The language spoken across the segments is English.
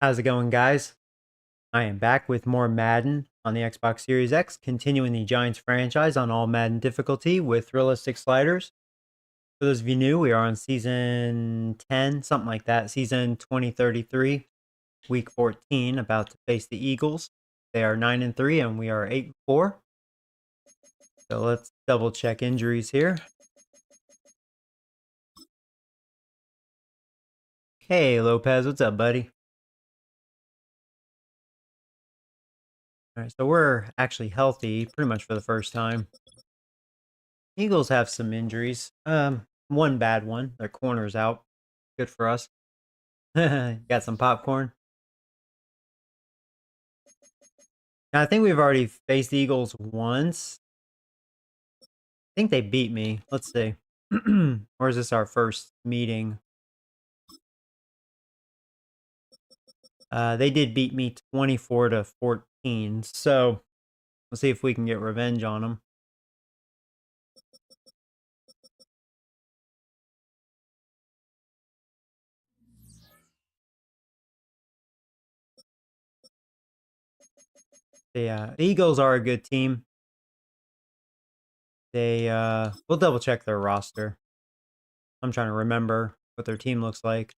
How's it going, guys? I am back with more Madden on the Xbox Series X, continuing the Giants franchise on All-Madden difficulty with realistic sliders. For those of you new, we are on Season 10, something like that, Season 2033, Week 14, about to face the Eagles. They are 9-3, and we are 8-4. So let's double-check injuries here. Hey, Lopez, what's up, buddy? All right, so we're actually healthy pretty much for the first time. Eagles have some injuries. One bad one. Their corner's out. Good for us. Got some popcorn. Now, I think we've already faced the Eagles once. I think they beat me. Let's see. Or is this our first meeting? They did beat me 24-14. So let's see if we can get revenge on them. The Eagles are a good team. We'll double check their roster. I'm trying to remember what their team looks like.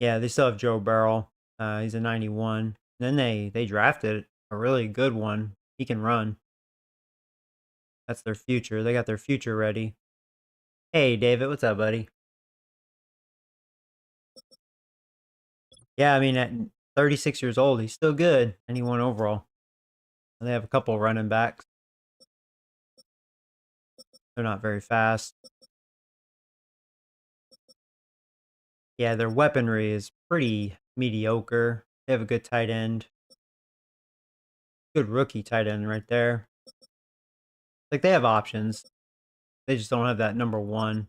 Yeah, they still have Joe Burrow. He's a 91. Then they drafted a really good one. He can run. That's their future. They got their future ready. Hey, David, what's up, buddy? Yeah, I mean, at 36 years old, he's still good. 91 overall. And they have a couple running backs. They're not very fast. Yeah, their weaponry is pretty mediocre. They have a good tight end. Good rookie tight end right there. Like, they have options. They just don't have that number one.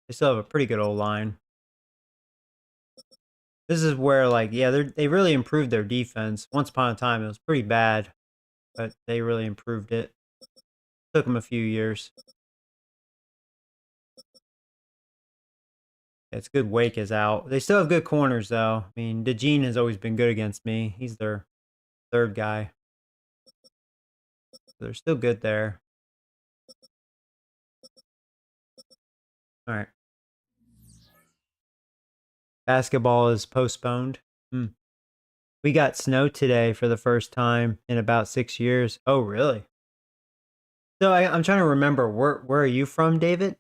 They still have a pretty good O-line. This is where, like, yeah, they really improved their defense. Once upon a time, it was pretty bad, but they really improved it. Took them a few years. It's good Wake is out. They still have good corners, though. I mean, DeGene has always been good against me. He's their third guy. So they're still good there. All right. Basketball is postponed. We got snow today for the first time in about 6 years. Oh, really? So I'm trying to remember. Where are you from, David?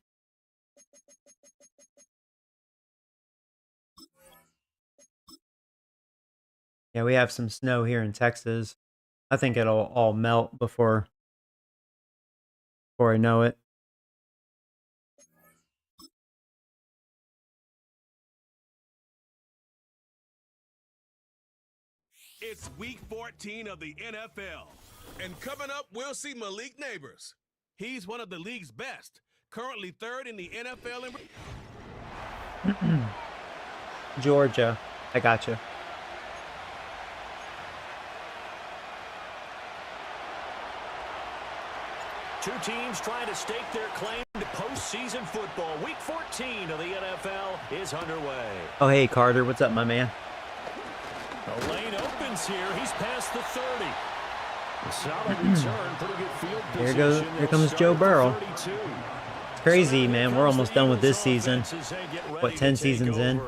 Yeah, we have some snow here in Texas. I think it'll all melt before I know it. It's week 14 of the NFL. And coming up, we'll see Malik Neighbors. He's one of the league's best, currently third in the NFL. Georgia. I gotcha. Two teams trying to stake their claim to postseason football. Week 14 of the NFL is underway. Oh, hey, Carter. What's up, my man? The lane opens here. He's past the 30. A solid return. Pretty good field position. Here comes Joe Burrow. It's crazy, man. We're almost done with this season. What, 10 seasons in?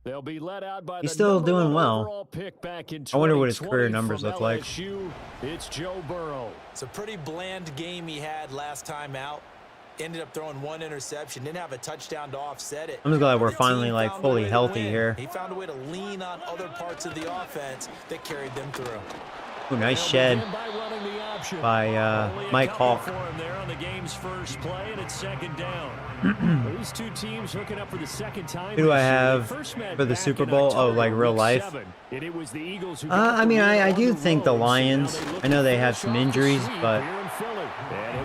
They'll be let out by He's still doing well. I wonder what his career numbers look like. It's Joe Burrow. It's a pretty bland game he had last time out. Ended up throwing one interception. Didn't have a touchdown to offset it. I'm just glad we're finally, like, fully healthy here. He found a way to lean on other parts of the offense that carried them through. Ooh, nice shed by Mike Hawk. On the game's first play, and it's second down. These two teams hooking up for the second time. Who do I have for the Super Bowl? Oh, like real life? I mean, I do think the Lions. I know they have some injuries, but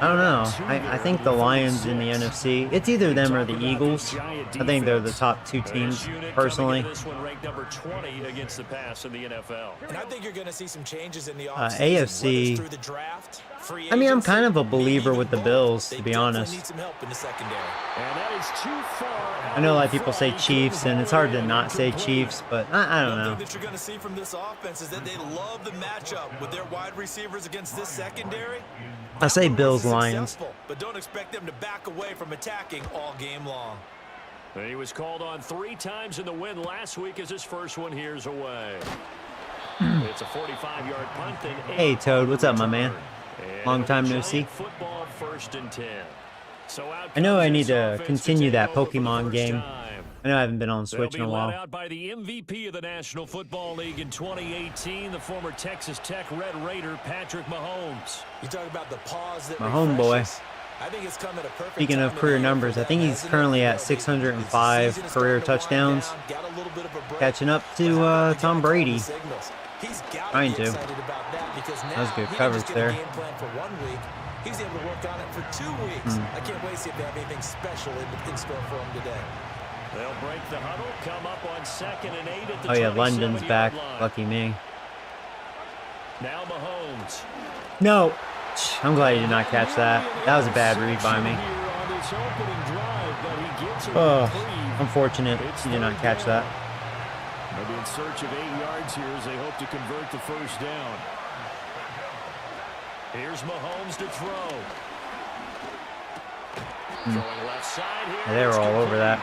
I don't know. I think the Lions in the NFC. It's either them or the Eagles. I think they're the top two teams, personally. This one ranked number 20 against the pass in the NFL. And I think you're going to see some changes in the AFC. through the draft. I mean, I'm kind of a believer with the Bills, to be honest. Need some help in the secondary. And that is too far. I know a lot of people say Chiefs, and it's hard to not say Chiefs, but I don't know. One thing that you're going to see from this offense is that they love the matchup with their wide receivers against this secondary. I say Bills, Lions. But don't expect them to back away from attacking all game long. He was called on 3 times in the win last week as his first one here's away. It's a 45-yard punt. Hey, Toad, what's up, my man? Long time no see. Football 1st and 10. So I know I need to continue that Pokemon game. I know I haven't been on Switch in a while. Out by the MVP of the National Football League in 2018, the former Texas Tech Red Raider, Patrick Mahomes. You talk about the pause that Mahomes boy. I think it's come at a perfect Speaking of career numbers, I think he's currently at 605 career touchdowns, catching up to Tom Brady. Trying to. That was good coverage there. He's able to work on it for 2 weeks. I can't wait to see if they have anything special in store for him today. They'll break the huddle, come up on 2nd and 8 at the Oh yeah, London's back. line. Lucky me. Now Mahomes. No. I'm glad he did not catch that. That was a bad read by me. Oh, unfortunate he did not catch that. They'll be in search of 8 yards here as they hope to convert the first down. Here's Mahomes to throw. Throwing left side here. Yeah, they were all over that.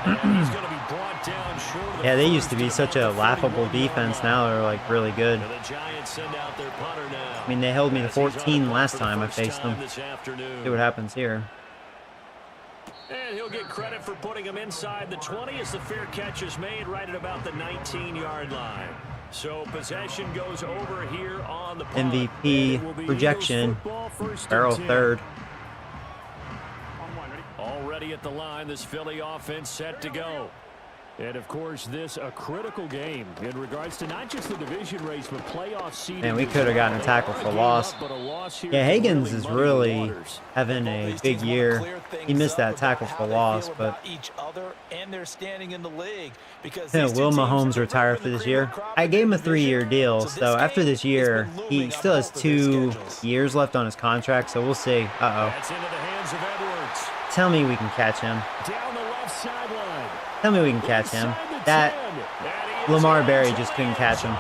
He's going to be brought down short of the Yeah, they used to be such a laughable defense. Now they're like really good. The Giants send out their punter now. I mean, they held me to 14 last time I faced them. See what happens here. And he'll get credit for putting him inside the 20 as the fair catch is made right at about the 19-yard line. So possession goes over here on the punt. MVP projection. Barrel third. Already at the line, this Philly offense set to go. And, of course, this a critical game in regards to not just the division race, but playoff seeding. And we could have gotten a tackle for loss. Yeah, Higgins is really having a big year. He missed that tackle for loss, but will Mahomes retire for this year? I gave him a 3-year deal, so after this year, he still has 2 years left on his contract, so we'll see. That's into the hands of Edwards. Tell me we can catch him. Down the left sideline. Tell me we can catch him. That Lamar Berry just couldn't catch him.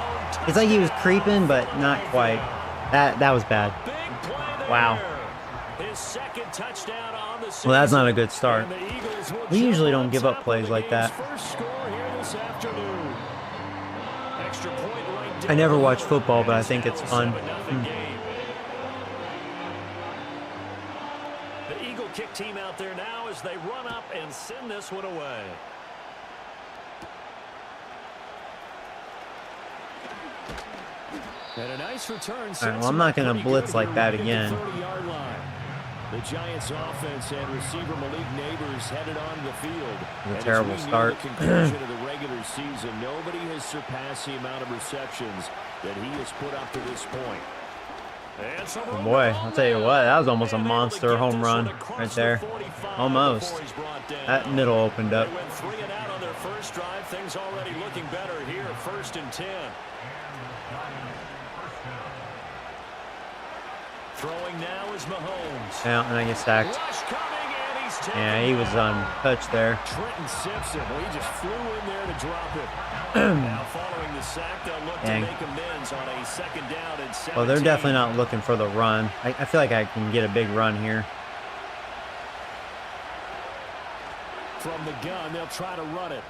It's like he was creeping, but not quite. That was bad. Wow. Well, that's not a good start. We usually don't give up plays like that. I never watch football, but I think it's fun. The Eagle kick team out there now as they run up and send this one away. And a nice return. All right, well, I'm not going to blitz like that again. The Giants offense and receiver Malik Neighbors headed onto the field. A terrible start. At the conclusion of the regular season, nobody has surpassed the amount of receptions that he has put up to this point. Oh boy, I'll tell you what, that was almost a monster home run right there. Almost. That middle opened up. They went 3 and out on their first drive. Things already looking better here. 1st and 10. Throwing now is Mahomes. Yeah, and I get sacked. Yeah, he was untouched there. Trenton Simpson, well, he just flew in there to drop it. Now following the sack, they'll look to make amends on a 2nd down and 17. Well, they're definitely not looking for the run. I feel like I can get a big run here. From the gun, they'll try to run it.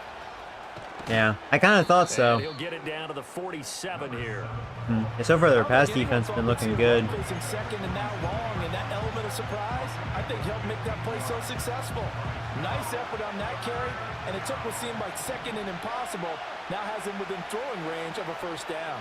Yeah, I kind of thought so. And he'll get it down to the 47 here. Yeah, so far, their pass defense has been looking good. Second and now long, and that element of surprise, I think helped make that play so successful. Nice effort on that carry, and it took what seemed like 2nd and impossible. Now has him within throwing range of a 1st down.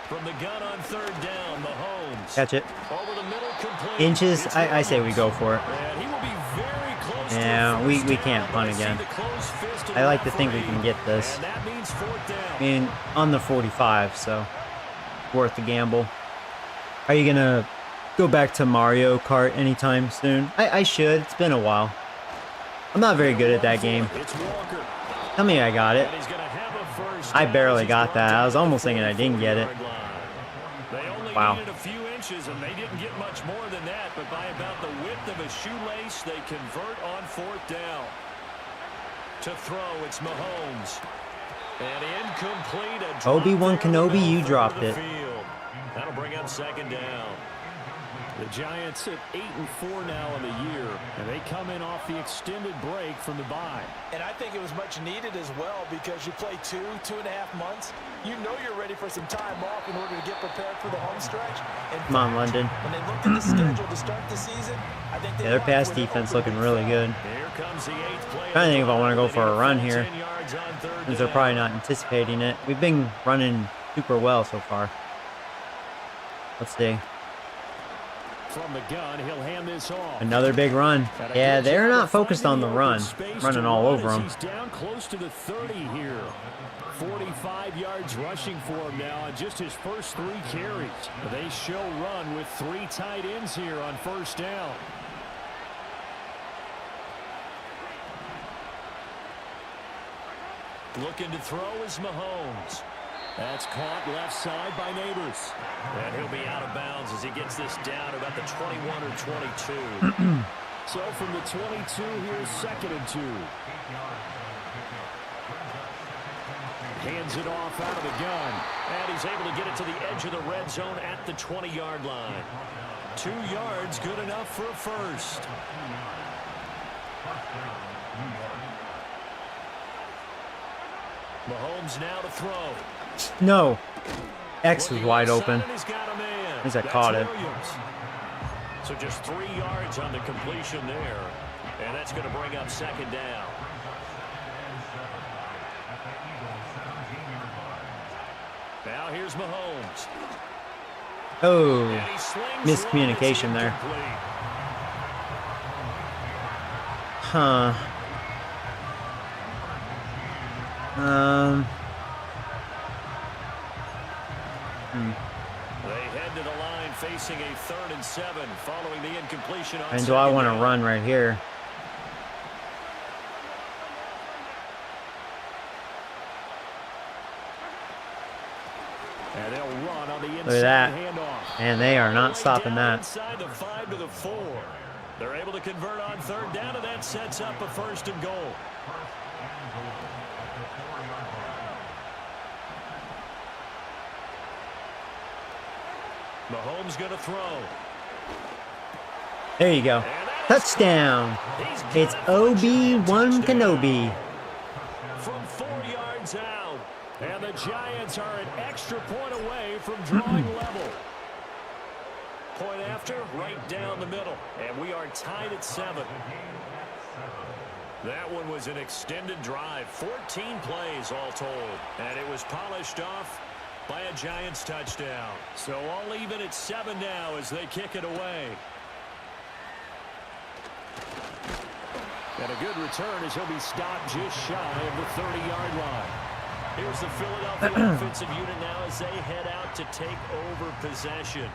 From the gun on 3rd down, Mahomes. Catch it. Over the middle, complete. Inches, I say we go for it. And he will be very close. Yeah, we can't punt again. I like to think we can get this. And that means 4th down. I mean, on the 45, so worth the gamble. Are you gonna go back to Mario Kart anytime soon? I should. It's been a while. I'm not very good at that game. Tell me I got it. I barely got that. I was almost thinking I didn't get it. Wow. Needed a few inches, and they didn't get much more than that, but by about the width of a shoelace, they convert on 4th down. To throw, it's Mahomes. And incomplete. Obi-Wan Kenobi, you dropped it. That'll bring up 2nd down. The Giants at 8-4 now in the year, and they come in off the extended break from the bye. And I think it was much needed as well because you play 2.5 months. You know you're ready for some time off in order to get prepared for the home stretch. Come on, London. When they looked at the schedule to start the season, I think their pass defense looking really good. Here comes the 8th play. I'm trying to think if I want to go for a run here, since they're probably not anticipating it. We've been running super well so far. Let's see. From the gun, he'll hand this off. Another big run. Yeah, they're not focused on the run. Running all over him. He's down close to the 30 here. 45 yards rushing for him now on just his first 3 carries. They show run with 3 tight ends here on 1st down. Looking to throw is Mahomes. That's caught left side by Neighbors. And he'll be out of bounds as he gets this down about the 21 or 22. So from the 22, here's 2nd and 2. Hands it off out of the gun. And he's able to get it to the edge of the red zone at the 20-yard line. 2 yards, good enough for a first. Mahomes now to throw. No. X was wide open. As I caught it. So just 3 yards on the completion there. And that's going to bring up 2nd down. Now here's Mahomes. Oh, miscommunication there. Huh. They head to the line facing a 3rd and 7 following the incompletion. And do I want to run right here? And they'll run on the inside. Look at that. Handoff. And they are not stopping that. Inside the 5 to the 4. They're able to convert on 3rd down, and that sets up a 1st and goal. Mahomes going to throw. There you go. Touchdown. It's Obi-Wan Kenobi. From 4 yards out. And the Giants are an extra point away from drawing level. Point after, right down the middle. And we are tied at 7. That one was an extended drive. 14 plays all told. And it was polished off by a Giants touchdown. So all even at 7 now as they kick it away. And a good return as he'll be stopped just shy of the 30-yard line. Here's the Philadelphia offensive unit now as they head out to take over possession.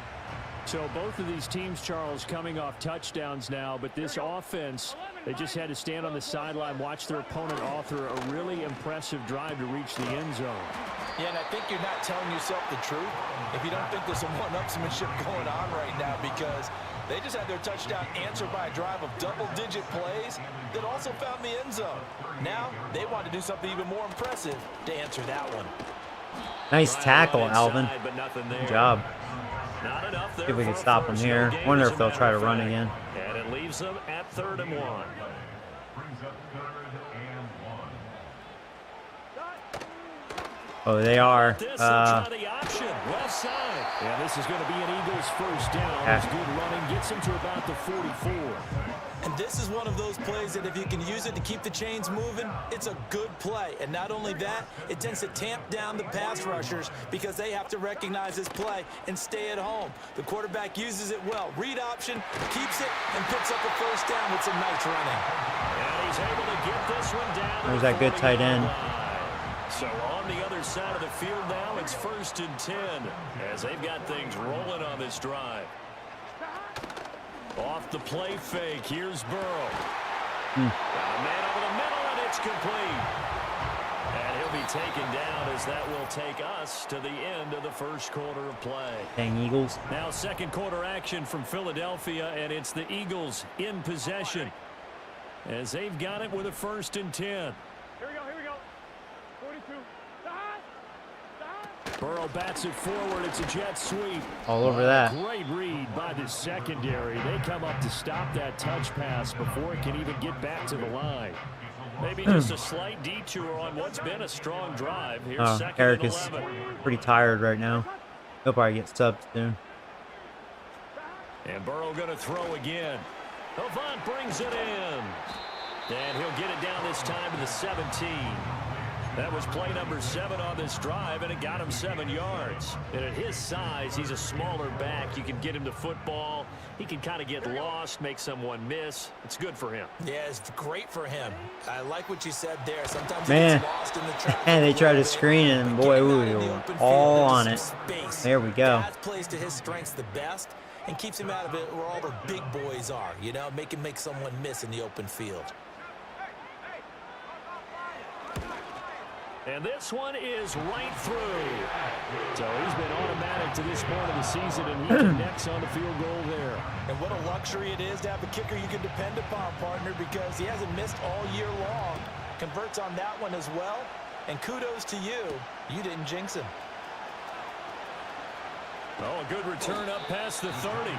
So both of these teams, Charles, coming off touchdowns now, but this offense, they just had to stand on the sideline, watch their opponent author a really impressive drive to reach the end zone. Yeah, and I think you're not telling yourself the truth if you don't think there's some one-upsmanship going on right now, because they just had their touchdown answered by a drive of double-digit plays that also found the end zone. Now they want to do something even more impressive to answer that one. Nice tackle, Alvin. Good job. Not enough there. See if we can stop them here. Wonder if they'll try to run again. And it leaves them at 3rd and 1. Oh, they are. Yeah, this is going to be an Eagles 1st down. It's good running, gets him to about the 44. And this is one of those plays that if you can use it to keep the chains moving, it's a good play. And not only that, it tends to tamp down the pass rushers because they have to recognize this play and stay at home. The quarterback uses it well. Read option, keeps it, and picks up a 1st down with some nice running. And he's able to get this one down. There's that good tight end. So So on the other side of the field now, it's 1st and 10 as they've got things rolling on this drive. Off the play fake, here's Burrow. Man over the middle, and it's complete. And he'll be taken down as that will take us to the end of the first quarter of play. Dang Eagles. Now second quarter action from Philadelphia, and it's the Eagles in possession as they've got it with a 1st and 10. Here we go. 42. Burrow bats it forward. It's a jet sweep. All over that. Great read by the secondary. They come up to stop that touch pass before it can even get back to the line. Maybe just a slight detour on what's been a strong drive. Here's second Eric and is 11. pretty tired right now. He'll probably get subbed soon. And Burrow going to throw again. Avant brings it in. And he'll get it down this time to the 17. That was play number 7 on this drive, and it got him 7 yards. And at his size, he's a smaller back. You can get him to football. He can kind of get lost, make someone miss. It's good for him. Yeah, it's great for him. I like what you said there. Sometimes Man. he gets lost in the traffic. And they tried to screen it, and boy, we were all on it. There we go. That plays to his strengths the best and keeps him out of it where all the big boys are. You know, make him make someone miss in the open field. And this one is right through. So he's been automatic to this point of the season, and he connects on the field goal there. And what a luxury it is to have a kicker you can depend upon, partner, because he hasn't missed all year long. Converts on that one as well. And kudos to you. You didn't jinx him. Oh, a good return up past the 30.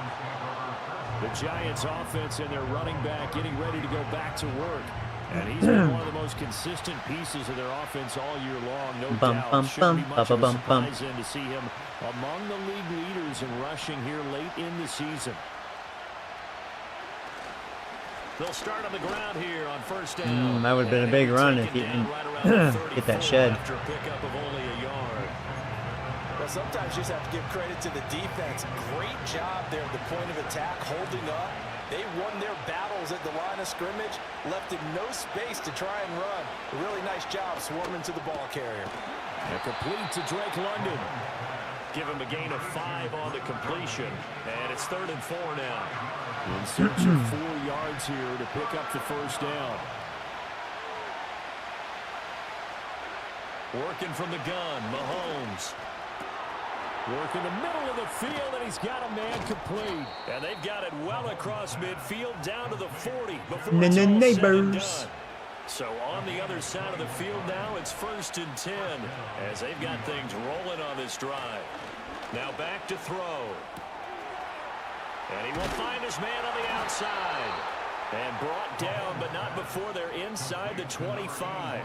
The Giants offense and their running back getting ready to go back to work. And he's been one of the most consistent pieces of their offense all year long, no doubt. Shouldn't be much of a surprise then to see him among the league leaders in rushing here late in the season. They'll start on the ground here on 1st down. That would have been a big run if he didn't get that shed. After a pickup of only a yard. Well, sometimes you just have to give credit to the defense. Great job there at the point of attack, holding up. They won their battles at the line of scrimmage, left him no space to try and run. A really nice job swarming to the ball carrier. And complete to Drake London. Give him a gain of 5 on the completion. And it's 3rd and 4 now. In search of 4 yards here to pick up the 1st down. Working from the gun, Mahomes. Work in the middle of the field, and he's got a man complete. And they've got it well across midfield down to the 40 before it's all said and done. So on the other side of the field now, it's 1st and 10 as they've got things rolling on this drive. Now back to throw. And he will find his man on the outside. And brought down, but not before they're inside the 25.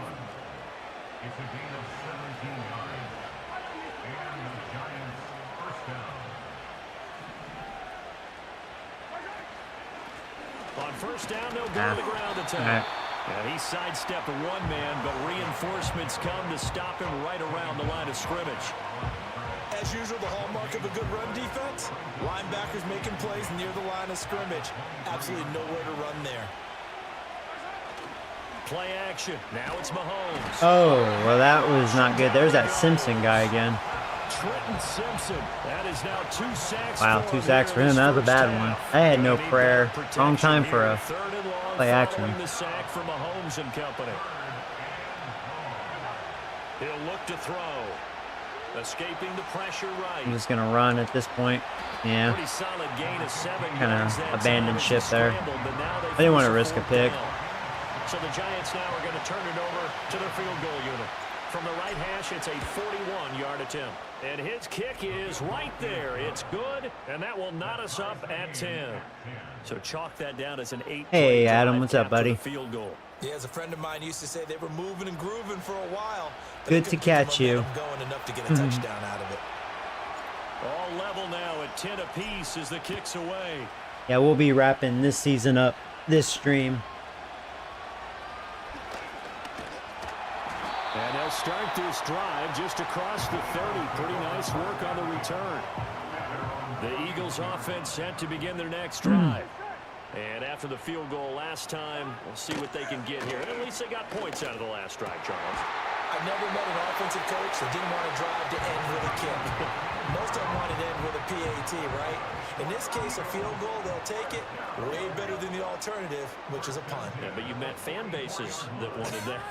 It's a gain of 17 yards. And the Giants 1st down. On 1st down, they'll go to the ground attack. And he sidestepped a one-man, but reinforcements come to stop him right around the line of scrimmage. As usual, the hallmark of a good run defense, linebackers making plays near the line of scrimmage. Absolutely nowhere to run there. Play action. Now it's Mahomes. Oh, well, that was not good. There's that Simpson guy again. Trenton Simpson. That is now 2 sacks. Wow, 2 sacks for him. That was a bad one. I had no prayer. Wrong time for a play action. The sack for Mahomes and company. He'll look to throw. Escaping the pressure right. I'm just going to run at this point. Yeah. Pretty solid gain of 7 Kind yards. of That abandoned time ship as he there. scrambled, but now they I didn't want to force a risk a 4th pick. down. So the Giants now are going to turn it over to their field goal unit. From the right hash, it's a 41-yard attempt. And his kick is right there. It's good, and that will knot us up at 10. So chalk that down as an 8. Hey, Adam, what's up, buddy? Field goal. Yeah, as a friend of mine used to say, they were moving and grooving for a while. Good to catch you. Going enough to get a touchdown out of it. All level now at 10 apiece as the kick's away. Yeah, we'll be wrapping this season up, this stream. And they'll start this drive just across the 30. Pretty nice work on the return. The Eagles offense set to begin their next drive. And after the field goal last time, we'll see what they can get here. And at least they got points out of the last drive, Charles. I never met an offensive coach that didn't want to drive to end with a kick. Most of them want to end with a PAT, right? In this case, a field goal, they'll take it. Way better than the alternative, which is a punt. Yeah, but you met fan bases that wanted that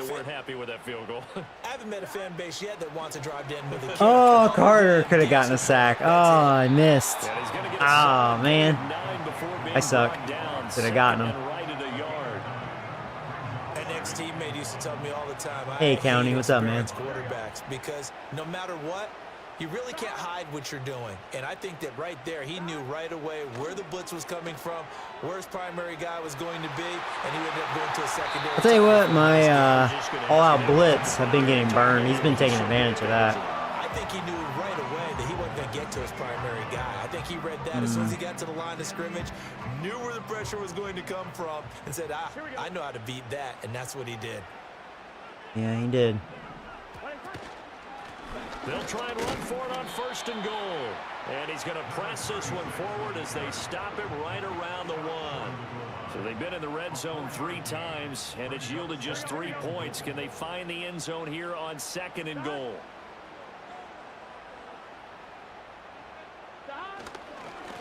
weren't happy with that field goal. I haven't met a fan base yet that wants to drive to end with a kick. Oh, Carter could have gotten a sack. Oh, I missed. Yeah, he's gonna get a Oh, sack man. at 9 before being I suck. brought down. Could have gotten him. Second and right at a yard. An ex-teammate used to tell me all the time, Hey, I County, hate what's up, man? experienced quarterbacks because no matter what, you really can't hide what you're doing. And I think that right there, he knew right away where the blitz was coming from, where his primary guy was going to be, and he ended up going to a secondary. I'll tell you what, my all-out blitz have been getting burned. He's been taking advantage of that. I think he knew right away that he wasn't going to get to his primary guy. I think he read that as soon as he got to the line of scrimmage, knew where the pressure was going to come from, and said, I know how to beat that, and that's what he did. Yeah, he did. They'll try and run for it on 1st and goal. And he's going to press this one forward as they stop it right around the 1. So they've been in the red zone 3 times, and it's yielded just 3 points. Can they find the end zone here on 2nd and goal?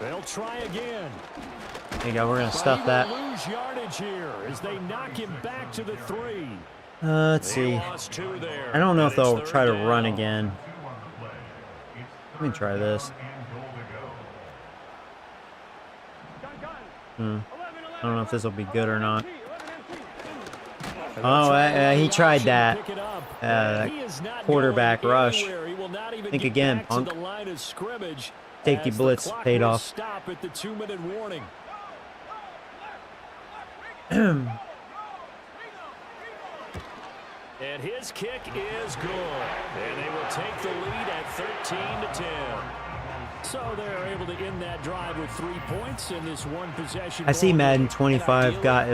They'll try again. There you go. We're going to stuff that. Lose yardage here as they knock him back to the 3. Let's see. I don't know if they'll try to run again. Let me try this. I don't know if this will be good or not. Oh, he tried that. Quarterback rush. Think again, punk. Safety blitz paid off. Stop at the 2-minute warning. And his kick is good. And they will take the lead at 13-10. So they're able to end that drive with 3 points in this one possession. I see Madden 25 got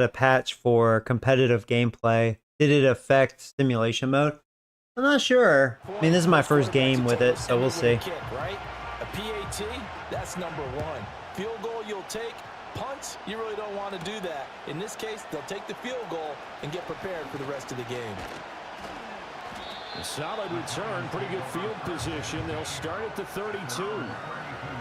a patch for competitive gameplay. Did it affect simulation mode? I'm not sure. I mean, this is my first game with it, so we'll see. A PAT, that's number 1. Field goal you'll take. Punts, you really don't want to do that. In this case, they'll take the field goal and get prepared for the rest of the game. A solid return, pretty good field position. They'll start at the 32.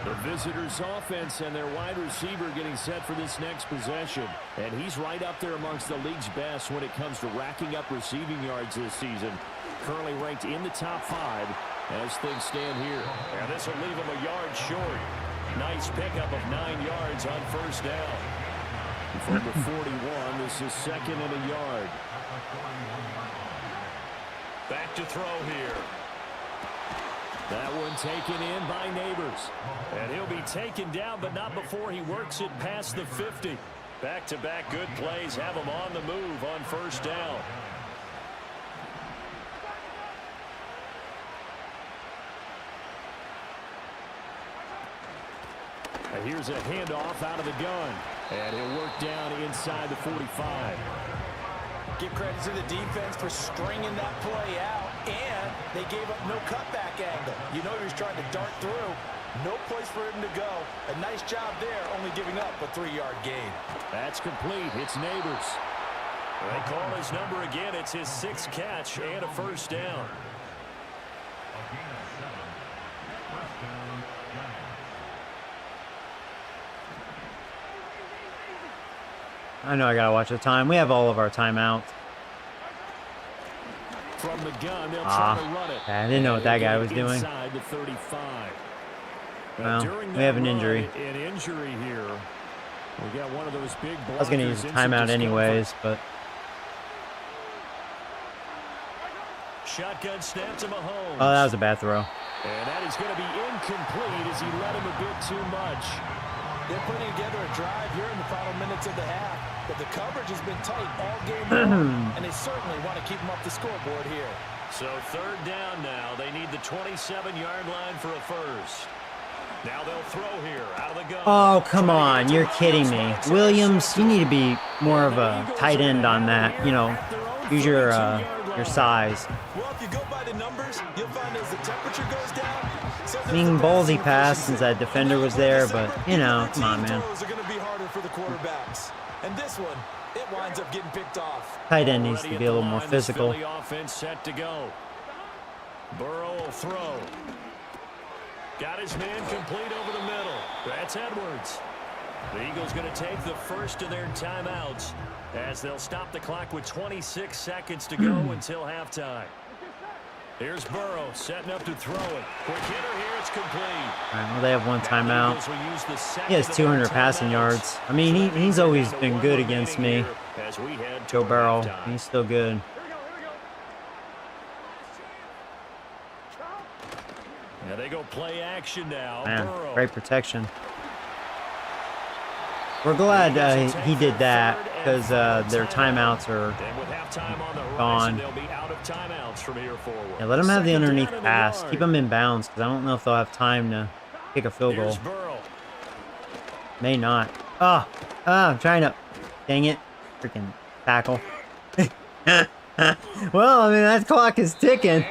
The visitors' offense and their wide receiver getting set for this next possession. And he's right up there amongst the league's best when it comes to racking up receiving yards this season. Currently ranked in the top 5 as things stand here. And this will leave him a yard short. Nice pickup of 9 yards on 1st down. From the 41, this is 2nd and a yard. Back to throw here. That one taken in by Neighbors. And he'll be taken down, but not before he works it past the 50. Back-to-back good plays have him on the move on 1st down. And here's a handoff out of the gun. And he'll work down inside the 45. Give credit to the defense for stringing that play out, and they gave up no cutback angle. You know he was trying to dart through. No place for him to go. A nice job there, only giving up a 3-yard gain. That's complete. It's Neighbors. They call his number again. It's his 6th catch and a 1st down. I know I gotta watch the time. We have all of our timeouts. From the gun, they'll try to run it. I didn't know what that guy was doing. Inside the 35. Well, we have an injury. An injury here. We got one of those big blockers. I was gonna use a timeout anyways, but shotgun snap to Mahomes. oh, that was a bad throw. And that is going to be incomplete as he let him a bit too much. They're putting together a drive here in the final minutes of the half, but the coverage has been tight all game long, and they certainly want to keep them off the scoreboard here. So 3rd down now. They need the 27-yard line for a 1st. Now they'll throw here out of the gun. Oh, come on. You're kidding me. Williams, you need to be more of a tight end on that. You know, use your size. Well, if you go by the numbers, you'll find as the temperature goes down. I mean, ballsy pass since that defender was there, but, you know, come on, man. Throws are going to be harder for the quarterbacks. And this one, It winds up getting picked off. Tight end needs to be a little more physical. The offense set to go. Burrow will throw. Got his man complete over the middle. That's Edwards. The Eagles going to take the first of their timeouts as they'll stop the clock with 26 seconds to go until halftime. Here's Burrow setting up to throw it. Quick hitter here. It's complete. All right, well, they have one timeout. He has 200 passing yards. I mean, he's always been good against me. Joe Burrow, he's still good. Yeah, they go play action now. Man, Burrow. great protection. We're glad he did that because their timeouts are gone. Yeah, let him have the underneath pass. Keep him in bounds because I don't know if they'll have time to kick a field goal. May not. Oh, I'm trying to. Dang it. Freaking tackle. Well, I mean, that clock is ticking.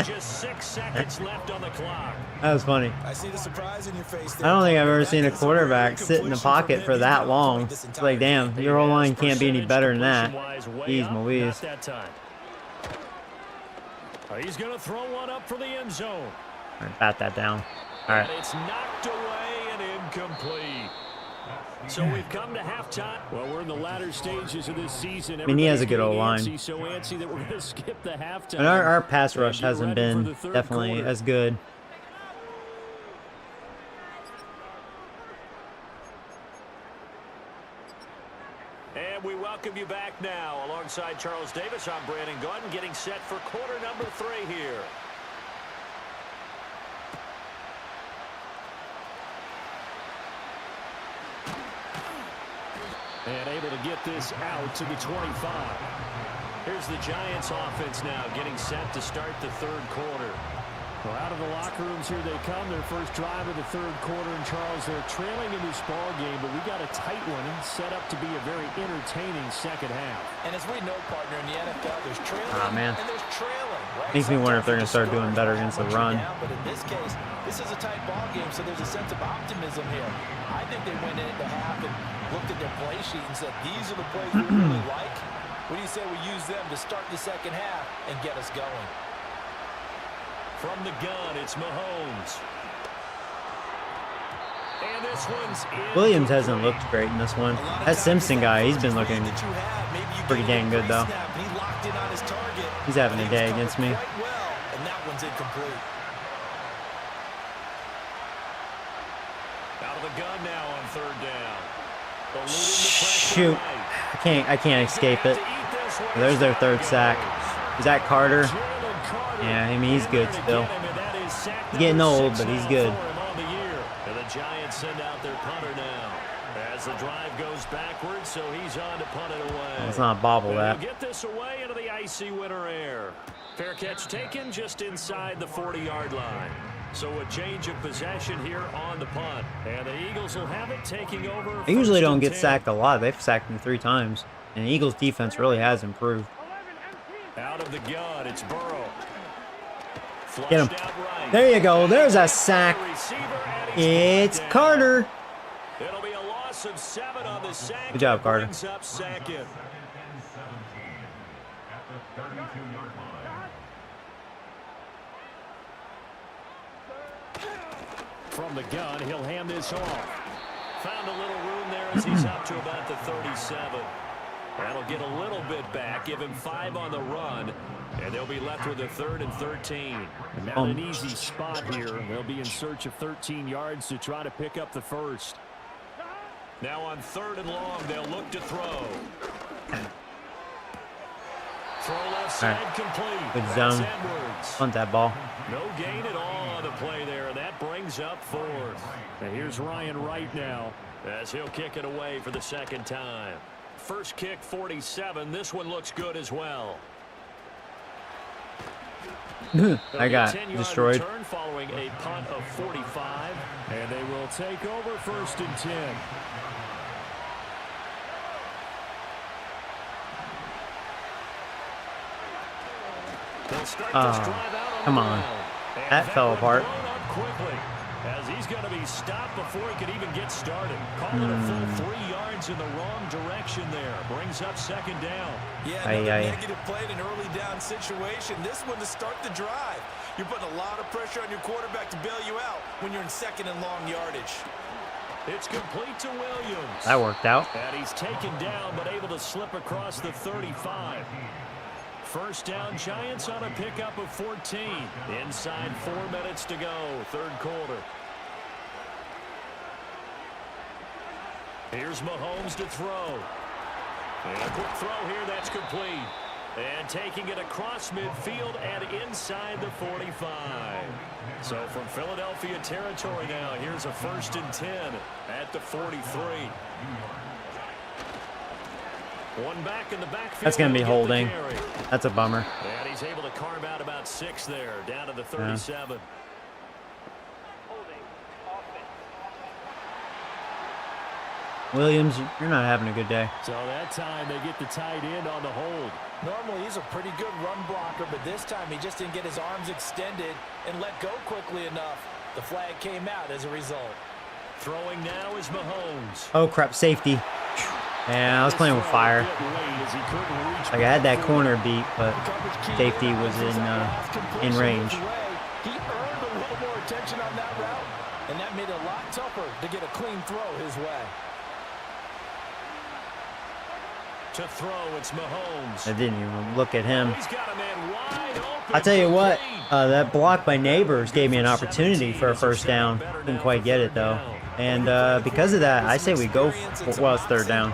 Just 6 seconds left on the clock. That was funny. I see the surprise in your face. I don't think I've ever seen a quarterback sit in the pocket for that long. It's like, damn, your whole line can't be any better than that. Jeez Louise. He's going to throw one up for the end zone. All right, bat that down. All right. And it's knocked away and incomplete. So we've come to halftime. Well, we're in the latter stages of this season. I mean, he has a good old line. So antsy that we're going to skip the halftime. And our pass rush hasn't been definitely as good. And we welcome you back now. Alongside Charles Davis, I'm Brandon Gordon, getting set for quarter number 3 here. And able to get this out to the 25. Here's the Giants offense now getting set to start the third quarter. Well, out of the locker rooms here they come. Their first drive of the third quarter. And Charles, they're trailing in this ball game, but we got a tight one set up to be a very entertaining second half. And as we know, partner, in the NFL, there's trailing man. and there's trailing. Right? Makes me wonder if they're going to start doing better against the run. Down, but in this case, this is a tight ball game, so there's a sense of optimism here. I think they went into half and looked at their play sheet and said, these are the plays we really like. What do you say we use them to start the second half and get us going? From the gun, it's Mahomes. And this one's Williams hasn't looked great in this one. That Simpson guy, he's been looking pretty dang good, though. He's having a day against me. And that one's incomplete. Out of the gun now on third down. Shoot. I can't escape it. There's their third sack. Is that Carter? Yeah, I mean, he's good still. He's getting old, but he's good. And the Giants send out their punter now. As the drive goes backwards, so he's on to punt it away. Let's not bobble that. Get this away into the icy winter air. Fair catch taken just inside the 40-yard line. So a change of possession here on the punt. And the Eagles will have it taking over. They usually don't get sacked a lot. They've sacked him 3 times. And the Eagles' defense really has improved. Out of the gun, it's Burrow. Get him. There you go. There's a sack. It's Carter. It'll be a loss of 7 on the sack. Good job, Carter. Up second. From the gun, he'll hand this off. Found a little room there as he's up to about the 37. That'll get a little bit back, give him 5 on the run, and they'll be left with a 3rd and 13. And not an easy spot here. They'll be in search of 13 yards to try to pick up the first. Now on 3rd and long, they'll look to throw. Throw left side complete. Good zone. Punt that ball. No gain at all on the play there, and that brings up 4th. And here's Ryan Wright now as he'll kick it away for the second time. First kick, 47. This one looks good as well. I got destroyed. Following a punt of 45, and they will take over 1st and 10. Come on. That fell apart. as he's going to be stopped before he could even get started. Call it a full 3 yards in the wrong direction there. Brings up second down. Yeah, another negative play in an early down situation. This one to start the drive. You're putting a lot of pressure on your quarterback to bail you out when you're in second and long yardage. It's complete to Williams. That worked out. And he's taken down, but able to slip across the 35. First down, Giants on a pickup of 14. Inside 4 minutes to go, third quarter. Here's Mahomes to throw. And a quick throw here, that's complete. And taking it across midfield and inside the 45. So from Philadelphia territory now, here's a 1st and 10 at the 43. One back in the backfield. That's going to be holding. That's a bummer. And he's able to carve out about 6 there, down to the 37. Williams, you're not having a good day. So that time they get the tight end on the hold. Normally he's a pretty good run blocker, but this time he just didn't get his arms extended and let go quickly enough. The flag came out as a result. Throwing now is Mahomes. Oh, crap. Safety. Yeah, I was playing with fire. Like I had that corner beat, but safety was in range. He earned a little more attention on that route, and that made it a lot tougher to get a clean throw his way. To throw, it's Mahomes. I didn't even look at him. He's got a man wide open. I'll tell you what, that block by Neighbors gave me an opportunity for a first down. Didn't quite get it, though. And because of that, I say we go for, well, it's third down.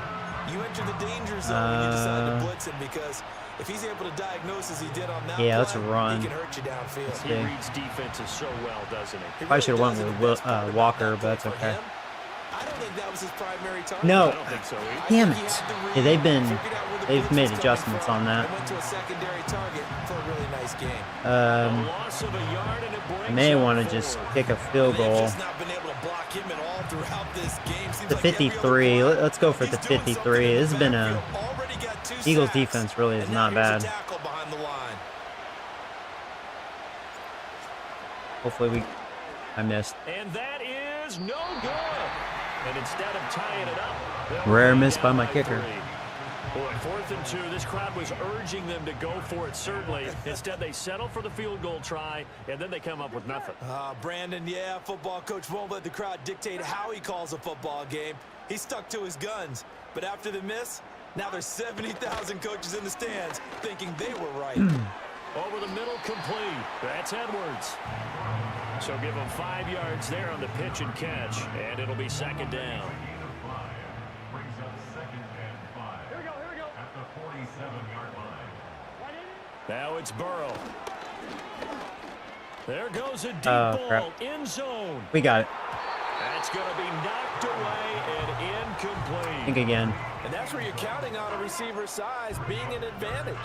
You enter the danger zone when you decide to blitz him, because if he's able to diagnose as he did on that yeah, let's play, run. he can hurt you downfield. He reads defenses so well, doesn't he? Probably should have went with Walker, but that's okay. I don't think that was his primary target. No. I don't think so either. Damn it. Yeah, they've made adjustments on that. Went to a secondary target for a really nice game. Loss of a yard, and it brings I may up want to 4. just kick a field They've goal. just not been able to block him at all throughout this game. Seems The like every other 53. play, Let's go for the he's doing 53. something in This has the been a backfield. Already got 2 Eagles sacks, defense really is and not now here's bad. a tackle behind the line. Hopefully I missed. And that is no good. And instead of tying it up, Rare miss by my kicker. Boy, 4th and 2, this crowd was urging them to go for it, certainly. Instead, they settle for the field goal try, and then they come up with nothing. Brandon, yeah, football coach won't let the crowd dictate how he calls a football game. He stuck to his guns. But after the miss, now there's 70,000 coaches in the stands thinking they were right. Over the middle, complete. That's Edwards. So give him 5 yards there on the pitch and catch, and it'll be second down. Brings up 2nd and 5. Here we go. At the 47-yard line. Now it's Burrow. There goes a deep Oh, ball, crap. end zone. We got it. That's going to be knocked away and incomplete. Think again. And that's where you're counting on a receiver's size being an advantage.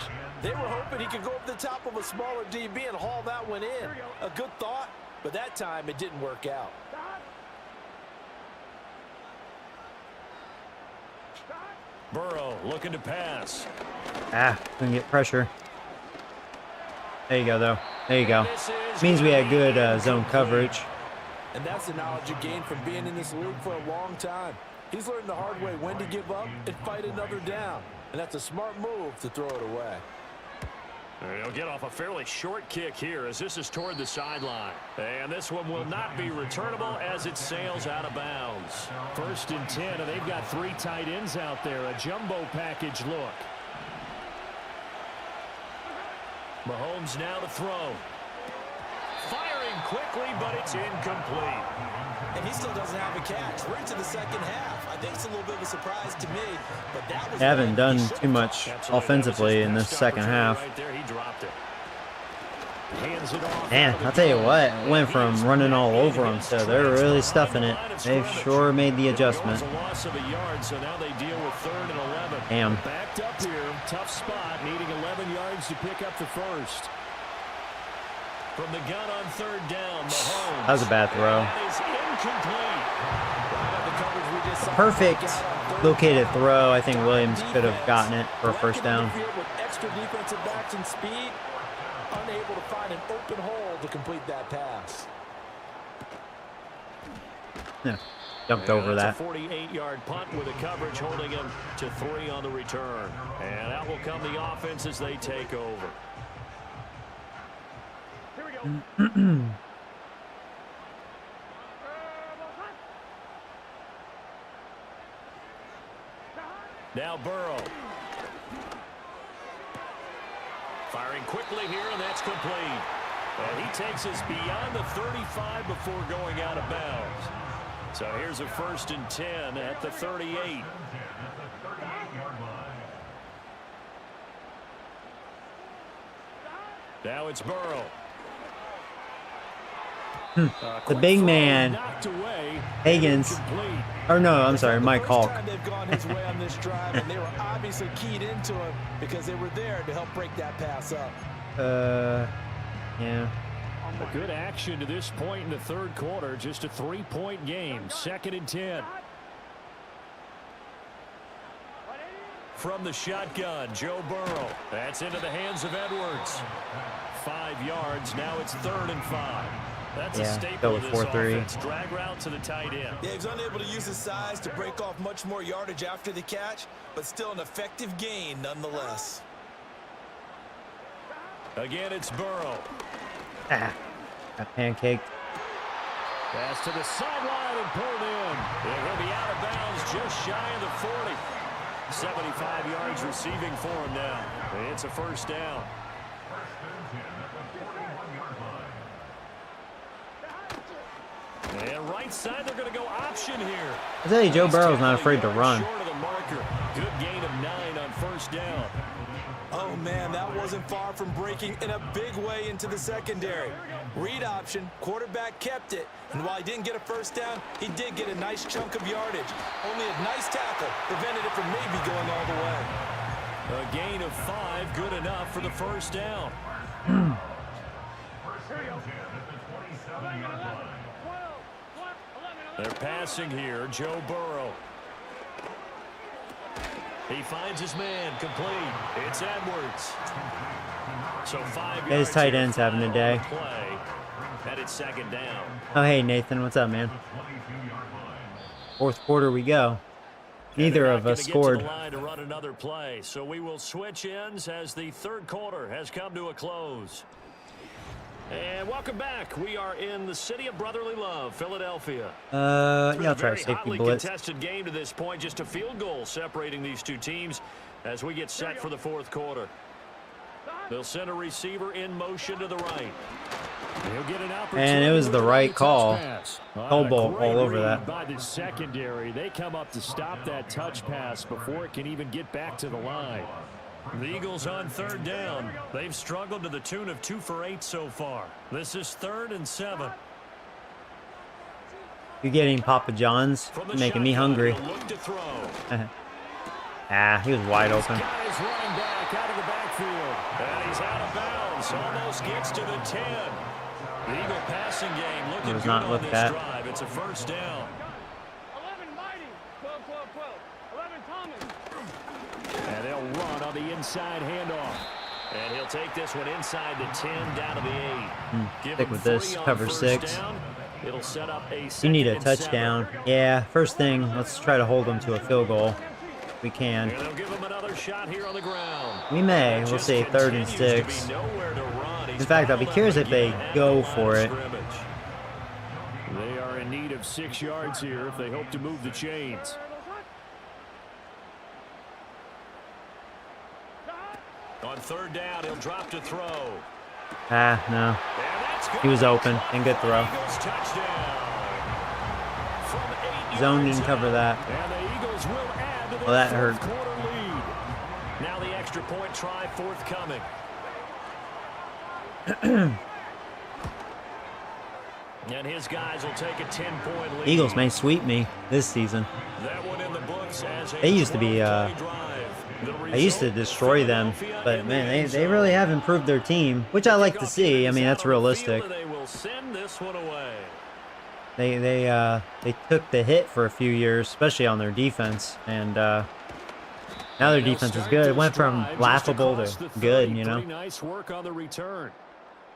They were hoping he could go over the top of a smaller DB and haul that one in. A good thought, but that time it didn't work out. Burrow looking to pass. Couldn't get pressure. There you go, though. There you go. Means we had good zone coverage. And that's the knowledge you gain from being in this league for a long time. He's learned the hard way when to give up and fight another down. And that's a smart move to throw it away. He'll get off a fairly short kick here as this is toward the sideline. And this one will not be returnable as it sails out of bounds. 1st and 10, and they've got 3 tight ends out there. A jumbo package look. Mahomes now to throw. Firing quickly, but it's incomplete. And he still doesn't have a catch. We're into the second half. I think it's a little bit of a surprise to me, but that was They haven't done too much offensively in this second half. Right there, he dropped it. Hands it off. Man, I'll tell you what, it went from running all over them, so they're really stuffing it. They've sure made the adjustment. A loss of a yard, so now they deal with 3rd and 11. Damn. Backed up here, tough spot, needing 11 yards to pick up the first. From the gun on 3rd down, Mahomes. That was a bad throw. That is incomplete. Perfect located throw. I think Williams could have gotten it for a first down. With extra defensive backs and speed, unable to find an open hole to complete that pass. Yeah, jumped And over that's that. a 48-yard punt with a coverage holding him to 3 on the return. And out will come the offense as they take over. Now Burrow. Firing quickly here, and that's complete. And he takes us beyond the 35 before going out of bounds. So here's a 1st and 10 at the 38. Now it's Burrow. The big man, Knocked away. Higgins. Incomplete. Or no, I'm sorry, Mike Hulk. They've gone his way on this drive, and they were obviously keyed into it because they were there to help break that pass up. Yeah. A good action to this point in the 3rd quarter. Just a 3-point game. 2nd and 10. From the shotgun, Joe Burrow. That's into the hands of Edwards. 5 yards. Now it's 3rd and 5. That's a staple of this 4-3. offense. Drag route to the tight end. Yeah, he's unable to use his size to break off much more yardage after the catch, but still an effective gain nonetheless. Again, it's Burrow. Ah, got pancaked. Pass to the sideline and pulled in. He'll be out of bounds just shy of the 40. 75 yards receiving for him now. It's a 1st down. And right side, they're going to go option here. I tell you, Joe Burrow's not afraid to run. Short of the marker. Good gain of 9 on 1st down. Oh, man, that wasn't far from breaking in a big way into the secondary. Read option, quarterback kept it, and while he didn't get a 1st down, he did get a nice chunk of yardage. Only a nice tackle prevented it from maybe going all the way. A gain of 5, good enough for the 1st down. They're passing here, Joe Burrow. He finds his man, complete. It's Edwards. So 5 yards. His tight end's having a day. Play. And it's 2nd down. Oh, hey, Nathan, what's up, man? 4th quarter we go. Neither of us scored. To the line to run another play. So we will switch ends as the 3rd quarter has come to a close. And welcome back. We are in the city of brotherly love, Philadelphia. Yeah, I'll try a safety hotly blitz. Contested game to this point. Just a field goal separating these two teams as we get set for the 4th quarter. They'll send a receiver in motion to the right. He'll get an opportunity. And it was the right call. Hold ball all over that. By the secondary, they come up to stop that touch pass before it can even get back to the line. The Eagles on 3rd down. They've struggled to the tune of 2 for 8 so far. This is 3rd and 7. You're getting Papa John's, making me hungry. Look to throw. Ah, he was wide open. Guys running back out of the backfield. And he's out of bounds. Almost gets to the 10. The Eagle passing game looking was good not on looked this at. drive. It's a 1st down. 11 Mighty, 12, 12, 12. 11 Thomas. And they'll run on the inside handoff. And he'll take this one inside the 10, down to the 8. Give Stick him with this, 3 on cover 1st 6. down. It'll set up a You need a 2nd and touchdown. 7. Yeah, first thing, let's try to hold them to a field goal. If we can. And they'll give him another shot here on the ground. We may. We'll Just see, 3rd and continues to be 6. nowhere to run. He's In fact, I'll be fouled curious up if they again go at the for line it. of scrimmage. They are in need of 6 yards here if they hope to move the chains. On 3rd down, he'll drop to throw. Ah, no. And that's good. He was open. And good throw. Eagles touchdown. From 8 Zone yards didn't cover out. that. And the Eagles will add to their Well, that 4th hurt. quarter lead. Now the extra point try forthcoming. And his guys will take a 10-point lead. Eagles may sweep me this season. That one in the books as a They used to be, 12-play drive. The I used to result, destroy them, Philadelphia but in the man, end they really zone. have improved their team, which I like to see. I mean, that's realistic. They will send this one away. They took the hit for a few years, especially on their defense, and now their defense is good. It went from laughable to good, you know. Pretty nice work on the return.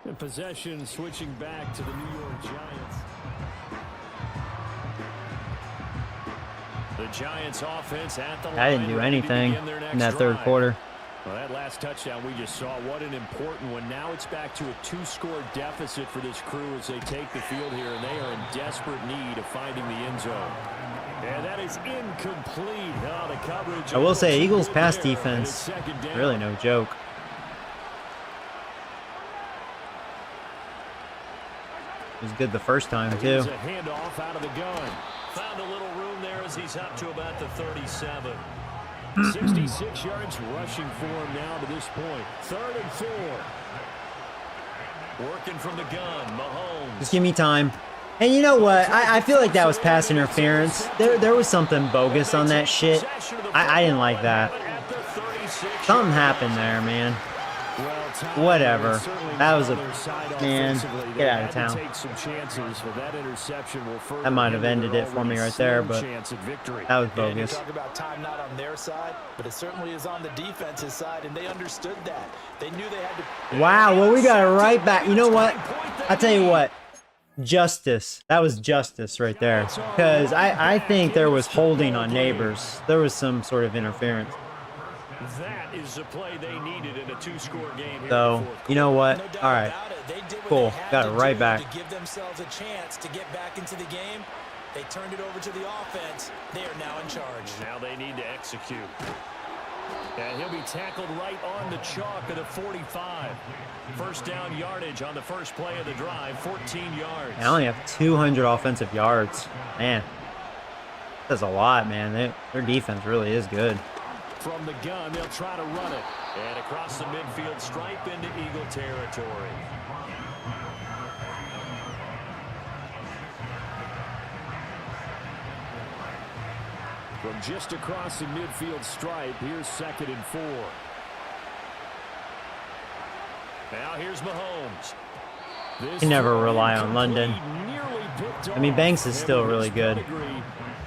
And possession switching back to the New York Giants. The Giants offense at the line. I didn't do ready to anything begin their in next that third drive. quarter. Well, that last touchdown we just saw, what an important one. Now it's back to a 2-score deficit for this crew as they take the field here, and they are in desperate need of finding the end zone. And that is incomplete. Oh, the coverage. I will say, Eagles' good pass there, and defense, it's second down. really no joke. It was good the first time, too. Here's a handoff out of the gun. Found a little room there as he's up to about the 37. 66 yards rushing for him now to this point. 3rd and 4. Working from the gun, Mahomes. Just give me time. And you know what? I feel like that was pass interference. There was something bogus on that shit. I didn't like that. Something happened there, man. Whatever. That was a... Man, get out of town. That might have ended it for me right there, but that was bogus. Talk about time not on their side, but it certainly is on the defense's side, and they understood that. They knew they had to... Wow, well, we got it right back. You know what? I tell you what. Justice. That was justice right there. Because I think there was holding on Neighbors. There was some sort of interference. That is the play they needed in a 2-score game. So, you know what? All right. Cool. Got it right back. To give themselves a chance to get back into the game, they turned it over to the offense. They are now in charge. Now they need to execute. And he'll be tackled right on the chalk of the 45. First down yardage on the first play of the drive, 14 yards. I only have 200 offensive yards. Man, that's a lot, man. Their defense really is good. From the gun, they'll try to run it. And across the midfield stripe into Eagle territory. From just across the midfield stripe, here's 2nd and 4. Now here's Mahomes. You never rely on London. I mean, Banks is still really good.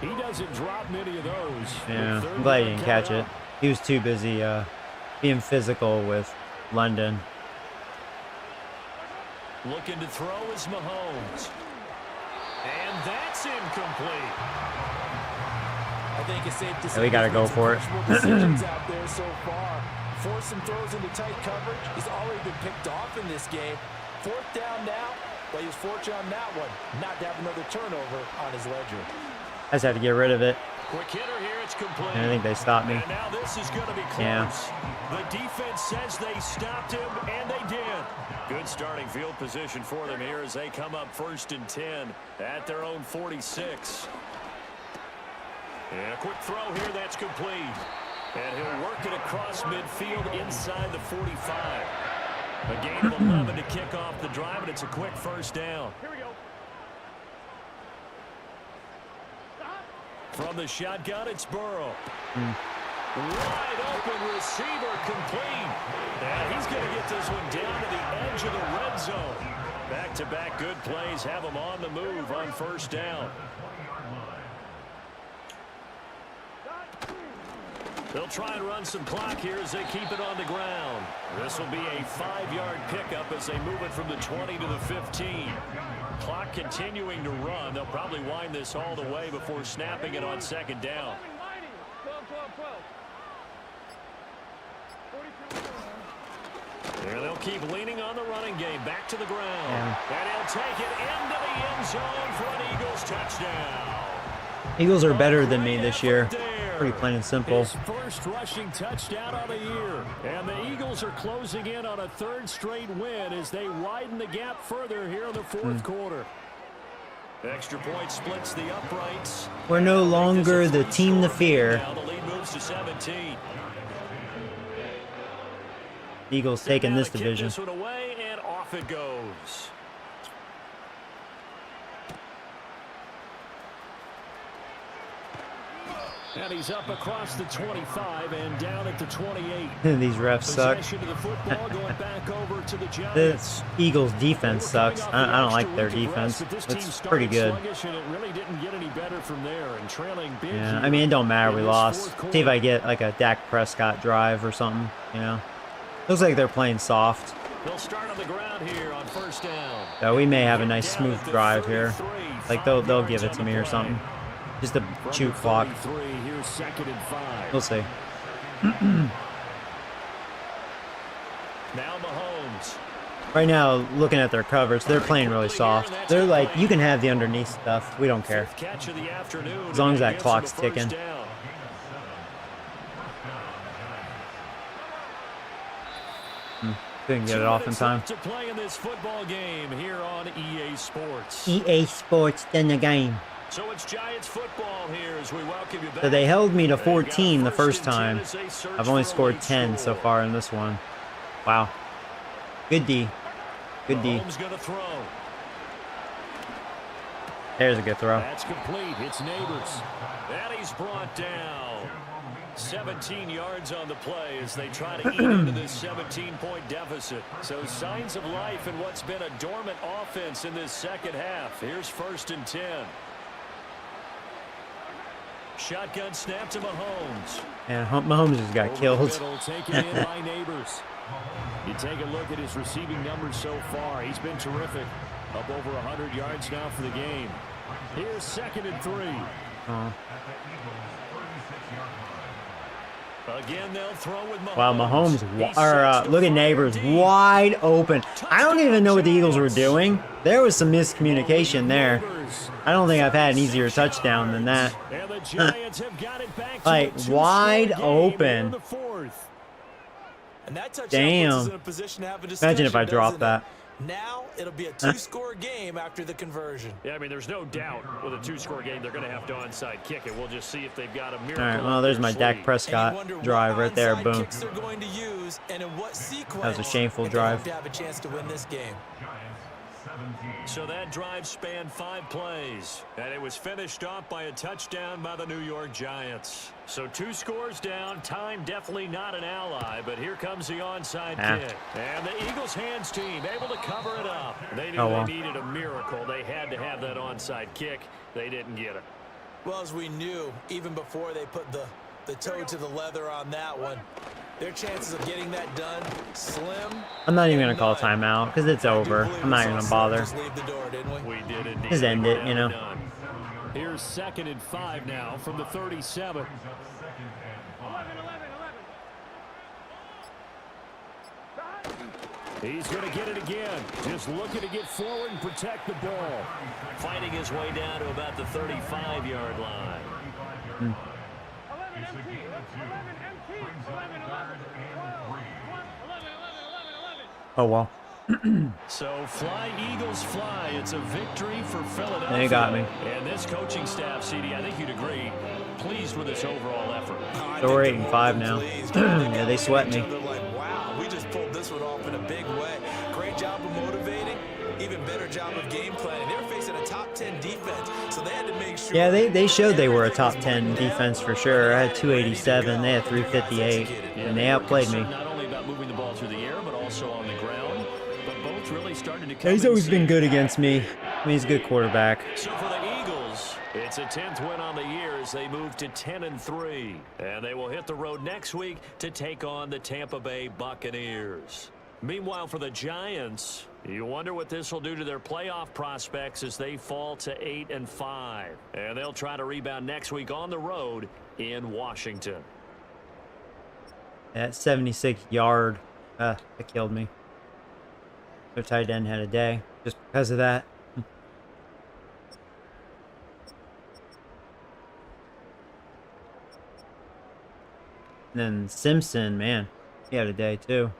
He doesn't drop many of those. Yeah, I'm glad he didn't catch it. He was too busy being physical with London. Looking to throw is Mahomes. And that's incomplete. I think it's safe to say we got to go for it. decisions out there so far. Force some throws into tight coverage. He's already been picked off in this game. 4th down now, but he was fortunate on that one, not to have another turnover on his ledger. I just had to get rid of it. Quick hitter here, it's complete. And I think they stopped me. And now this is going to be close. Yeah. The defense says they stopped him, and they did. Good starting field position for them here as they come up 1st and 10 at their own 46. And a quick throw here, that's complete. And he'll work it across midfield inside the 45. A gain of 11 to kick off the drive, and it's a quick first down. Here we go. From the shotgun, it's Burrow. Wide open receiver complete. And he's going to get this one down to the edge of the red zone. Back-to-back good plays have him on the move on 1st down. They'll try and run some clock here as they keep it on the ground. This will be a 5-yard pickup as they move it from the 20 to the 15. Clock continuing to run. They'll probably wind this all the way before snapping it on 2nd down. 12. There they'll keep leaning on the running game. Back to the ground. Yeah. And he'll take it into the end zone for an Eagles touchdown. Eagles are better than me this year. Pretty plain and simple. His first rushing touchdown of the year. And the Eagles are closing in on a 3rd straight win as they widen the gap further here in the 4th quarter. Extra point splits the uprights. We're no longer the team to fear. Now the lead moves to 17. Eagles taking this division. This one away, and off it goes. And he's up across the 25 and down at the 28. These refs suck. Possession of the football going back over to the Giants. This Eagles defense sucks. I don't like their defense. It's pretty good. Yeah, I mean, it don't matter we lost. See if I get like a Dak Prescott drive or something, you know. Looks like they're playing soft. They'll start on the ground here on 1st down. So we may have a nice smooth drive here. Like they'll give it to me or something. just a From chew the clock. 33, here's 2nd and 5. We'll see. Now Mahomes. Right now, looking at their coverage, they're playing really soft. They're like, you can have the underneath stuff. We don't care. Fifth catch of the afternoon, As long as that gives clock's them a first ticking. down. Couldn't get it off in time. To play in this football game here on EA Sports. EA Sports in the game. So it's Giants football here as we welcome you back. So they held me to They got 14 the first and 10 time. as they search I've only for a scored late 10 so score. far in this one. Wow. Good D. Good D. Mahomes gonna throw. There's a good throw. That's complete. It's Neighbors. And he's brought down. 17 yards on the play as they try to eat into this 17-point deficit. So signs of life in what's been a dormant offense in this second half. Here's 1st and 10. Shotgun snap to Mahomes. And Mahomes just got Over killed. the middle, taken in by Neighbors. You take a look at his receiving numbers so far. He's been terrific. Up over 100 yards now for the game. Here's 2nd and 3. Again, they'll throw with Mahomes. Wow, Mahomes, look at Neighbors, wide open. I don't even know what the Eagles were doing. There was some miscommunication there. I don't think I've had an easier touchdown than that. And the Giants have got it back to Like, a two-score wide game open. here in the 4th. And that touchdown Damn. puts us in a position to have a Imagine if I discussion, dropped doesn't that. it? Now it'll be a two-score game after the conversion. Yeah, I mean, there's no doubt with a two-score game, they're going to have to onside kick it. We'll just see if they've got a miracle. All right, up well, there's their my sleeve. Dak And you Prescott wonder drive what right there. onside Boom. kicks they're going to use and in what sequence That was a shameful if they hope drive. to have a chance to win this game. So that drive spanned 5 plays, and it was finished off by a touchdown by the New York Giants. So 2 scores down, time definitely not an ally, but here comes the onside kick. And the Eagles hands team able to cover it up. They knew they needed a miracle. They had to have that onside kick. They didn't get it. Well, as we knew, even before they put the toe to the leather on that one, their chances of getting that done, slim. I'm not even going to call timeout because it's over. I'm not even going to bother. Just leave the door, didn't we? We did indeed. Just end it, you know. Here's 2nd and 5 now from the 37. He's going to get it again. Just looking to get forward and protect the ball. Fighting his way down to about the 35-yard line. Oh, well. So fly, Eagles, fly. It's a victory for Philadelphia. They got me. And this coaching staff, CD, I think you'd agree, pleased with this overall effort. So we're 8-5 now. Yeah, they sweat me. They're like, wow, we just pulled this one off in a big way. Great job of motivating. Even better job of game planning. They were facing a top 10 defense, so they had to make sure. Yeah, they showed they were a top 10 defense for sure. I had 287, they had 358, and they outplayed me. Not only about moving the ball through the air, but also on the ground. But both really started to come He's in always been sync. good against me. I mean, he's a good quarterback. So for the Eagles, it's a 10th win on the year as they move to 10-3. And they will hit the road next week to take on the Tampa Bay Buccaneers. Meanwhile, for the Giants, you wonder what this will do to their playoff prospects as they fall to 8-5. And they'll try to rebound next week on the road in Washington. That 76-yard, that killed me. Their tight end had a day just because of that. And then Simpson, man, he had a day too.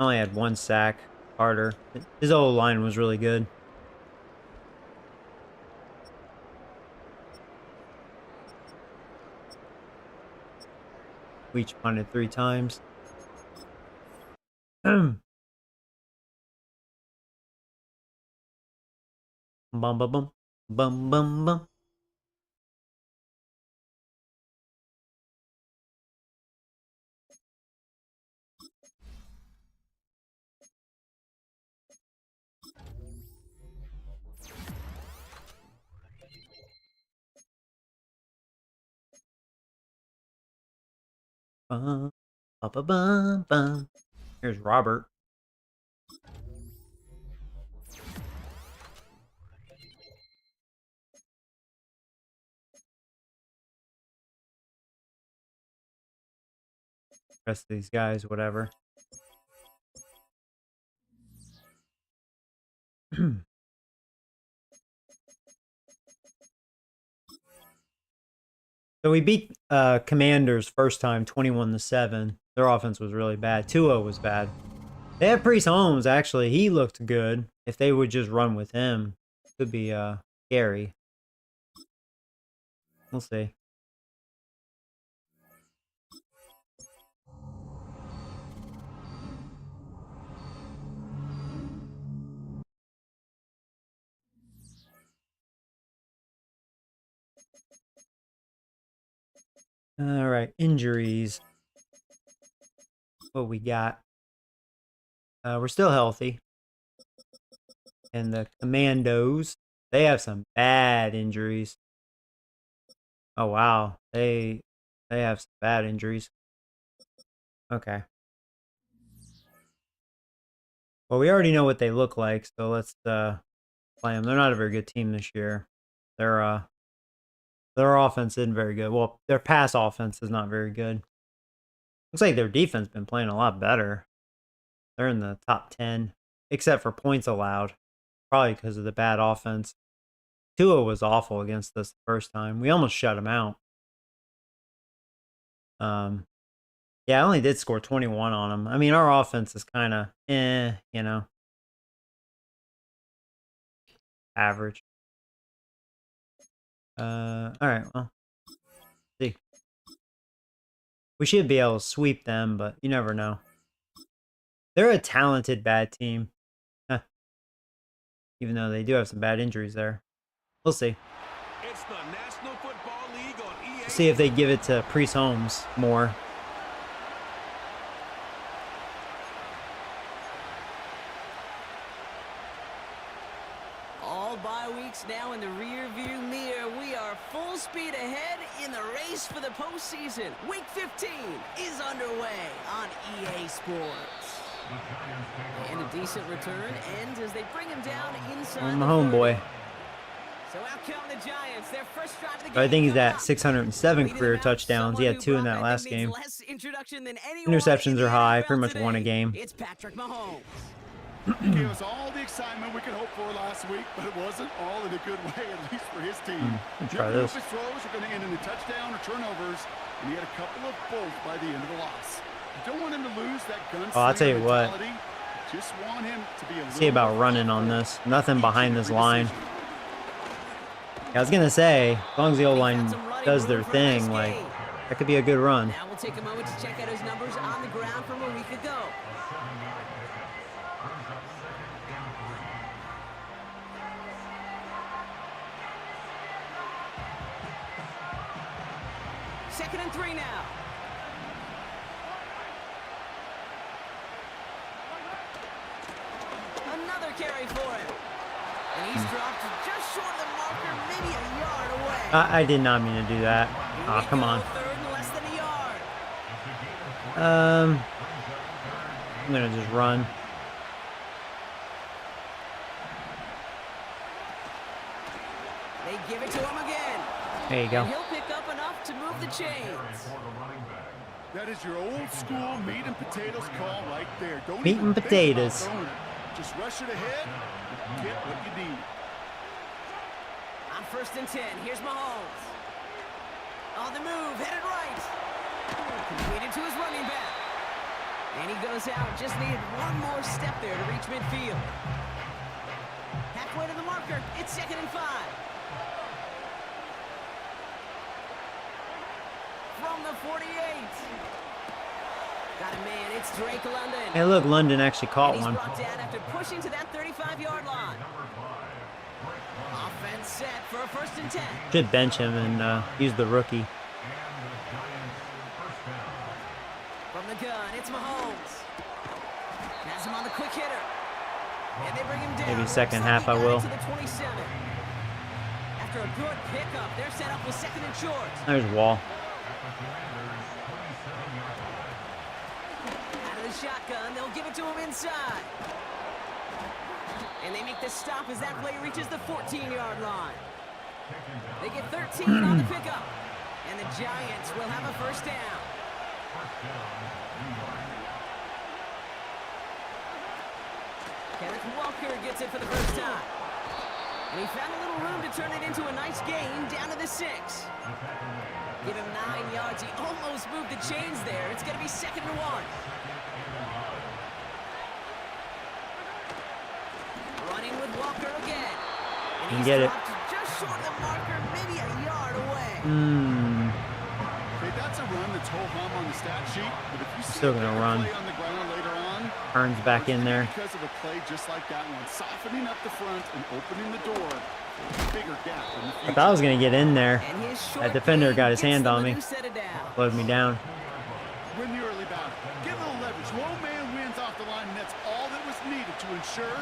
Only had 1 sack. Carter, his old line was really good. We each punted 3 times. Bum bum bum bum bum bum. Bum, ba, ba, bum, bum. Here's Robert. Rest of these guys, whatever. So we beat Commanders first time 21-7. Their offense was really bad. Tua was bad. They have Priest Holmes, actually. He looked good. If they would just run with him, it could be scary. We'll see. All right, injuries. What we got? We're still healthy. And the Commandos, they have some bad injuries. Oh, wow. They have some bad injuries. Okay. Well, we already know what they look like, so let's play them. They're not a very good team this year. Their offense isn't very good. Well, their pass offense is not very good. Looks like their defense been playing a lot better. They're in the top 10, except for points allowed. Probably because of the bad offense. Tua was awful against us the first time. We almost shut him out. Yeah, I only did score 21 on him. I mean, our offense is kind of, you know, average. All right, well, see. We should be able to sweep them, but you never know. They're a talented bad team. Even though they do have some bad injuries there. We'll see. It's the National Football League on EA. See if they give it to Priest Holmes more. All bye weeks now in the rear-view mirror. We are full speed ahead in the race for the postseason. Week 15 is underway on EA Sports. And a decent return ends as they bring him down inside I'm the a homeboy. 30. So out come the Giants. Their first drive of the game. I think he's at coming up. 607 Leading career them out, touchdowns. He someone had who 2 in Brock, that I last think, needs game. less introduction than anyone Interceptions in the are high. NFL Pretty much won a today. game. It's Patrick Mahomes. He gave us all the excitement we could hope for last week, but it wasn't all in a good way, at least for his team. Try Never knew this. if his throws are going to end in a touchdown or turnovers, and he had a couple of both by the end of the loss. You don't want him to lose that gunslinger I'll tell you what. mentality. Just want him to be a See about little running more on thoughtful this. Nothing each behind and this every line. decision. Yeah, I was going to say, as long as the O-line Some running does room their for a nice thing, like, game. that could be a good run. Now we'll take a moment to check out his numbers on the ground from a week ago. Second and 3 now. Another carry for him. And he's dropped just short of the marker, maybe a yard away. I did not mean to do that. Here Aw, we come go, on. third and less than a yard. I'm going to just run. They give it to him again. There you go. And he'll pick up enough to move the chains. That is your old school meat and potatoes call right there. Don't Meat even and think potatoes. about throwing it. Just rush it ahead and get what you need. On first and 10, here's Mahomes. On the move, headed right. Completed to his running back. And he goes out, just needed one more step there to reach midfield. Halfway to the marker, it's 2nd and 5. From the 48. Got a man, it's Drake London. Hey, look, London actually caught And he's one. brought down after pushing to that 35-yard line. Offense set for a first and 10. Should bench him and use the rookie. From the gun, it's Mahomes. Has him on the quick hitter. And they bring him down. Maybe second Looks like half he I got will. it to the 27. After a good pickup, they're set up with 2nd and short. There's Wall. Out of the shotgun, they'll give it to him inside. And they make the stop as that play reaches the 14-yard line. They get 13 on the pickup. And the Giants will have a first down. Kenneth Walker gets it for the first time. And he found a little room to turn it into a nice gain down to the 6. Give him 9 yards. He almost moved the chains there. It's going to be 2nd and 1. Running with Walker again. And he's get it. just short of the marker, maybe a yard away. Okay, that's a run that's ho-hum on the stat sheet, but if you see Still a gonna bigger run. play on the ground later on, Burns back in there. because of a play just like that one, softening up the front and opening the door, bigger gap in the I future. thought I was gonna get in there. And his short That defender gain got his gets hand them on a me. new set of downs. Slowed me down. Win the early battle. Get a little leverage. Low man wins off the line, and that's all that was needed to ensure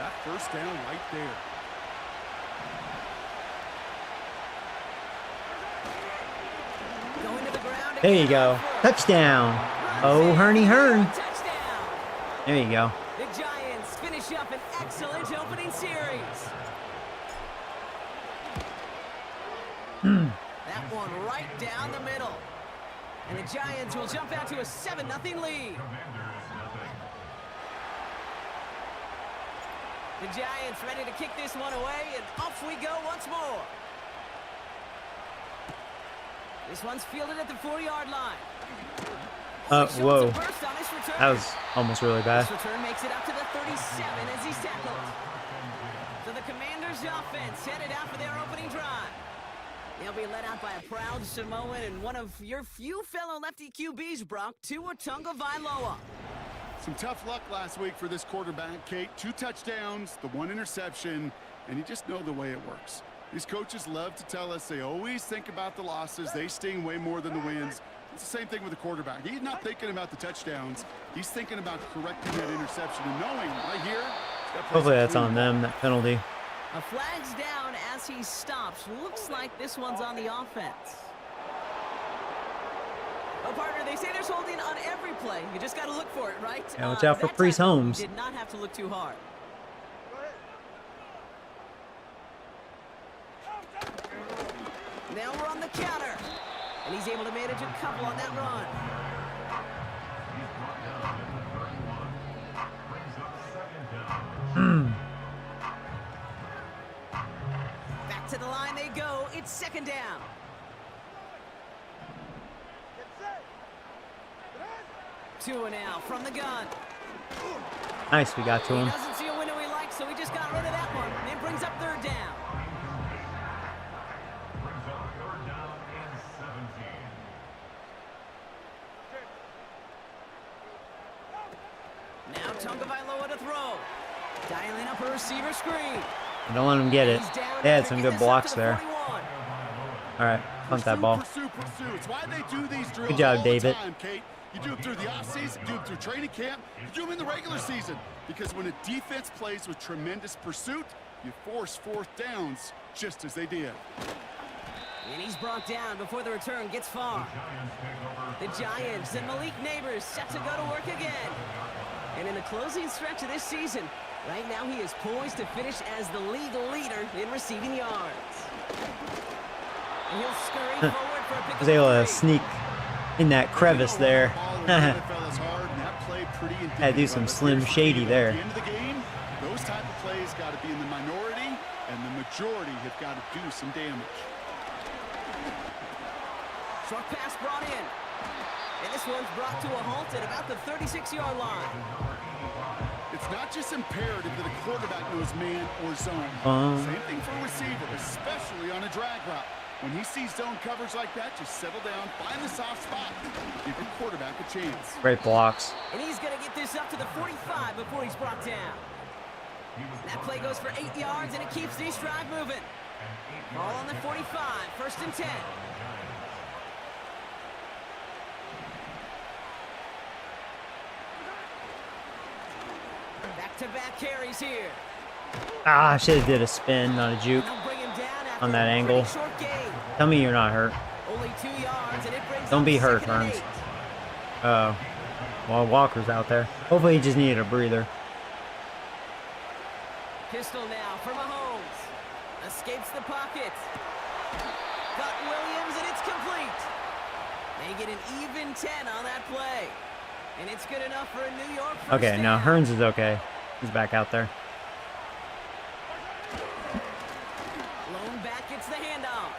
that first down right there. Going to the ground There you again go. on fourth. Touchdown. Oh, Herney Hearn. Touchdown. There you go. The Giants finish up an excellent opening series. That one right down the middle. And the Giants will jump out to a 7-0 lead. The Giants ready to kick this one away, and off we go once more. This one's fielded at the 40-yard line. Shows a Whoa. burst on his return. That was almost really bad. This return makes it up to the 37 as he's tackled. So the Commanders' offense headed out for their opening drive. They'll be led out by a proud Samoan and one of your few fellow lefty QBs, Brock, Tua Tagovailoa. Some tough luck last week for this quarterback, Kate. 2 touchdowns, the 1 interception, and you just know the way it works. These coaches love to tell us they always think about the losses. They sting way more than the wins. It's the same thing with the quarterback. He's not thinking about the touchdowns. He's thinking about correcting that interception and knowing right here. he's got to play Hopefully some that's clean on them, that penalty. A flag's down as he stops. Looks like this one's on the offense. Oh, partner, they say there's holding on every play. You just got to look for it, right? Yeah, watch out for That Priest time, Holmes. Did not have to look too hard. Now we're on the counter. And he's able to manage a couple on that run. Back to the line they go. It's 2nd down. Tua now from the gun. Nice, we got to He him. doesn't see a window he likes, so he just got rid of that one. And it brings up 3rd down. Now Tagovailoa to throw. Dialing up a receiver screen. Don't let him get it. He's down They had after some getting good this up blocks to the there. 41. All right, punt that ball. Pursue. It's why they do these drills Good job, all David. the time, Kate. You do them through the offseason, you do them through training camp, you do them in the regular season. Because when a defense plays with tremendous pursuit, you force 4th downs just as they did. And he's brought down before the return gets far. The Giants and Malik Neighbors set to go to work again. And in the closing stretch of this season, right now he is poised to finish as the league leader in receiving yards. And he'll scurry forward for a pick Was able to sneak in that crevice there. Had to do some Slim Shady there. At the end of the game, those type of plays got to be in the minority, and the majority have got to do some damage. Short pass brought in. And this one's brought to a halt at about the 36-yard line. It's not just imperative that a quarterback knows man or zone. Same thing for a receiver, especially on a drag route. When he sees zone coverage like that, just settle down, find the soft spot, give your quarterback a chance. Great blocks. And he's going to get this up to the 45 before he's brought down. That play goes for 8 yards, and it keeps this drive moving. Ball on the 45, 1st and 10. Back-to-back carries here. Ah, I should have did a spin, not a juke. They'll bring him down after On that a angle. pretty short gain. Tell me you're not hurt. Only 2 yards, and it brings Don't up be hurt, 2nd and Hearns. 8. Well, Walker's out there. Hopefully he just needed a breather. Pistol now for Mahomes. Escapes the pocket. Got Williams, and it's complete. They get an even 10 on that play. And it's good enough for a New York first Okay, now down. Hearns is okay. He's back out there. Lone back gets the handoff.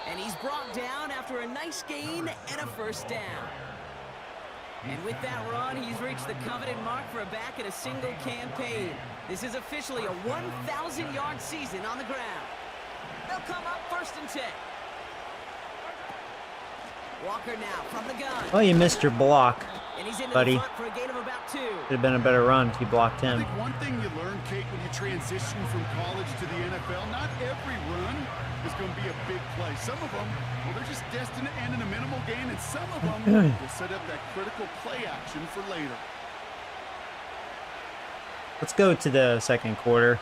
And he's brought down after a nice gain and a first down. And with that run, he's reached the coveted mark for a back in a single campaign. This is officially a 1,000-yard season on the ground. They'll come up 1st and 10. Walker now from the gun. Oh, you missed your block, And he's into buddy. the front for a gain of about 2. Could have been a better run if you blocked I him. think one thing you learn, Kate, when you transition from college to the NFL, not every run is going to be a big play. Some of them, well, they're just destined to end in a minimal gain, and some of them will set up that critical play action for later. Let's go to the second quarter.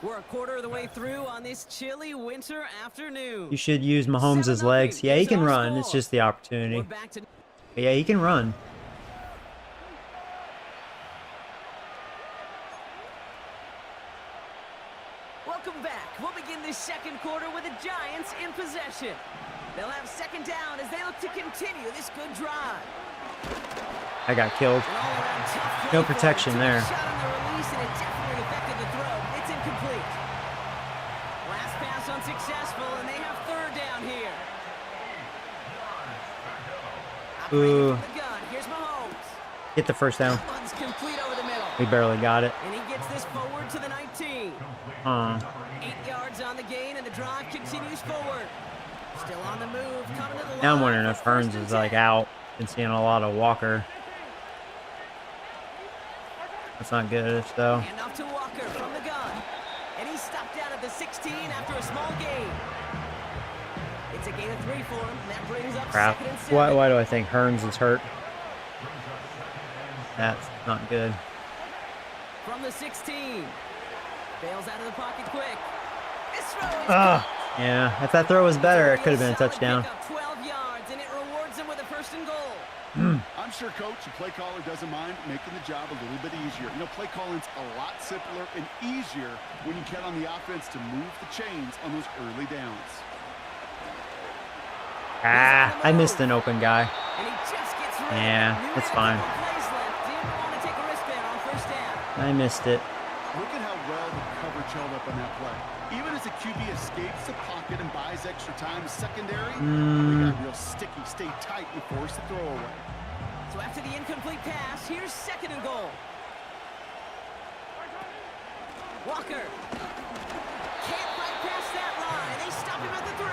We're a quarter of the way through on this chilly winter afternoon. You should use Mahomes' legs. Yeah, he can run. It's just the We're opportunity. back to Yeah, he can run. welcome back. We'll begin this second quarter with the Giants in possession. They'll have 2nd down as they look to continue this good drive. I got killed. An all-around tough play No for him. protection Took a there. shot on the release, and it definitely affected the throw. It's incomplete. Last pass unsuccessful, and they have 3rd down here. Operating Ooh. from the gun. Here's Mahomes. Get the first down. One's complete over the middle. We barely got it. And he gets this forward to the 19. 8 yards on the gain, and the drive continues forward. Still on the move, coming to the line. Now I'm wondering if for 1st Hearns and is like 10. out. Been seeing a lot of Walker. That's not good, though. Hand off to Walker from the gun. And he's stopped out at the 16 after a small gain. It's a gain of 3 for him. And that brings up Crap. 2nd and 7. Why do I think Hearns is hurt? That's not good. From the 16. Bails out of the pocket quick. This throw is Ah, yeah. If that throw was better, it could have been a solid touchdown. pickup, 12 yards, and it rewards him with a 1st and goal. I'm sure, Coach, the play caller doesn't mind making the job a little bit easier. You know, play calling's a lot simpler and easier when you count on the offense to move the chains on those early downs. Ah, I missed an open guy. And he just gets rid of it. Yeah, Knew it's he had a fine. couple plays left. Didn't want to take a risk there on 1st down. I missed it. Look at how well the coverage held up on that play. Even as the QB escapes the pocket and buys extra time, the secondary, they got real sticky, stay tight, and force the throw away. So after the incomplete pass, here's 2nd and goal. Walker. Can't bypass that line. They stop him at the 3.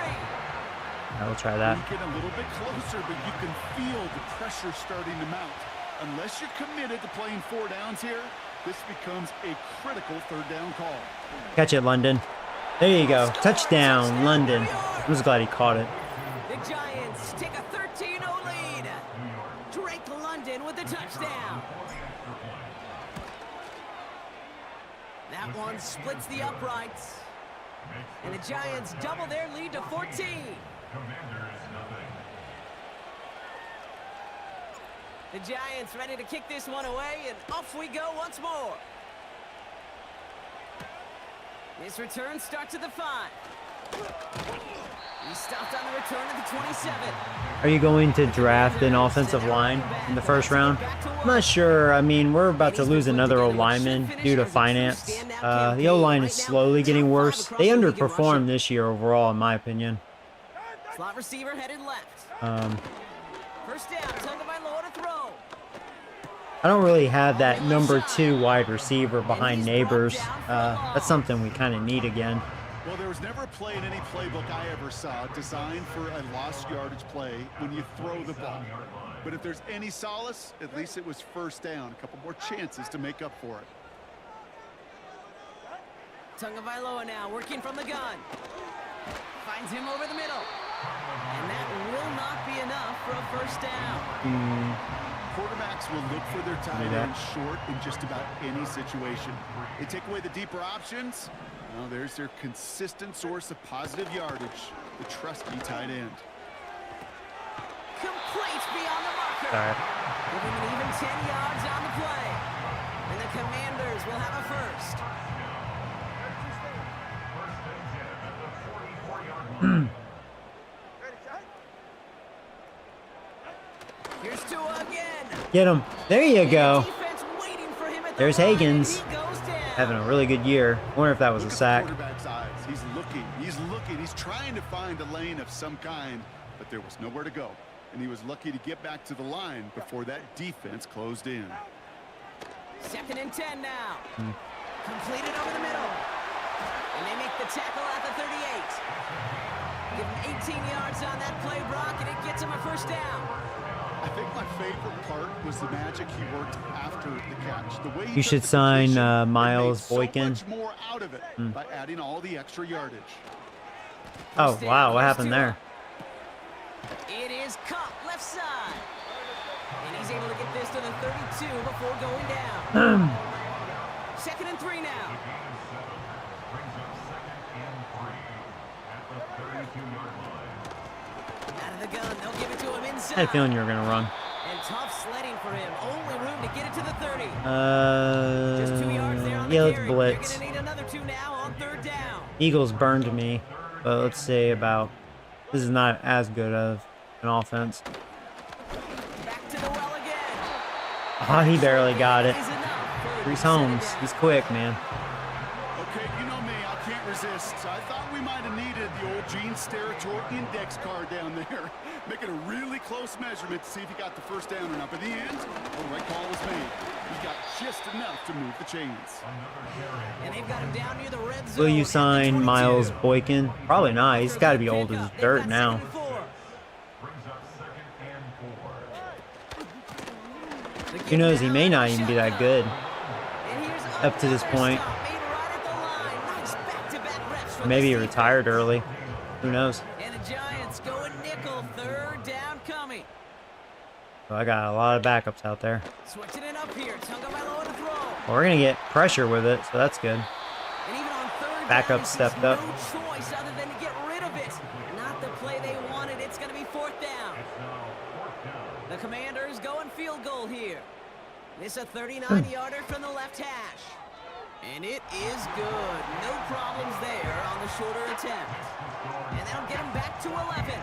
I will try that. You get a little bit closer, but you can feel the pressure starting to mount. Unless you're committed to playing 4 downs here, this becomes a critical 3rd down call. Catch it, London. There you go. Touchdown, London. I was glad he caught it. The Giants take a 13-0 lead. Drake London with the touchdown. That one splits the uprights. And the Giants double their lead to 14. The Giants ready to kick this one away, and off we go once more. This return starts at the 5. He stopped on the return at the 27. Are you going to draft an offensive line in the 1st round? I'm not sure. I mean, we're about to lose another O-lineman due to finance. The O-line is slowly getting worse. They underperformed this year overall, in my opinion. Slot receiver headed left. 1st down, Tagovailoa to throw. I don't really have that number 2 wide receiver behind Neighbors. That's something we kind of need again. Well, there was never a play in any playbook I ever saw designed for a lost yardage play when you throw the ball. But if there's any solace, at least it was 1st down. A couple more chances to make up for it. Tagovailoa now working from the gun. Finds him over the middle. And that will not be enough for a 1st down. Quarterbacks will look for their tight end short in just about any situation. They take away the deeper options. Well, there's their consistent source of positive yardage, the trusty tight end. Complete beyond the marker. Sorry. Giving an even 10 yards on the play. And the Commanders will have a 1st. Here's Tua again. Get him. There you go. Defense waiting for him at the There's line, Higgins. and he goes down. Having a really good year. Wonder if that was a Look at the sack. quarterback's eyes. He's looking. He's looking. He's trying to find a lane of some kind, but there was nowhere to go. And he was lucky to get back to the line before that defense closed in. 2nd and 10 now. Completed over the middle. And they make the tackle at the 38. Give him 18 yards on that play, Brock, and it gets him a first down. I think my favorite part was the magic he worked after the catch. The way he You took should the sign position and Miles made so Boykin. much more out of it by adding all the extra yardage. Oh, wow. What happened there? It is caught left side. And he's able to get this to the 32 before going down. 2nd and 3 now. Brings up 2nd and 3 at the 32-yard line. Out of the gun, they'll give it to him I inside. had a feeling you were going to run. And tough sledding for him. Only room to get it to the 30. Just 2 yards there on the Yeah, let's carry. blitz. They're gonna need another 2 now on 3rd down. Eagles burned me, but let's say about this is not as good of an offense. Back to the well again. Oh, he barely got it. Is enough for Reese the set it Holmes, down. he's quick, man. Okay, you know me, I can't resist. I thought we might have needed the old Gene Steratore index card down there. Making a really close measurement to see if he got the first down or not. But in the end, the right call was made. He got just enough to move the chains. And they've got him down near the red zone. Will you at the sign 22. Miles Boykin? Probably not. He's got to be old as dirt now. Brings up 2nd and 4. Who knows? He may not even be that good up to this point. Maybe he retired early. Who knows? And the Giants going nickel. 3rd down coming. So I got a lot of backups out there. Switching it up here. Tagovailoa to throw. Well, we're going to get pressure with it, so that's good. And even on 3rd Backup down, stepped no up. choice other than to get rid of it. Not the play they wanted. It's going to be 4th down. The Commanders going field goal here. This a 39-yarder from the left hash. And it is good. No problems there on the shorter attempt. And that'll get him back to 11.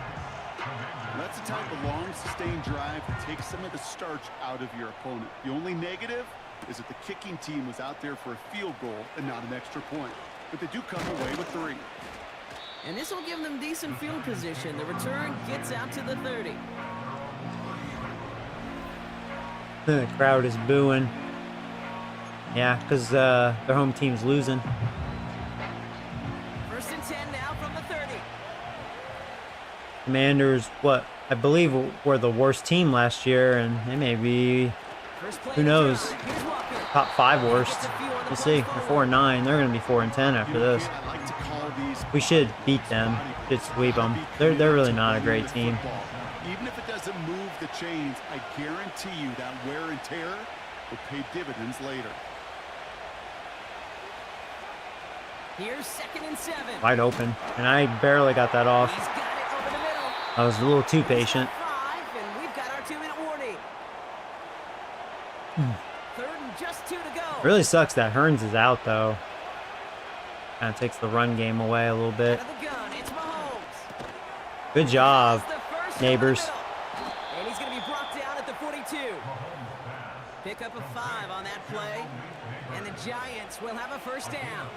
That's the type of long, sustained drive that takes some of the starch out of your opponent. The only negative is that the kicking team was out there for a field goal and not an extra point. But they do come away with 3. And this will give them decent field position. The return gets out to the 30. The crowd is booing. Yeah, because their home team's losing. 1st and 10 now from the 30. Commanders, what I believe were the worst team last year, and they may be, First play who of the knows, drive. Here's Walker. top 5 worst. We'll see. They're 4-9. They're going to be 4-10 after this. I like to call these We should beat them. Should sweep them. They're really not a great team. Even if it doesn't move the chains, I guarantee you that wear and tear will pay dividends later. Here's 2nd and 7. Wide open, and I barely got that off. He's got it over the middle. I was a little too patient. 5, and we've got our 2-minute warning. 3rd and just 2 to go. Really sucks that Hearns is out though. Kind of takes the run game away a little bit. Out of the gun, it's Mahomes. Good job, That's the first neighbors. over the middle. And he's going to be brought down at the 42. Pick up a 5 on that play. And the Giants will have a first down.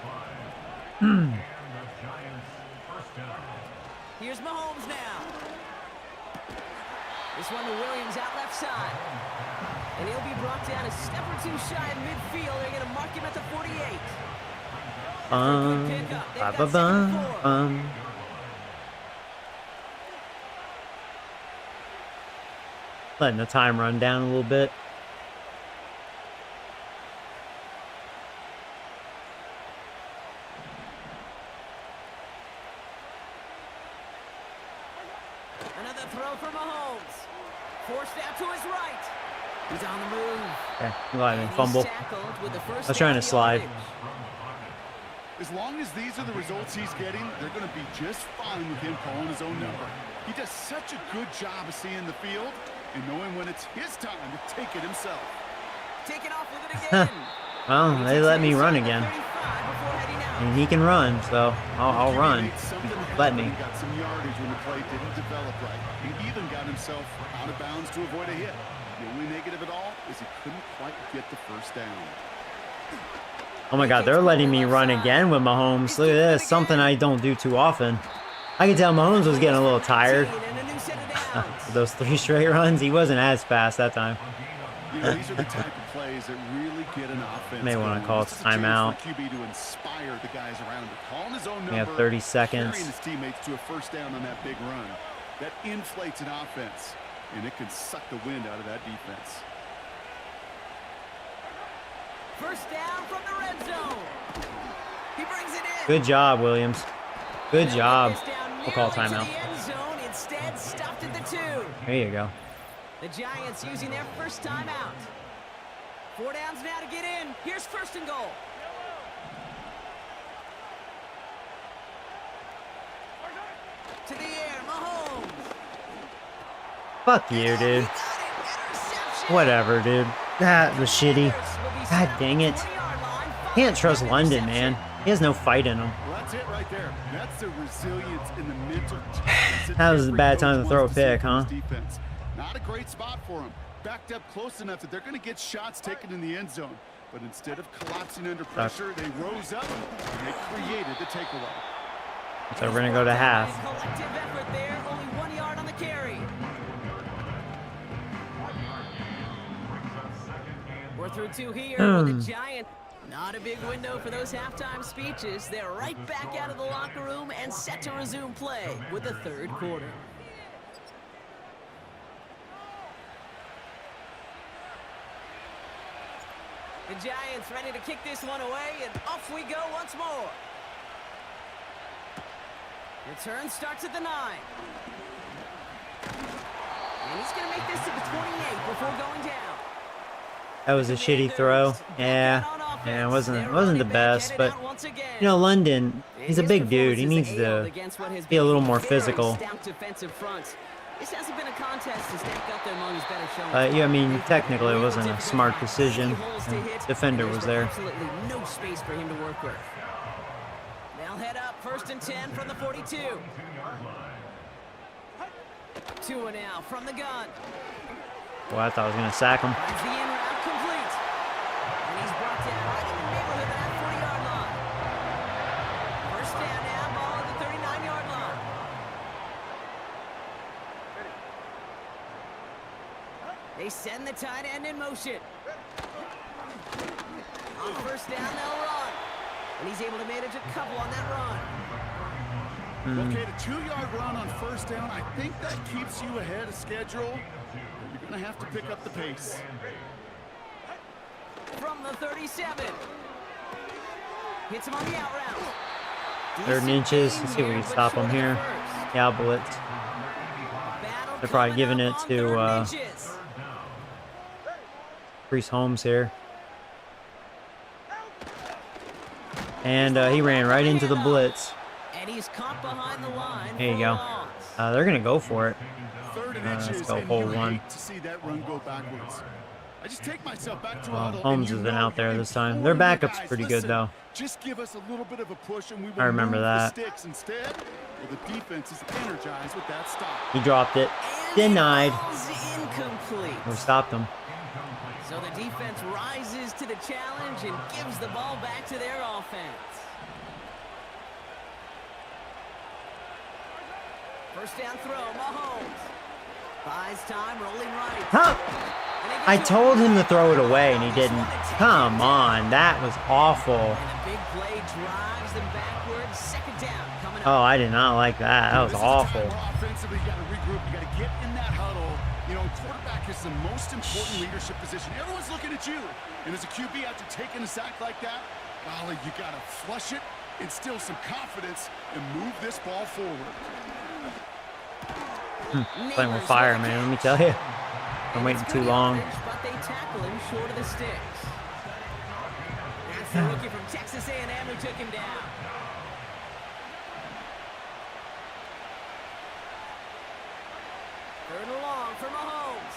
And the Giants first down. Here's Mahomes now. This one to Williams out left side. And he'll be brought down a step or 2 shy of midfield. They're going to mark him at the 48. Letting the time run down a little bit. Another throw for Mahomes. Forced out to his right. He's on the move. Okay, I'm glad I And didn't he's fumble. tackled with the first I was trying down to slide. yardage. As long as these are the results he's getting, they're going to be just fine with him calling his own number. He does such a good job of seeing the field and knowing when it's his time to take it himself. Taking off with it again. Well, they let me run again. 35 before heading out. and he can run, so I'll run. Let me. Got some yardage when the play didn't develop right. He even got himself out of bounds to avoid a hit. The only negative at all is he couldn't quite get the first down. Oh my God, they're letting me run again with Mahomes. Look at this, something I don't do too often. I can tell Mahomes was getting a little tired. Those 3 straight runs, he wasn't as fast that time. You know, these are the type of plays that really get an offense. May want to call it timeout. QB to inspire the guys around him. Calling his own number, We have 30 seconds. carrying his teammates to a first down on that big run. That inflates an offense, and it can suck the wind out of that defense. First down from the red zone. He brings it in. Good job, Williams. Good job. This down We'll call nearly to timeout. the end zone. Instead, stopped at the 2. There you go. The Giants using their first timeout. 4 downs now to get in. Here's first and goal. To the air, Mahomes. Fuck you, dude. Whatever, dude. That was shitty. God dang it. Can't trust London, man. He has no fight in him. Well, that's it right there. That's the resilience in the mental toughness That was a every bad coach time to wants throw a see pick, from huh? his defense. Not a great spot for him. Backed up close enough that they're going to get shots taken in the end zone. But instead of collapsing under pressure, they rose up and they created the takeaway. So we're going to go to half. Collective effort there. Only 1 yard on the carry. We're through 2 here with the Giants. Not a big window for those halftime speeches. They're right back out of the locker room and set to resume play with the 3rd quarter. The Giants ready to kick this one away, and off we go once more. Return starts at the 9. And he's going to make this to the 28 before going down. That was a shitty throw. Yeah, it wasn't the best, but you know, London, he's a big dude. He needs to be a little more physical. This hasn't been a contest to stack up there among his better showing. Yeah, I mean, technically it wasn't a smart decision. The defender was there. Absolutely no space for him to work with. They'll head up 1st and 10 from the 42. 2 and out from the gun. Well, I thought I was gonna sack him. Finds the in route complete. And he's brought down right in the neighborhood of that 40-yard line. First down now, ball at the 39-yard line. They send the tight end in motion. On first down, they'll run. And he's able to manage a couple on that run. Okay, the 2-yard run on first down, I think that keeps you ahead of schedule. You're going to have to pick up the pace. From the 37. Hits him on the out route. 3rd and inches. Let's see if we can stop him here. Yeah, blitz. They're probably giving it to Priest Holmes here. And he ran right into the blitz. And he's caught behind the line. There you go. They're going to go for it. 3rd and Let's inches, go and hole you 1. hate to see that run go backwards. I just take myself back to a Well, huddle, Holmes and has you been know out there you're this time. Their imploring your backup's guys, pretty good, listen, though. Just give us a little bit of a push, and we will I remember move that. the sticks instead. Well, the defense is energized with that stop. He dropped it. And Denied. ball's incomplete. We stopped him. So the defense rises to the challenge and gives the ball back to their offense. First down throw, Mahomes. Buys time, rolling right. Huh? I told him to throw it away, and he didn't. Come on, that was awful. And the big play drives them backwards. 2nd down coming up. Oh, I did not like that. That was This is the awful. time where offensively, you got to regroup. You got to get in that huddle. You know, quarterback is the most important leadership position. Everyone's looking at you. And as a QB, after taking a sack like that, golly, you got to flush it, instill some confidence, and move this ball forward. Playing with fire, man. Let me tell you. I'm waiting too long. But they tackle him short of the sticks. That's the rookie from Texas A&M who took him down. 3rd and long for Mahomes.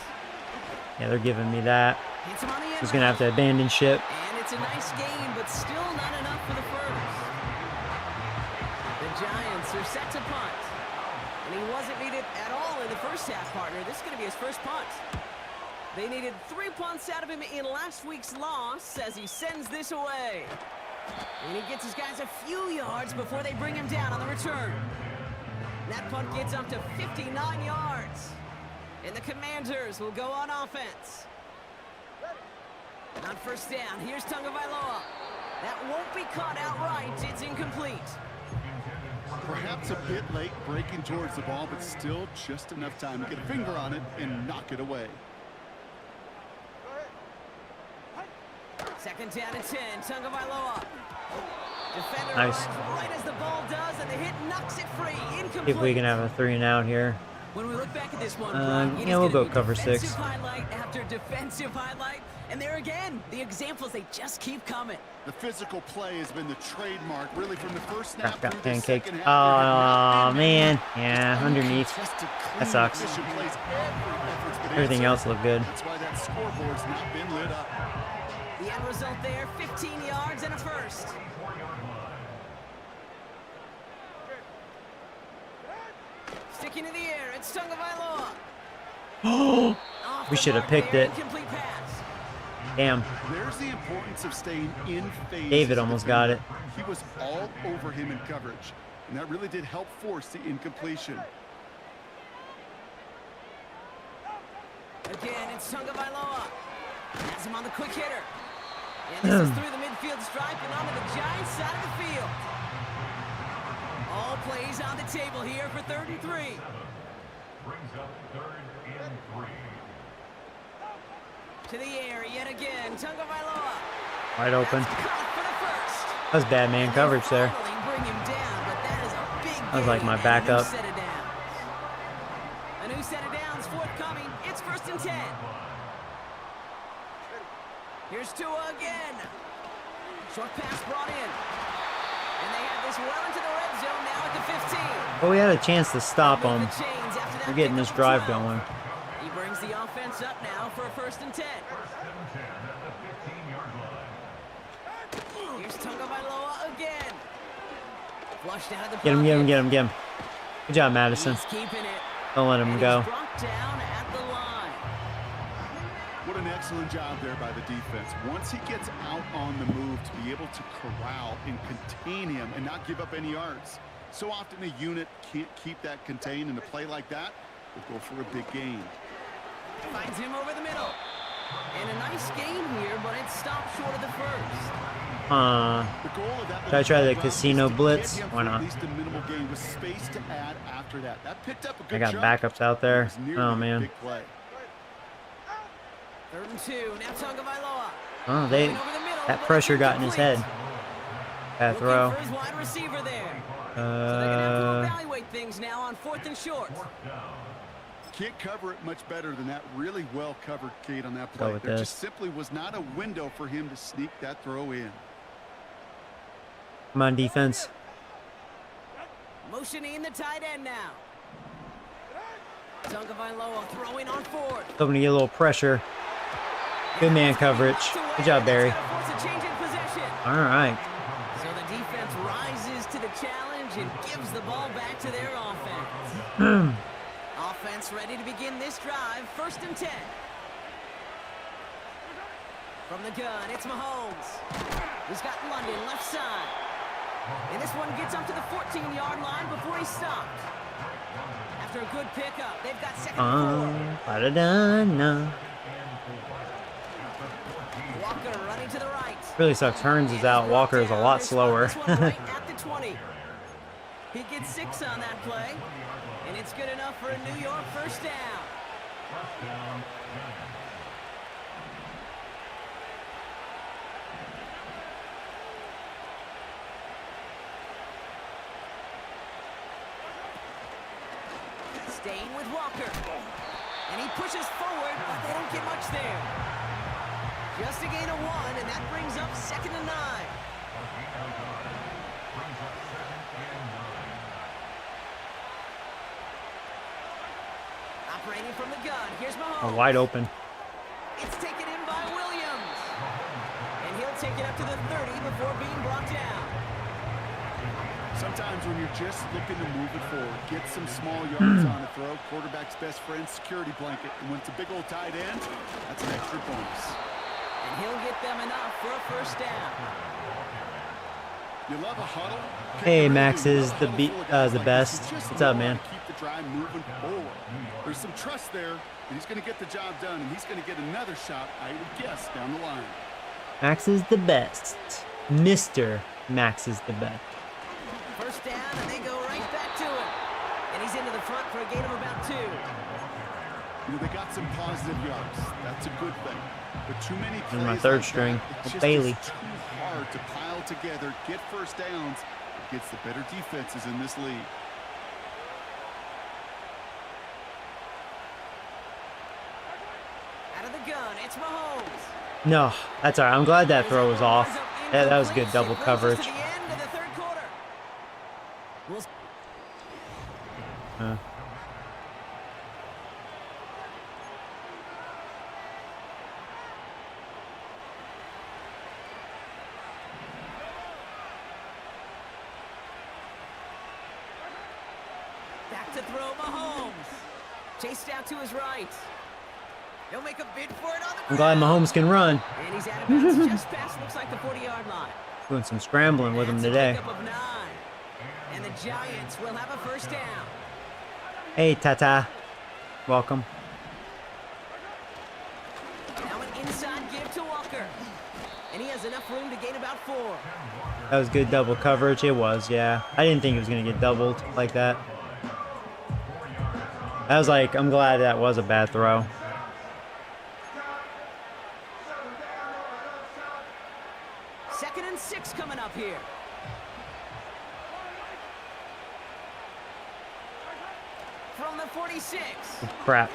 Yeah, they're giving me that. Hits him on the end He's going to have to abandon ship. And it's a nice game, but still not enough for the first. Giants are set to punt. And he wasn't needed at all in the first half, partner. This is going to be his first punt. They needed 3 punts out of him in last week's loss as he sends this away. And he gets his guys a few yards before they bring him down on the return. That punt gets up to 59 yards. And the Commanders will go on offense. And on first down, here's Tagovailoa. That won't be caught outright. It's incomplete. Perhaps a bit late breaking towards the ball, but still just enough time to get a finger on it and knock it away. Second down and 10, Tagovailoa. Defender Nice. arrives right as the ball does, and the hit knocks it free. Incomplete. If we can have a 3 and out here. When we look back at this one, Brock, it is yeah, we'll gonna go be cover defensive 6. highlight after defensive highlight. And there again, the examples, they just keep coming. The physical play has been the trademark, really, from the first snap Got through the pancaked. second half. Oh, man. Yeah, underneath. Just That sucks. efficient plays. Every effort's been Everything answered. else looked good. That's why that scoreboard's not been lit up. The end result there, 15 yards and a first. Sticking to the air, it's Tagovailoa. Off We the should have mark picked there, it. incomplete pass. Damn. There's the importance of staying in phase. David almost got it. He was all over him in coverage, and that really did help force the incompletion. Again, it's Tagovailoa. Has him on the quick hitter. And this is through the midfield stripe and onto the Giants side of the field. All plays on the table here for 3rd and 3. Brings up 3rd and 3. To the air yet again, Tagovailoa. Wide open. Caught for the first. That was bad man coverage there. Finally bring him down, but that is a big That was like my gain and backup. A new set of downs. A new set of downs forthcoming. It's 1st and 10. Here's Tua again. Short pass brought in. And they have this well into the red zone now at the 15. But we had a chance to stop Move them. the chains after that We're getting pickup this of drive 12. going. He brings the offense up now for a 1st and 10. 10 at the 15-yard line. Here's Tagovailoa again. Flushed out of the Get him, pocket. get him, get him, get him. Good job, Madison. He's keeping it. Don't let him And go. he's brought down at the line. What an excellent job there by the defense. Once he gets out on the move, to be able to corral and contain him and not give up any yards. So often a unit can't keep that contained, and a play like that will go for a big gain. Finds him over the middle. And a nice gain here, but it stopped short of the first. The goal of that Should I try the little casino is to blitz? get him Why for not? At least a minimal gain with space to add after that. That picked up a good I got chunk. backups out there. It was nearly Oh, a man. big play. 3rd and 2. Now Tagovailoa. Oh, they, Going over the middle, that but pressure it's got in his head. incomplete. Bad Looking throw. for his wide receiver there. So they're going to have to evaluate things now on 4th and short. Can't cover it much better than that. Really well covered, Kate, on that Go play. with There this. just simply was not a window for him to sneak that throw in. Come on, defense. Motioning the tight end now. Tagovailoa throwing on 4th. Hoping to get a little pressure. Good man coverage. Good job, Barry. Force a change in possession. All right. So the defense rises to the challenge and gives the ball back to their offense. Offense ready to begin this drive. 1st and 10. From the gun, it's Mahomes. He's got London left side. And this one gets up to the 14-yard line before he's stopped. After a good pickup, they've got 2nd and 4. Ba-da-da-na. Walker running to the right. Really sucks. Hearns is out. Walker is a lot slower. This one right at the 20. He gets 6 on that play, and it's good enough for a New York 1st down. Staying with Walker. And he pushes forward, but they don't get much there. Just a gain of 1, and that brings up 2nd and 9. Operating from the gun, here's Mahomes. Wide open. It's taken in by Williams. And he'll take it up to the 30 before being brought down. Sometimes when you're just looking to move it forward, get some small yards on a throw, quarterback's best friend, security blanket. And when it's a big old tight end, that's an extra bonus. And he'll get them enough for a first down. You love a huddle. Hey, Max is the best. What's up, man? Keep the drive moving forward. There's some trust there, and he's going to get the job done, and he's going to get another shot, I would guess, down the line. Max is the best. Mr. Max is the best. First down, and they go right back to it. And he's into the front for a gain of about 2. You know, they got some positive yards. That's a good thing. But too many plays And my third like string, that, it's just Bailey. too hard to pile together, get first downs against the better defenses in this league. Out of the gun, it's Mahomes. No, that's all right. I'm glad that throw was off. That was good double coverage. To the end of the third quarter. Back to throw, Mahomes. Chased out to his right. He'll make a bid for it on the I'm glad Mahomes can run. And he's out of bounds just past, looks like the 40-yard line. Doing some scrambling with him That's a today. pickup of 9. And the Giants will have a first down. Hey, Tata. Welcome. Now an inside give to Walker. And he has enough room to gain about 4. That was good double coverage. It was, yeah. I didn't think he was going to get doubled like that. I was like, I'm glad that was a bad throw. Second and 6 coming up here. From the 46. Crap.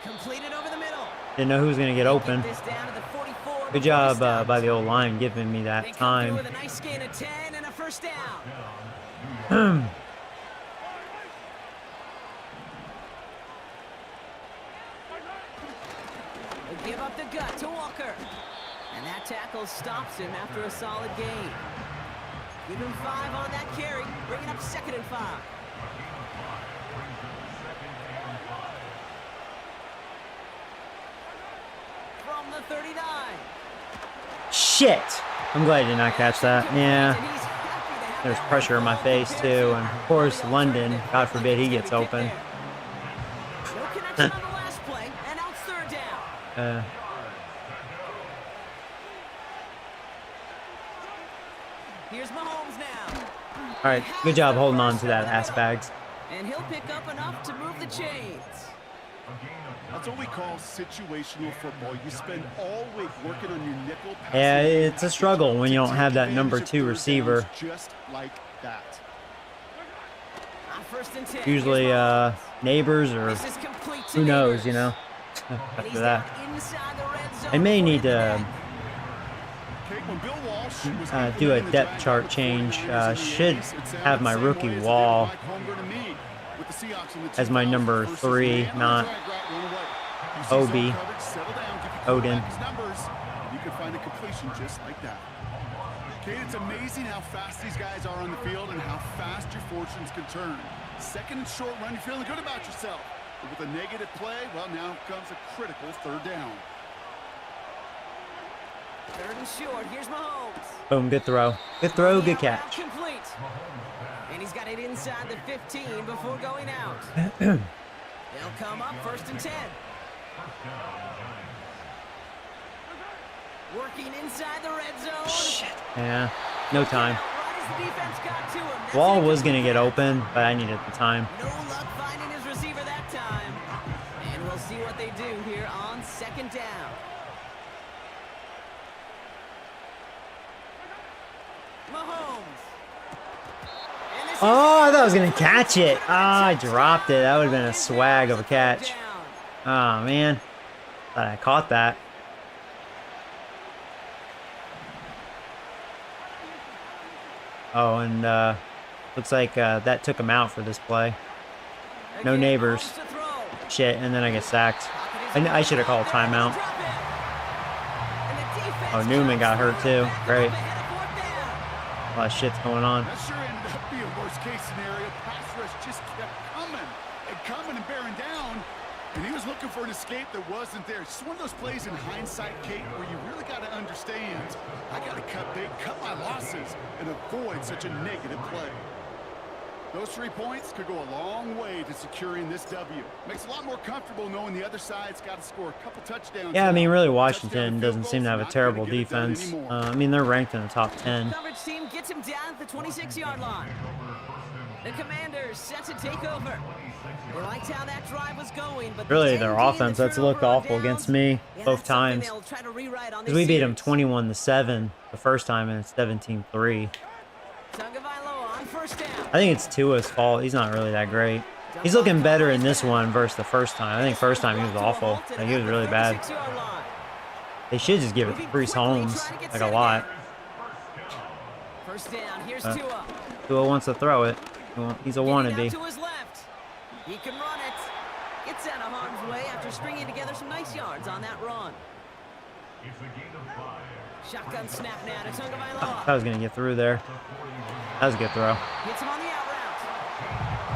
Completed over the middle. Didn't know who was going to get open. This down to the 44. Good job by the old line giving me They that come through time. with a nice gain of 10 and a first down. They give up the gut to Walker. And that tackle stops him after a solid gain. Give him 5 on that carry. Bring it up 2nd and 5. From the 39. Shit! I'm glad I did not catch that. Yeah. And he's happy to have There's that pressure in my face, too. And, of course, London. God forbid he gets open. No connection on the last play, and now it's 3rd down. Here's Mahomes now. All right. Good job holding on to that ass bags. And he'll pick up enough to move the chains. That's what we call situational football. You spend all week working on your nickel. Yeah, it's a struggle when you don't have that number 2 receiver. Just like that. On 1st and 10. Usually neighbors or This is complete to who knows, Neighbors. you know. And After he's that. down inside the red zone I may for need the to neck. When Bill Walsh was do a implementing the depth drag chart with the change. 49ers in the Should 80s, it sounded have my the same rookie way as it did wall Mike Holmgren and me with the Seahawks in the as my 2000s number versus 3, man on the not drag route one away. You see Obi, zone coverage, settle down, give your Odin. quarterback his numbers, you can find a completion just like that. Kate, it's amazing how fast these guys are on the field and how fast your fortunes can turn. Second and short run, you're feeling good about yourself. But with a negative play, well, now comes a critical 3rd down. 3rd and short. Here's Mahomes. Boom, good throw. Good throw, good catch. Complete. And he's got it inside the 15 before going out. They'll come up 1st and 10. Working inside the red zone. Shit. Yeah, no time. Right as the defense got to him. That's Wall an was going to get incomplete open, but I needed the time. pass. No luck finding his receiver that time. And we'll see what they do here on 2nd down. Mahomes. And this is Oh, I thought I was going to catch it. Ah, I dropped it. That would have been a swag of a catch. down. Oh, man. Thought I caught that. Oh, and looks like that took him out for this play. No Again, neighbors. Mahomes to throw. Shit, and then I get sacked. I should have called timeout. Oh, Newman got hurt too. Great. A lot of shit's going on. That sure ended up being worst case scenario. Pass rush just kept coming and bearing down. And he was looking for an escape that wasn't there. It's just one of those plays in hindsight, Kate, where you really got to understand, I got to cut big, cut my losses, and avoid such a negative play. Those 3 points could go a long way to securing this W. Makes it a lot more comfortable knowing the other side's got to score a couple touchdowns. Yeah, I mean, really, Washington doesn't seem to have a terrible defense. I mean, they're ranked in the top 10. Coverage team gets him down at the 26-yard line. The Commanders set to take over. They liked how that drive was going, but Really, their offense, that's looked awful against me both times. Because we beat them 21-7 the first time, and it's 17-3. I think it's Tua's fault. He's not really that great. He's looking better in this one versus the first time. I think first time he was awful. Like, he was really bad. They should just give it to Brees Holmes, like a lot. First down, here's Tua. Tua wants to throw it. He's a wannabe. He can run it. Gets out of harm's way after stringing together some nice yards on that run. Shotgun snap now to Tagovailoa. I was going to get through there. That was a good throw. Hits him on the out route.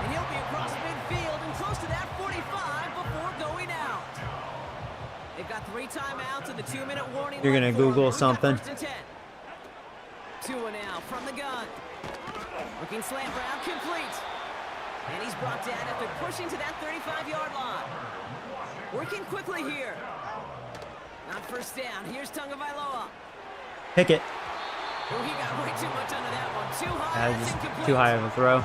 And he'll be across midfield and close to that 45 before going out. They've got 3 timeouts and the 2-minute warning. You're going to Google something. Tua now from the gun. Looking slant route complete. And he's brought down after pushing to that 35-yard line. Working quickly here. Not first down. Here's Tagovailoa. Pick it. Oh, he got way too much under that one. Too high. That's incomplete. Too high of a throw.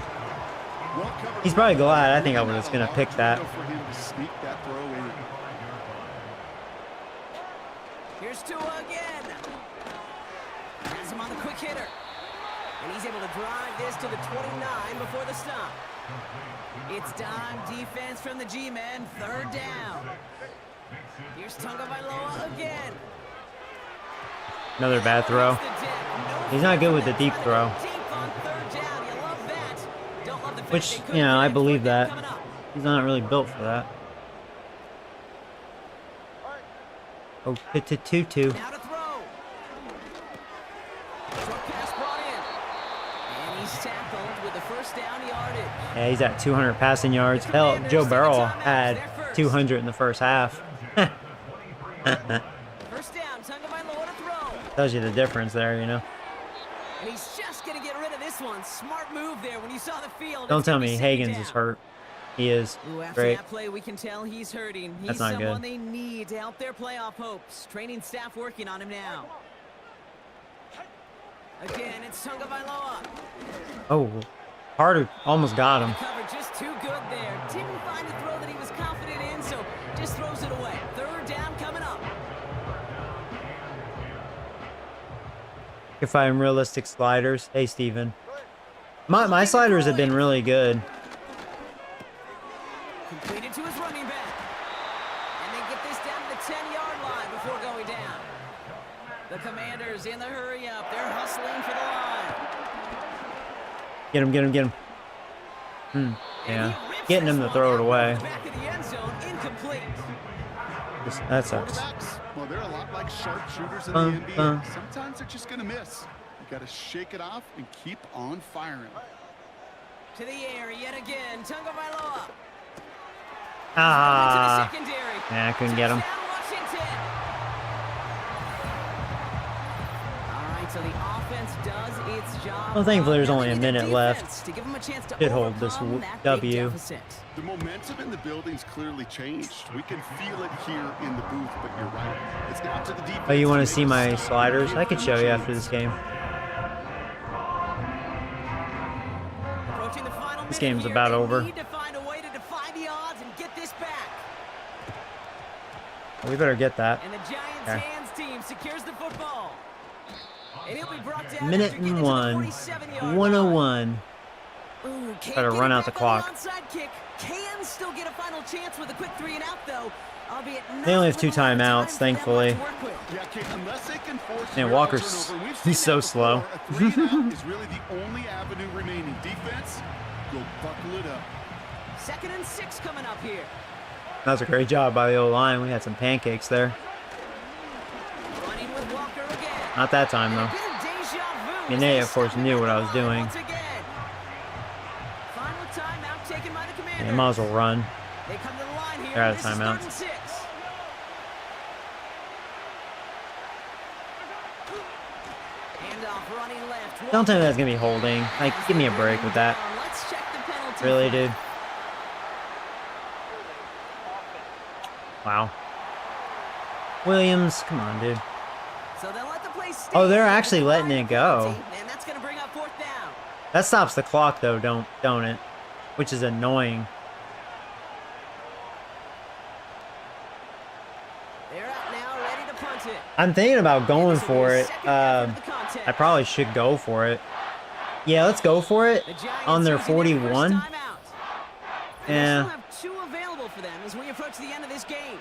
He's probably glad. I think I was just going to pick that. Here's Tua again. Has him on the quick hitter. And he's able to drive this to the 29 before the stop. It's dime defense from the G-men. 3rd down. Here's Tagovailoa again. Another bad throw. He's not good with the deep throw. Which, you know, I believe that. He's not really built for that. Oh, tutu. Now to throw. Short pass brought in. And he's tackled with the first down yardage. Yeah, he's at 200 passing yards. Hell, Joe Burrow had 200 in the first half. First down, Tagovailoa to throw. Tells you the difference there, you know. And he's just going to get rid of this one. Smart move there when you saw the field. Don't tell me Higgins is hurt. He is. After great. that play, we can tell he's hurting. He's That's not someone good. they need to help their playoff hopes. Training staff working on him now. Again, it's Tagovailoa. Oh, Harder almost got him. Cover just too good there. Didn't find the throw that he was confident in, so just throws it away. 3rd down coming up. If find realistic sliders. Hey, Steven. My sliders have been really good. Completed to his running back. And they get this down to the 10-yard line before going down. The Commanders in the hurry up. They're hustling for the line. Get him, get him, get him. Yeah. Getting him to throw it away. Back of the end zone, incomplete. That sucks. Well, they're a lot like sharpshooters in the NBA. Sometimes they're just going to miss. You got to shake it off and keep on firing. To the air yet again. Tagovailoa. Ah. Yeah, I couldn't get him. So the offense does its job. Well, thankfully there's only a minute left. To give them a chance to Should hold this W. The momentum in the building's clearly changed. We can feel it here in the booth, but you're right. It's down to the defense. Oh, you want to see my sliders? I could show you after this game. This game's about over. Need to find a way to defy the odds and get this back. We better get that. And the Giants hands team secures the football. And he'll be brought down Minute and 101. Better run out the clock. Can still get a final chance with a quick 3 and out though. They only have 2 timeouts, thankfully. And Walker's, he's so slow. Is really the only avenue remaining. Defense, go buckle it up. 2nd and 6 coming up here. That was a great job by the O-line. We had some pancakes there. Running with Walker again. Not that time, though. Deja vu And they, of course, knew what I was doing. Final timeout taken by the Commanders. They might as well run. They come to the line here. They're out of This is timeouts. 3rd and 6. Handoff running left. Don't tell me that's gonna be holding. Like, give me a break with that. Let's check the penalty. Really, flag. dude? Wow. Williams, come on, dude. So they'll let the play stay. Oh, they're actually letting it go. And that's going to bring up 4th down. That stops the clock, though, don't it? Which is annoying. They're out now, ready to punt it. I'm thinking about going This will be for the it. second effort of the contest. I probably should go for it. Yeah, let's go for it. The Giants On their using 41. first timeout. And Yeah. they still have 2 available for them as we approach the end of this game.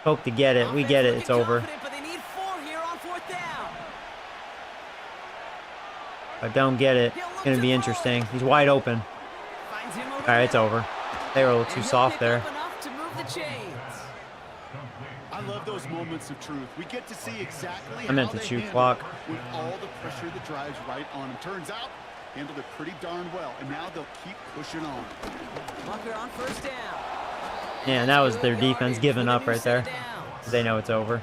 Hope to get it. We get it. It's over. But they need 4 here on 4th down. If I don't get it, it's gonna be interesting. He's wide open. Finds him over All right, it's there. over. They were a little too And he'll soft pick there. up enough to move the chains. I love those moments of truth. We get to see exactly I meant how to they shoot handle clock. it with all the pressure that drives right on them. Turns out, handled it pretty darn well, and now they'll keep pushing on. Bunker on 1st down. Yeah, and that was their Good defense yardage giving with a up new right there. set of downs. They know it's over.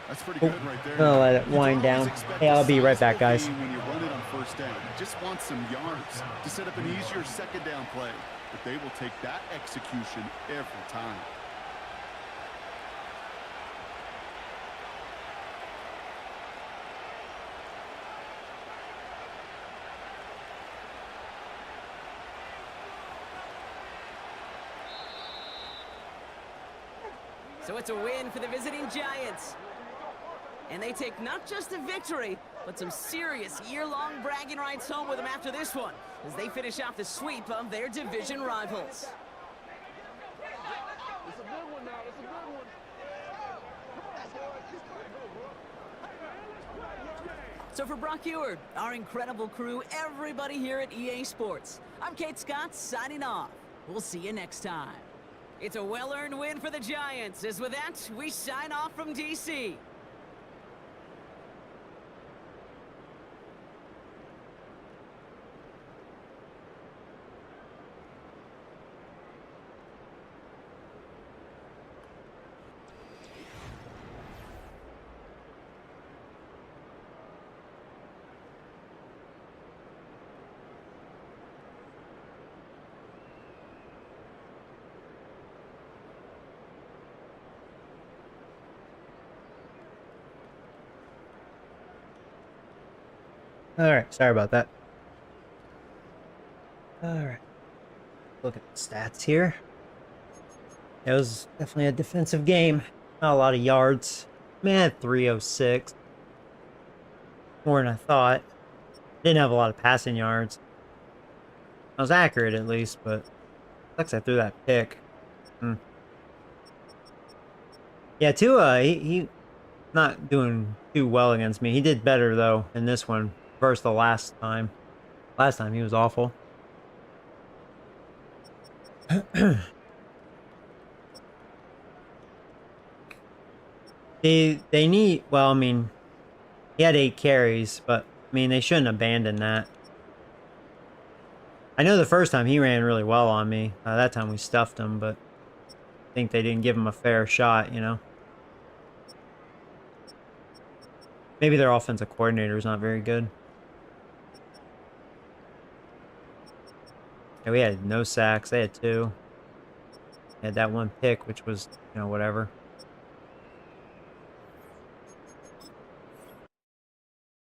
That's pretty Oh, good right there. gonna let it You wind don't always down. expect Hey, a I'll be right back, sizable guys. gain when you run it on 1st down. You just want some yards to set up an easier 2nd down play, but they will take that execution every time. So it's a win for the visiting Giants. And they take not just a victory, but some serious year-long bragging rights home with them after this one, as they finish off the sweep of their division rivals. So for Brock Eward, our incredible crew, everybody here at EA Sports, I'm Kate Scott signing off. We'll see you next time. It's a well-earned win for the Giants, as with that, we sign off from DC. All right, sorry about that. All right, look at the stats here. It was definitely a defensive game. Not a lot of yards. Man, I had 306. More than I thought. Didn't have a lot of passing yards. I was accurate at least, but sucks I threw that pick. Yeah, Tua, he not doing too well against me. He did better though in this one versus the last time. Last time he was awful. They need, well, I mean, he had 8 carries, but I mean they shouldn't abandon that. I know the first time he ran really well on me. That time we stuffed him, but I think they didn't give him a fair shot, you know. Maybe their offensive coordinator is not very good. Yeah, we had no sacks. They had 2. They had that 1 pick, which was, you know, whatever.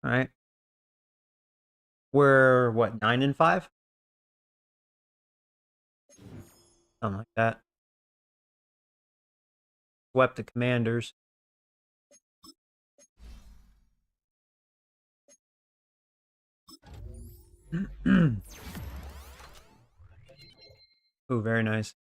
All right. We're, what, 9-5? Something like that. Swept the Commanders. Ooh, very nice.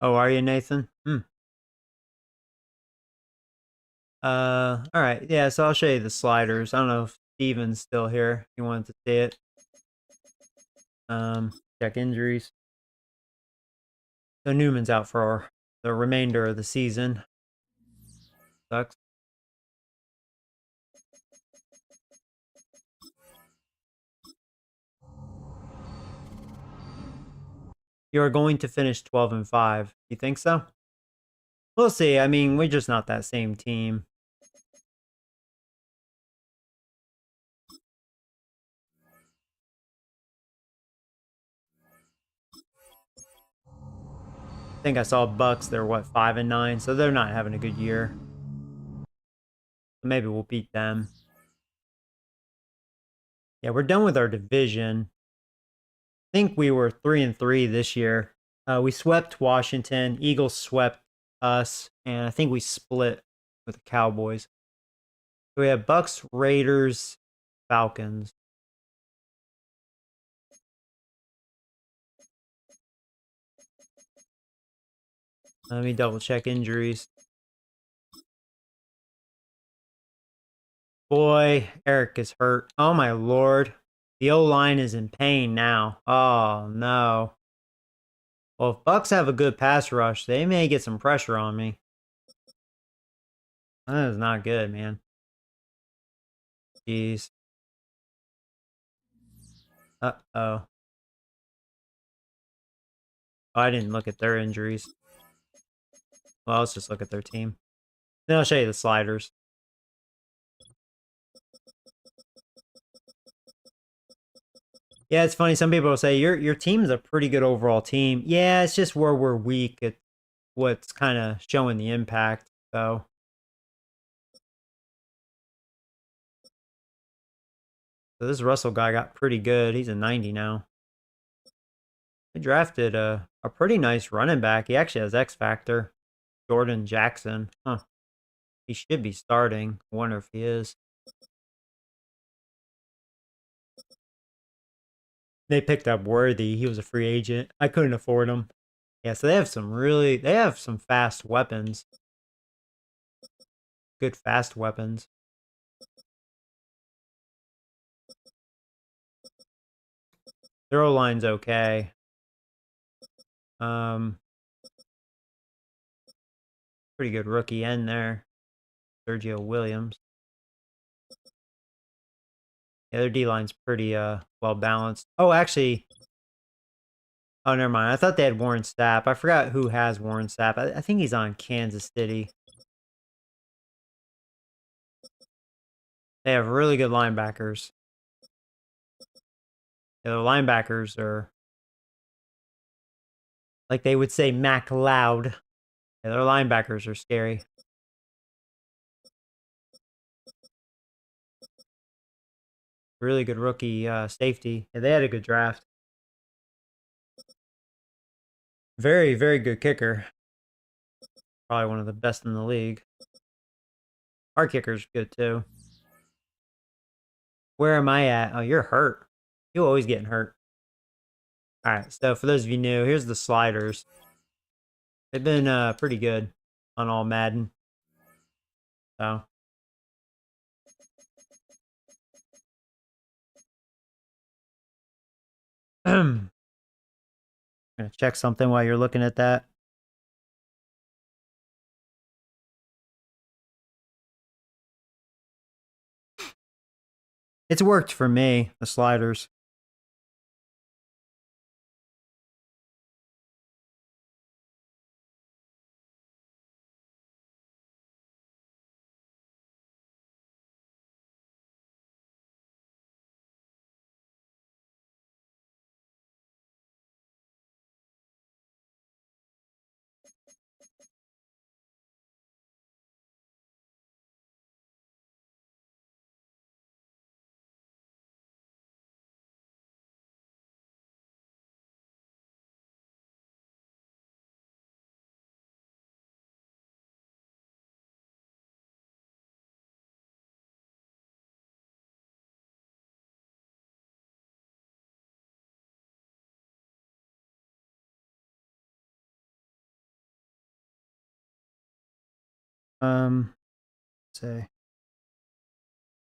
Oh, are you, Nathan? All right. Yeah, so I'll show you the sliders. I don't know if Steven's still here. He wanted to see it. Check injuries. So Newman's out for the remainder of the season. Sucks. You're going to finish 12-5. You think so? We'll see. I mean, we're just not that same team. I think I saw Bucks. They're what, 5-9, so they're not having a good year. Maybe we'll beat them. Yeah, we're done with our division. I think we were 3-3 this year. We swept Washington. Eagles swept us, and I think we split with the Cowboys. So we have Bucks, Raiders, Falcons. Let me double check injuries. Boy, Eric is hurt. Oh my lord. The O-line is in pain now. Oh no. Well, if Bucks have a good pass rush, they may get some pressure on me. That is not good, man. Jeez. Uh-oh. Oh, I didn't look at their injuries. Well, let's just look at their team. Then I'll show you the sliders. Yeah, it's funny. Some people will say your team's a pretty good overall team. Yeah, it's just where we're weak. It's what's kind of showing the impact. So this Russell guy got pretty good. He's a 90 now. They drafted a pretty nice running back. He actually has X Factor. Jordan Jackson. Huh. He should be starting. I wonder if he is. They picked up Worthy. He was a free agent. I couldn't afford him. Yeah, so they have some fast weapons. Good fast weapons. Their O-line's okay. Pretty good rookie end there. Sergio Williams. Yeah, their D-line's pretty well balanced. Oh, actually. Oh, never mind. I thought they had Warren Sapp. I forgot who has Warren Sapp. I think he's on Kansas City. They have really good linebackers. Yeah, the linebackers are, like they would say, Mac Loud. Yeah, their linebackers are scary. Really good rookie safety. Yeah, they had a good draft. Very, very good kicker. Probably one of the best in the league. Our kicker's good too. Where am I at? Oh, you're hurt. You always getting hurt. All right, so for those of you new, here's the sliders. They've been pretty good on All-Madden. So. I'm gonna check something while you're looking at that. It's worked for me, the sliders. Say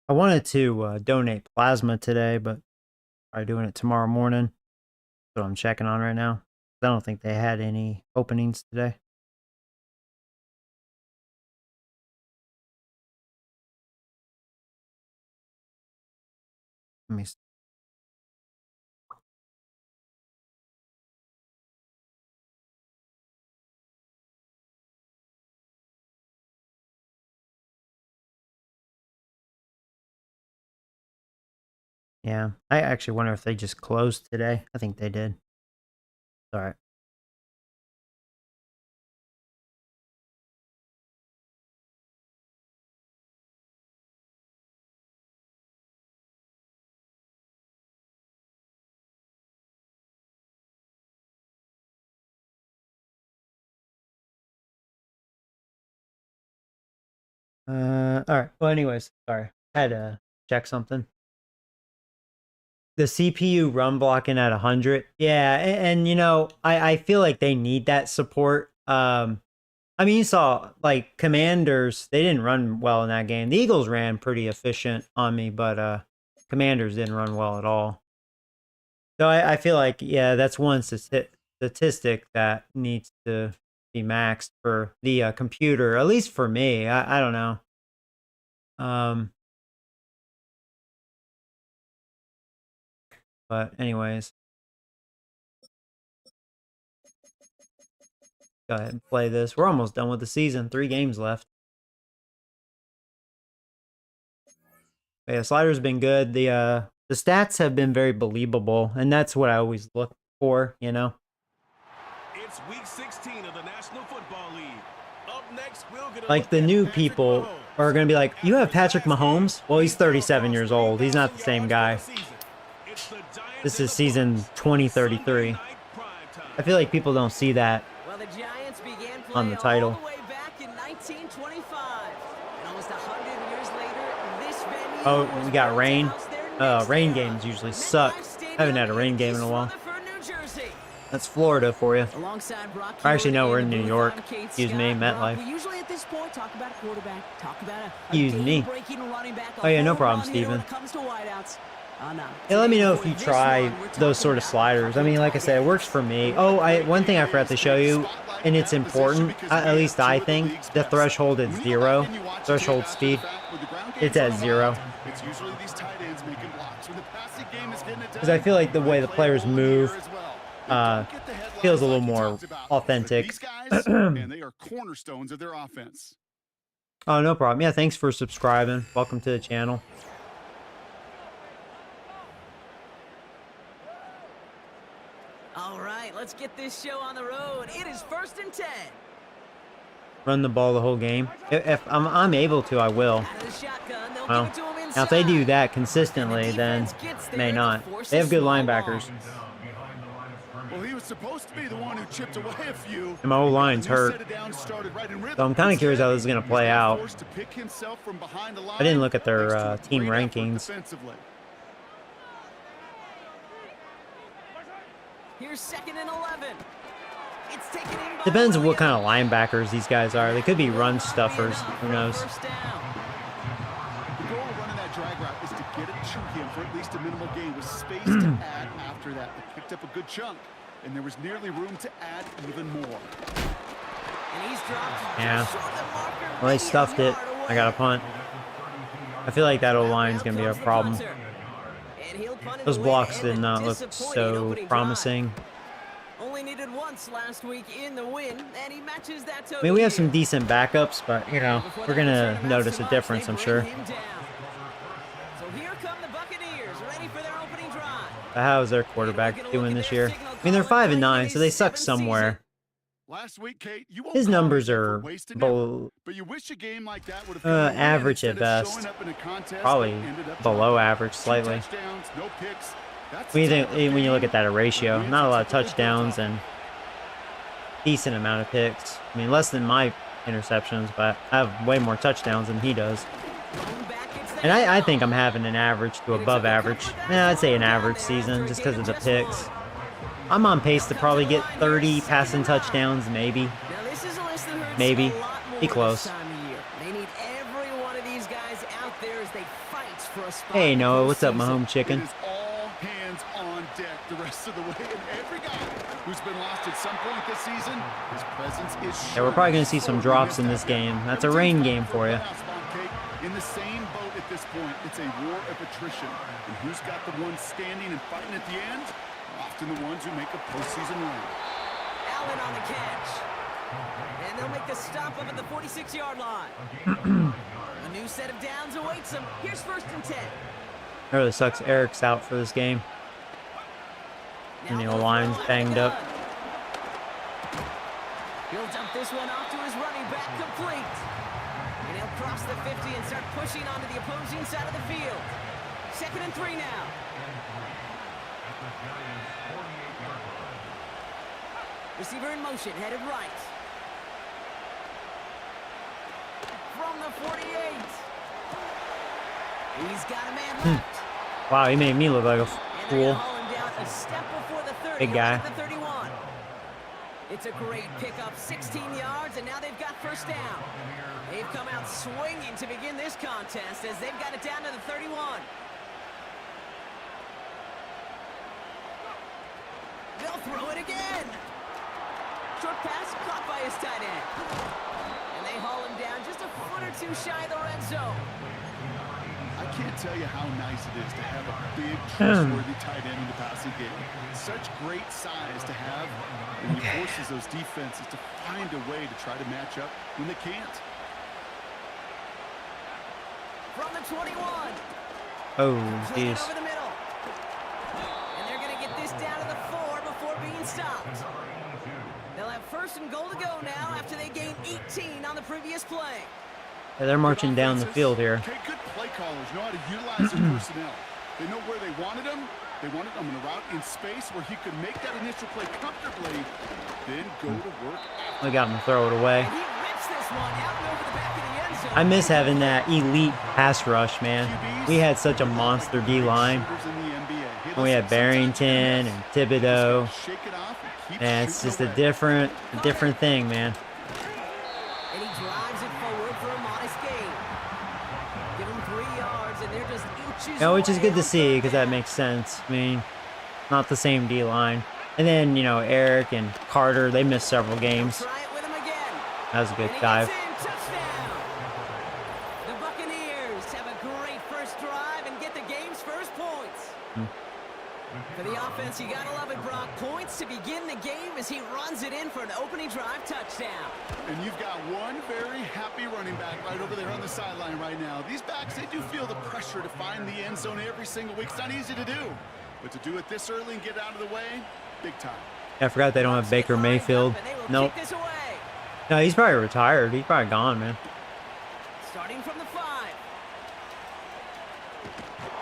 I wanted to donate plasma today, but I'm doing it tomorrow morning. So I'm checking on right now. I don't think they had any openings today. Let me see. Yeah, I actually wonder if they just closed today. I think they did. All right. All right. Well, anyways, sorry. I had to check something. The CPU run blocking at 100. Yeah, and you know, I feel like they need that support. I mean, you saw like Commanders, they didn't run well in that game. The Eagles ran pretty efficient on me, but Commanders didn't run well at all. So I feel like, yeah, that's one statistic that needs to be maxed for the computer, at least for me. I don't know. But anyways, go ahead and play this. We're almost done with the season. 3 games left. But yeah, slider's been good. The stats have been very believable, and that's what I always look for, you know. It's week 16 of the National Football League. Up next, we'll get a Like look the at new Patrick people Mahomes. are going to be like, you have Patrick Mahomes? Well, he's 37 years old. He's not the same guy. It's the Giants This and is the season Bucs. 2033. Sunday night primetime. I feel like people don't see that. Well, the Giants began On play the title. all the way back in 1925. And almost 100 years later, this venue Oh, was we got built to rain. house their next Rain era. games usually suck. MetLife Stadium Haven't had a rain game in a East while. Rutherford, New Jersey. That's Florida for you. Alongside Brock Or actually, no, Hewitt we're in in the New booth, York. I'm Kate Excuse me, Scott. Brock, MetLife. we usually at this point talk about a quarterback, talk about a Excuse me. game-breaking running back, a Oh, yeah, no home problem, run hitter when Steven. it comes to wideouts. No. Yeah, let me know if Today, you for this try one, we're those talking sort of about sliders. I mean, like I said, it works for me. Oh, one thing I forgot to show you, and it's important, at least I think, the threshold is 0. Threshold speed, it's at 0. It's usually these tight ends making blocks. When the passing game is getting it Because I done, feel like the way the players move uh, feels a little more authentic. These guys, man, they are cornerstones of their offense. Oh, no problem. Yeah, thanks for subscribing. Welcome to the channel. All right, let's get this show on the road. It is 1st and 10. Run the ball the whole game. If I'm able to, I will. Out of the shotgun, they'll Well, give it to him now if they do inside. that consistently, then may not. They have good linebackers. Well, he was supposed to be the one who chipped away a few. And my whole line's He set hurt. it down, started right in rhythm. So I'm kind of curious how this is going to play out. Forced to pick himself from behind the line. I didn't look at their Thanks to a team great effort rankings. defensively. Here's 2nd and 11. It's taken in by Depends on what kind of Williams. linebackers these guys are. They could be run stuffers. Who knows? First down. The goal of running that drag route is to get it to him for at least a minimal gain with space to add after that. They picked up a good chunk, and there was nearly room to add even more. And he's dropped Yeah. just short of the marker, Well, they maybe a stuffed it. yard I got a punt. I feel like that O-line is going to be a problem. And he'll punt it Those away blocks to did end a not look disappointing so opening drive. promising. Only needed once last week in the win, and he matches that total. I mean, we have some here. decent backups, but, you know, Before we're they going concern to him notice so a much, difference, they I'm bring sure. him down. So here come the Buccaneers, ready for their opening drive. How is their quarterback doing this year? I mean, they're 5-9, so they suck somewhere. Last week, Kate, you won't His call numbers him for are wasting effort, below, but you wish a game like that would have come your way average instead at of showing best. up in a contest Probably that ended up below dropping. average 2 slightly. touchdowns, no picks. That's When you the think, type of when you look game at that ratio, the not a lot of Giants have to build touchdowns on. and decent amount of picks. I mean, less than my interceptions, but I have way more touchdowns than he does. Going back, it's the And I handoff. think I'm having an average to above average. Yeah, I'd say an average season just because of the picks. I'm on pace to probably get 30 passing touchdowns, maybe. Now, this is a list that hurts Maybe. a lot more Be close. this time of year. They need every one of these guys out there as they fight for a spot. Hey, in the Noah, what's up, postseason. Mahomes It chicken? is all hands on deck the rest of the way, and every guy who's been lost at season, his presence is Yeah, we're probably going to see some drops in this game. That's a rain game for you. In the same boat at this point, it's a war of attrition. And who's got the ones standing and fighting at the end? Often the ones who make a postseason run. Allen on the catch. And they'll make the stop up at the 46-yard line. A new set of downs awaits them. Here's 1st and 10. It really sucks Eric's out for this game. And the O-line's banged up. He'll dump this one off to his running back, complete. And he'll cross the 50 and start pushing onto the opposing side of the field. 2nd and 3 now. Receiver in motion, headed right. From the 48. He's got a man left. Wow, he made me look like a And they're fool. gonna haul him down a step before the 30. Big guy. At the 31. It's a great pickup, 16 yards, and now they've got 1st down. They've come out swinging to begin this contest as they've got it down to the 31. They'll throw it again. Short pass caught by his tight end. And they haul him down just a foot or 2 shy of the red zone. I can't tell you how nice it is to have a big, trustworthy tight end in the passing game. Such great size to have, and he forces those defenses to find a way to try to match up when they can't. From the 21. Oh, Clean jeez. over the middle. And they're going to get this down to the 4 before being stopped. They'll have 1st and goal to go now after they gained 18 on the previous play. Yeah, they're marching down the field here. Okay, good play callers know how to utilize their personnel. They know where they wanted him. They wanted him in a route in space where he could make that initial play comfortably, then go to work. We got him to throw it away. And he rips this one out and over the back of the end zone. I miss having that elite pass rush, man. We had such a monster D-line. And we had Barrington and Thibodeau. Man, it's just a different thing, man. And he drives it forward for a modest gain. Give him 3 yards, and they're just inches Yeah, which is away good on to see third because that down. makes sense. I mean, not the same D-line. And then, you know, Eric and Carter, they missed several games. Try it with him again. That was a good And he dive. gets in. Touchdown. The Buccaneers have a great first drive and get the game's first points. For the offense, you gotta love it, Brock. Points to begin the game as he runs it in for an opening drive touchdown. And you've got one very happy running back right over there on the sideline right now. These backs, they do feel the pressure to find the end zone every single week. It's not easy to do. But to do it this early and get out of the way, big time. Yeah, I forgot they don't have Baker Mayfield. And they will Nope. kick this away. No, he's probably retired. He's probably gone, man. Starting from the 5.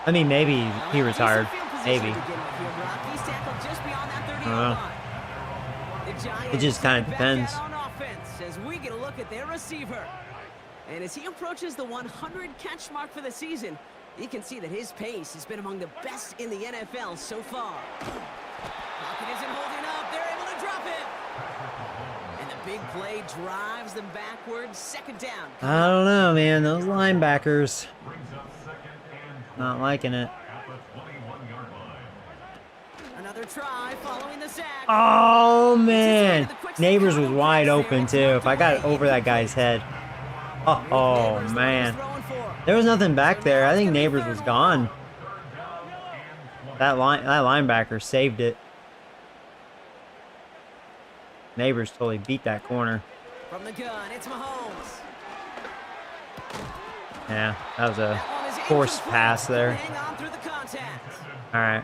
I mean, maybe he retired. Maybe. He's tackled just beyond that 30-yard know. line. The Giants It just kinda back depends. out on offense as we get a look at their receiver. And as he approaches the 100-catch mark for the season, you can see that his pace has been among the best in the NFL so far. Pocket isn't holding up. They're able to drop it. And the big play drives them backwards. 2nd down. I don't know, man. Those linebackers, not liking it. Another try following the sack. Oh, man. Neighbors was wide open, too. If I got over that guy's head. Oh, man. There was nothing back there. I think Neighbors was gone. That linebacker saved it. Neighbors totally beat that corner. From the gun, it's Mahomes. Yeah, that was a That one is forced incomplete. pass there. Hang on through the contact. All right.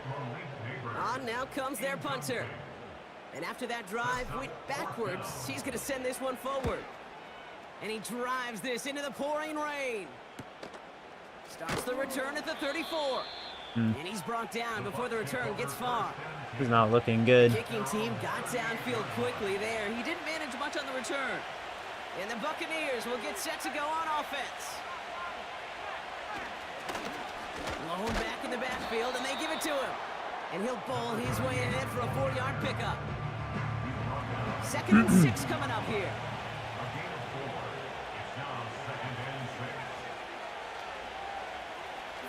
On now comes their punter. And after that drive went backwards, he's going to send this one forward. And he drives this into the pouring rain. Starts the return at the 34. And he's brought down before the return gets far. He's not looking good. Kicking team got downfield quickly there. He didn't manage much on the return. And the Buccaneers will get set to go on offense. Blown back in the backfield, and they give it to him. And he'll bowl his way ahead for a 4-yard pickup. 2nd and 6 coming up here.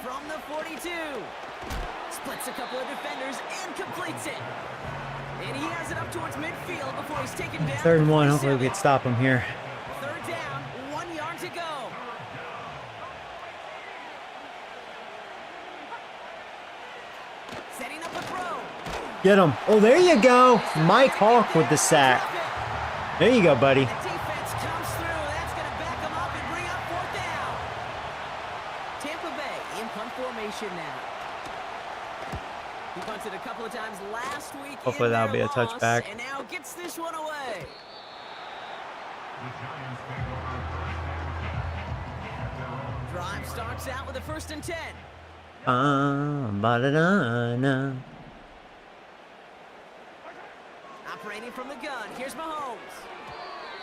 From the 42. Splits a couple of defenders and completes it. And he has it up towards midfield before he's taken down. 3rd and 1. Hopefully we can stop him here. 3rd down, 1 yard to go. Setting up a throw. Get him. Oh, there you go. Mike Hawk with the sack. There you go, buddy. The defense comes through. That's going to back them up and bring up 4th down. Tampa Bay in punt formation now. He punted a couple of times last week. Hopefully that'll be a touchback. And now gets this one away. Drive starts out with a 1st and 10. Ba-da-da-na. Operating from the gun. Here's Mahomes.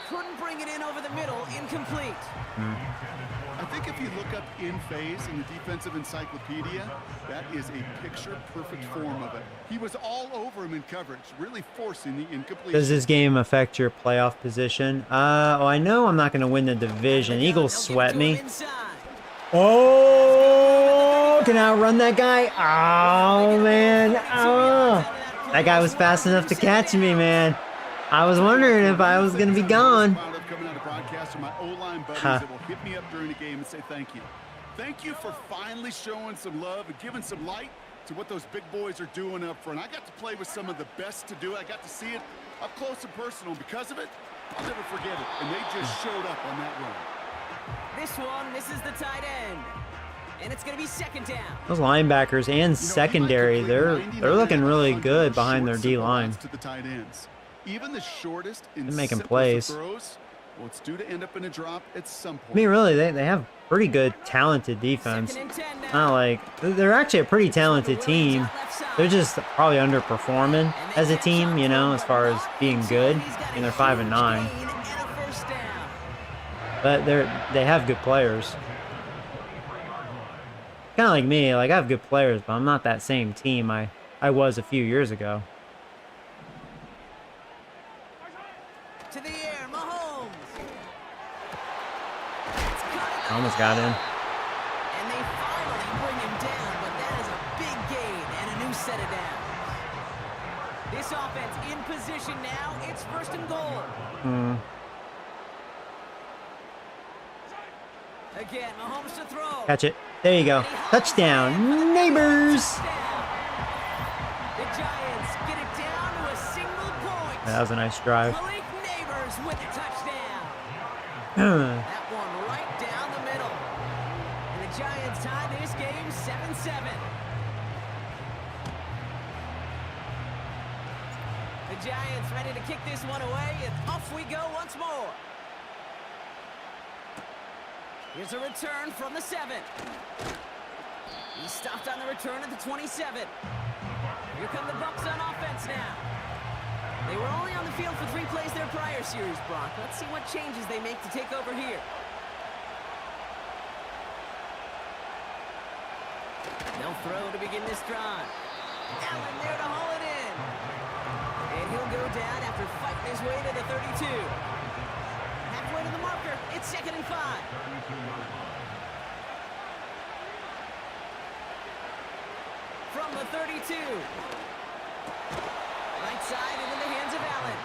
Couldn't bring it in over the middle. Incomplete. I think if you look up in phase in the defensive encyclopedia, that is a picture-perfect form of it. He was all over him in coverage, really forcing the incompletion. Does this game affect your playoff position? Oh, I know I'm not going to win the division. Eagles sweat me. Oh, can I outrun that guy? Oh, man. Oh. That guy was fast enough to catch me, man. I was wondering if I was going to be gone. Coming out of broadcast, my O-line buddies that will hit me up during the game and say thank you. Thank you for finally showing some love and giving some light to what those big boys are doing up front. I got to play with some of the best to do it. I got to see it up close and personal. Because of it, I'll never forget it. And they just showed up on that run. This one misses the tight end. And it's going to be 2nd down. Those linebackers and secondary, they're looking really good behind their D-line. To the tight ends. Even the shortest and They're making simplest plays. of throws, well, it's due to end up in a drop at some point. I mean, really, they have pretty good, talented defense. 2nd and 10 now. Not like they're actually a pretty talented team. They're just probably underperforming as a team, you know, as far as being good. And they're 5 and 9, but they have good players. Kind of like me, like I have good players, but I'm not that same team I was a few years ago. To the air, Mahomes. Almost got in. And they finally bring him down, but that is a big gain and a new set of downs. This offense in position now. It's 1st and goal. Again, Mahomes to throw. Catch it. There you go. Touchdown, neighbors. The Giants get it down to a single point. That was a nice drive. Malik Neighbors with a touchdown. That one right down the middle. And the Giants tie this game 7-7. The Giants ready to kick this one away, and off we go once more. Here's a return from the 7. He stopped on the return at the 27. Here come the Bucs on offense now. They were only on the field for 3 plays their prior series, Brock. Let's see what changes they make to take over here. They'll throw to begin this drive. Allen there to haul it in. And he'll go down after fighting his way to the 32. Halfway to the marker. It's 2nd and 5. From the 32. Right side into the hands of Allen.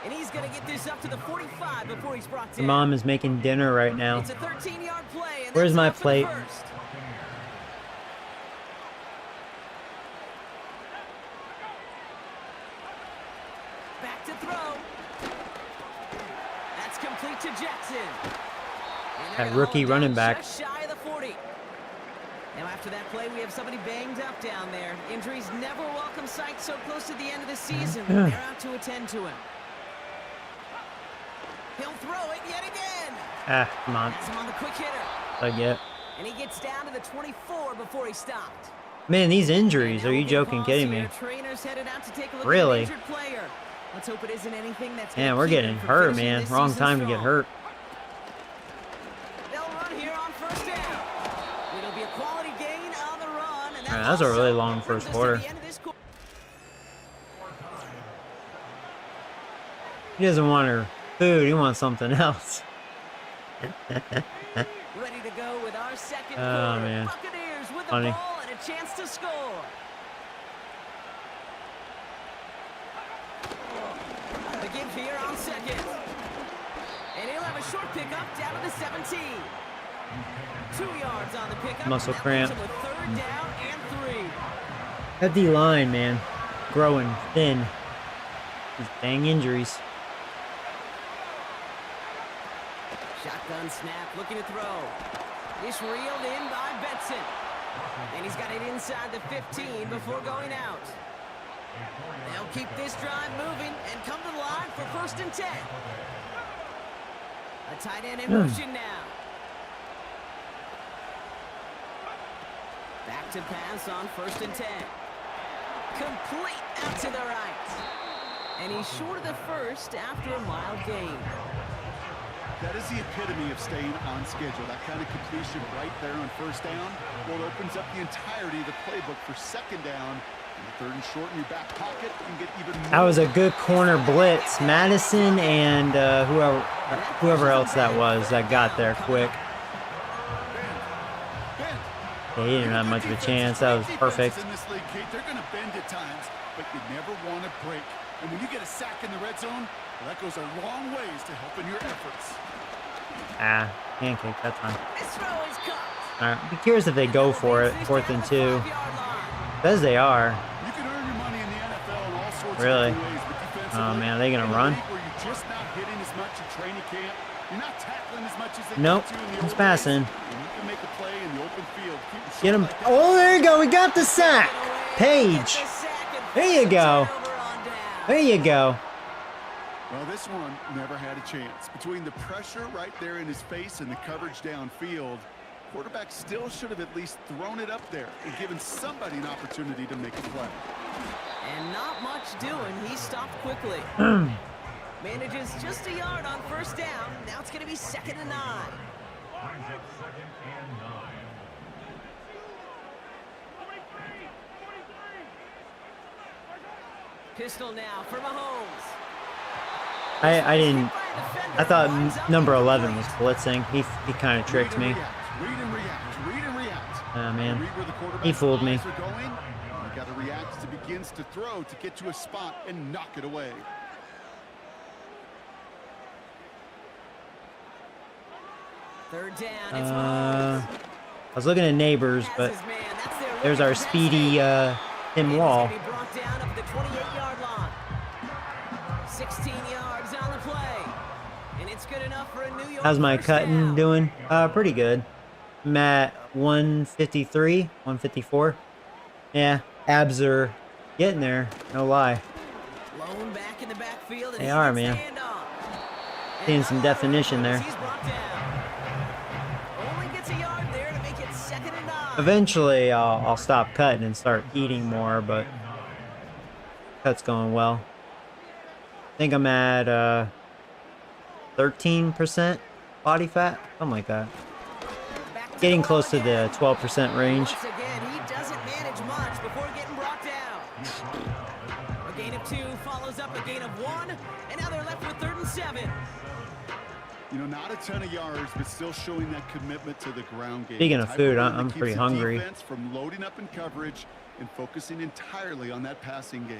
And he's going to get this up to the 45 before he's brought down. Mom is making dinner right now. It's a 13-yard play. And Where's my that's enough for the plate? first. Back to throw. That's complete to Jackson. And they're That gonna rookie hold him running back. just shy of the 40. Now after that play, we have somebody banged up down there. Injuries never a welcome sight so close to the end of the season. They're out to attend to him. He'll throw it yet again. Ah, come on. Has him on the quick hitter. I get. And he gets down to the 24 before he stopped. Man, these injuries. And Are now you we'll get a joking? pause Kidding here. me? Trainers headed out to take a look Really? at the injured player. Let's hope it isn't anything that's Man, gonna we're keep getting him from hurt, finishing man. this Wrong season time to get strong. hurt. They'll run here on 1st down. It'll be a quality gain on the run. And Man, that was a really long brings first us to quarter. the end of this quarter. He doesn't want her food. He wants something else. Ready to go with our 2nd Oh, quarter. man. Buccaneers with the Funny. ball and a chance to score. drive here on second. And he'll have a short pickup down to the 17. 2 yards on the pickup. Muscle That cramp. puts him with 3rd down and 3. That D line, man, growing thin. These dang injuries. Shotgun snap, looking to throw. It's reeled in by Betson. And he's got it inside the 15 before going out. They'll keep this drive moving and come to the line for 1st and 10. A tight end in motion now. Back to pass on 1st and 10. Complete out to the right. And he's short of the first after a mild gain. That is the epitome of staying on schedule. That kind of completion right there on 1st down. Well, it opens up the entirety of the playbook for 2nd down. And 3rd and short in your back pocket. You can get even more. That was a good corner blitz. Madison and whoever else that was that got there quick. Yeah, he didn't have much of a chance. That was perfect. In this league, Kate, they're going to bend at times, but you never want to break. And when you get a sack in the red zone, well, that goes a long ways to helping your efforts. Ah, pancake that time. This throw is caught. All right, be curious if they go for it. 4th and 2. Says they are. You can earn your money in the NFL in all sorts Really? of different ways, but defensively, Oh, man, are they gonna in a run? league where you're just not hitting as much in training camp, you're not tackling as much as they Nope, get to in the he's old passing. days, and you can make a play in the open field. Keep it Get short him. like that. Oh, there you go. We got the sack. Page. There you go. There you go. Well, this one never had a chance. Between the pressure right there in his face and the coverage downfield, quarterback still should have at least thrown it up there and given somebody an opportunity to make a play. And not much doing. He stopped quickly. Manages just a yard on 1st down. Now it's going to be 2nd and 9. Brings it 2nd and 9. Pistol now for Mahomes. I didn't. I thought number 11 was blitzing. He kind of tricked me. Read and react. Read and react. Ah, man. Read where the quarterback's He fooled me. eyes are going. You got to react as it begins to throw to get to a spot and knock it away. Third down, it's Mahomes. I was looking at neighbors, but Has his man. That's their there's our rookie, speedy Betson. Tim And Wall. he's gonna be brought down up at the 28-yard line. 16 yards on the play. And it's good enough for a New York How's my first cutting down. doing? Pretty good. I'm at 153, 154. Yeah, abs are getting there. No lie. Blown back in the backfield. And They he are, gets the man. handoff. Seeing And some on the definition run, there. he's brought down. Only gets a yard there to make it 2nd and 9. Eventually, I'll stop cutting and start eating more, but cut's going well. I think I'm at 13% body fat, something like that. Back Getting throw close to again. the 12% range. Once again, he doesn't manage much before getting brought down. A gain of 2 follows up a gain of 1, and now they're left with 3rd and 7. You know, not a ton of yards, but still showing that commitment to the ground game. Speaking of Type food, run that I'm keeps pretty the hungry. defense from loading up in coverage and focusing entirely on that passing game.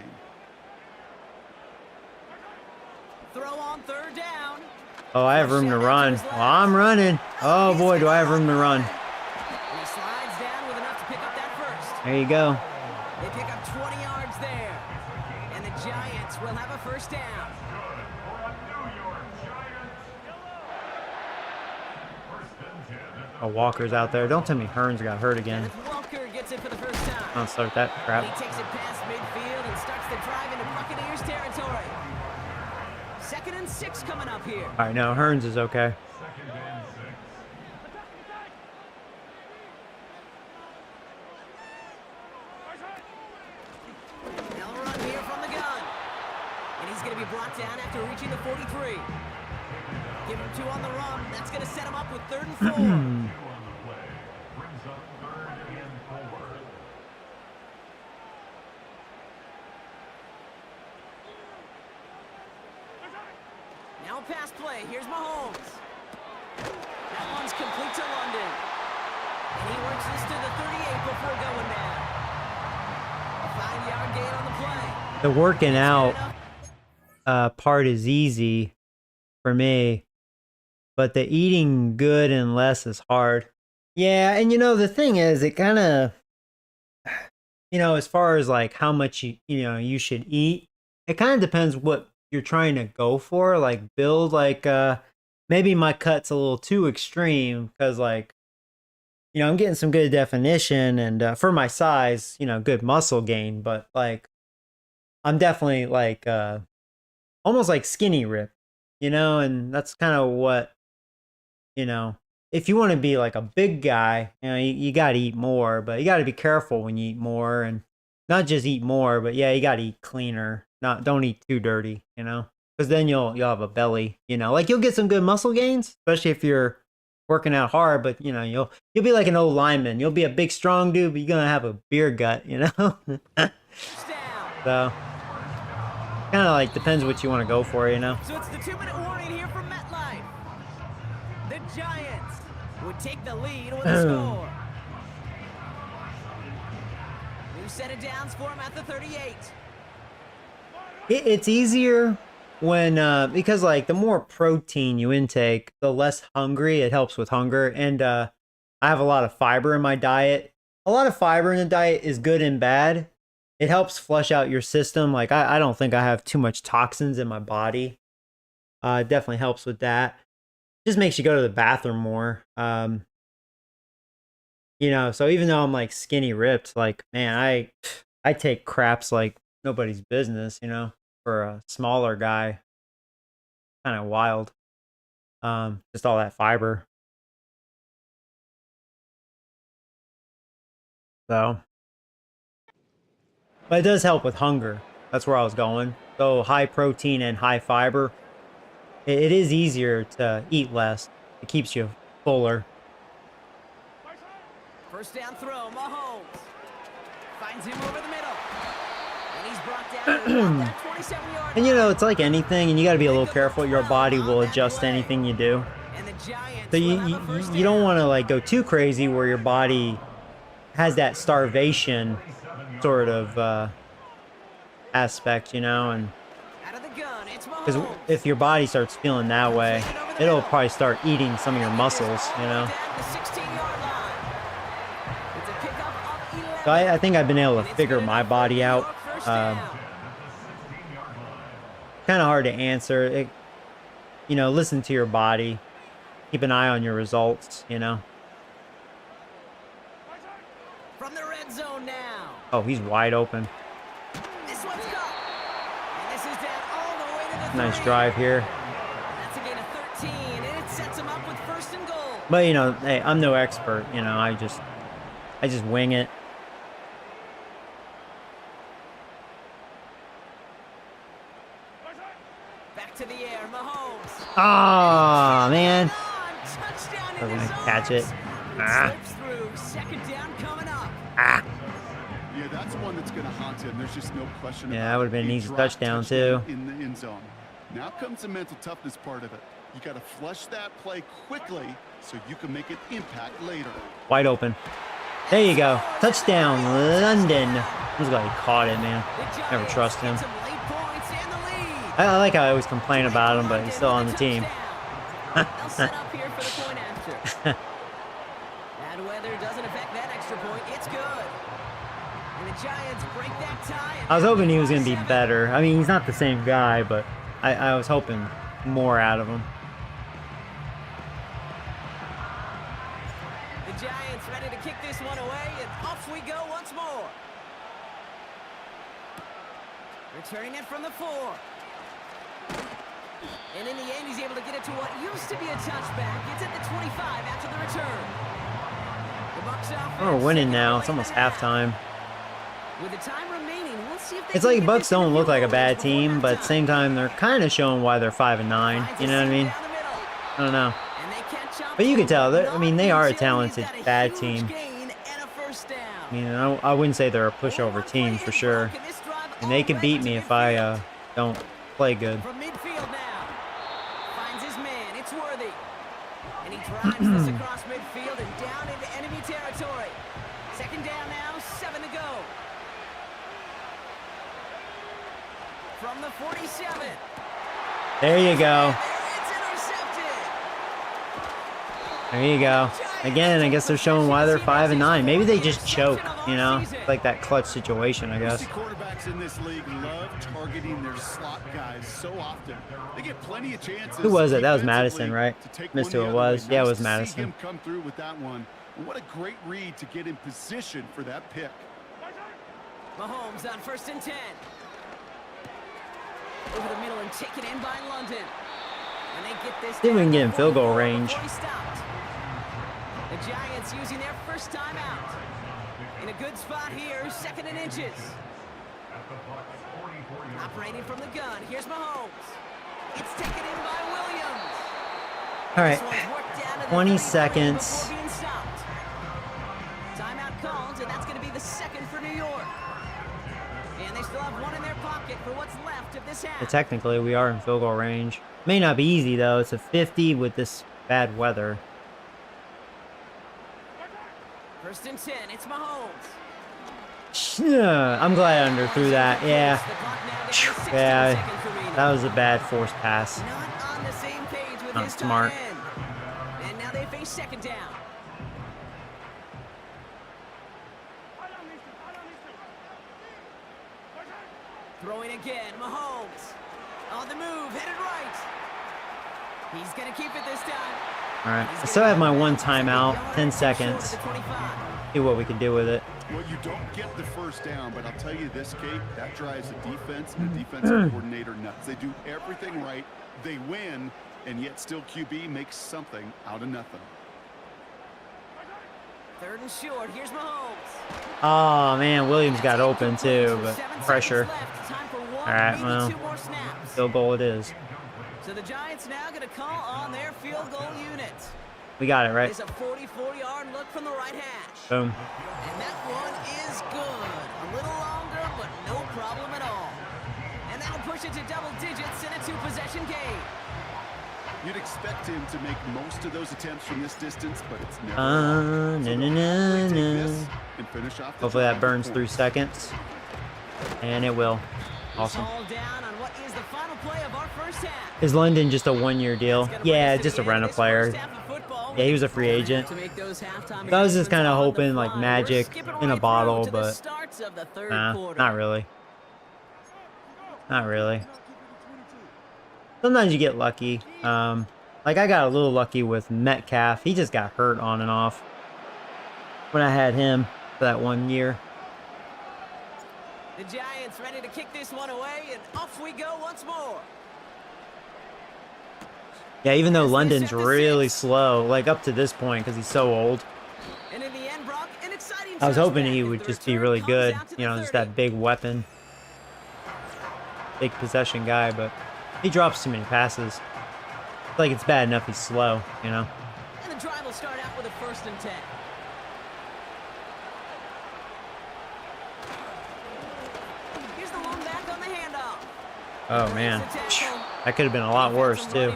Throw on 3rd down. Oh, I have room to run. Well, I'm running. Oh boy, do I have room to run. And he slides down with enough to pick up that first. There you go. They pick up 20 yards there. And the Giants will have a 1st down. Oh, Walker's out there. Don't tell me Hearns got hurt again. Kenneth Walker gets it for the first time. I'll start that crap. He takes it past midfield and starts the drive into Buccaneers territory. 2nd and 6 coming up here. All right, now Hearns is okay. They'll run here from the gun. And he's going to be brought down after reaching the 43. Give him 2 on the run. That's going to set him up with 3rd and 4. Now a pass play. Here's Mahomes. That one's complete to London. And he works this to the 38 before going down. A 5-yard gain on the play. The working out part is easy for me, but the eating good and less is hard. Yeah, and the thing is, it kind of, as far as like how much you should eat, it kind of depends what you're trying to go for. Like build like maybe my cut's a little too extreme because like I'm getting some good definition and for my size, good muscle gain, but like I'm definitely like almost like skinny rip, and that's kind of what if you want to be like a big guy, you got to eat more, but you got to be careful when you eat more and not just eat more, but yeah, you got to eat cleaner. Don't eat too dirty, because then you'll have a belly, like you'll get some good muscle gains, especially if you're working out hard, but you'll be like an old lineman. You'll be a big strong dude, but you're gonna have a beer gut, So kind of like depends what you want to go for, So it's the 2-minute warning here from MetLife. The Giants would take the lead with a score. New set of downs for him at the 38. It's easier when because like the more protein you intake, the less hungry it helps with hunger. And I have a lot of fiber in my diet. A lot of fiber in the diet is good and bad. It helps flush out your system. Like I don't think I have too much toxins in my body. It definitely helps with that. Just makes you go to the bathroom more. So even though I'm like skinny ripped, like man, I take craps like nobody's business, for a smaller guy. Kind of wild. Just all that fiber. So, but it does help with hunger. That's where I was going. So high protein and high fiber. It is easier to eat less. It keeps you fuller. First down throw, Mahomes finds him over the middle, and he's brought down at that 27-yard And it's like anything, and you got to be a little careful. Your body will adjust anything you do. So you don't want to like go too crazy where your body has that starvation sort of aspect, and because if your body starts feeling that way, it'll probably start eating some of your muscles, So I think I've been able to figure my body out. Kind of hard to answer. Listen to your body. Keep an eye on your results, From the red zone now. Oh, he's wide open. This one's caught. And this is down all the way to the Nice 3. drive here. That's a gain of 13, and it sets him up with first and goal. But hey, I'm no expert. I just wing it. Back to the air, Mahomes. Ah, man. Touchdown We're in gonna his catch it. Ah. Slips through. Second down coming up. Ah. Yeah, that's one that's going to haunt him. There's just no question about it. Yeah, that would have been an He easy dropped touchdown too. In the end zone. Now comes the mental toughness part of it. You got to flush that play quickly so you can make an impact later. Wide open. There you go. Touchdown, London. This guy caught it, man. Never trust him. I like how I always complain about him, but he's still on the team. They'll set up here for the point after. Bad weather doesn't affect that extra point. It's good. And the Giants break that tie. I was hoping he was going to be better. I mean, he's not the same guy, but I was hoping more out of him. The Giants ready to kick this one away, and off we go once more. Returning it from the 4. And in the end, he's able to get it to what used to be a touchback. It's at the 25 after the return. The Bucs offense. Oh, we're winning now. It's almost halftime. With the time remaining, we'll see if they It's can like get Bucs this in don't a look few like a goals bad before team, but at the halftime. same time, they're kind of showing why they're 5-9. You know what I mean? Down the middle. I don't know. And they catch up But you can tell. to I mean, they are a He's talented got a bad huge team. gain and a first down. I mean, I wouldn't say they're a pushover team for sure. And they could beat me if I don't play good. From midfield now. Finds his man. It's Worthy. And he drives this across midfield and down into enemy territory. Second down now, 7 to go. from the 47. There you go. It's intercepted. There you go. Again, I guess they're showing why they're 5-9. Maybe they just choke, you know? It's like that clutch situation, I guess. Quarterbacks in this league love targeting their slot guys so often. They get plenty of chances. Who was it? That was Madison, right? Missed who it was. Yeah, it was Madison. See him come through with that one. And what a great read to get in position for that pick. Mahomes on 1st and 10. Over the middle and taken in by London. And they get this. See if we can get in field goal range. The Giants using their first time out. In a good spot here, 2nd and inches. Operating from the gun, here's Mahomes. It's taken in by Williams. All right, This one's worked down to the 20 30 seconds. before being stopped. Timeout called, and that's going to be the 2nd for New York. And they still have one in their pocket for what's left of this half. But technically, we are in field goal range. May not be easy, though. It's a 50 with this bad weather. 1st and 10, it's Mahomes. Yeah, I'm glad I underthrew that. Yeah. The clock now down to 16 Yeah, seconds remaining. that was a bad forced pass. Not on the same page with Not his smart. tight end. And now they face 2nd down. Throwing again, Mahomes. On the move, headed right. He's going to keep it this time. All right, I still have my one timeout, 10 seconds. See what we can do with it. Well, you don't get the first down, but I'll tell you this, Kate, that drives the defense and the defensive coordinator nuts. They do everything right. They win, and yet still QB makes something out of nothing. 3rd and short, here's Mahomes. Oh, man, Williams got open, too, but 7 pressure. seconds left. Time for one, All right, maybe well, 2 more snaps. field goal it is. So the Giants now going to call on their field goal unit. We got it, right? It's a 44-yard look from the right hash. Boom. And that one is good. A little longer, but no problem at all. And that'll push it to double digits in a 2-possession game. You'd expect him to make most of those attempts from this distance, but it's never. No, no, no, Take no. this and finish off the Hopefully that drive with burns 3 points. seconds. And it will. Awesome. All down on what is the final play of our first half. Is London just a 1-year deal? It's gonna bring Yeah, us to just the a end of rental this player. first half of football. Yeah, he was a free agent. To make those halftime I was just kind of adjustments on hoping the like fly. magic We're skipping in a right bottle, through to the but starts of the third nah, quarter. not really. Not really. Sometimes you get lucky. Like I got a little lucky with Metcalf. He just got hurt on and off when I had him for that 1 year. The Giants ready to kick this one away, and off we go once more. Yeah, even though London's really slow, like up to this point, because he's so old. And in the end, Brock, an exciting I was hoping touchback he as would the just be return really comes good. out to You the know, just 30. that big weapon. Big possession guy, but he drops too many passes. It's like it's bad enough he's slow, you know? And the drive will start out with a 1st and 10. Here's the long back on the handoff. Oh, man. That could have been a lot worse, too.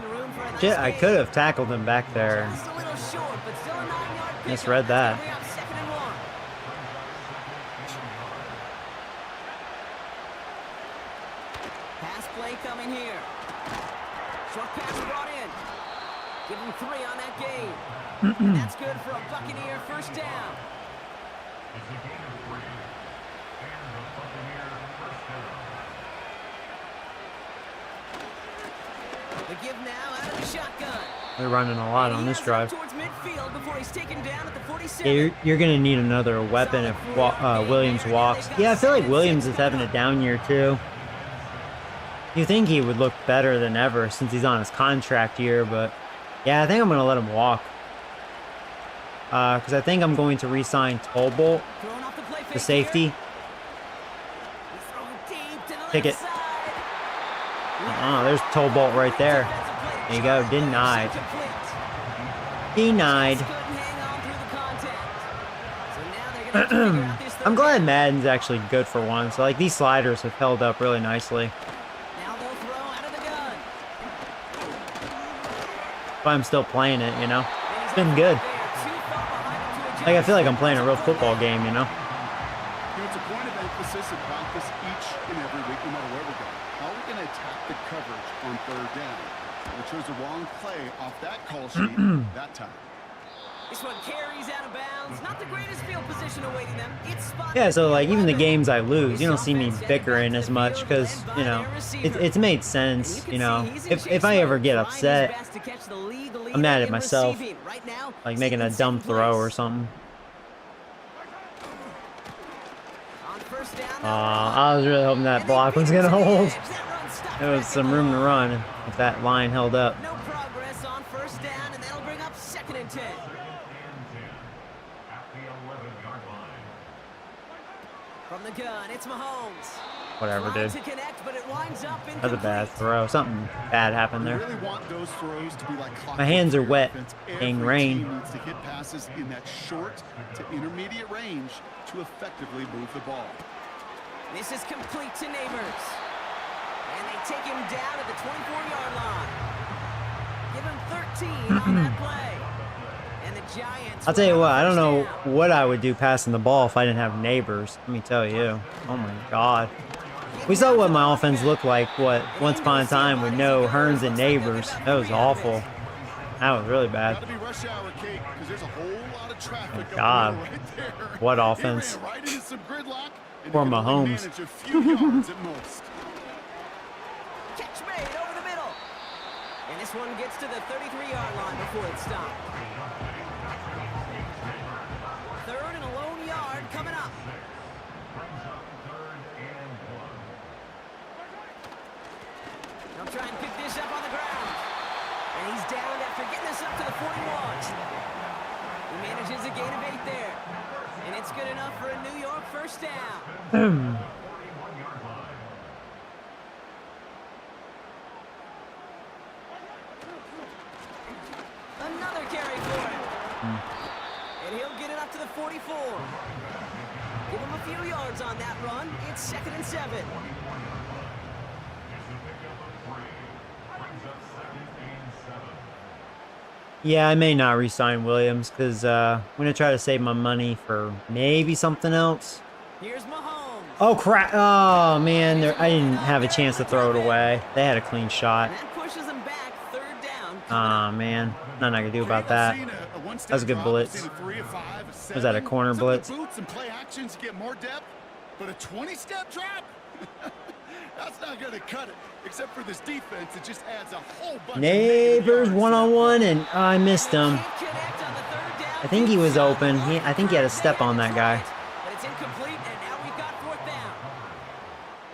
Shit, I could have tackled him back there. Just a little short, but still a 9-yard pickup. Misread That's that. gonna bring up 2nd and 1. Pass play coming here. Short pass brought in. Give him 3 on that game. And that's good for a Buccaneer first down. The give now out of the shotgun. They're running a lot And on he this has drive. it towards midfield before he's taken down at the 47. Yeah, you're going to need another weapon if Williams walks. Yeah, I feel like Williams is having a down year, too. You think he would look better than ever since he's on his contract year, but yeah, I think I'm going to let him walk. Because I think I'm going to re-sign Tolbolt, Throwing off the play the fake safety. here. He's throwing deep to the Pick left it. side. Oh, there's Tolbolt right there. There you go, denied. Denied. I'm glad Madden's actually good for once. Like, these sliders have held up really nicely. Now they'll throw out of the gun. But I'm still playing it, you know? It's been good. Like, I feel like I'm playing a real football game, you know? You know, it's a point of emphasis in practice each and every week, no matter where we go. How are we going to attack the coverage on third down? We chose the wrong play off that call sheet that time. This one carries out of bounds. Not the greatest field position awaiting them. It's spotted. Yeah, so like even the games I lose, you don't see me bickering as much because, you know, it's made sense, you know. If I ever get upset, I'm mad at myself, like making a dumb throw or something. I was really hoping that block was going to hold. There was some room to run if that line held up. No progress on first down, and that'll bring up 2nd and 10. From the gun, it's Mahomes. Whatever, dude. To connect, but it winds up That was a bad throw. Something bad happened there. Really want those throws to be like My hands are wet. Every Dang rain. team needs to hit passes in that short to intermediate range to effectively move the ball. This is complete to Neighbors. And they take him down at the 24-yard line. Give him 13 on that play. And the Giants. I'll tell you what, I don't know what I would do passing the ball if I didn't have Neighbors. Let me tell you. Oh my God. We saw what my offense looked like, once upon a time with no Hearns and Neighbors. That was awful. That was really bad. Gotta be rush hour, Kate, because there's a whole lot of traffic up God. right there. What offense. He ran right into some gridlock, and Poor he could only Mahomes. manage a few yards at most. Catch made over the middle. And this one gets to the 33-yard line before it's stopped. 3rd and a lone yard coming up. They'll try and pick this up on the ground. And he's down after getting this up to the 41. He manages a gain of 8 there. And it's good enough for a New York first down. Another carry for him. And he'll get it up to the 44. Give him a few yards on that run. It's 2nd and 7. Yeah, I may not re-sign Williams because I'm going to try to save my money for maybe something else. Here's Mahomes. Oh, crap. Oh, man. I didn't have a chance to throw it away. They had a clean shot. And that pushes him back 3rd down. Oh, man. Nothing I can do about that. That was a good blitz. Was that a corner blitz? Boots and play actions to get more depth, but a 20-step drop? That's not going to cut it. Except for this defense, it just adds a whole bunch Neighbors of one-on-one, and I missed him. I think he was open. I think he had a step on that guy. But it's incomplete, and now we've got 4th down.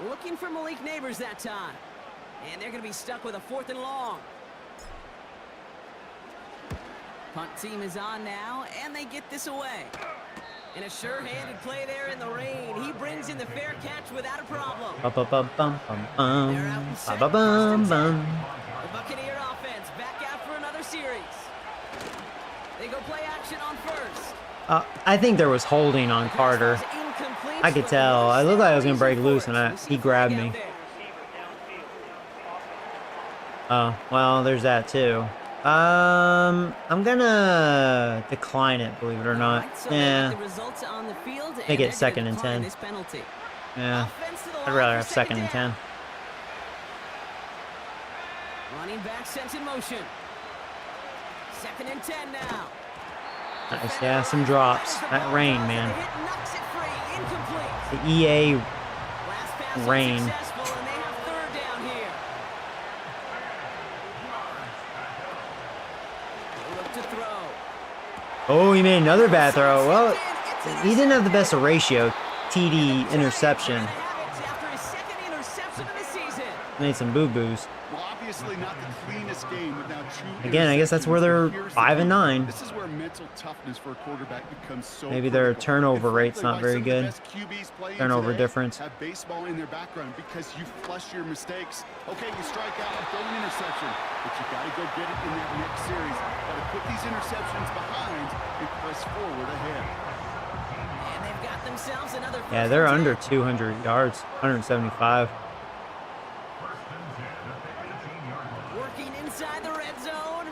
Looking for Malik Neighbors that time. And they're going to be stuck with a 4th and long. Punt team is on now, and they get this away. And a sure-handed play there in the rain. He brings in the fair catch without a problem. The Buccaneer offense back out for another series. They go play action on first. I think there was holding on Carter. I could tell. I looked like I was going to break loose, and he grabbed me. Oh, well, there's that too. I'm gonna decline it, believe it or not. Yeah. Make it 2nd and 10. Yeah. I'd rather have 2nd and 10. Running back sent in motion. 2nd and 10 now. Nice. Yeah, some drops. That rain, man. The EA rain. Oh, he made another bad throw. Well, he didn't have the best ratio. TD interception. Made some boo-boos. Well, obviously not the cleanest game with now 2 Again, I guess that's where they're 5 and 9. This is where mental toughness for a quarterback becomes so Maybe their critical. turnover And rate's not frankly, very why some good. of the best QBs playing Turnover today difference. Have baseball in their background because you flush your mistakes. Okay, you strike out, throw an interception, but you got to go get it in that next series. Got to put these interceptions behind and press forward ahead. And they've got themselves another. Yeah, they're under 200 yards. 175. Working inside the red zone.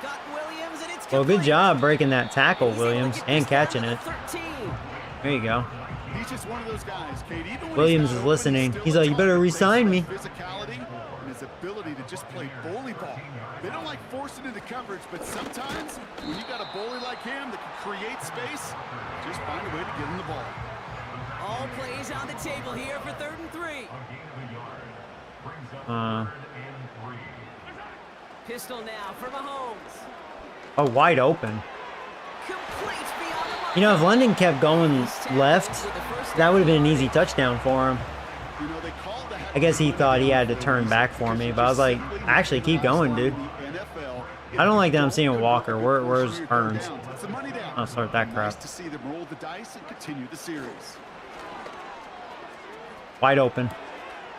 Got Williams, and it's Well, good complete. job breaking that tackle, He's able to Williams, get and this down catching to the it. 13. There you go. He's just one of those guys, Kate. Even when Williams he's is not listening. open, He's like, "You better re-sign me." Physicality and his ability to just play bully ball. They don't like forcing into coverage, but sometimes when you got a bully like him that can create space, just find a way to get him the ball. All plays on the table here for 3rd and 3. Pistol now for Mahomes. Oh, wide open. Complete beyond the mark. You know, if London kept going left, that would have been an easy touchdown for him. You know, they called the I guess he thought he had to turn back for me, but I was like, actually, keep going, dude. I don't like that I'm seeing Walker. Where's Hearns? I'll start that crap. Nice to see them roll the dice and continue the series. Wide open.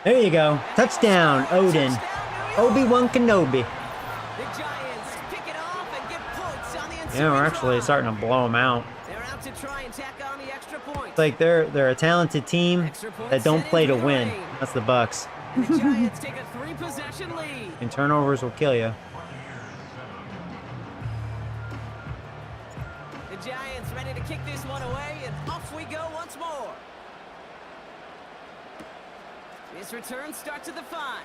There you go. Touchdown, Odin. Obi-Wan Kenobi. The Giants pick it off and get points on the ensuing Yeah, we're actually drive. starting to blow them out. They're out to try and tack on the extra points. It's like they're a talented team that don't play to win. That's the Bucks. And the Giants take a 3-possession lead. And turnovers will kill you. The Giants ready to kick this one away, and off we go once more. This return starts at the 5.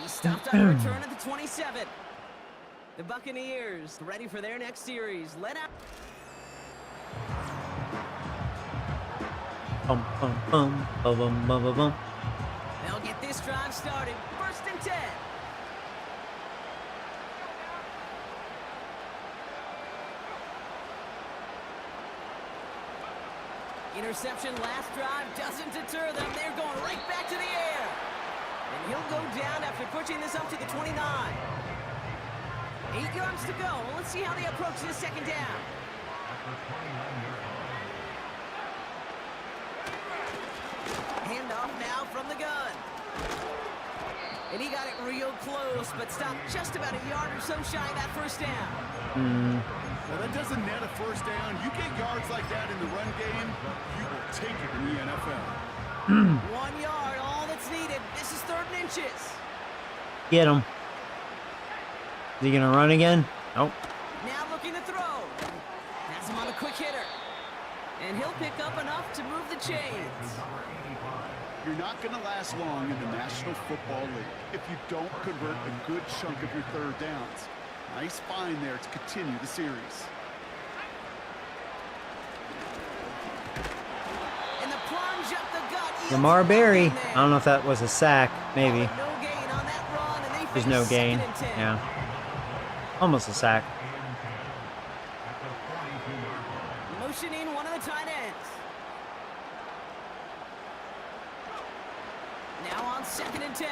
He stopped on a return at the 27. The Buccaneers ready for their next series. Let out. Bum, bum, bum, bum, bum, bum, bum. They'll get this drive started. 1st and 10. Interception last drive doesn't deter them. They're going right back to the air. And he'll go down after pushing this up to the 29. 8 yards to go. Let's see how they approach this 2nd down. Handoff now from the gun. And he got it real close, but stopped just about a yard or so shy of that 1st down. Well, that doesn't net a 1st down. You get yards like that in the run game, you will take it in the NFL. 1 yard, all that's needed. This is 3rd and inches. Get him. Is he gonna run again? Nope. Now looking to throw. Has him on the quick hitter. And he'll pick up enough to move the chains. You're not going to last long in the National Football League if you don't convert a good chunk of your 3rd downs. Nice find there to continue the series. And the plunge up the gut. Lamar Berry. I don't know if that was a sack. Maybe. No gain on that run, and they There's no finish gain. 2nd and 10. Yeah. Almost a sack. Motioning one of the tight ends. Now on 2nd and 10.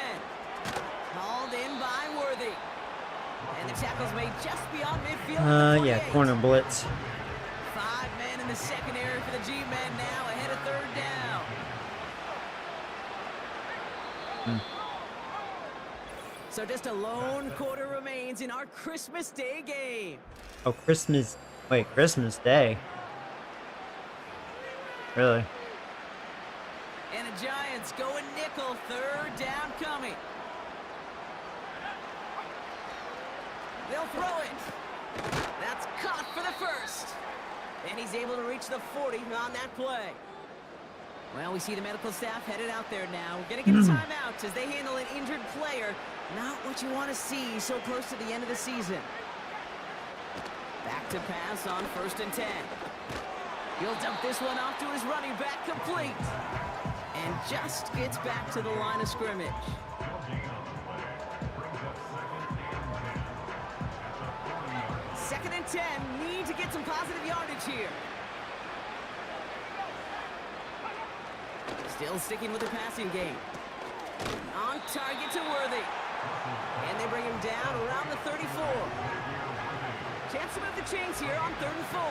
Hauled in by Worthy. And the tackle's made just beyond midfield. Yeah, corner blitz. 5 men in the secondary for the G-men now ahead of 3rd down. So just a lone quarter remains in our Christmas Day game. Oh, Christmas. Wait, Christmas Day. Really? And the Giants going nickel, 3rd down coming. They'll throw it. That's caught for the 1st. And he's able to reach the 40 on that play. Well, we see the medical staff headed out there now. We're going to get a timeout as they handle an injured player. Not what you want to see so close to the end of the season. Back to pass on 1st and 10. He'll dump this one off to his running back, complete. And just gets back to the line of scrimmage. 2nd and 10. Need to get some positive yardage here. Still sticking with the passing game. On target to Worthy. And they bring him down around the 34. Chance to move the chains here on 3rd and 4.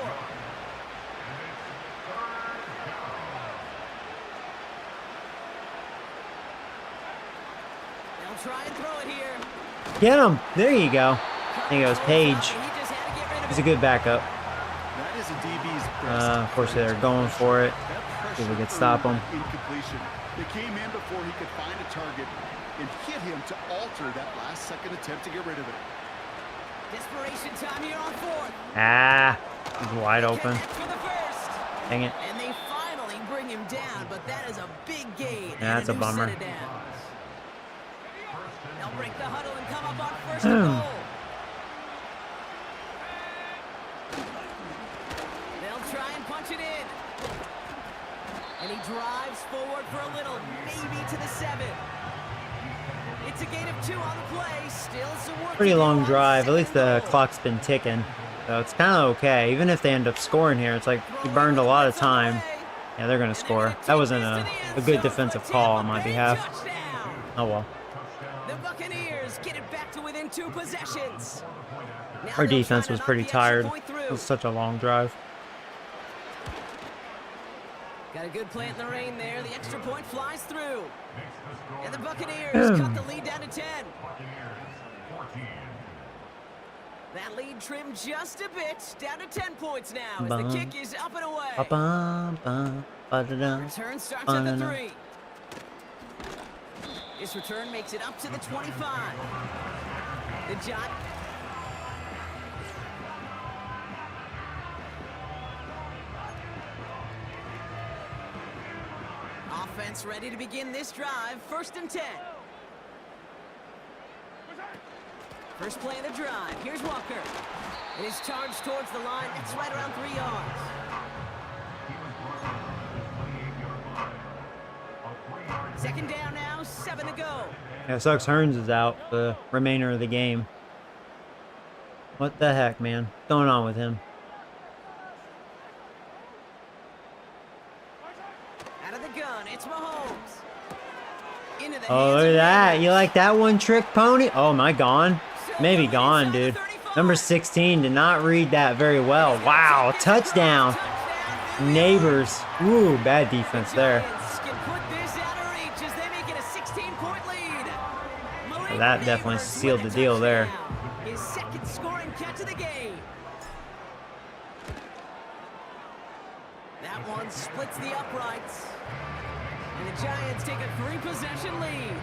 They'll try and throw it here. Get him. There you go. There goes Page. He's a good backup. That is a DB's best. Of course, they're going for it. See if we could stop him. Incompletion. They came in before he could find a target and hit him to alter that last-second attempt to get rid of it. Desperation time here on 4th. Ah, he's wide open. Connect for the 1st. Dang it. And they finally bring him down, but that is a big gain. Yeah, and that's a new bummer. set of downs. They'll break the huddle and come up on first and goal. They'll try and punch it in. And he drives forward for a little, maybe to the 7. It's a gain of 2 on the play. Still some work. Pretty to do long on drive. At second least the and goal. clock's been ticking. So it's kind of okay. Even if they end up scoring here, it's like he burned a lot of time. Yeah, they're going to score. That wasn't a good defensive call on my behalf. Touchdown. Oh, well. The Buccaneers get it back to within 2 possessions. Now Our they'll defense try to was knock pretty the extra tired. point through. It was such a long drive. Got a good plant in the rain there. The extra point flies through. And the Buccaneers cut the lead down to 10. That lead trimmed just a bit, down to 10 points now as the kick is up and away. Return starts at the 3. This return makes it up to the 25. The Giants. Offense ready to begin this drive. 1st and 10. First play of the drive. Here's Walker. And his charge towards the line. That's right around 3 yards. Second down now. 7 to go. Yeah, sucks Hearns is out the remainder of the game. What the heck, man? What's going on with him? Out of the gun. It's Mahomes. Into the Oh, hands look at of that. Rivers. You like that one trick pony? Oh, my, gone. Maybe gone, dude. Number 16 did not read that very well. Wow, touchdown. Neighbors. Ooh, bad defense there. Giants can put this out of reach as they make it a 16-point lead. Malik That definitely Neighbors sealed with the deal there. touchdown. His second scoring catch of the game. That one splits the uprights. And the Giants take a 3-possession lead.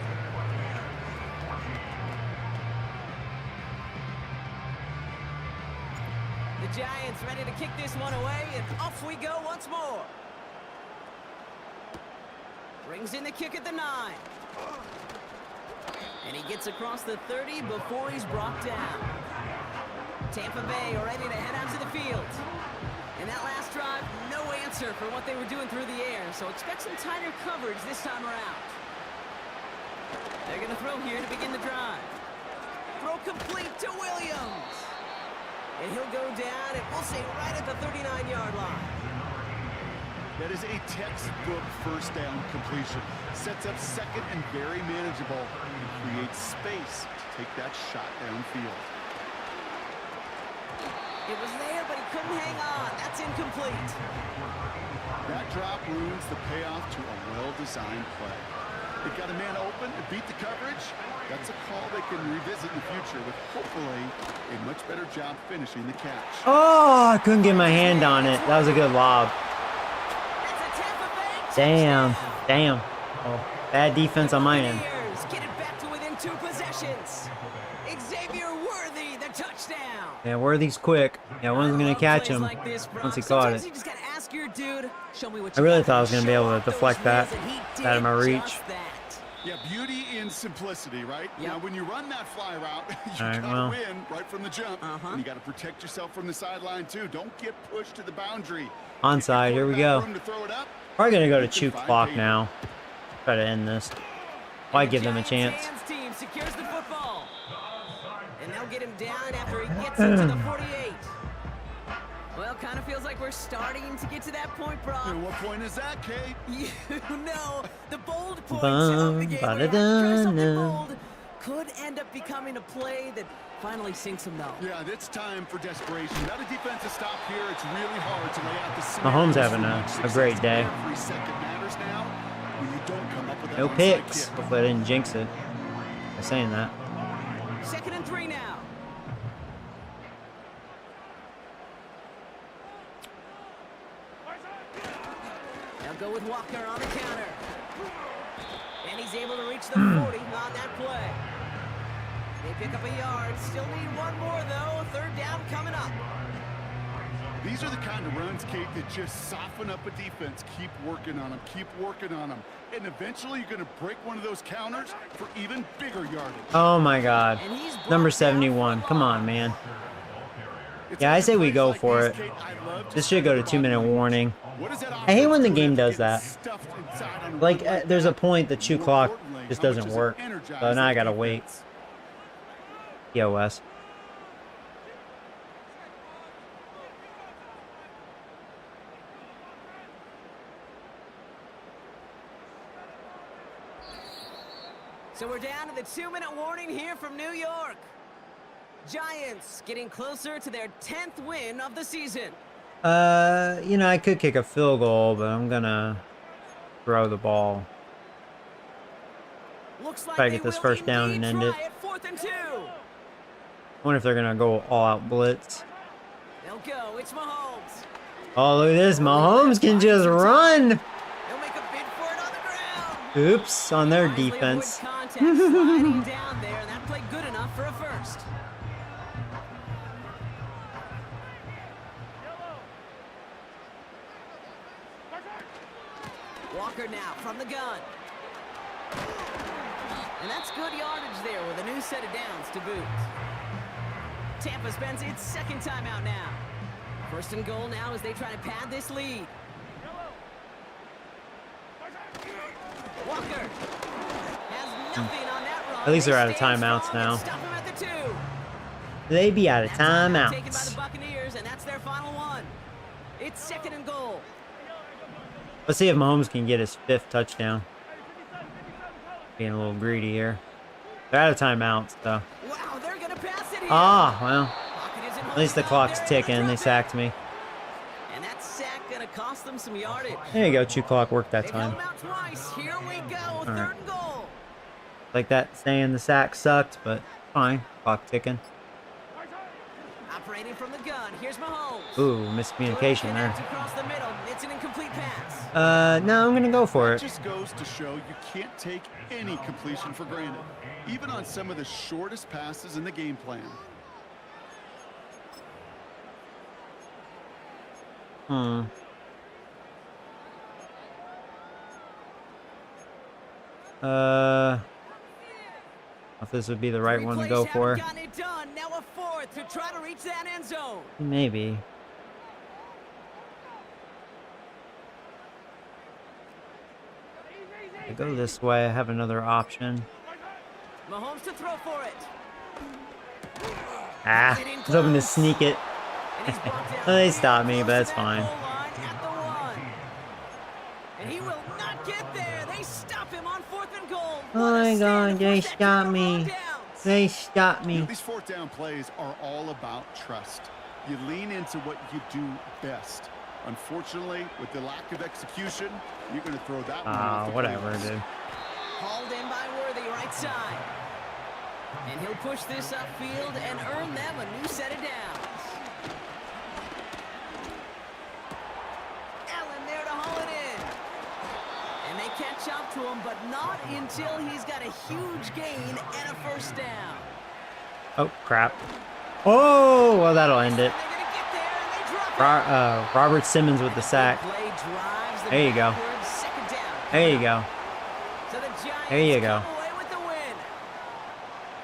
The Giants ready to kick this one away, and off we go once more. Brings in the kick at the 9. And he gets across the 30 before he's brought down. Tampa Bay ready to head out to the field. And that last drive, no answer for what they were doing through the air, so expect some tighter coverage this time around. They're going to throw here to begin the drive. Throw complete to Williams. And he'll go down, and we'll say right at the 39-yard line. That is a textbook first down completion. Sets up second and very manageable. Creates space to take that shot downfield. It was there, but he couldn't hang on. That's incomplete. That drop ruins the payoff to a well-designed play. They got a man open to beat the coverage. That's a call they can revisit in the future with hopefully a much better job finishing the catch. Oh, I couldn't get my hand on it. That was a good lob. That's a Tampa Bay Damn. touchdown. Damn. Oh, bad defense on my end. Buccaneers get it back to within 2 possessions. Xavier Worthy, the touchdown. Yeah, Worthy's quick. Yeah, one's going to catch him Like this, bro. once he caught Sometimes it. You just gotta ask your dude, show me what I you really got. thought I was going to be able to Show off deflect those that. wheels, and he It's out of my did reach. just that. Yeah, beauty in simplicity, right? Yep. Now, when you run that fly route, you All right, gotta well. win right from the jump. And you gotta protect yourself from the sideline too. Don't get pushed to the boundary. Onside, here we go. Room to throw it up. Probably going to go to You can 2 find clock payback. now. Try to end this. Why give them a chance? Giants hands team secures the football. And they'll get him down after he gets into the 48. Well, kind of feels like we're starting to get to that point, Brock. And what point is that, Kate? You know, the bold points of the game where you have to try something bold could end up becoming a play that finally sinks him, though. Yeah, it's time for desperation. Without a defensive stop here, it's really hard to lay out the Mahomes scenarios having for a much success. great day. Every second matters now when you don't come up with that No onside picks. kick. Hopefully I didn't jinx it by saying that. 2nd and 3 now. They'll go with Walker on the counter. And he's able to reach the 40 on that play. They pick up a yard. Still need one more, though. 3rd down coming up. These are the kind of runs, Kate, that just soften up a defense. Keep working on them. Keep working on them. And eventually you're going to break one of those counters for even bigger yardage. Oh, my God. Number 71. Come on, man. Yeah, I say we go for it. This should go to 2-minute warning. I hate when the game does that. Like, there's a point the 2 clock just doesn't work. So now I gotta wait. POS. So we're down to the 2-minute warning here from New York. Giants getting closer to their 10th win of the season. You know, I could kick a field goal, but I'm gonna throw the ball. Looks like Try to get this first down and end it. At 4th and 2. I wonder if they're gonna go all-out blitz. They'll go. It's Mahomes. Oh, look at this. Mahomes can just run. He'll make a bid for it on the ground. Oops, on their Wisely defense. avoid contact, sliding down there, and that played good enough for a first. Walker now from the gun. And that's good yardage there with a new set of downs to boot. Tampa spends its second timeout now. 1st and goal now as they try to pad this lead. Walker has nothing on that run. At least they're out of Stay timeouts strong now. and stop him at the 2. They be out of That timeout taken by the timeouts. Buccaneers, and that's their final one. It's 2nd and goal. Let's see if Mahomes can get his 5th touchdown. Being a little greedy here. They're out of timeouts, though. Wow, they're gonna pass it here. Ah, well. Pocket isn't At least the moving clock's out there, ticking. and They sacked me. And that sack gonna cost them some yardage. There you go. 2 clock worked that They've time. held them out twice. Here we go. right. 3rd and goal. Like that saying the sack sucked, but fine. Clock ticking. Operating from the gun. Here's Mahomes. Ooh, miscommunication Connect there. across the middle. It's an incomplete pass. No, I'm gonna go for That it. just goes to show you can't take any completion for granted, even on some of the shortest passes in the game plan. If this would be the right one to Replays go haven't for. gotten it done. Now a 4th to try to reach that end zone. Maybe. I go this way. I have another option. Mahomes to throw for it. Ah, I was hoping to sneak it. And he's brought down Well, they stopped me, close but that's to that fine. goal line at the 1. And he will not get there. They stop him on 4th and goal. Oh my God, they stopped me. They stopped me. These 4th down plays are all about trust. You lean into what you do best. Unfortunately, with the lack of execution, you're going to throw that one off the Whatever, playlist. dude. Hauled in by Worthy, right side. And he'll push this upfield and earn them a new set of downs. Allen there to haul it in. And they catch up to him, but not until he's got a huge gain and a 1st down. Oh, crap. Oh, well, that'll end it. They're gonna get there, and they drop it. Robert Simmons with the sack. Play drives them There you go. backwards, 2nd down. There you go. So the Giants There you go. come away with the win.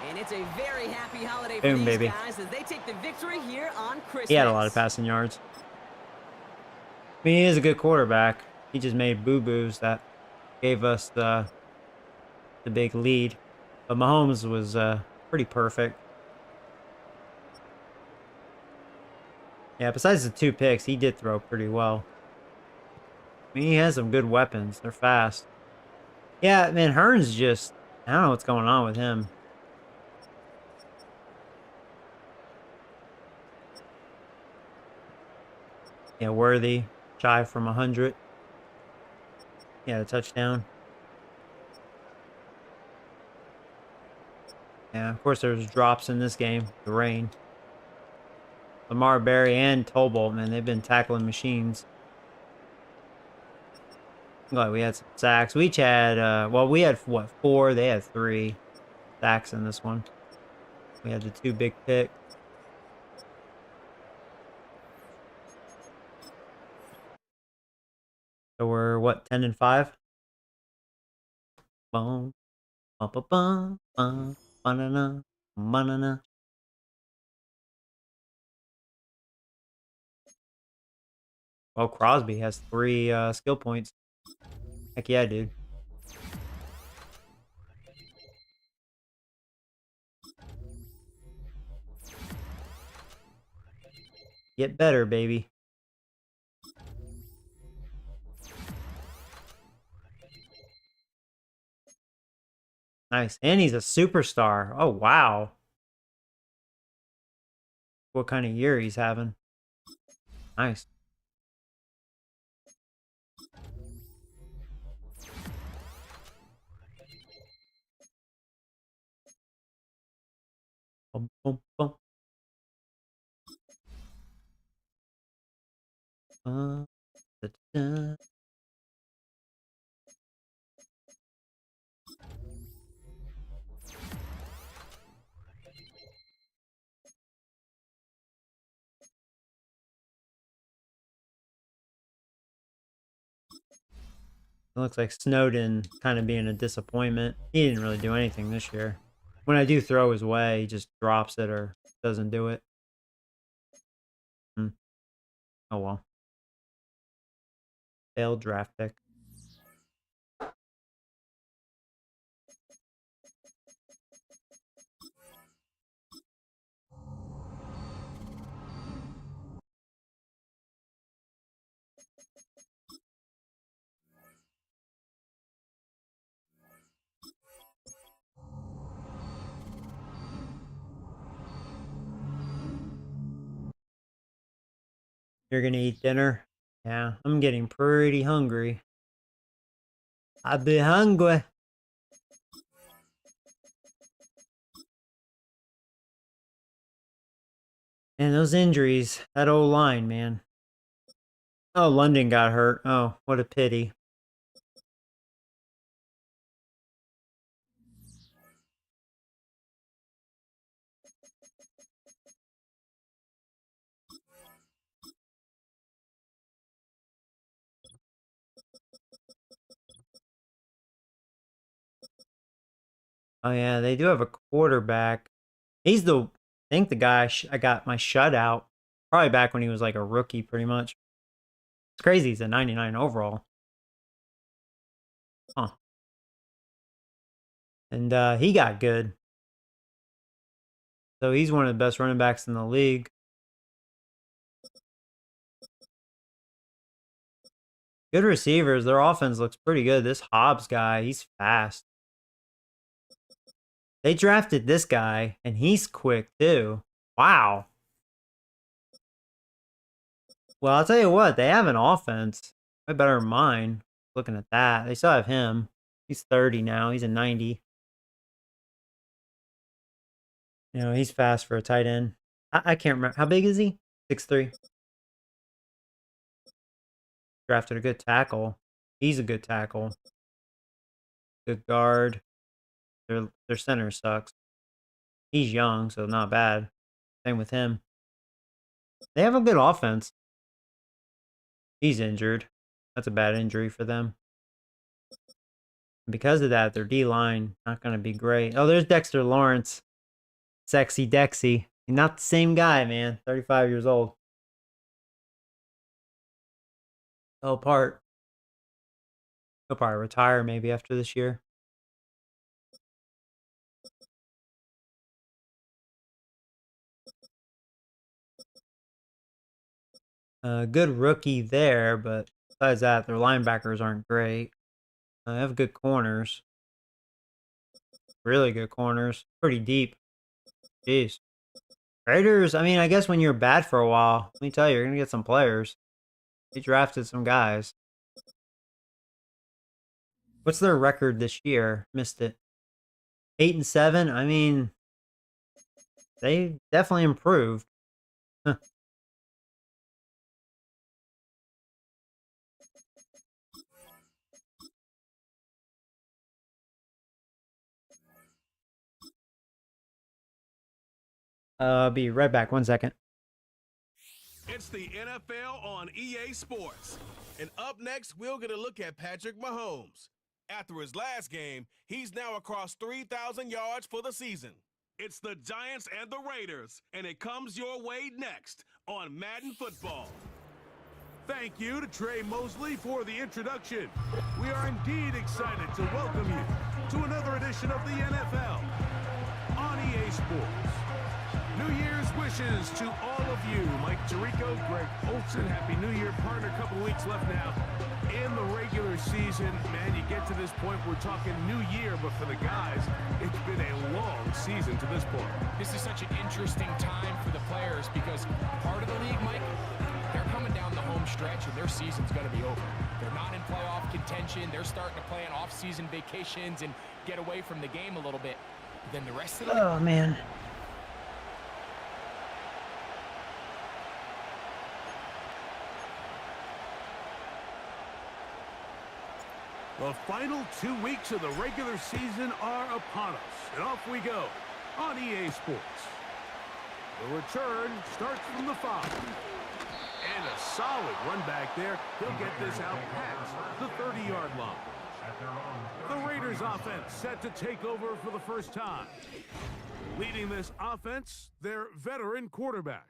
And it's a very happy holiday for Boom, these baby. guys as they take the victory here on Christmas. He had a lot of passing yards. I mean, he is a good quarterback. He just made boo-boos that gave us the big lead. But Mahomes was pretty perfect. Yeah, besides the 2 picks, he did throw pretty well. I mean, he has some good weapons. They're fast. Yeah, man, Hearns just... I don't know what's going on with him. Yeah, Worthy. Shy from 100. Yeah, a touchdown. Yeah, of course there's drops in this game. The rain. Lamar Berry and Tobolt, man, they've been tackling machines. I'm glad we had some sacks. We each had, well, we had, what, 4? They had 3 sacks in this one. We had the 2 big picks. We're what, 10-5? Boom, bum, bum, bum, bum, banana, banana. Well, Crosby has 3 skill points. Heck yeah, dude. Get better, baby. Nice. And he's a superstar. Oh, wow. What kind of year he's having. Nice. Bum, bum, bum. Da, da. It looks like Snowden kind of being a disappointment. He didn't really do anything this year. When I do throw his way, he just drops it or doesn't do it. Oh well. Failed draft pick. You're gonna eat dinner? Yeah, I'm getting pretty hungry. I be hungry. And those injuries, that old line, man. Oh, London got hurt. Oh, what a pity. Oh yeah, they do have a quarterback. He's the, I think the guy I got my shutout. Probably back when he was like a rookie, pretty much. It's crazy. He's a 99 overall. Huh. And he got good. So he's one of the best running backs in the league. Good receivers. Their offense looks pretty good. This Hobbs guy, he's fast. They drafted this guy, and he's quick too. Wow. Well, I'll tell you what, they have an offense way better than mine. Looking at that, they still have him. He's 30 now. He's a 90. You know, he's fast for a tight end. I can't remember. How big is he? 6'3". Drafted a good tackle. He's a good tackle. Good guard. Their center sucks. He's young, so not bad. Same with him. They have a good offense. He's injured. That's a bad injury for them. And because of that, their D-line not going to be great. Oh, there's Dexter Lawrence. Sexy Dexy. Not the same guy, man. 35 years old. Fell apart. He'll probably retire maybe after this year. Good rookie there, but besides that, their linebackers aren't great. They have good corners. Really good corners. Pretty deep. Jeez. Raiders, I mean, I guess when you're bad for a while, let me tell you, you're going to get some players. They drafted some guys. What's their record this year? Missed it. 8-7. I mean, they definitely improved. I'll be right back. 1 second. It's the NFL on EA Sports. And up next, we'll get a look at Patrick Mahomes. After his last game, he's now across 3,000 yards for the season. It's the Giants and the Raiders, and it comes your way next on Madden Football. Thank you to Trey Mosley for the introduction. We are indeed excited to welcome you to another edition of the NFL on EA Sports. New Year's wishes to all of you. Mike Tirico, Greg Olson, Happy New Year, partner. A couple weeks left now in the regular season. Man, you get to this point, we're talking New Year, but for the guys, it's been a long season to this point. This is such an interesting time for the players because part of the league, Mike, they're coming down the home stretch and their season's going to be over. They're not in playoff contention. They're starting to plan off-season vacations and get away from the game a little bit. But then the rest of the Oh, man. The final 2 weeks of the regular season are upon us, and off we go on EA Sports. The return starts from the 5. And a solid run back there. He'll get this out past the 30-yard line. The Raiders offense set to take over for the first time. Leading this offense, their veteran quarterback.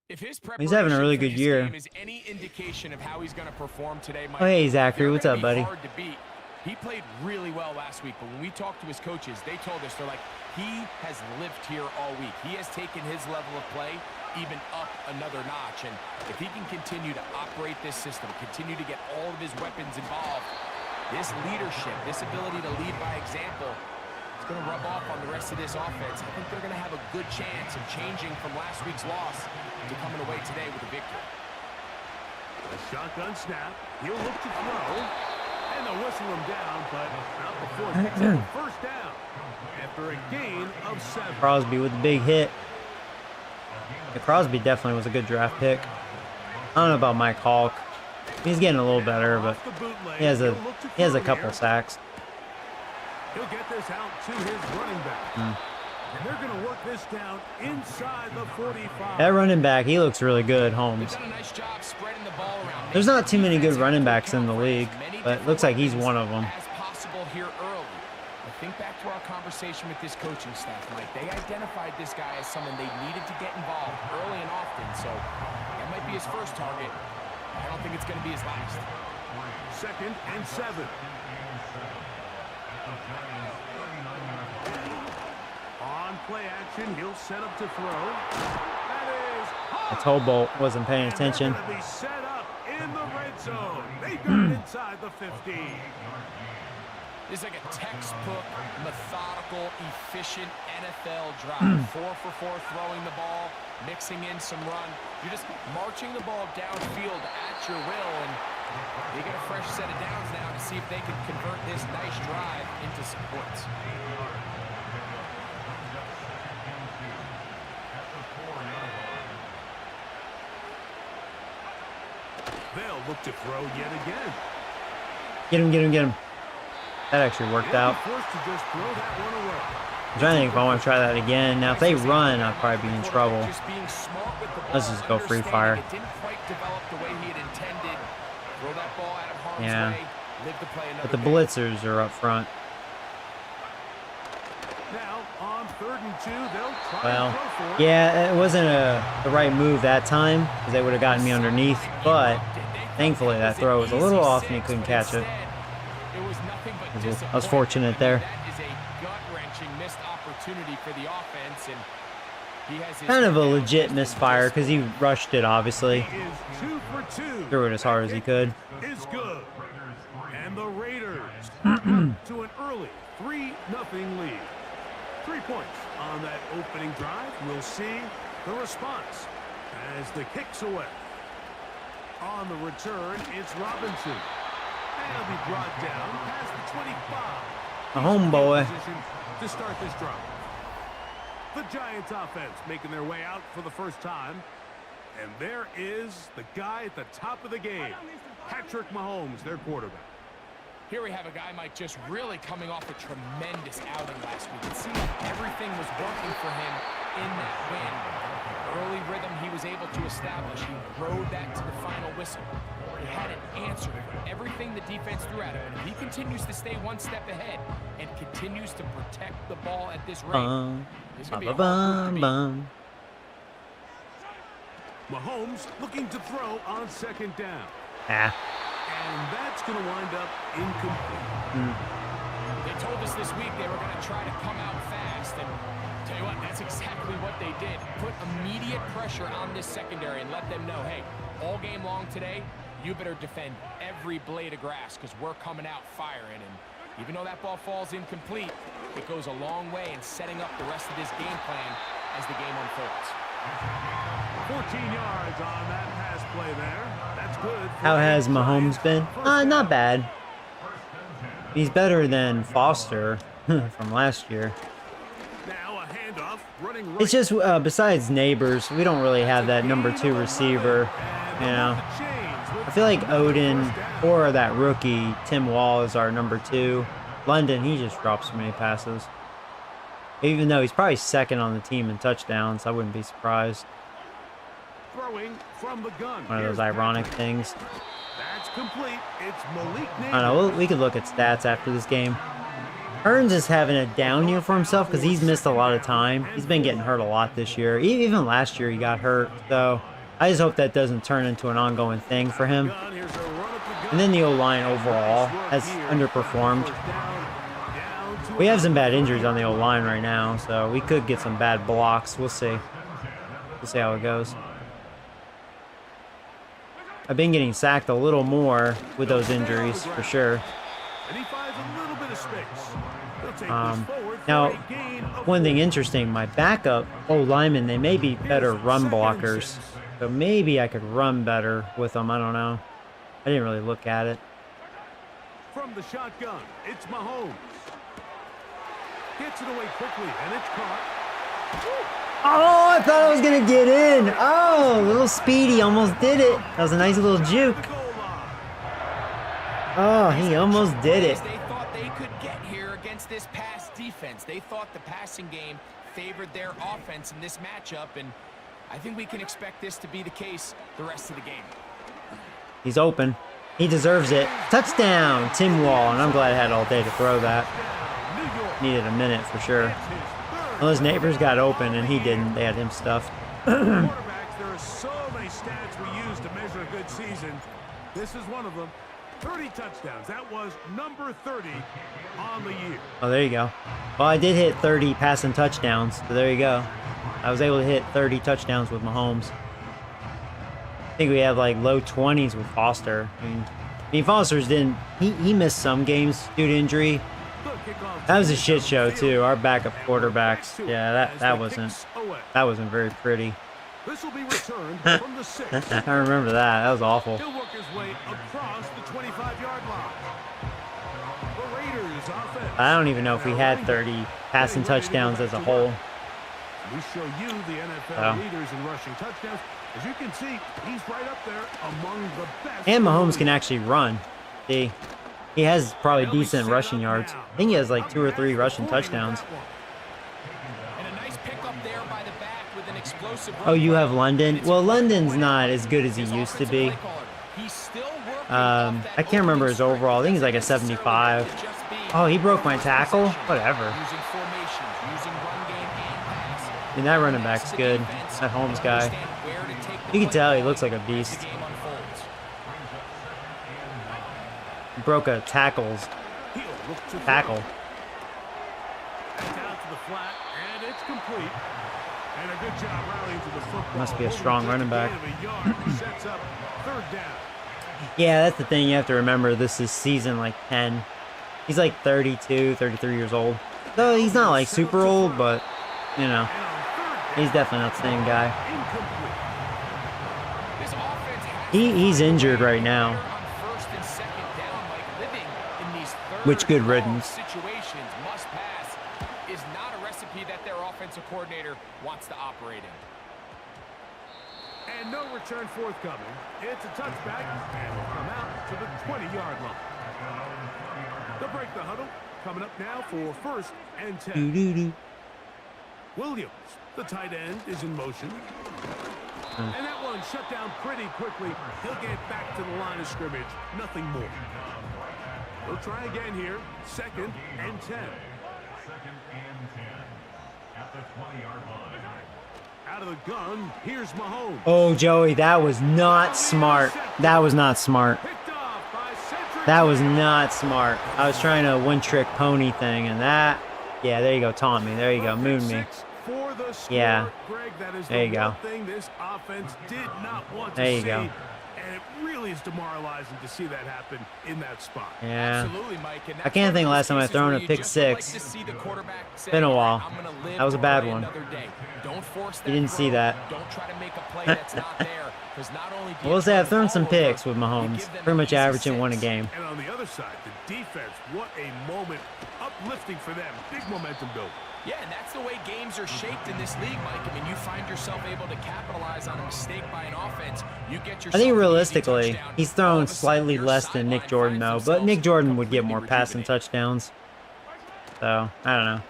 If his He's having a really preparation for good this year. game is any indication of how he's going to perform today, Mike, Oh, hey, Zachary. they're What's gonna up, be buddy? hard to beat. He played really well last week, but when we talked to his coaches, they told us, they're like, he has lived here all week. He has taken his level of play even up another notch, and if he can continue to operate this system, continue to get all of his weapons involved, this leadership, this ability to lead by example, it's going to rub off on the rest of this offense. I think they're going to have a good chance of changing from last week's loss to coming away today with a victory. A shotgun snap. He'll look to throw. And they'll whistle him down, but not before he gets a first down. After a gain of 7. Crosby with a big hit. Yeah, Crosby definitely was a good draft pick. I don't know about Mike Hawk. He's getting a little better, but he has a couple sacks. He'll get this out to his running back. And they're going to work this down inside the 45. That running back, he looks really good, Holmes. They've done a nice job spreading the ball around. There's not too many good running backs in the league, but it looks like he's one of them. As possible here early. I think back to our conversation with this coaching staff, Mike. They identified this guy as someone they needed to get involved early and often, so that might be his first target. I don't think it's going to be his last. 2nd and 7. On play action, he'll set up to throw. That is The toe bolt wasn't paying And they're attention. gonna be set up in the red zone. They got it inside the 50. This is like a textbook, methodical, efficient NFL drive. 4 for 4 throwing the ball, mixing in some run. You're just marching the ball downfield at your will, and they get a fresh set of downs now to see if they can convert this nice drive into some points. They'll look to throw yet again. Get him, get him, get him. That actually worked They'll out. be forced to just throw that one away. I'm trying to think if I want to try that again. Now, if they run, I'll probably be in trouble. Just being smart with the ball, Let's just go free fire. understanding it didn't quite develop the way he had intended. Throw that ball out of harm's Yeah. way. Live to play another But the day. blitzers are up front. Now on 3rd and 2, they'll try Well, and throw for it. yeah, it wasn't the right move that time because they would have gotten me underneath. But thankfully, that throw was a little off and he couldn't catch it. I was fortunate there. That is a gut-wrenching missed opportunity for the offense, and he has his Kind of a legit misfire because he rushed it, obviously. He is 2 for 2. Threw it as hard as he could. Is good. And the Raiders up to an early 3-0 lead. 3 points on that opening drive. We'll see the response as the kick's away. On the return, it's Robinson. And he'll be brought down past the 25. A homeboy. Position to start this drive. The Giants offense making their way out for the first time. And there is the guy at the top of the game, Patrick Mahomes, their quarterback. Here we have a guy, Mike, just really coming off a tremendous outing last week. It seemed like everything was working for him in that win. Early rhythm he was able to establish. He rode that to the final whistle. He had an answer for everything the defense threw at him. And if he continues to stay one step ahead and continues to protect the ball at this rate, it's going to be a hard group to beat. Mahomes looking to throw on second down. Ah. And that's going to wind up incomplete. They told us this week they were going to try to come out fast. And tell you what, that's exactly what they did. Put immediate pressure on this secondary and let them know, hey, all game long today, you better defend every blade of grass because we're coming out firing. And even though that ball falls incomplete, it goes a long way in setting up the rest of this game plan as the game unfolds. 14 yards on that pass play there. That's good. How has Mahomes been? Not bad. He's better than Foster from last year. Now a handoff, running right. It's just besides Neighbors, we don't really have that number 2 receiver. You know, I feel like Odin or that rookie Tim Wall is our number 2. London, he just drops so many passes. Even though he's probably second on the team in touchdowns, I wouldn't be surprised. Throwing from the gun. One of those ironic things. That's complete. It's Malik. I don't know. We could look at stats after this game. Hearns is having a down year for himself because he's missed a lot of time. He's been getting hurt a lot this year. Even last year he got hurt. So I just hope that doesn't turn into an ongoing thing for him. And then the O-line overall has underperformed. We have some bad injuries on the O-line right now, so we could get some bad blocks. We'll see. We'll see how it goes. I've been getting sacked a little more with those injuries, for sure. Now, one thing interesting, my backup O-linemen, they may be better run blockers. So maybe I could run better with them. I don't know. I didn't really look at it. From the shotgun, it's Mahomes. Gets it away quickly, and it's caught. Oh, I thought I was going to get in. Oh, little Speedy almost did it. That was a nice little juke. Oh, he almost did it. They thought they could get here against this pass defense. They thought the passing game favored their offense in this matchup, and I think we can expect this to be the case the rest of the game. He's open. He deserves it. Touchdown, Tim Wall, and I'm glad I had all day to throw that. Needed a minute for sure. Well, his neighbors got open and he didn't. They had him stuffed. Quarterbacks, there are so many stats we use to measure a good season. This is one of them. 30 touchdowns. That was number 30 on the year. Oh, there you go. Well, I did hit 30 passing touchdowns, so there you go. I was able to hit 30 touchdowns with Mahomes. I think we have like low 20s with Foster. I mean Foster's didn't. He missed some games due to injury. That was a shit show too. Our backup quarterbacks. Yeah, that wasn't very pretty. This will be returned from the 6. I remember that. That was awful. He'll work his way across the 25-yard line. The Raiders offense. I don't even know if we had 30 passing touchdowns as a whole. We show you the NFL leaders in rushing touchdowns. As you can see, he's right up there among the best. And Mahomes can actually run. See, he has probably decent rushing yards. I think he has like 2 or 3 rushing touchdowns. And a nice pickup there by the back with an explosive. Oh, you have London? Well, London's not as good as he used to be. I can't remember his overall. I think he's like a 75. Oh, he broke my tackle? Whatever. I mean, that running back's good. That Holmes guy. You can tell he looks like a beast. He broke a tackle. Down to the flat, and it's complete. And a good job rallying to the football. Must be a strong running back. Sets up 3rd down. Yeah, that's the thing. You have to remember this is season like 10. He's like 32, 33 years old. Though he's not like super old, but, you know, he's definitely not the same guy. He's injured right now. Which good riddance. Situations must pass is not a recipe that their offensive coordinator wants to operate in. And no return forthcoming. It's a touchback, and will come out to the 20-yard line. They'll break the huddle. Coming up now for 1st and 10. Williams, the tight end, is in motion. And that one shut down pretty quickly. He'll get back to the line of scrimmage. Nothing more. He'll try again here. 2nd and 10. 2nd and 10 at the 20-yard line. Out of the gun, here's Mahomes. Oh, Joey, that was not smart. That was not smart. Picked off by Cedric. That was not smart. I was trying a one-trick pony thing, and that... Yeah, there you go. Taunt me. There you go. Moon me. For the score, Yeah. Greg, that is There you the go. one thing this offense did not want to There you see. go. And it really is demoralizing to see that happen in that spot. Yeah. Absolutely, Mike. And I that's can't one think of last those time I've cases thrown where a you pick just would like six. to see the quarterback say, Been a "All right, while. I'm gonna live That was a to bad play one. another day." Don't force that You didn't see throw. that. Don't try to make a play that's not there. Because not only do We'll you say I've turn thrown the some ball over, picks with you Mahomes. give them Pretty much an easy averaging 1 a 6. game. And on the other side, the defense, what a moment. Uplifting for them. Big momentum build. Yeah, and that's the way games are shaped in this league, Mike. I mean, you find yourself able to capitalize on a mistake by an offense. You get yourself I think an easy realistically, touchdown. he's All thrown of a sudden, slightly your less than Nick sideline Jordan, though. finds But Nick themselves Jordan would get completely more passing rejuvenated. touchdowns. So, I don't know.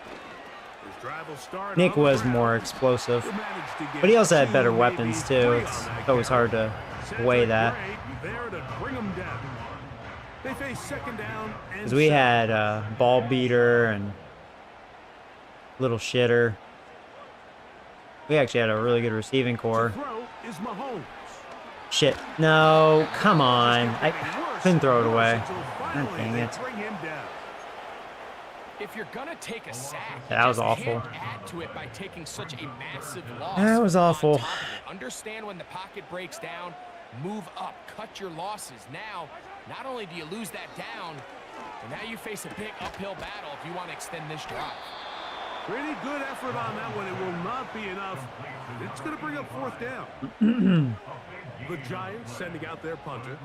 His drive will start Nick on the was ground. more explosive. He'll manage to get But he also had 2, better maybe weapons, 3 too. on It's that always carry. hard to Cedric weigh that. Gray there to bring him down. They face 2nd down and Because we 7. had ball beater and little shitter. We actually had a really good receiving core. Throw is Mahomes. Shit. No, come on. I couldn't throw it away. Until God finally dang they it. bring him down. If you're gonna take a sack, That was you just awful. can't add to it by taking such a massive loss. That was on awful. top of it. Understand when the pocket breaks down, move up, cut your losses. Now, not only do you lose that down, but now you face a big uphill battle if you want to extend this drive. Pretty good effort on that one. It will not be enough. It's going to bring up 4th down. The Giants sending out their punter.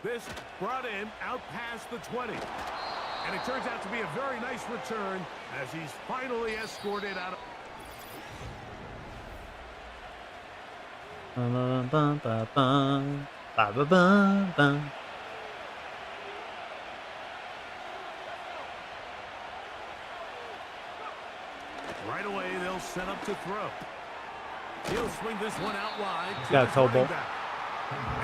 This brought in out past the 20. And it turns out to be a very nice return as he's finally escorted out of... Bum, bum, bum, bum, bum, bum, bum, bum. Right away, they'll set up to throw. He'll swing this one out wide. Got a toe running bolt. back.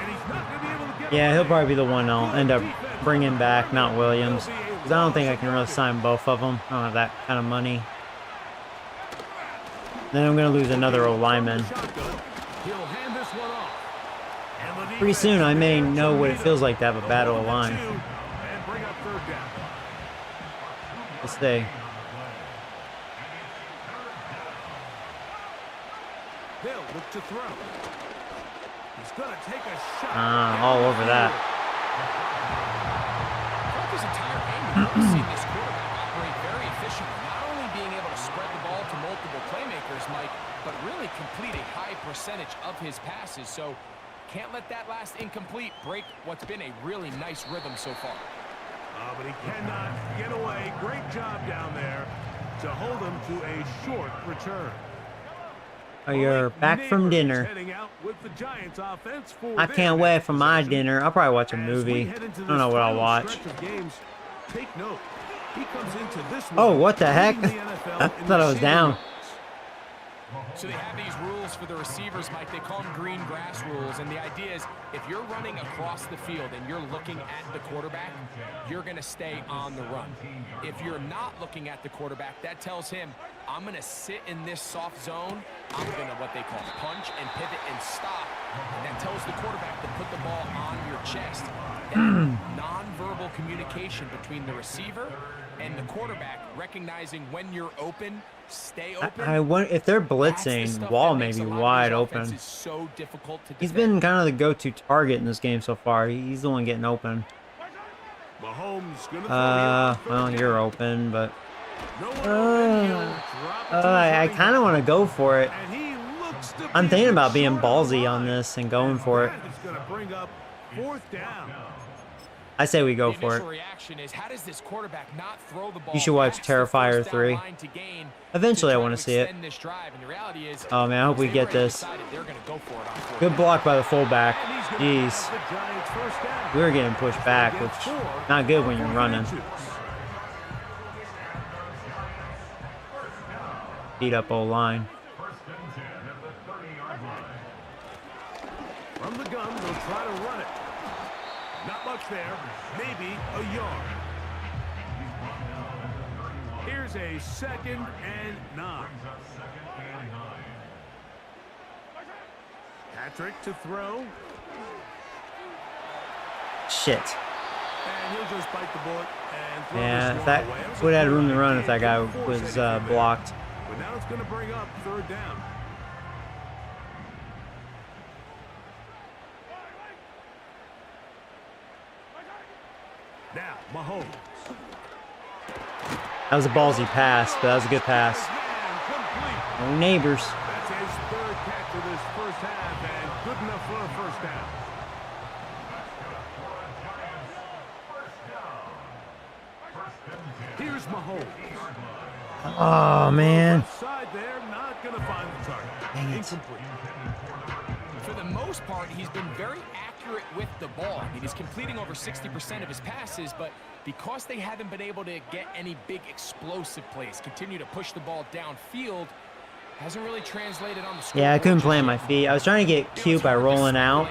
And he's not going to be able to get Yeah, he'll away. probably be the one I'll end up bringing back, not Williams. Because I don't think I can really sign both of them. I don't have that kind of money. Then I'm going to lose another O-lineman. Shotgun. He'll hand this one off. And the Pretty soon I may know what it feels like to have a They'll bad hold it O-line. at 2 and bring up 3rd down. Let's stay. They'll look to throw. He's going to take a shot. All over that. Throughout this entire game, we've really seen this quarterback operate very efficiently, not only being able to spread the ball to multiple playmakers, Mike, but really complete a high percentage of his passes. So can't let that last incomplete break what's been a really nice rhythm so far. But he cannot get away. Great job down there to hold him to a short return. Oh, you're back from dinner. Heading out with the Giants offense for I their can't wait next for my possession. dinner. I'll probably watch a As we movie. head into I don't know this what I'll final watch. stretch of games, take note. He comes into this Oh, one what the heck? leading the NFL I in thought I was receiving down. yards. So they have these rules for the receivers, Mike. They call them green grass rules. And the idea is if you're running across the field and you're looking at the quarterback, you're going to stay on the run. If you're not looking at the quarterback, that tells him, I'm going to sit in this soft zone. I'm going to what they call punch and pivot and stop. And that tells the quarterback to put the ball on your chest. That nonverbal communication between the receiver and the quarterback, recognizing when you're open, stay open. I wonder if they're That's the blitzing, stuff Wall that may makes be a lot of wide these open. offenses so difficult to He's defend. been kind of the go-to target in this game so far. He's the one getting open. Mahomes gonna throw here on third Well, down. you're open, but No one open, he'll drop it to his I running kind of want to go for it. back, and he looks to I'm be thinking about being short of the ballsy on line. this and going for it. That is going to bring up 4th down. I say we go The for initial it. reaction is, how does this quarterback not throw the ball You should watch past the Terrifier first down 3. line to gain Eventually, I try want to see it. extend this drive? And the reality is, Oh, man, I hope we they've get already this. decided they're gonna go for it on fourth Good down. block by the fullback. And he's gonna Jeez. have the Giants first down. We were getting pushed back, which not good when you're running. Beat up O-line. From the gun, they'll try to run it. Not much there. Maybe a yard. Here's a 2nd and 9. Patrick to throw. Shit. And he'll just bite the bullet and throw Yeah, this if one that away. It was a would have had good room to run. run if that guy Couldn't force was anything. blocked. But now it's going to bring up 3rd down. Now, Mahomes. That was a ballsy pass, but that was a good pass. Man, complete. No neighbors. That's his 3rd catch of this first half, and good enough for a first down. Here's Mahomes. Oh, man. Left side there, not going to find the target. Dang it. Incomplete. For the most part, he's been very accurate with the ball. I mean, he's completing over 60% of his passes, but because they haven't been able to get any big explosive plays, continue to push the ball downfield, hasn't really translated on the score. Yeah, I couldn't plant my feet. I was trying to get cute by rolling out.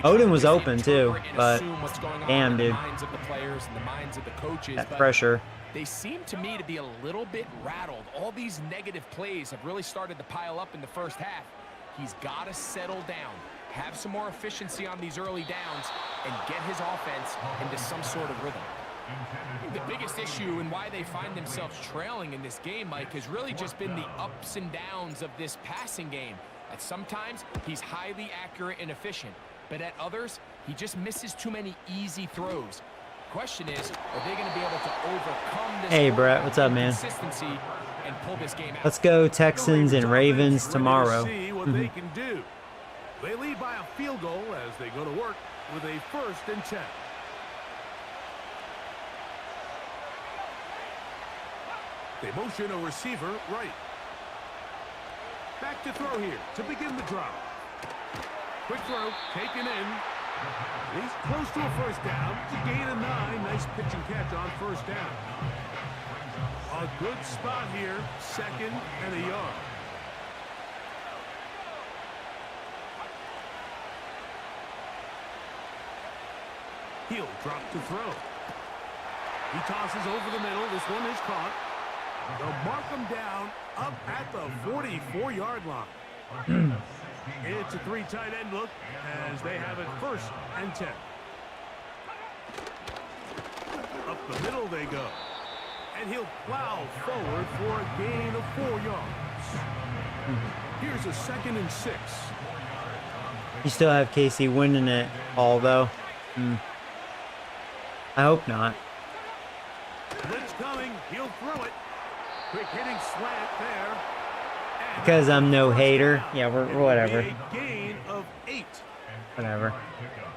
Odin was open too, but damn, dude. That pressure. They seem to me to be a little bit rattled. All these negative plays have really started to pile up in the first half. He's got to settle down, have some more efficiency on these early downs, and get his offense into some sort of rhythm. The biggest issue and why they find themselves trailing in this game, Mike, has really just been the ups and downs of this passing game. At sometimes, he's highly accurate and efficient, but at others, he just misses too many easy throws. Question is, are they going to be able to overcome this? Hey, Brett, what's up, man? Consistency and pull this game out? Let's go Texans and Ravens tomorrow. See what they can do. They lead by a field goal as they go to work with a 1st and 10. They motion a receiver right. Back to throw here to begin the drive. Quick throw, taken in. He's close to a first down to gain a 9. Nice pitch and catch on first down. A good spot here, 2nd and a yard. He'll drop to throw. He tosses over the middle. This one is caught. They'll mark him down up at the 44-yard line. It's a 3 tight end look as they have it 1st and 10. Up the middle they go. And he'll plow forward for a gain of 4 yards. Here's a 2nd and 6. You still have Casey winning it all, though. I hope not. Blitz coming. He'll throw it. Quick hitting slant there. And Because I'm no hater. Yeah, we're whatever. a gain of 8. Whatever.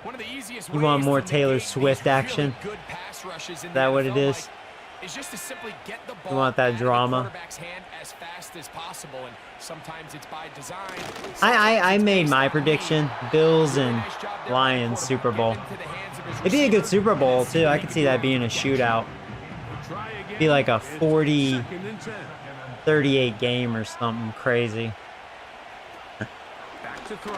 One of the easiest You want ways more to Taylor negate Swift these action? really good pass rushes in Is that the what it NFL, is? Mike, is just to simply get the ball You want that out of the drama? quarterback's hand as fast as possible, and sometimes it's by design. I made my prediction. Bills and Lions Super Bowl. It'd be a good Super Bowl, too. I could see that being a shootout. Try again. Be like a It's 40 2nd and 10. 38 game or something crazy. Back to throw.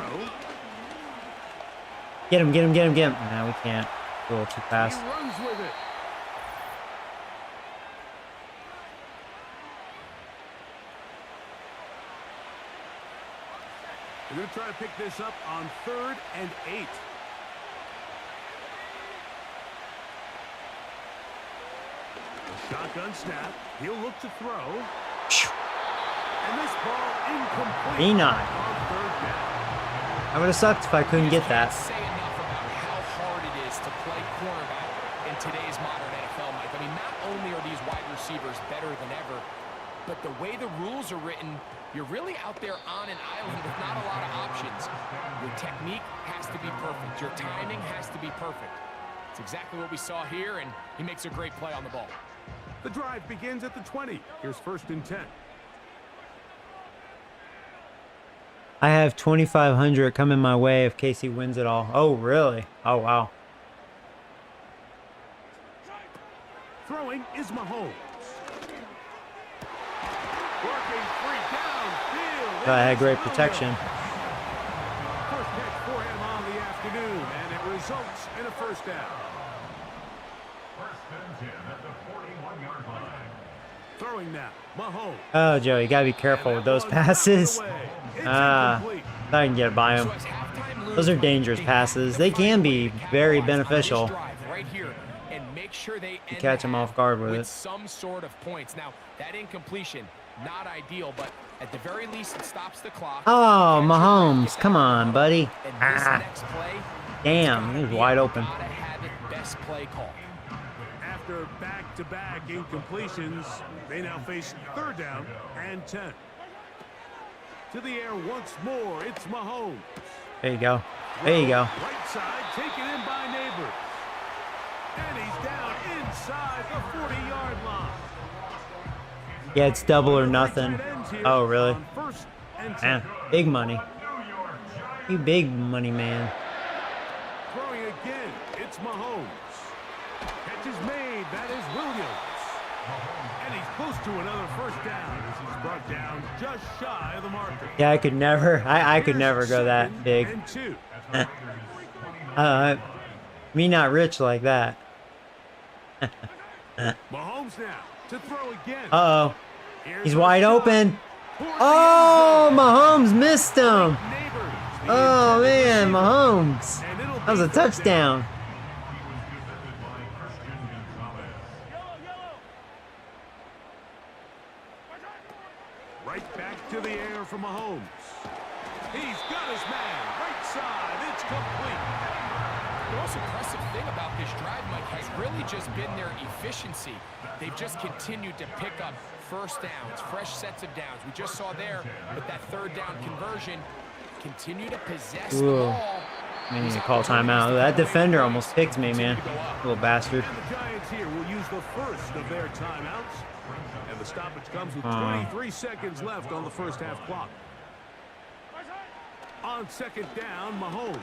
Get him, get him, get him, get him. No, we can't. A little too He fast. runs with it. They're going to try to pick this up on 3rd and 8. A shotgun snap. He'll look to throw. And this ball incomplete. Enoch. On 3rd down. I would have sucked if I couldn't get that. Say enough about how hard it is to play cornerback in today's modern NFL, Mike. I mean, not only are these wide receivers better than ever, but the way the rules are written, you're really out there on an island with not a lot of options. Your technique has to be perfect. Your timing has to be perfect. It's exactly what we saw here, and he makes a great play on the ball. The drive begins at the 20. Here's 1st and 10. I have 2,500 coming my way if Casey wins it all. Oh, really? Oh, wow. Throwing is Mahomes. Working free downfield. I had great protection. First catch for him on the afternoon, and it results in a 1st down. 1st and 10 at the 41-yard line. Throwing now, Mahomes. Oh, Joe, you got to be careful with those passes. I can get by them. Those are dangerous passes. They can be very beneficial. Right here, and make sure they catch them off guard with it. Some sort of points. Now, that incompletion, not ideal, but at the very least, it stops the clock. Oh, Mahomes, come on, buddy. And this next play, Damn, he was wide open. gotta have it best play call. After back-to-back incompletions, they now face 3rd down and 10. To the air once more, it's Mahomes. There you go. There you go. Right side, taken in by Neighbors. And he's down inside the 40-yard line. Yeah, it's double or nothing. Oh, really? On 1st and 10. Man, big money. You big money, man. Throwing again, it's Mahomes. Catch is made, that is Williams. And he's close to another 1st down as he's brought down just shy of the marker. Yeah, I could never. I could never go that big. And 2. Me not rich like that. Mahomes now to throw again. Uh-oh. Here's He's a wide shot open. for the Oh, end zone. Mahomes missed him. Neighbors, the Oh, intended man, receiver. Mahomes. And it'll That was be a 3rd down. touchdown. Right back to the air for Mahomes. He's got his man. Right side. It's complete. The most impressive thing about this drive, Mike, has really just been their efficiency. They've just continued to pick up 1st downs, fresh sets of downs. We just saw there with that 3rd down conversion, continue to possess the Ooh. ball. I need to call timeout. That defender almost picked me, man. Little bastard. And the Giants here will use the first of their timeouts. And the stoppage comes with 23 seconds left on the 1st half clock. On 2nd down, Mahomes.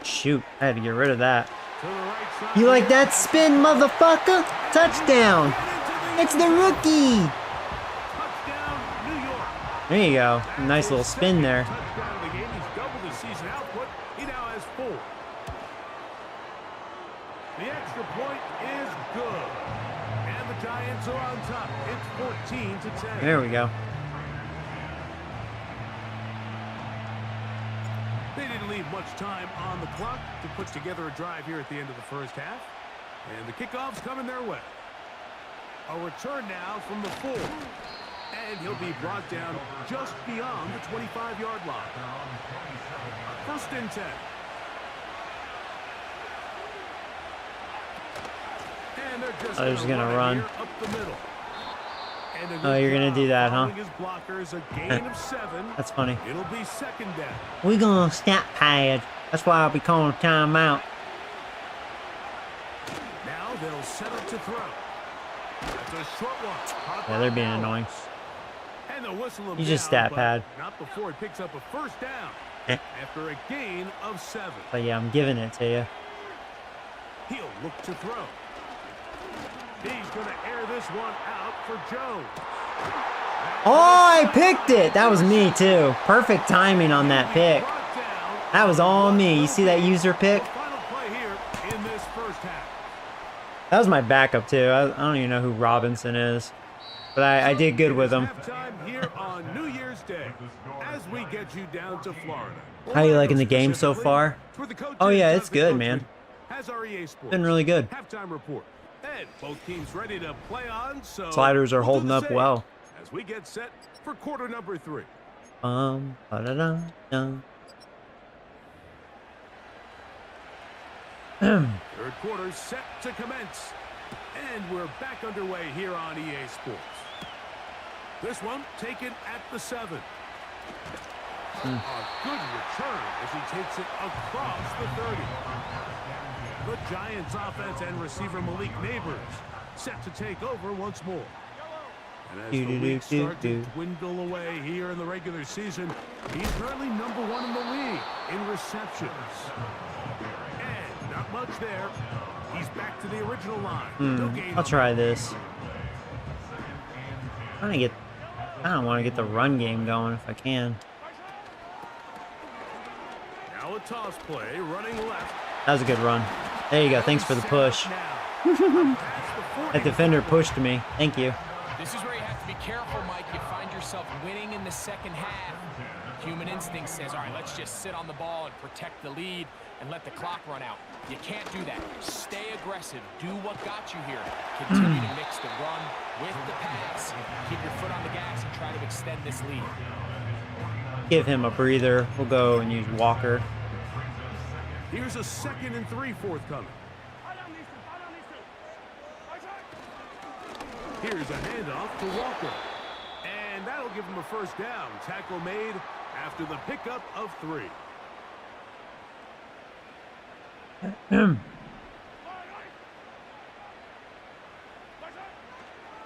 Shoot, I had to get rid of that. To the right side. You like that spin, motherfucker? Touchdown. It's the rookie. Touchdown, New York. There you go. Nice little spin there. Touchdown of the game. He's doubled his season output. He now has 4. The extra point is good. And the Giants are on top. It's 14-10. There we go. They didn't leave much time on the clock to put together a drive here at the end of the 1st half. And the kickoff's coming their way. A return now from the 4. And he'll be brought down just beyond the 25-yard line. 1st and 10. And they're just Just gonna run. here up the middle. And a Oh, good you're gonna job do that, huh? following his blockers, a gain of 7. That's funny. It'll be 2nd down. We gonna snap pad. That's why I'll be calling timeout. Now they'll set up to throw. That's a short one. Yeah, they're being annoying. And they'll whistle him You just down, stat but pad. not before he picks up a 1st down. Eh. After a gain of 7. But yeah, I'm giving it to you. He'll look to throw. He's going to air this one out for Jones. Oh, I picked it. That was me too. Perfect timing on that pick. Brought down. That was all me. You see that user pick? Final play here in this 1st half. That was my backup too. I don't even know who Robinson is, but I did good with him. Halftime here on New Year's Day as we get you down to Florida. How you liking the game so far? For the coaches, Oh yeah, does it's the good, coach man. Has our EA Sports Been really good. halftime report. And both teams ready to play on, so Sliders are we'll do holding the up same well. as we get set for quarter number 3. Ba-da-dum, dum. 3rd quarter set to commence. And we're back underway here on EA Sports. This one taken at the 7. A good return as he takes it across the 30. The Giants offense and receiver Malik Neighbors set to take over once more. And as the weeks start to dwindle away here in the regular season, he's currently #1 in the league in receptions. And not much there. He's back to the original line. I'll try this. I don't want to get the run game going if I can. Now a toss play, running left. That was a good run. There you go. Thanks for the push. That defender pushed me. Thank you. This is where you have to be careful, Mike. You find yourself winning in the second half. Human instinct says, all right, let's just sit on the ball and protect the lead and let the clock run out. You can't do that. Stay aggressive. Do what got you here. Continue to mix the run with the pass. Keep your foot on the gas and try to extend this lead. Give him a breather. We'll go and use Walker. Here's a 2nd and 3 forthcoming. Here's a handoff to Walker. And that'll give him a first down. Tackle made after the pickup of 3.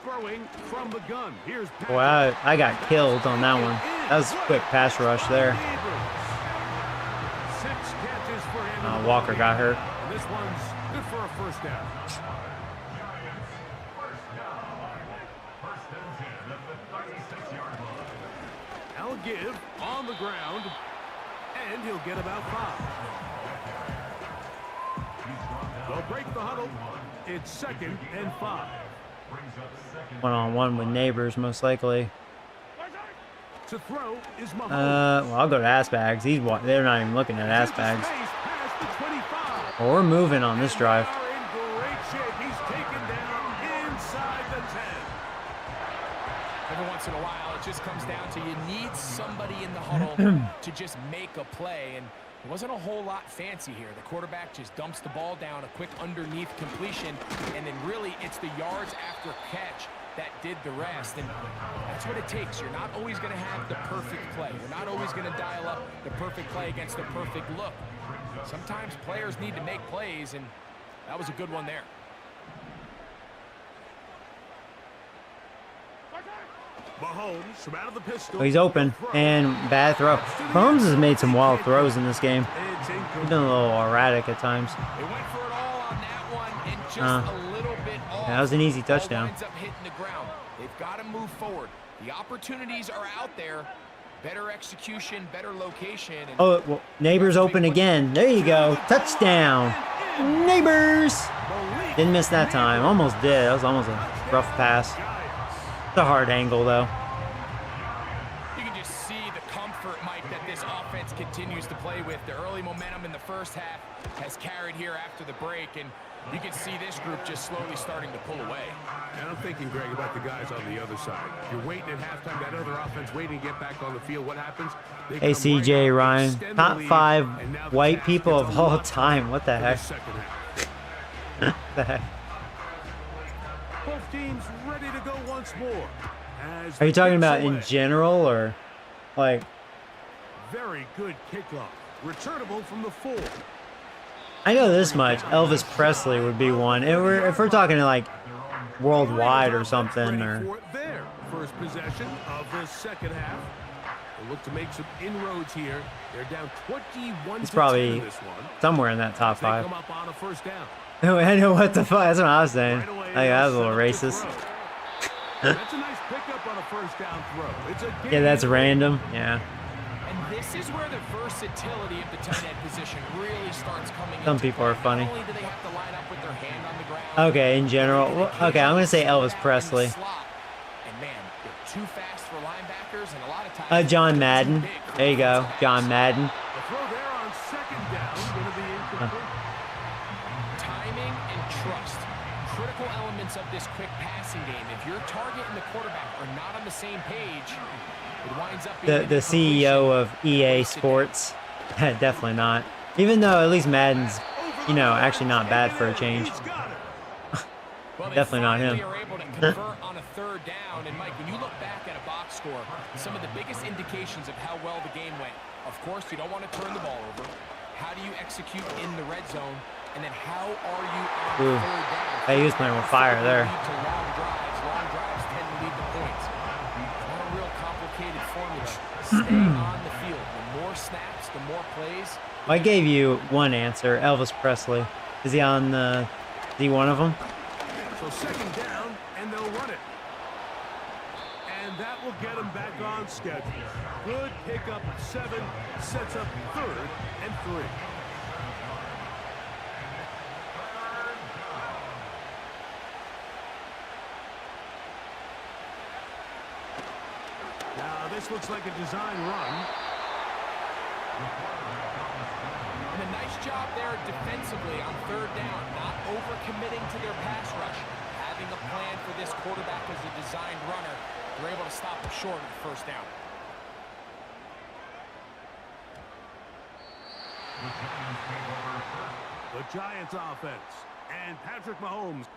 Throwing from the gun. Here's Wow, I got killed on that one. That was a quick pass rush there. 6 catches for him. Walker got hurt. And this one's good for a first down. I'll give on the ground, and he'll get about 5. They'll break the huddle. It's 2nd and 5. One-on-one with Neighbors, most likely. To throw is Mahomes. Well, I'll go to ass bags. They're not even looking at ass bags. Well, we're moving on this drive. They are in great shape. He's taken down inside the 10. Every once in a while, it just comes down to you need somebody in the huddle to just make a play. And it wasn't a whole lot fancy here. The quarterback just dumps the ball down, a quick underneath completion, and then really it's the yards after catch that did the rest. And that's what it takes. You're not always going to have the perfect play. You're not always going to dial up the perfect play against the perfect look. Sometimes players need to make plays, and that was a good one there. Mahomes from out of the pistol. Oh, he's open and bad throw. Mahomes has made some wild throws in this game. He's been a little erratic at times. They went for it all on that one and just a little bit off. That was an easy touchdown. Ends up hitting the ground. They've got to move forward. The opportunities are out there. Better execution, better location. And oh, well, Neighbors open again. There you go. Touchdown. Neighbors. Didn't miss that time. Almost did. That was almost a rough pass. It's a hard angle, though. You can just see the comfort, Mike, that this offense continues to play with. The early momentum in the first half has carried here after the break, and you can see this group just slowly starting to pull away. And I'm thinking, Greg, about the guys on the other side. You're waiting at halftime, that other offense waiting to get back on the field. What happens? Hey, CJ, Ryan, top 5 white people of all time. What the heck? What the heck? Both teams ready to go once more. Are you talking about in general or like? Very good kickoff. Returnable from the 4. I know this much. Elvis Presley would be one. If we're talking like worldwide or something, or their first possession of the second half. They look to make some inroads here. They're down 21. He's probably somewhere in that top 5. Come up on a first down. I know what the fuck. That's what I was saying. Like, that was a little racist. That's a nice pickup on a first down throw. It's a Yeah, that's random. Yeah. And this is where the versatility of the tight end position really starts coming in. Some people are funny. Not only do they have to line up with their hand on the ground, Okay, in general. Well, okay, I'm gonna say Elvis Presley. And man, they're too fast for linebackers, and a lot of times John Madden. There you go, John Madden. The throw there on second down is going to be incomplete. Timing and trust, critical elements of this quick passing game. If your target and the quarterback are not on the same page, it winds up being The CEO of EA Sports. Definitely not. Even though at least Madden's, you know, actually not bad for a change. Definitely not him. Are able to convert on a third down, and Mike, when you look back at a box score, some of the biggest indications of how well the game went. Of course, you don't want to turn the ball over. How do you execute in the red zone? And then how are you on Ooh. third down? Hey, he was playing with fire there. Lead to long drives. Long drives tend to lead to points. Not a real complicated formula. Stay on the field. The more snaps, the more plays. I gave you one answer, Elvis Presley. Is he on the? Is he one of them? So second down, and they'll run it. And that will get them back on schedule. Good pickup of 7, sets up 3rd and 3. Now this looks like a design run. And a nice job there defensively on third down, not overcommitting to their pass rush. Having a plan for this quarterback as a designed runner, they're able to stop him short of the first down. The Giants offense and Patrick Mahomes.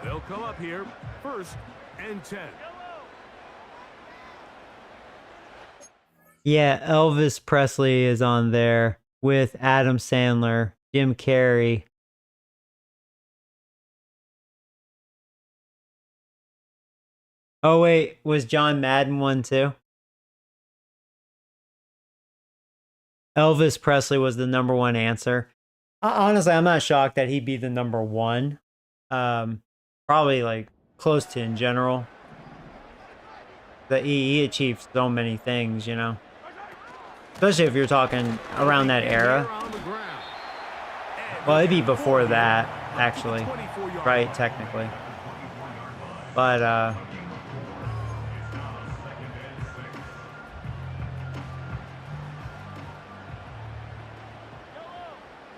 They'll come up here, 1st and 10. Yeah, Elvis Presley is on there with Adam Sandler, Jim Carrey. Oh wait, was John Madden one too? Elvis Presley was the #1 answer. Honestly, I'm not shocked that he'd be the #1. Probably like close to in general. That he achieved so many things, you know. Especially if you're talking around that era. Well, it'd be before that, actually. Right, technically. But,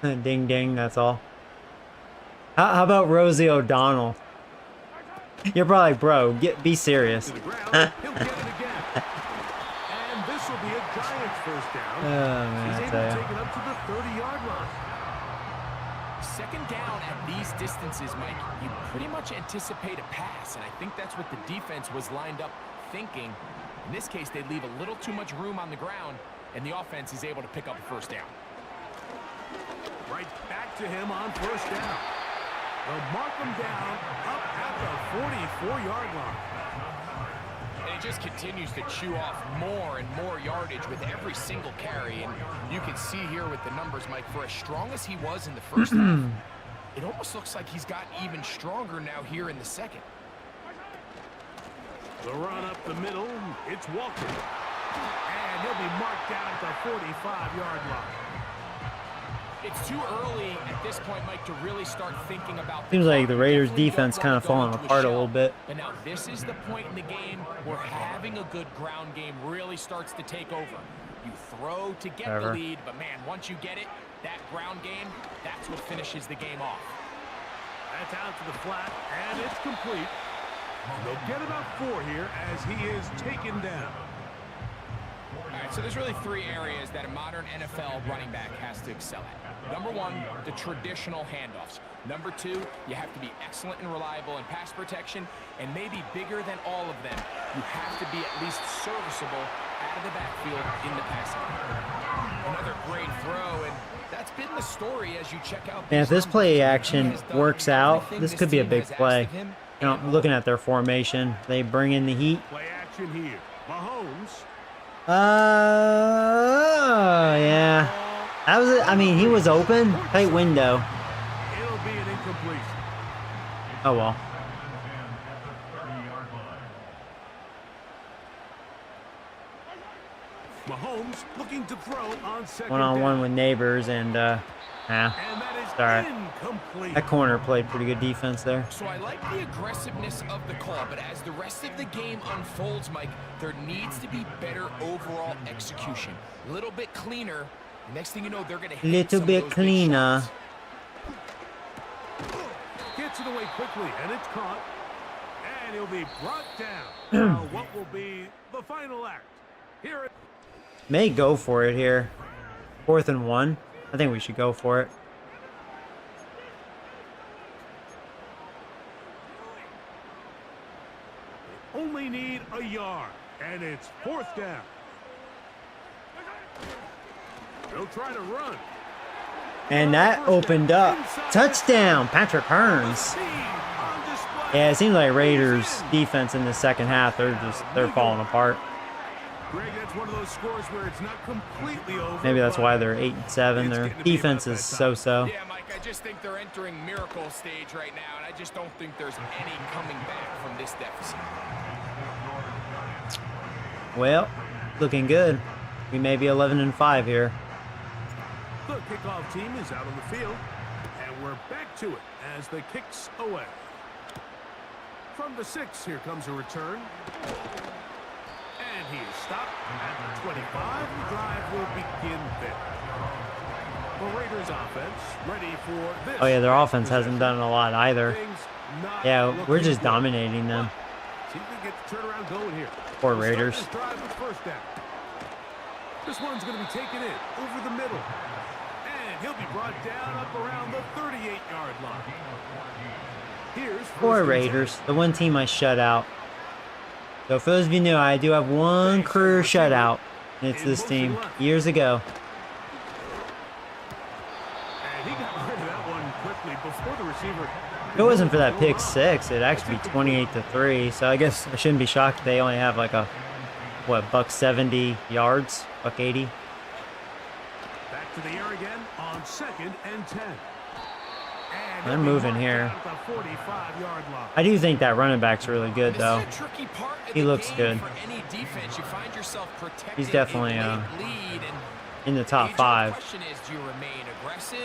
ding ding, that's all. How about Rosie O'Donnell? You're probably like, bro, be serious. He'll get it again. And this will be a Giants first down. Oh, man, He's able to take it up to the 30-yard line. Second down at these distances, Mike, you pretty much anticipate a pass, and I think that's what the defense was lined up thinking. In this case, they leave a little too much room on the ground, and the offense is able to pick up a first down. Right back to him on first down. They'll mark him down up at the 44-yard line. And he just continues to chew off more and more yardage with every single carry. And you can see here with the numbers, Mike, for as strong as he was in the first half, it almost looks like he's got even stronger now here in the second. The run up the middle, it's Walker. And he'll be marked down at the 45-yard line. It's too early at this point, Mike, to really start thinking about. Seems like the Raiders' defense kind of falling apart a little bit. But now this is the point in the game where having a good ground game really starts to take over. You throw to get the lead, but man, once you get it, that ground game, that's what finishes the game off. That's out to the flat, and it's complete. They'll get about 4 here as he is taken down. All right, so there's really 3 areas that a modern NFL running back has to excel at. Number 1, the traditional handoffs. Number 2, you have to be excellent and reliable in pass protection, and maybe bigger than all of them, you have to be at least serviceable out of the backfield in the passing game. Another great throw, and that's been the story as you check out. And if this play action works out, this could be a big play. You know, looking at their formation, they bring in the heat. Play action here. Mahomes. Yeah. That was it. I mean, he was open. Tight window. It'll be an incompletion. Oh, well. Mahomes looking to throw on second One-on-one down. with Neighbors, and, And that is sorry. incomplete. That corner played pretty good defense there. So I like the aggressiveness of the call, but as the rest of the game unfolds, Mike, there needs to be better overall execution. A little bit cleaner. Next thing you know, they're going to hit Little some of bit those big cleaner. shots. Gets it away quickly, and it's caught. And he'll be brought down. Now, what will be the final act? Here it May go for it here. 4th and 1. I think we should go for it. only need a yard. And it's 4th down. They'll try to run. And that opened up. Touchdown, Patrick Hearns. Yeah, it seems like Raiders defense in the second half, they're falling apart. Greg, that's one of those scores where it's not completely over. Maybe that's why they're 8-7. Their defense is so-so. Yeah, Mike, I just think they're entering miracle stage right now, and I just don't think there's any coming back from this deficit. Well, looking good. We may be 11-5 here. The kickoff team is out on the field, and we're back to it as the kicks away. From the 6, here comes a return. And he is stopped at the 25. The drive will begin there. The Raiders offense ready for this. Oh yeah, their offense hasn't done a lot either. Yeah, we're just dominating them. See if we get the turnaround going here. Poor Raiders. This drive with 1st down. This one's going to be taken in over the middle. And he'll be brought down up around the 38-yard line. Here's Poor Raiders, the one team I shut out. So for those of you new, I do have one career shutout, and it's this team, years ago. And he got rid of that one quickly before the receiver. If it wasn't for that pick 6, it'd actually be 28-3. So I guess I shouldn't be shocked they only have like a, what, $170 yards, $180. Back to the air again on 2nd and 10. They're moving here. I do think that running back's really good, though. He looks good. He's definitely in the top 5.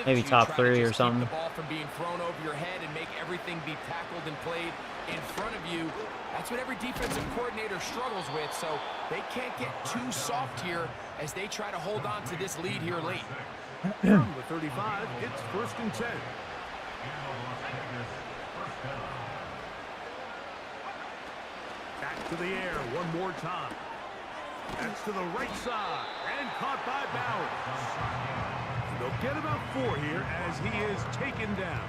Maybe top 3 or something. The ball from being thrown over your head and make everything be tackled and played in front of you. That's what every defensive coordinator struggles with, so they can't get too soft here as they try to hold on to this lead here late. From the 35, it's 1st and 10. Back to the air one more time. That's to the right side and caught by Bowers. And they'll get about 4 here as he is taken down.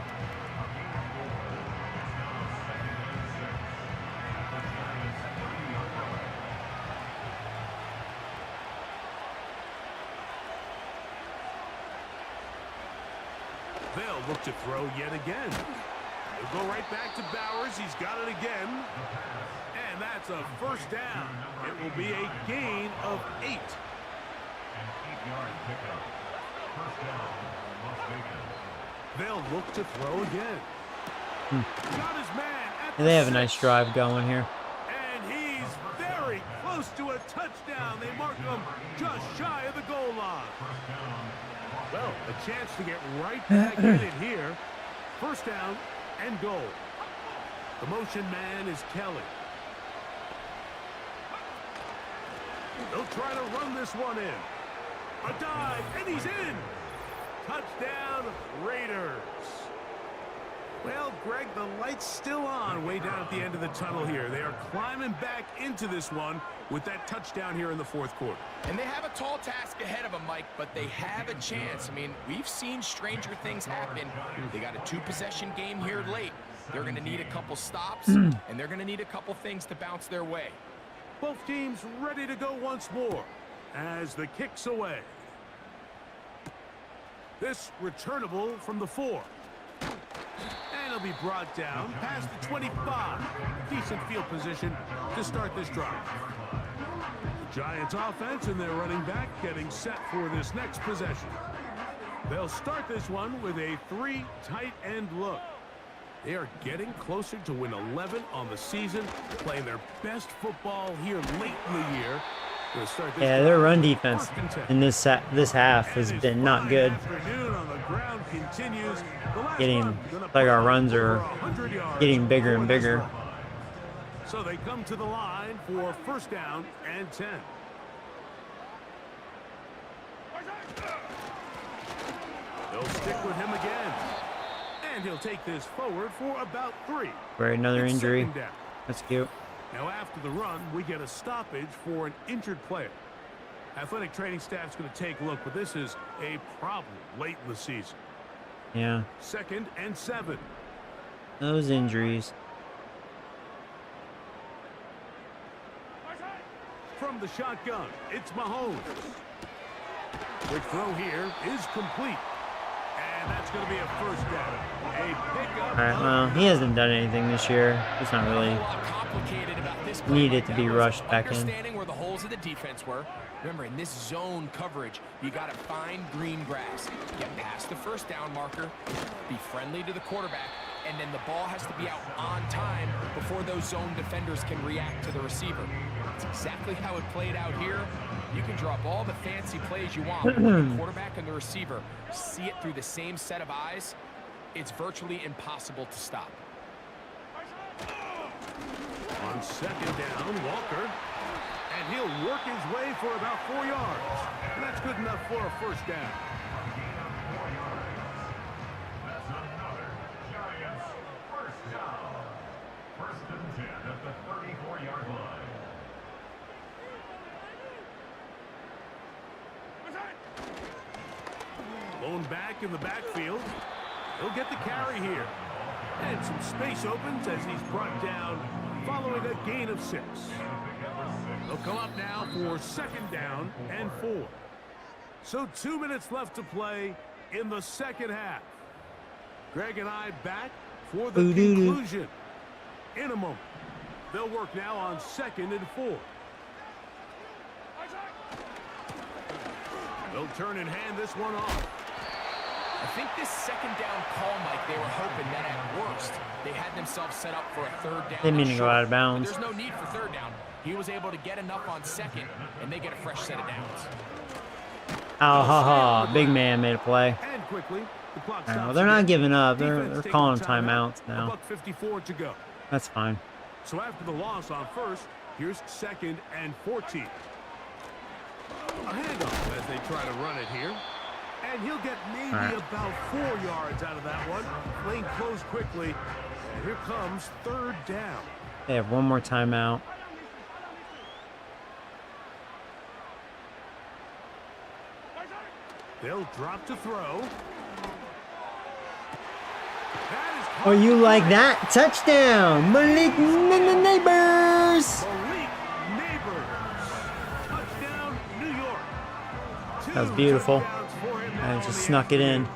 They'll look to throw yet again. They'll go right back to Bowers. He's got it again. And that's a 1st down. It will be a gain of 8. And 8-yard pickup. 1st down, Las Vegas. They'll look to throw again. Got his man at They have a nice drive going here. And he's very close to a touchdown. They mark him just shy of the goal line. Well, a chance to get right back in it here. 1st down and goal. The motion man is Kelly. They'll try to run this one in. A dive, and he's in. Touchdown, Raiders. Well, Greg, the light's still on way down at the end of the tunnel here. They are climbing back into this one with that touchdown here in the 4th quarter. And they have a tall task ahead of them, Mike, but they have a chance. I mean, we've seen stranger things happen. They got a 2-possession game here late. They're going to need a couple stops, and they're going to need a couple things to bounce their way. Both teams ready to go once more as the kick's away. This returnable from the 4. And he'll be brought down past the 25. Decent field position to start this drive. The Giants offense and their running back getting set for this next possession. They'll start this one with a 3 tight end look. They are getting closer to win 11 on the season, playing their best football here late in the year. Yeah, their run defense in this half has been not good. Getting like our runs are getting bigger and bigger. So they come to the line for 1st down and 10. They'll stick with him again. And he'll take this forward for about 3. For another injury. That's cute. Now after the run, we get a stoppage for an injured player. Athletic training staff's going to take a look, but this is a problem late in the season. Yeah. 2nd and 7. Those injuries. From the shotgun, it's Mahomes. Quick throw here is complete. And that's going to be a first down. A pickup. All right, well, he hasn't done anything this year. It's not really needed to be rushed back in. Understanding where the holes of the defense were. Remember, in this zone coverage, you got to find green grass. Get past the first down marker, be friendly to the quarterback, and then the ball has to be out on time before those zone defenders can react to the receiver. That's exactly how it played out here. You can draw up all the fancy plays you want, but when the quarterback and the receiver see it through the same set of eyes, it's virtually impossible to stop. On second down, Walker. And he'll work his way for about 4 yards. And that's good enough for a first down. That's another Giants first down. First and 10 at the 34-yard line. Blown back in the backfield. He'll get the carry here. And some space opens as he's brought down following a gain of 6. They'll come up now for second down and 4. So 2 minutes left to play in the second half. Greg and I back for the conclusion in a moment. They'll work now on second and 4. They'll turn and hand this one off. I think this second down call, Mike, they were hoping that at worst they had themselves set up for a third down. Didn't mean to go out of bounds. There's no need for third down. He was able to get enough on second, and they get a fresh set of downs. Oh, ha ha. Big man made a play. And quickly, the clock All right, well, stops they're not again. giving up. They're Defense taking calling the timeout. timeouts now. $1:54 to go. That's fine. So after the loss on first, here's second and 14. A handoff as they try to run it here. And he'll get maybe about 4 yards out of that one. Lane closed quickly. And here comes third down. They have one more timeout. They'll drop to throw. Oh, you like that? Touchdown! Malik Neighbors! Malik Neighbors. Touchdown, New York. That was beautiful. And I just snuck it in.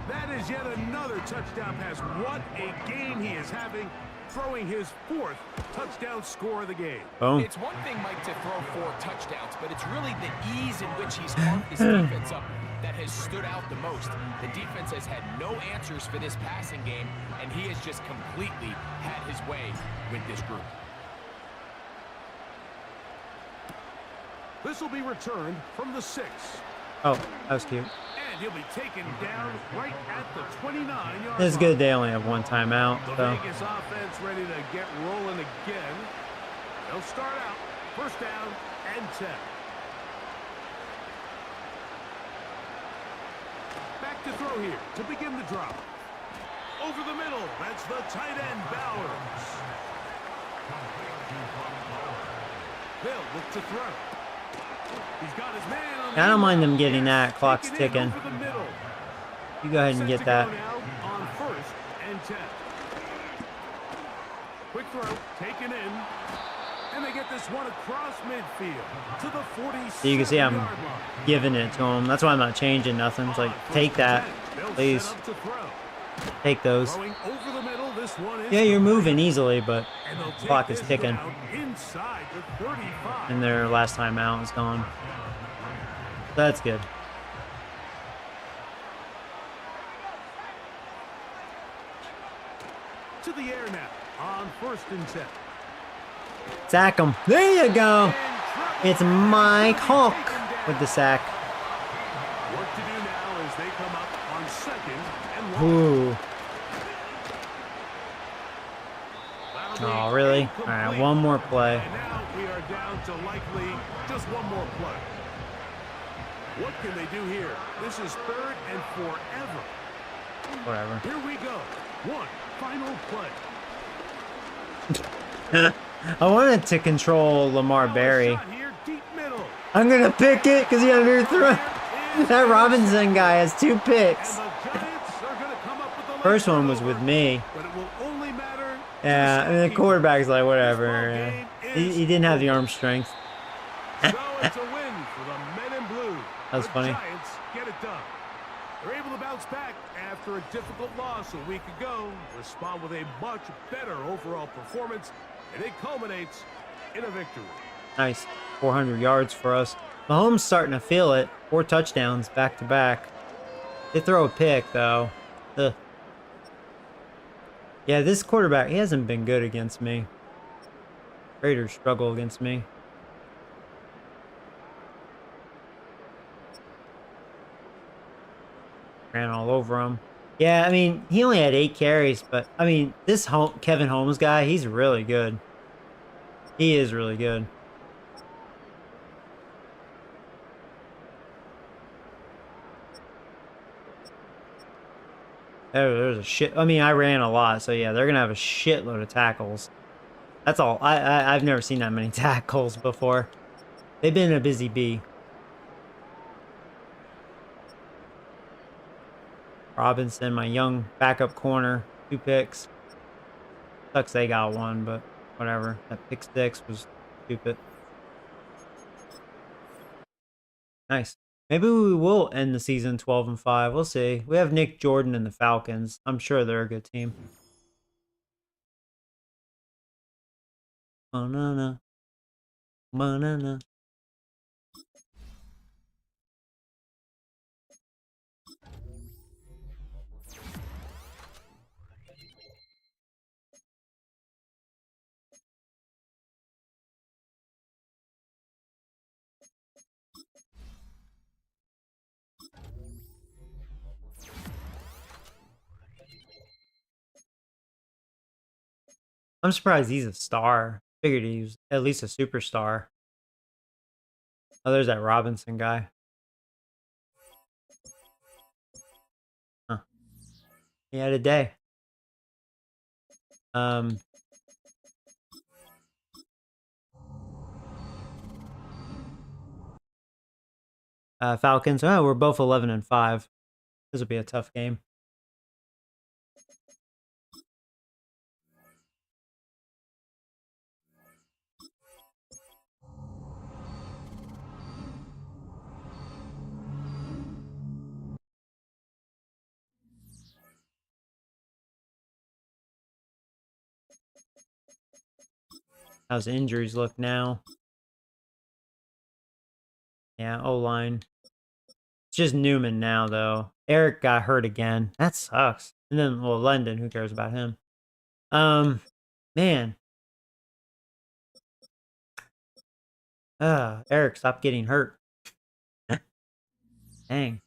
That is yet another touchdown pass. What a game he is having, throwing his 4th touchdown score of the game. Boom. It's one thing, Mike, to throw 4 touchdowns, but it's really the ease in which he's carved his defense up that has stood out the most. The defense has had no answers for this passing game, and he has just completely had his way with this group. This will be returned from the 6. Oh, that was cute. And he'll be taken down right at the 29-yard It's good they only have one timeout, The so. Vegas offense ready to get rolling again. They'll start out first down and 10. Back to throw here to begin the drop. Over the middle, that's the tight end, Bowers. They'll look to throw. He's got his man on I don't mind them the getting that. Clock's taken in ticking. over the middle. You go ahead and Set get to that. go now on first and 10. Quick throw, taken in. And they get this one across midfield to the 47-yard So you can see I'm line. giving it to them. That's why I'm not changing nothing. It's like, take that, please. Set up to throw. Take those. Throwing over the middle, this one is Yeah, you're complete. moving easily, but And they'll the take clock is this ticking. down inside the 35. And their last timeout is gone. That's good. To the air now on first and 10. Sack him. There you go. And trouble. It's Mike Hawk with the sack. Work to do now as they come up on second and 1. Ooh. That'll be Oh, really? All right, incomplete. one more play. And now we are down to likely just one more play. What can they do here? This is third and forever. Whatever. Here we go. One final play. I wanted to control Lamar Now a Berry. shot here, deep middle. I'm going to pick it because he underthrew. That Robinson guy has 2 picks. And the Giants are going to come up with the late First one was with turnover. me. But it will only matter. Yeah, and the quarterback's like, whatever. This ball Yeah. game He didn't have the arm strength. So it's a win for the men in blue. That was funny. The Giants get it done. They're able to bounce back after a difficult loss a week ago, respond with a much better overall performance, and it culminates in a victory. Nice. 400 yards for us. Mahomes starting to feel it. 4 touchdowns back to back. They throw a pick, though. Ugh. Yeah, this quarterback, he hasn't been good against me. Raiders struggle against me. Ran all over him. Yeah, I mean, he only had 8 carries, but, I mean, this Kevin Holmes guy, he's really good. He is really good. There's a shit. I mean, I ran a lot, so yeah, they're gonna have a shitload of tackles. That's all. I've never seen that many tackles before. They've been a busy bee. Robinson, my young backup corner, 2 picks. Sucks they got 1, but whatever. That pick 6 was stupid. Nice. Maybe we will end the season 12-5. We'll see. We have Nick Jordan and the Falcons. I'm sure they're a good team. Banana. Banana. I'm surprised he's a star. Figured he was at least a superstar. Oh, there's that Robinson guy. Huh. He had a day. Falcons. Oh, we're both 11-5. This will be a tough game. How's the injuries look now? Yeah, O-line. It's just Newman now, though. Eric got hurt again. That sucks. And then, well, London, who cares about him? Man. Eric, stop getting hurt. Dang.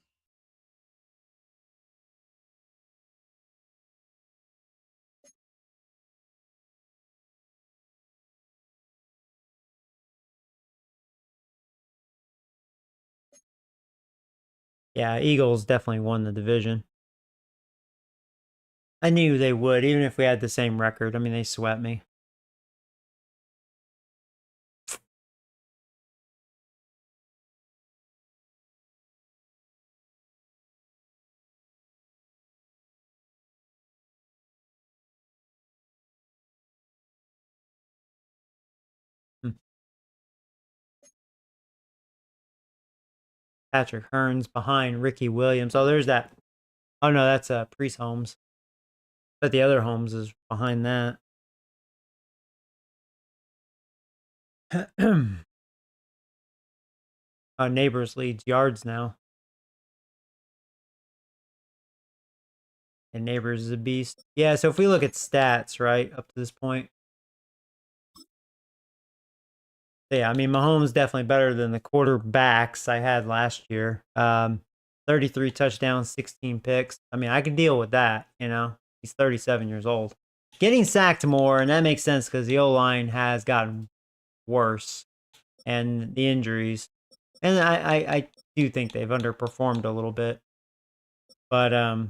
Yeah, Eagles definitely won the division. I knew they would, even if we had the same record. I mean, they swept me. Hmm. Patrick Hearns behind Ricky Williams. Oh, there's that. Oh, no, that's Priest Holmes. But the other Holmes is behind that. Neighbors leads yards now. And Neighbors is a beast. Yeah, so if we look at stats, right, up to this point. Yeah, I mean, Mahomes definitely better than the quarterbacks I had last year. 33 touchdowns, 16 picks. I mean, I can deal with that, you know. He's 37 years old. Getting sacked more, and that makes sense because the O-line has gotten worse. And the injuries. And I do think they've underperformed a little bit. But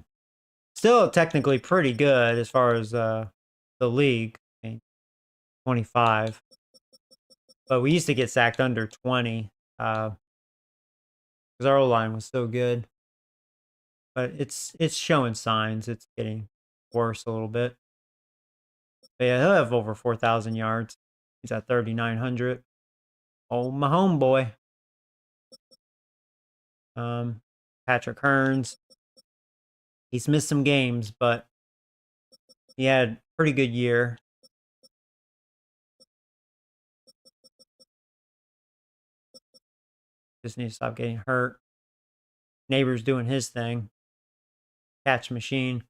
still technically pretty good as far as the league. I mean, 25. But we used to get sacked under 20 because our O-line was so good. But it's showing signs. It's getting worse a little bit. But yeah, he'll have over 4,000 yards. He's at 3,900. Oh, my homeboy. Patrick Hearns. He's missed some games, but he had a pretty good year. Just need to stop getting hurt. Neighbor's doing his thing. Catch machine.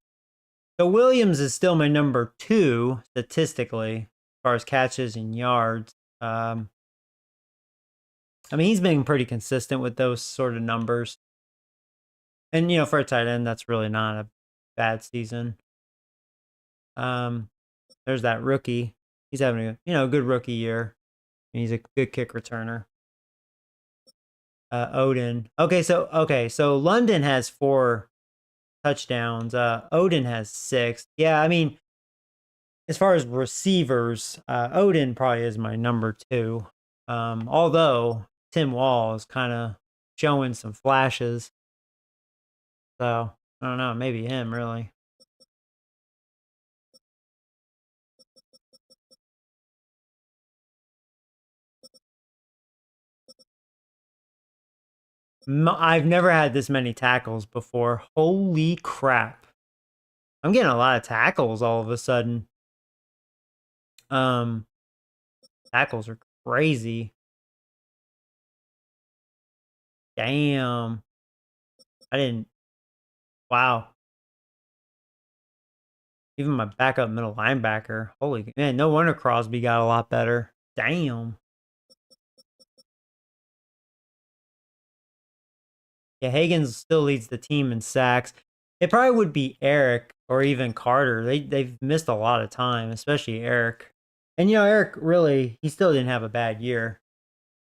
So Williams is still my number 2 statistically as far as catches and yards. I mean, he's been pretty consistent with those sort of numbers. And, you know, for a tight end, that's really not a bad season. There's that rookie. He's having a, you know, good rookie year. And he's a good kick returner. Odin. Okay, so London has 4 touchdowns. Odin has 6. Yeah, I mean, as far as receivers, Odin probably is my number 2. Although Tim Wall is kind of showing some flashes. So, I don't know, maybe him, really. I've never had this many tackles before. Holy crap. I'm getting a lot of tackles all of a sudden. Tackles are crazy. Damn. I didn't. Wow. Even my backup middle linebacker. Holy man, no wonder Crosby got a lot better. Damn. Yeah, Higgins still leads the team in sacks. It probably would be Eric or even Carter. They've missed a lot of time, especially Eric. And you know, Eric really, he still didn't have a bad year.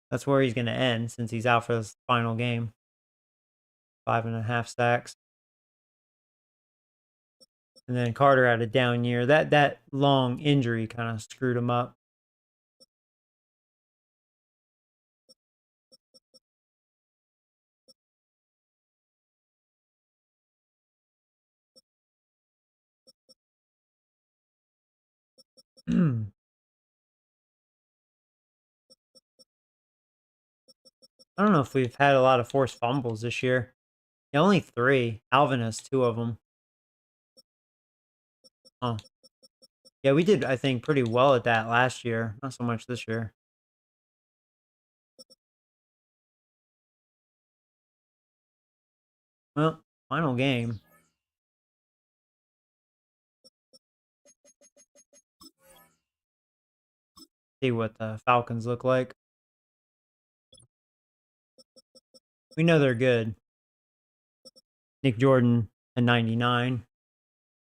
That's where he's going to end since he's out for this final game. 5.5 sacks. And then Carter had a down year. That long injury kind of screwed him up. I don't know if we've had a lot of forced fumbles this year. Yeah, only 3. Alvin has 2 of them. Oh. Yeah, we did, I think, pretty well at that last year. Not so much this year. Well, final game. See what the Falcons look like. We know they're good. Nick Jordan at 99,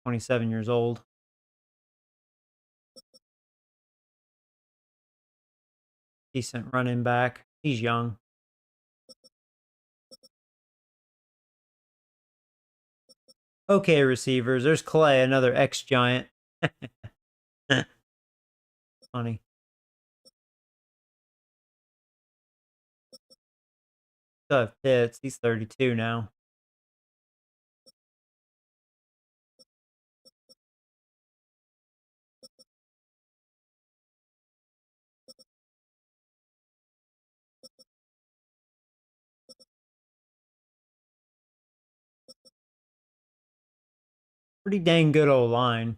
27 years old. Decent running back. He's young. Okay, receivers. There's Clay, another ex-Giant. Funny. Still have Pitts. He's 32 now. Pretty dang good old line.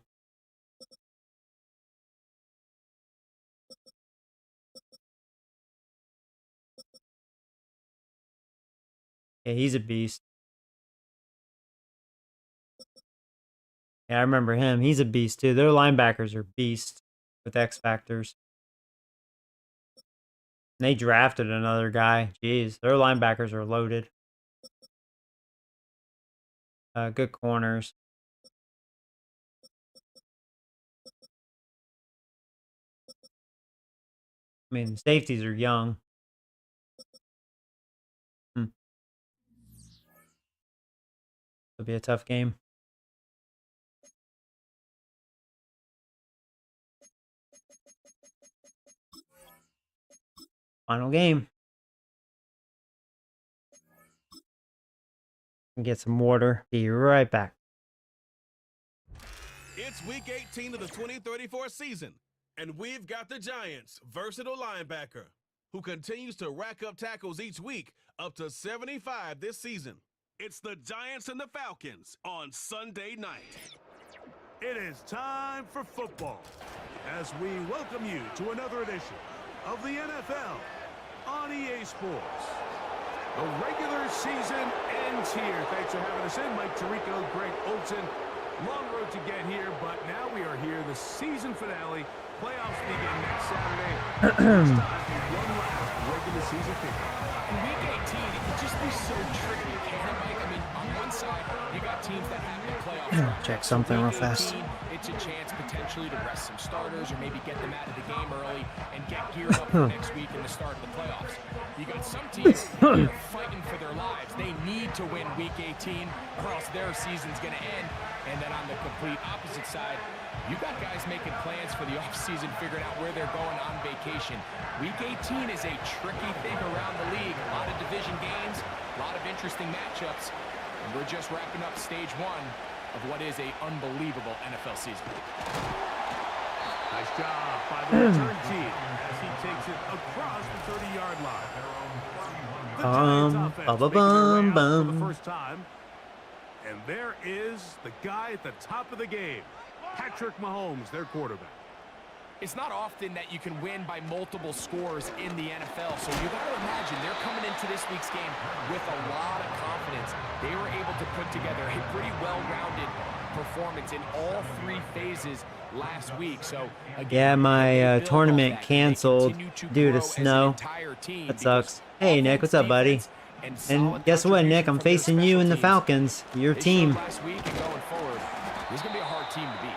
Yeah, he's a beast. Yeah, I remember him. He's a beast, too. Their linebackers are beasts with X factors. And they drafted another guy. Jeez, their linebackers are loaded. Good corners. I mean, safeties are young. It'll be a tough game. Final game. Get some water. Be right back. It's week 18 of the 2034 season, And we've got the Giants' versatile linebacker, who continues to rack up tackles each week, up to 75 this season. It's the Giants and the Falcons on Sunday night. It is time for football as we welcome you to another edition of the NFL on EA Sports. The regular season ends here. Thanks for having us in. Mike Tirico, Greg Olson. Long road to get here, but now we are here. The season finale. Playoffs begin next Saturday. It's time for one last regular season kickoff. In Week 18, it can just be so tricky, can't it, Mike? I mean, on one side, you got teams that have the playoffs. Check something real fast. It's a chance potentially to rest some starters or maybe get them out of the game early and get geared up for next week and the start of the playoffs. You got some teams that are fighting for their lives. They need to win Week 18 or else their season's going to end. And then on the complete opposite side, you got guys making plans for the offseason, figuring out where they're going on vacation. Week 18 is a tricky thing around the league. A lot of division games, a lot of interesting matchups. And we're just wrapping up stage one of what is an unbelievable NFL season. Nice job by the return team as he takes it across the 30-yard line. The Giants offense making their way out for the first time. And there is the guy at the top of the game, Patrick Mahomes, their quarterback. It's not often that you can win by multiple scores in the NFL, so you got to imagine they're coming into this week's game with a lot of confidence. They were able to put together a pretty well-rounded performance in all three phases last week. So again, yeah, my tournament canceled due to snow. That sucks. Hey, Nick, what's up, buddy? And guess what, Nick? I'm facing you in the Falcons, your team. Last week and going forward, this is going to be a hard team to beat.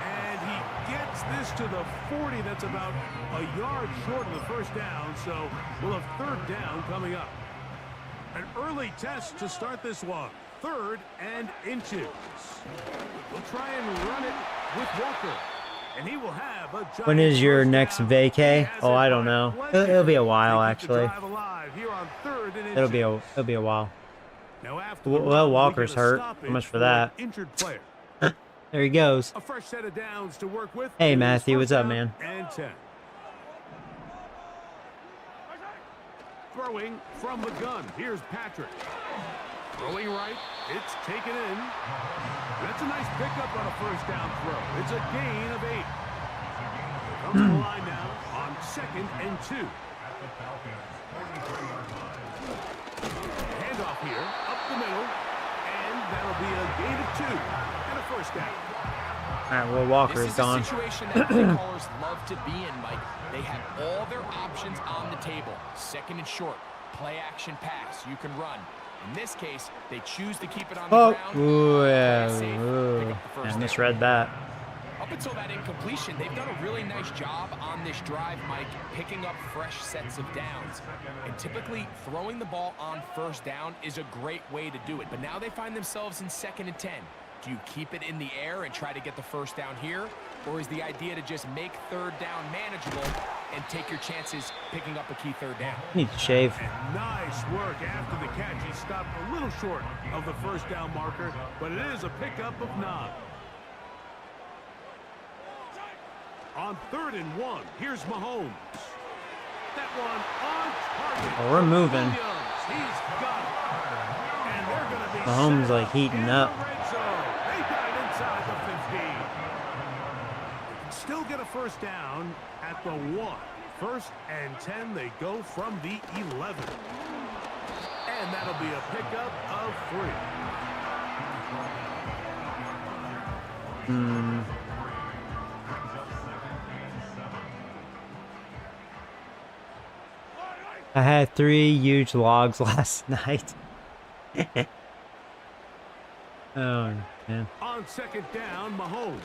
And he gets this to the 40. That's about a yard short of the first down, so we'll have third down coming up. An early test to start this one. 3rd and inches. We'll try and run it with Walker. And he will have a when is your next vacay? Oh, I don't know. It'll be a while, actually. It'll be a while. Well, Walker's hurt. How much for that? There he goes. A fresh set of downs to work with. Hey, Matthew, what's up, man? And 10. Throwing from the gun. Here's Patrick. Throwing right. It's taken in. That's a nice pickup on a first down throw. It's a gain of 8. Comes to the line now on 2nd and 2. Handoff here, up the middle, and that'll be a gain of 2 and a first down. All right, well, Walker is gone. This is a situation that play callers love to be in, Mike. They have all their options on the table. 2nd and short, play action pass. You can run. In this case, they choose to keep it on the ground. Ooh, yeah. I misread that. Up until that incompletion, they've done a really nice job on this drive, Mike, picking up fresh sets of downs. And typically, throwing the ball on first down is a great way to do it. But now they find themselves in 2nd and 10. Do you keep it in the air and try to get the first down here? Or is the idea to just make 3rd down manageable and take your chances picking up a key 3rd down? Need to shave. And nice work after the catch. He stopped a little short of the first down marker, but it is a pickup of 9. On 3rd and 1, here's Mahomes. That one on target. Oh, we're moving. He's got it. And they're going to be Mahomes like heating up. They got it inside the 15. Still get a first down at the 1. 1st and 10, they go from the 11. And that'll be a pickup of 3. I had 3 huge logs last night. Oh, man. On 2nd down, Mahomes.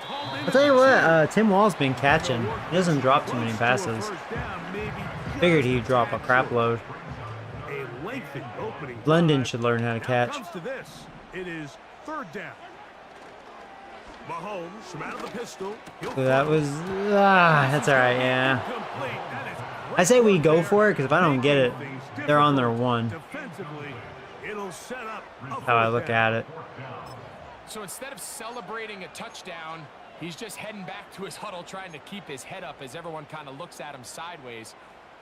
I'll tell you what, Tim Wall's been catching. He doesn't drop too many passes. Figured he'd drop a crap load. London should learn how to catch. It is 3rd down. Mahomes from out of the pistol. So that was that's all right. Yeah. I say we go for it because if I don't get it, they're on their 1. It'll set up How I look at it. So instead of celebrating a touchdown, He's just heading back to his huddle, trying to keep his head up as everyone kind of looks at him sideways.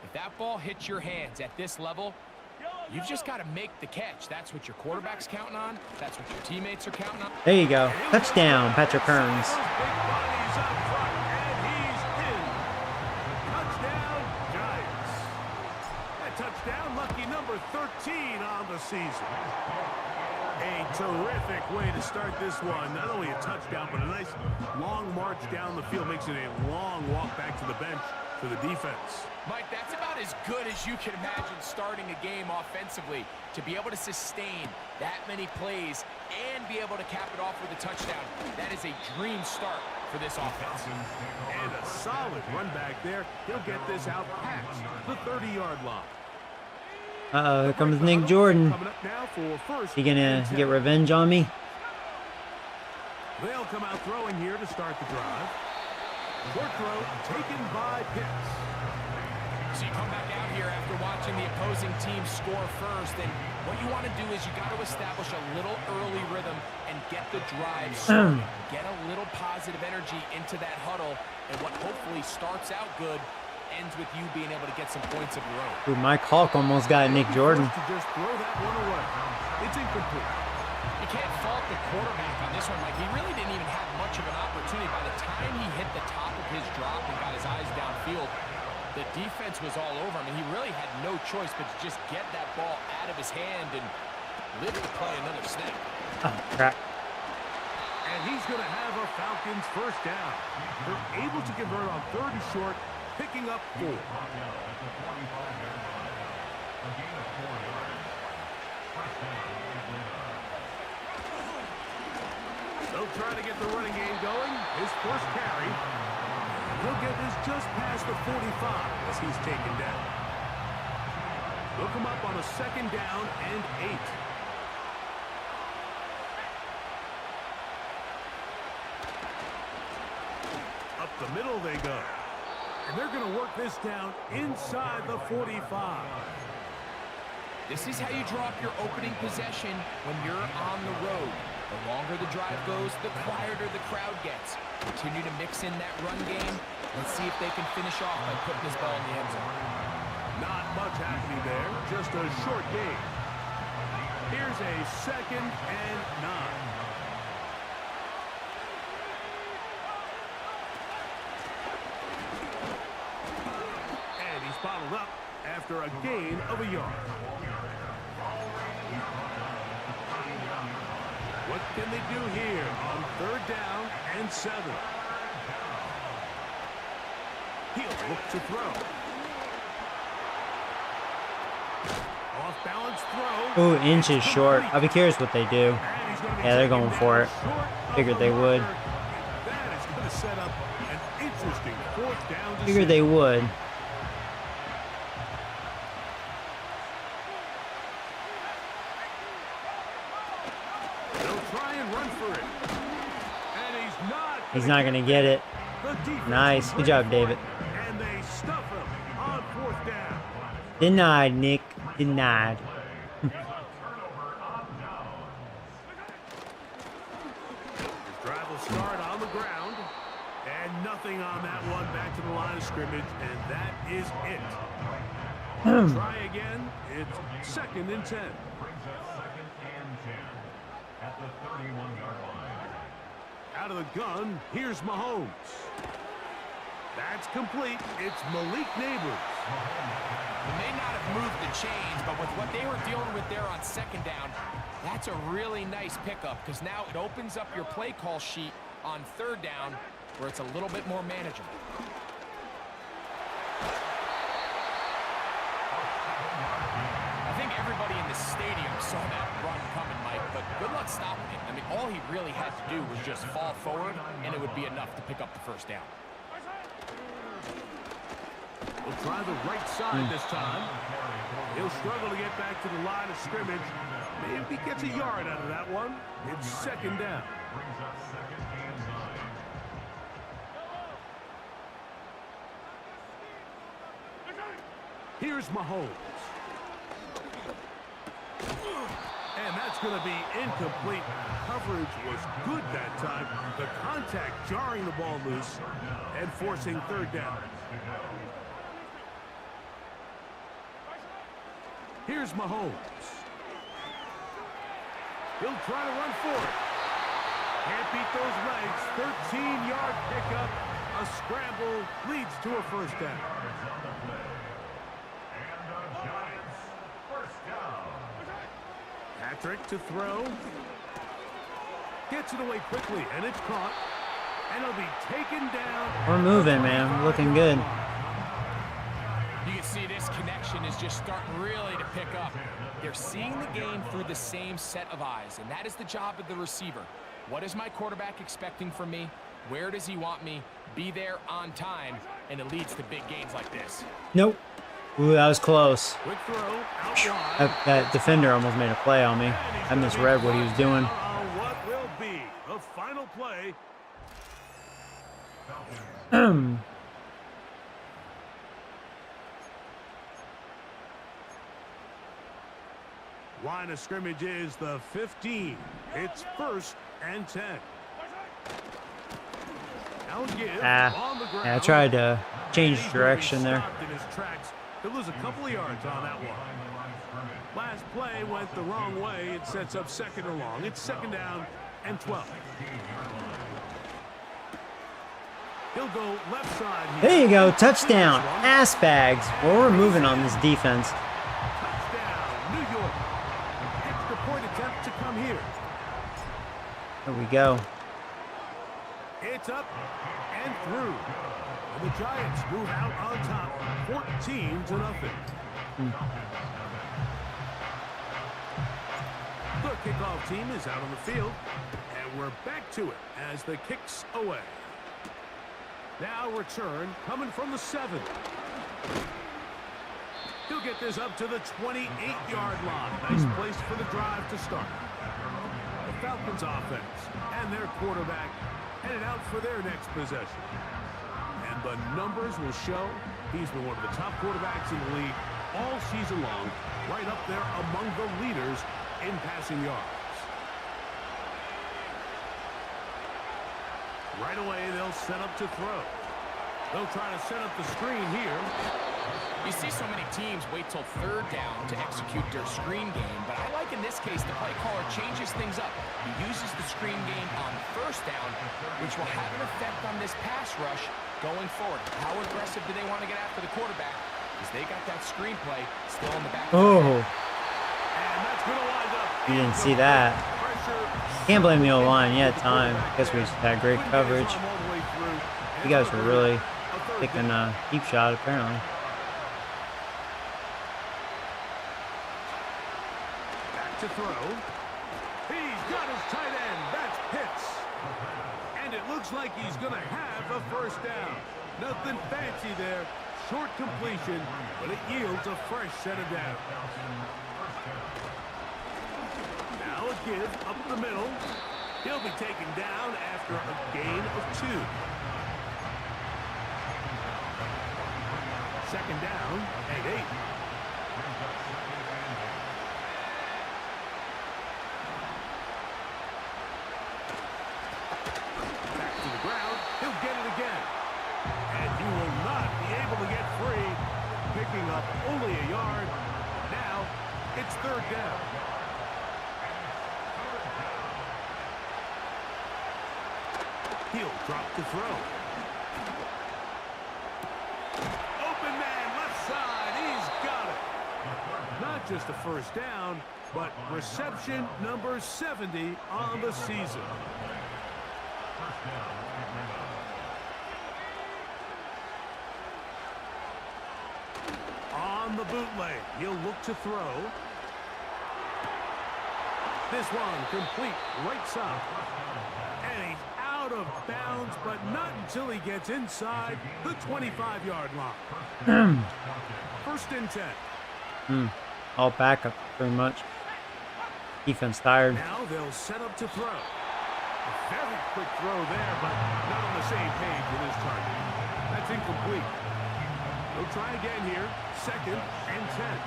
If that ball hits your hands at this level, you've just got to make the catch. That's what your quarterback's counting on. That's what your teammates are counting on. There you go. Touchdown, Patrick Kearns. Touchdown, Giants. That touchdown, lucky number 13 on the season. A terrific way to start this one. Not only a touchdown, but a nice long march down the field. Makes it a long walk back to the bench for the defense. Mike, that's about as good as you can imagine starting a game offensively. To be able to sustain that many plays and be able to cap it off with a touchdown, that is a dream start for this offense. And a solid run back there. He'll get this out past the 30-yard line. Uh-oh, here comes Nick Jordan. Coming up now for first. He gonna get revenge on me? They'll come out throwing here to start the drive. Short throw taken by Pitts. So you come back out here after watching the opposing team score first, and what you want to do is you got to establish a little early rhythm and get the drive started. Get a little positive energy into that huddle, and what hopefully starts out good ends with you being able to get some points of your own. Dude, Mike Hawk almost got Nick Jordan. To just throw that one away. It's incomplete. You can't fault the quarterback on this one, Mike. He really didn't even have much of an opportunity. By the time he hit the top of his drop and got his eyes downfield, the defense was all over him, and he really had no choice but to just get that ball out of his hand and live to play another snap. Oh, crap. And he's going to have a Falcons first down. They're able to convert on 3rd and short, picking up 4. They'll try to get the running game going. His first carry. He'll get this just past the 45 as he's taken down. They'll come up on a 2nd down and 8. Up the middle they go. And they're going to work this down inside the 45. This is how you draw up your opening possession when you're on the road. The longer the drive goes, the quieter the crowd gets. Continue to mix in that run game. Let's see if they can finish off by putting this ball in the end zone. Not much happening there, just a short game. Here's a 2nd and 9. Bottled up after a gain of a yard. What can they do here on 3rd down and 7? He'll look to throw. Off balance throw. Ooh, inches short. I'll be curious what they do. Yeah, they're going for it. Figured they would. That is going to set up an interesting 4th down. Figured they would. He's not going to get it. Nice. Good job, David. And they stuff him on 4th down. Denied, Nick. Denied. His drive will start on the ground. And nothing on that one. Back to the line of scrimmage. And that is it. Try again. It's 2nd and 10. Brings us 2nd and 10 at the 31-yard line. Out of the gun, here's Mahomes. That's complete. It's Malik Neighbors. They may not have moved the chains, but with what they were dealing with there on 2nd down, that's a really nice pickup because now it opens up your play call sheet on 3rd down where it's a little bit more manageable. I think everybody in the stadium saw that run coming, Mike, but good luck stopping it. I mean, all he really had to do was just fall forward, and it would be enough to pick up the 1st down. We'll try the right side this time. He'll struggle to get back to the line of scrimmage. Maybe gets a yard out of that one. It's 2nd down. Brings us 2nd and 9. Here's Mahomes. And that's going to be incomplete. Coverage was good that time. The contact jarring the ball loose and forcing third down. Here's Mahomes. He'll try to run for it. Can't beat those legs. 13-yard pickup. A scramble leads to a first down. Patrick to throw. Gets it away quickly, and it's caught. And it'll be taken down. We're moving, man. We're looking good. You can see this connection is just starting really to pick up. They're seeing the game through the same set of eyes, and that is the job of the receiver. What is my quarterback expecting from me? Where does he want me? Be there on time, and it leads to big gains like this. Nope. Ooh, that was close. Quick throw, out wide. That defender almost made a play on me. I misread what he was doing. What will be the final play? Line of scrimmage is the 15. It's 1st and 10. Yeah, I tried to change direction there. He'll lose a couple of yards on that one. Last play went the wrong way. It sets up 2nd and long. It's 2nd down and 12. He'll go left side here. There you go. Touchdown. Ass bags. Well, we're moving on this defense. Touchdown, New York. Extra point attempt to come here. There we go. It's up and through. And the Giants move out on top, 14-0. The kickoff team is out on the field, and we're back to it as the kick's away. Now return coming from the 7. He'll get this up to the 28-yard line. Nice place for the drive to start. The Falcons offense and their quarterback headed out for their next possession. And the numbers will show he's been one of the top quarterbacks in the league all season long, right up there among the leaders in passing yards. Right away, they'll set up to throw. They'll try to set up the screen here. You see so many teams wait till 3rd down to execute their screen game, but I like in this case the play caller changes things up. He uses the screen game on 1st down, which will have an effect on this pass rush going forward. How aggressive do they want to get after the quarterback? Because they got that screen play still in the back. Oh. And that's going to wind up. You didn't see that. Can't blame the O-line. Yeah, time. Guess we just had great coverage. You guys were really taking a deep shot, apparently. To throw. He's got his tight end. That's Pitts. And it looks like he's going to have a 1st down. Nothing fancy there. Short completion, but it yields a fresh set of downs. Now a give up the middle. He'll be taken down after a gain of 2. 2nd down and 8. Up only a yard. Now it's 3rd down. He'll drop to throw. Open man left side. He's got it. Not just a 1st down, but reception number 70 on the season. On the bootleg, he'll look to throw. This one complete right side. And he's out of bounds, but not until he gets inside the 25-yard line. 1st and 10. All backup, pretty much. Defense tired. Now they'll set up to throw. A very quick throw there, but not on the same page with his target. That's incomplete. They'll try again here. 2nd and 10.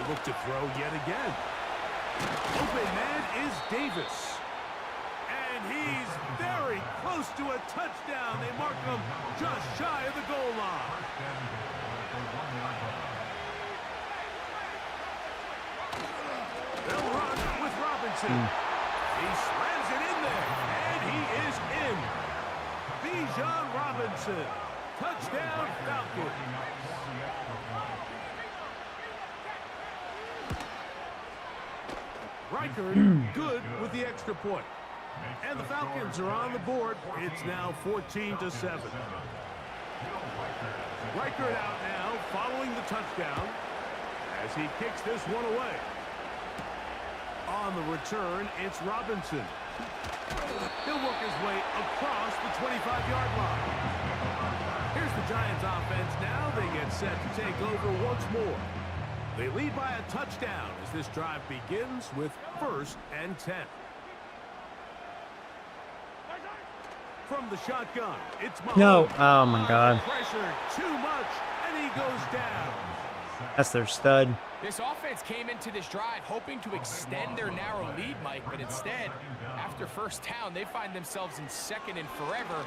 look to throw yet again. Open man is Davis. And he's very close to a touchdown. They mark him just shy of the goal line. They'll run with Robinson. He slams it in there, and he is in. Bijan Robinson. Touchdown, Falcons. Riker good with the extra point. And the Falcons are on the board. It's now 14-7. Riker out now following the touchdown as he kicks this one away. On the return, it's Robinson. He'll work his way across the 25-yard line. Here's the Giants offense now. They get set to take over once more. They lead by a touchdown as this drive begins with 1st and 10. From the shotgun, it's Mahomes. No. Oh, my God. Pressure too much, and he goes down. That's their stud. This offense came into this drive hoping to extend their narrow lead, Mike, but instead, after first down, they find themselves in 2nd and forever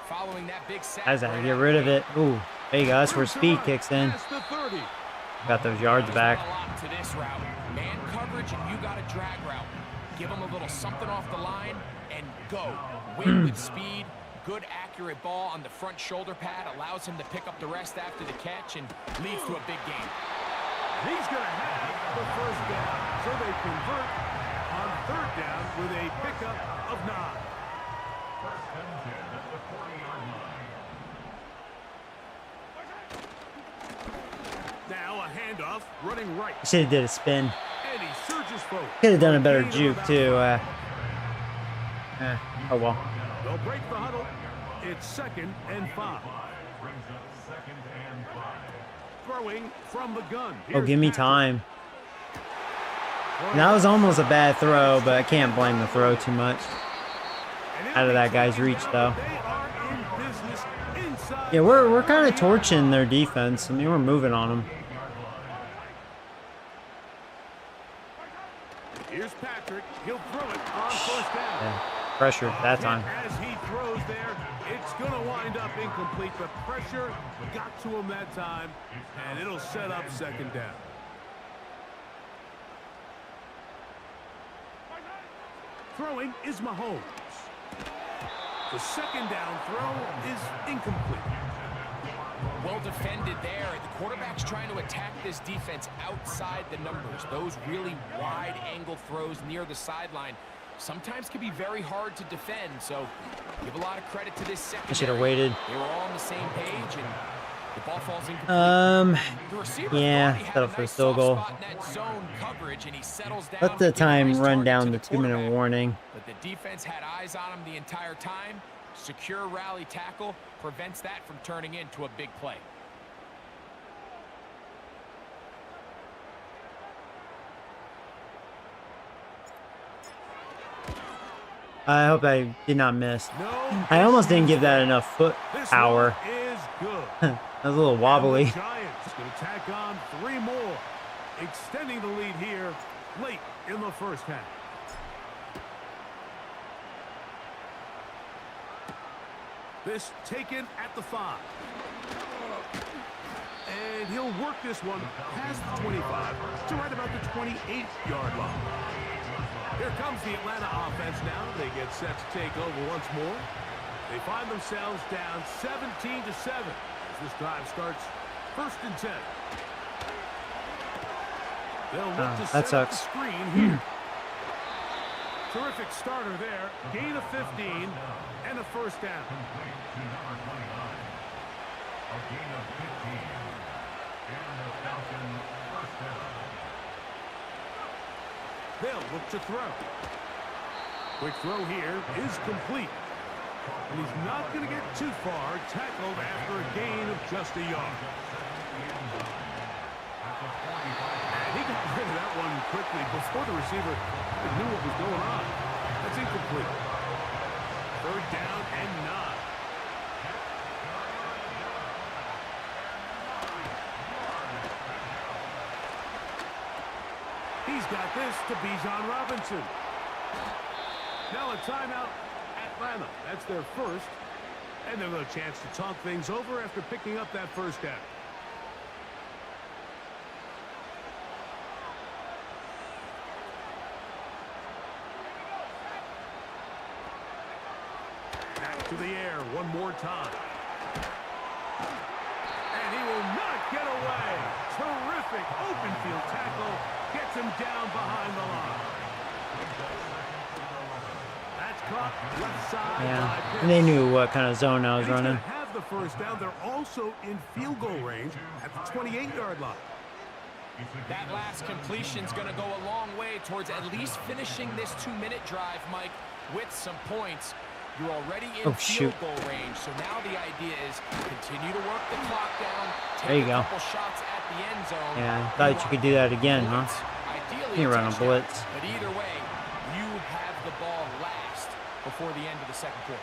following that big sack. That's how to get rid of it. Ooh, there you go. That's where speed kicks in. Got those yards back. To this route, man coverage, and you got a drag route. Give them a little something off the line and go. Win with speed. Good accurate ball on the front shoulder pad allows him to pick up the rest after the catch and leads to a big game. He's going to have the first down, so they convert on 3rd down with a pickup of 9. 1st and 10 at the 40-yard line. Now a handoff, running right. Should have did a spin. And he surges forward. Could have done a better juke too. Oh well. They'll break the huddle. It's 2nd and 5. Brings up 2nd and 5. Throwing from the gun. Oh, give me time. And that was almost a bad throw, but I can't blame the throw too much. Out of that guy's reach, though. Yeah, we're kind of torching their defense. I mean, we're moving on them. Here's Patrick. He'll throw it on 1st down. Yeah, pressure that time. As he throws there, it's going to wind up incomplete. The pressure got to him that time, and it'll set up 2nd down. Throwing is Mahomes. The 2nd down throw is incomplete. Well defended there. The quarterback's trying to attack this defense outside the numbers. Those really wide angle throws near the sideline sometimes can be very hard to defend. So give a lot of credit to this secondary. I should have waited. They were all on the same page, and the ball falls incomplete. Yeah, settle for a field goal. Let the time run down the 2-minute warning. But the defense had eyes on him the entire time. Secure rally tackle prevents that from turning into a big play. I hope I did not miss. I almost didn't give that enough foot power. That was a little wobbly. Giants going to tack on 3 more, extending the lead here late in the 1st half. This taken at the 5. And he'll work this one past the 25 to right about the 28-yard line. Here comes the Atlanta offense now. They get set to take over once more. They find themselves down 17-7 as this drive starts 1st and 10. They'll look to that set up the sucks. screen here. Terrific starter there. Gain of 15 and a 1st down. To number 29. A gain of 15. And the Falcon 1st down. They'll look to throw. Quick throw here is complete. And he's not going to get too far. Tackled after a gain of just a yard. And he got rid of that one quickly before the receiver knew what was going on. That's incomplete. 3rd down and 9. He's got this to Bijan Robinson. Now a timeout, Atlanta. That's their first. And they'll have a chance to talk things over after picking up that first down. Back to the air one more time. And he will not get away. Terrific open field tackle. Gets him down behind the line. That's caught left side. Yeah, and they knew what kind of zone I was running. Have the first down. They're also in field goal range at the 28-yard line. That last completion's going to go a long way towards at least finishing this 2-minute drive, Mike, with some points. You're already in field goal range, so now the idea is continue to work the clock down, take a couple shots at the end zone. Yeah, I thought you could do that again, huh? Ideally, You run a blitz. But either way, you have the ball last before the end of the second quarter.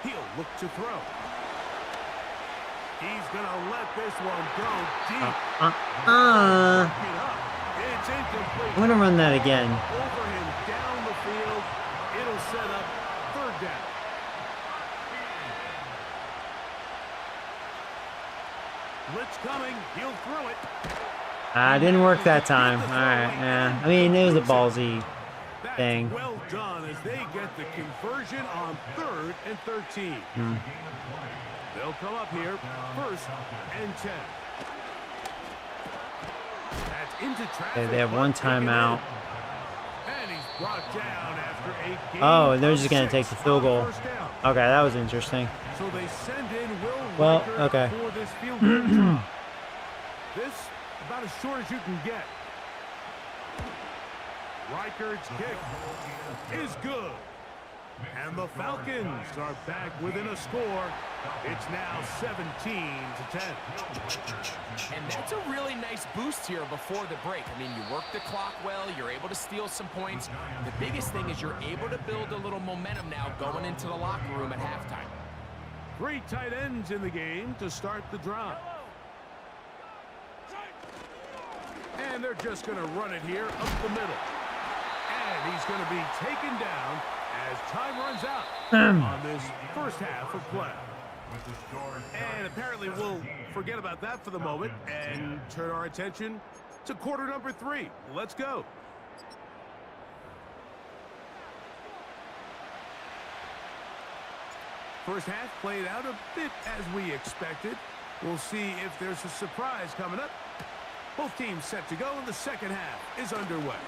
He'll look to throw. He's going to let this one go deep. It's incomplete. I'm going to run that again. Over him down the field. It'll set up third down. Blitz coming. He'll throw it. Didn't work that time. All right, yeah. I mean, it was a ballsy thing. That's well done as they get the conversion on 3rd and 13. They'll come up here, 1st and 10. That's into traffic. Okay, they have one timeout. And he's brought down after 8 games. Oh, they're just going to take the field goal. Okay, that was interesting. So they send in Well, okay. for this field goal drop. This about as short as you can get. Reichard's kick is good. And the Falcons are back within a score. It's now 17-10. And that's a really nice boost here before the break. I mean, you work the clock well, you're able to steal some points. The biggest thing is you're able to build a little momentum now going into the locker room at halftime. 3 tight ends in the game to start the drive. And they're just going to run it here up the middle. And he's going to be taken down as time runs out on this first half of play. And apparently we'll forget about that for the moment and turn our attention to quarter number 3. Let's go. First half played out a bit as we expected. We'll see if there's a surprise coming up. Both teams set to go, and the second half is underway.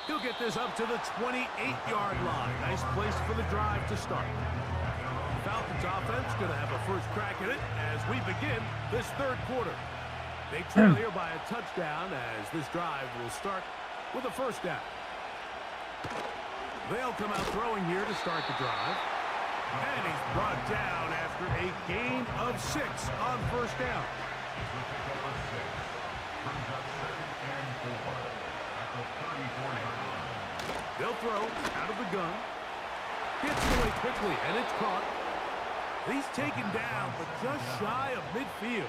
He'll get this up to the 28-yard line. Nice place for the drive to start. Falcons offense going to have a first crack at it as we begin this third quarter. They trail here by a touchdown as this drive will start with a first down. They'll come out throwing here to start the drive. And he's brought down after a gain of 6 on first down. They'll throw out of the gun. Gets away quickly, and it's caught. He's taken down, but just shy of midfield.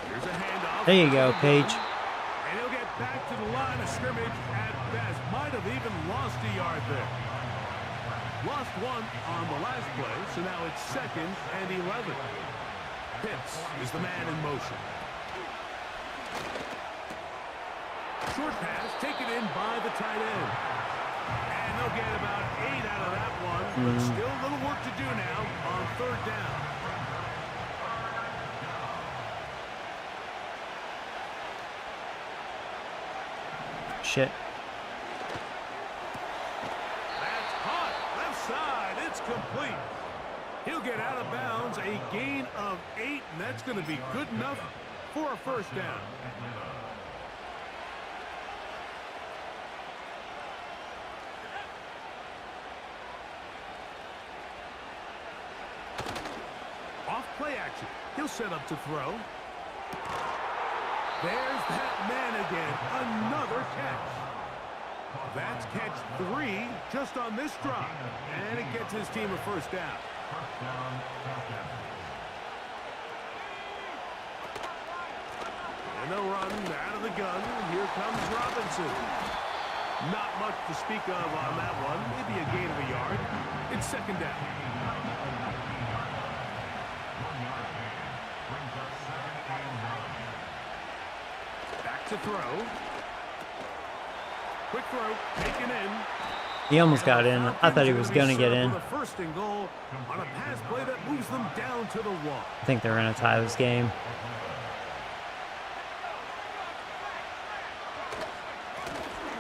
Here's a handoff. There you go, Paige. And he'll get back to the line of scrimmage at best. Might have even lost a yard there. Lost 1 on the last play, so now it's 2nd and 11. Pitts is the man in motion. Short pass taken in by the tight end. And they'll get about 8 out of that one, but still a little work to do now on 3rd down. Shit. That's caught. Left side. It's complete. He'll get out of bounds. A gain of 8, and that's going to be good enough for a first down. Off play action. He'll set up to throw. There's that man again. Another catch. That's catch 3 just on this drive. And it gets his team a first down. First down, Falcons. And they'll run out of the gun. Here comes Robinson. Not much to speak of on that one. Maybe a gain of a yard. It's second down. 1 yard gain. Brings up 2nd and 9. Back to throw. Quick throw, taken in. He almost got in. I thought he was going to get in. First and goal on a pass play that moves them down to the 1. I think they're going to tie this game.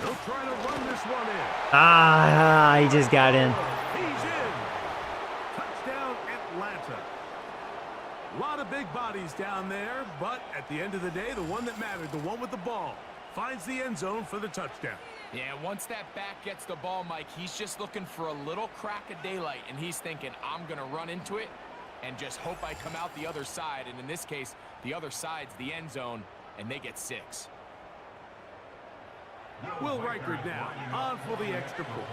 They'll try to run this one in. Ah, he just got in. He's in. Touchdown, Atlanta. A lot of big bodies down there, but at the end of the day, the one that mattered, the one with the ball, finds the end zone for the touchdown. Yeah, once that back gets the ball, Mike, he's just looking for a little crack of daylight, and he's thinking, I'm going to run into it and just hope I come out the other side. And in this case, the other side's the end zone, and they get 6. Will Reichard now on for the extra point.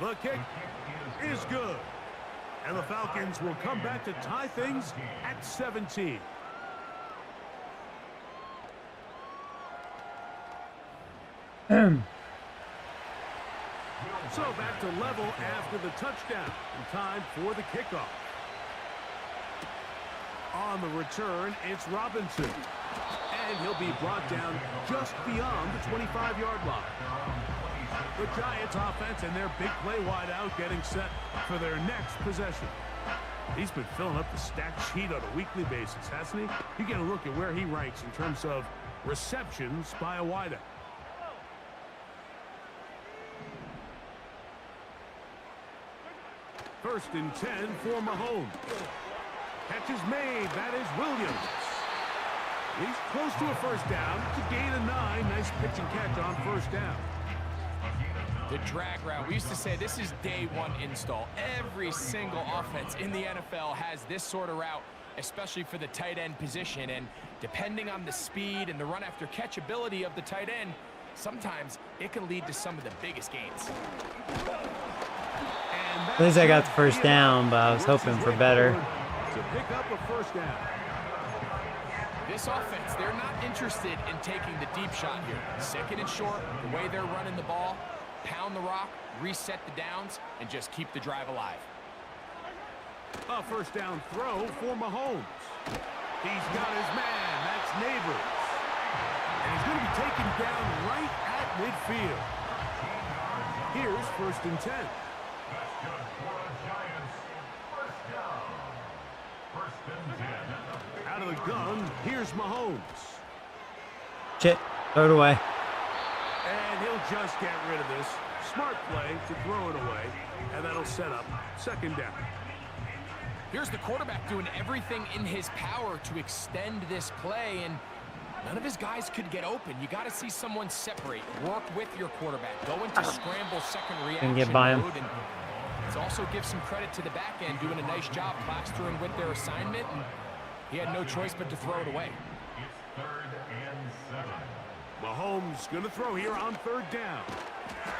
The kick is good. And the Falcons will come back to tie things at 17. So back to level after the touchdown. And time for the kickoff. On the return, it's Robinson. And he'll be brought down just beyond the 25-yard line. The Giants offense and their big play wide out getting set for their next possession. He's been filling up the stat sheet on a weekly basis, hasn't he? You get a look at where he ranks in terms of receptions by a wideout. First and 10 for Mahomes. Catch is made. That is Williams. He's close to a first down. It's a gain of 9. Nice pitch and catch on first down. The drag route. We used to say this is day 1 install. Every single offense in the NFL has this sort of route, especially for the tight end position. And depending on the speed and the run after catch ability of the tight end, sometimes it can lead to some of the biggest gains. At least I got the first down, but I was hoping for better. To pick up a first down. This offense, they're not interested in taking the deep shot here. Second and short, the way they're running the ball, pound the rock, reset the downs, and just keep the drive alive. A first down throw for Mahomes. He's got his man. That's Neighbors. And he's going to be taken down right at midfield. Here's first and 10. That's good for the Giants. First down. First and 10. Out of the gun, here's Mahomes. Shit, throw it away. And he'll just get rid of this. Smart play to throw it away. And that'll set up second down. Here's the quarterback doing everything in his power to extend this play, and none of his guys could get open. You got to see someone separate, work with your quarterback, go into scramble second reaction get by him. mode, and let's also give some credit to the back end doing a nice job plastering with their assignment, and he had no choice but to throw it away. It's 3rd and 7. Mahomes going to throw here on third down.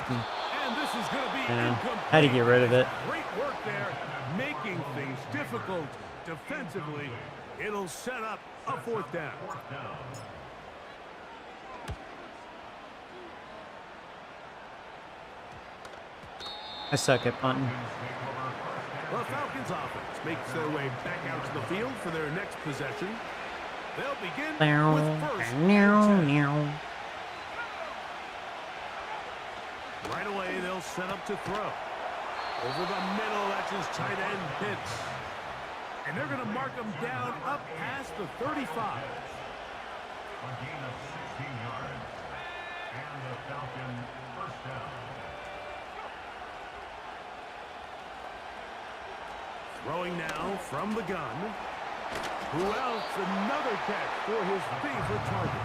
And this is going to be incomplete. Had to get rid of it. Great work there, making things difficult defensively. It'll set up a fourth down. I suck at punting. The Falcons offense makes their way back out to the field for their next possession. They'll begin with first and 10. Right away, they'll set up to throw. Over the middle, that's his tight end, Pitts. And they're going to mark him down up past the 35. A gain of 16 yards. And the Falcon first down. Throwing now from the gun. Who else? Another catch for his favorite target.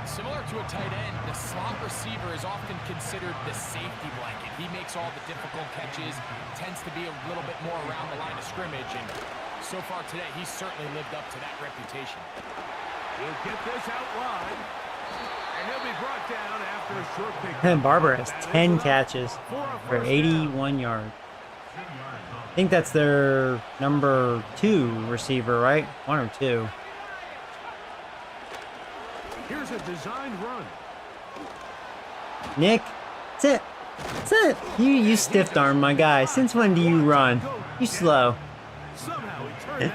Similar to a tight end, the slot receiver is often considered the safety blanket. He makes all the difficult catches, tends to be a little bit more around the line of scrimmage, and so far today, he's certainly lived up to that reputation. He'll get this out wide. And he'll be brought down after a short pick. And Barber has 10 catches for 81 yards. I think that's their number 2 receiver, right? 1 or 2. Here's a designed run. Nick, that's it. That's it. You stiffed arm my guy. Since when do you run? You slow. Somehow he turned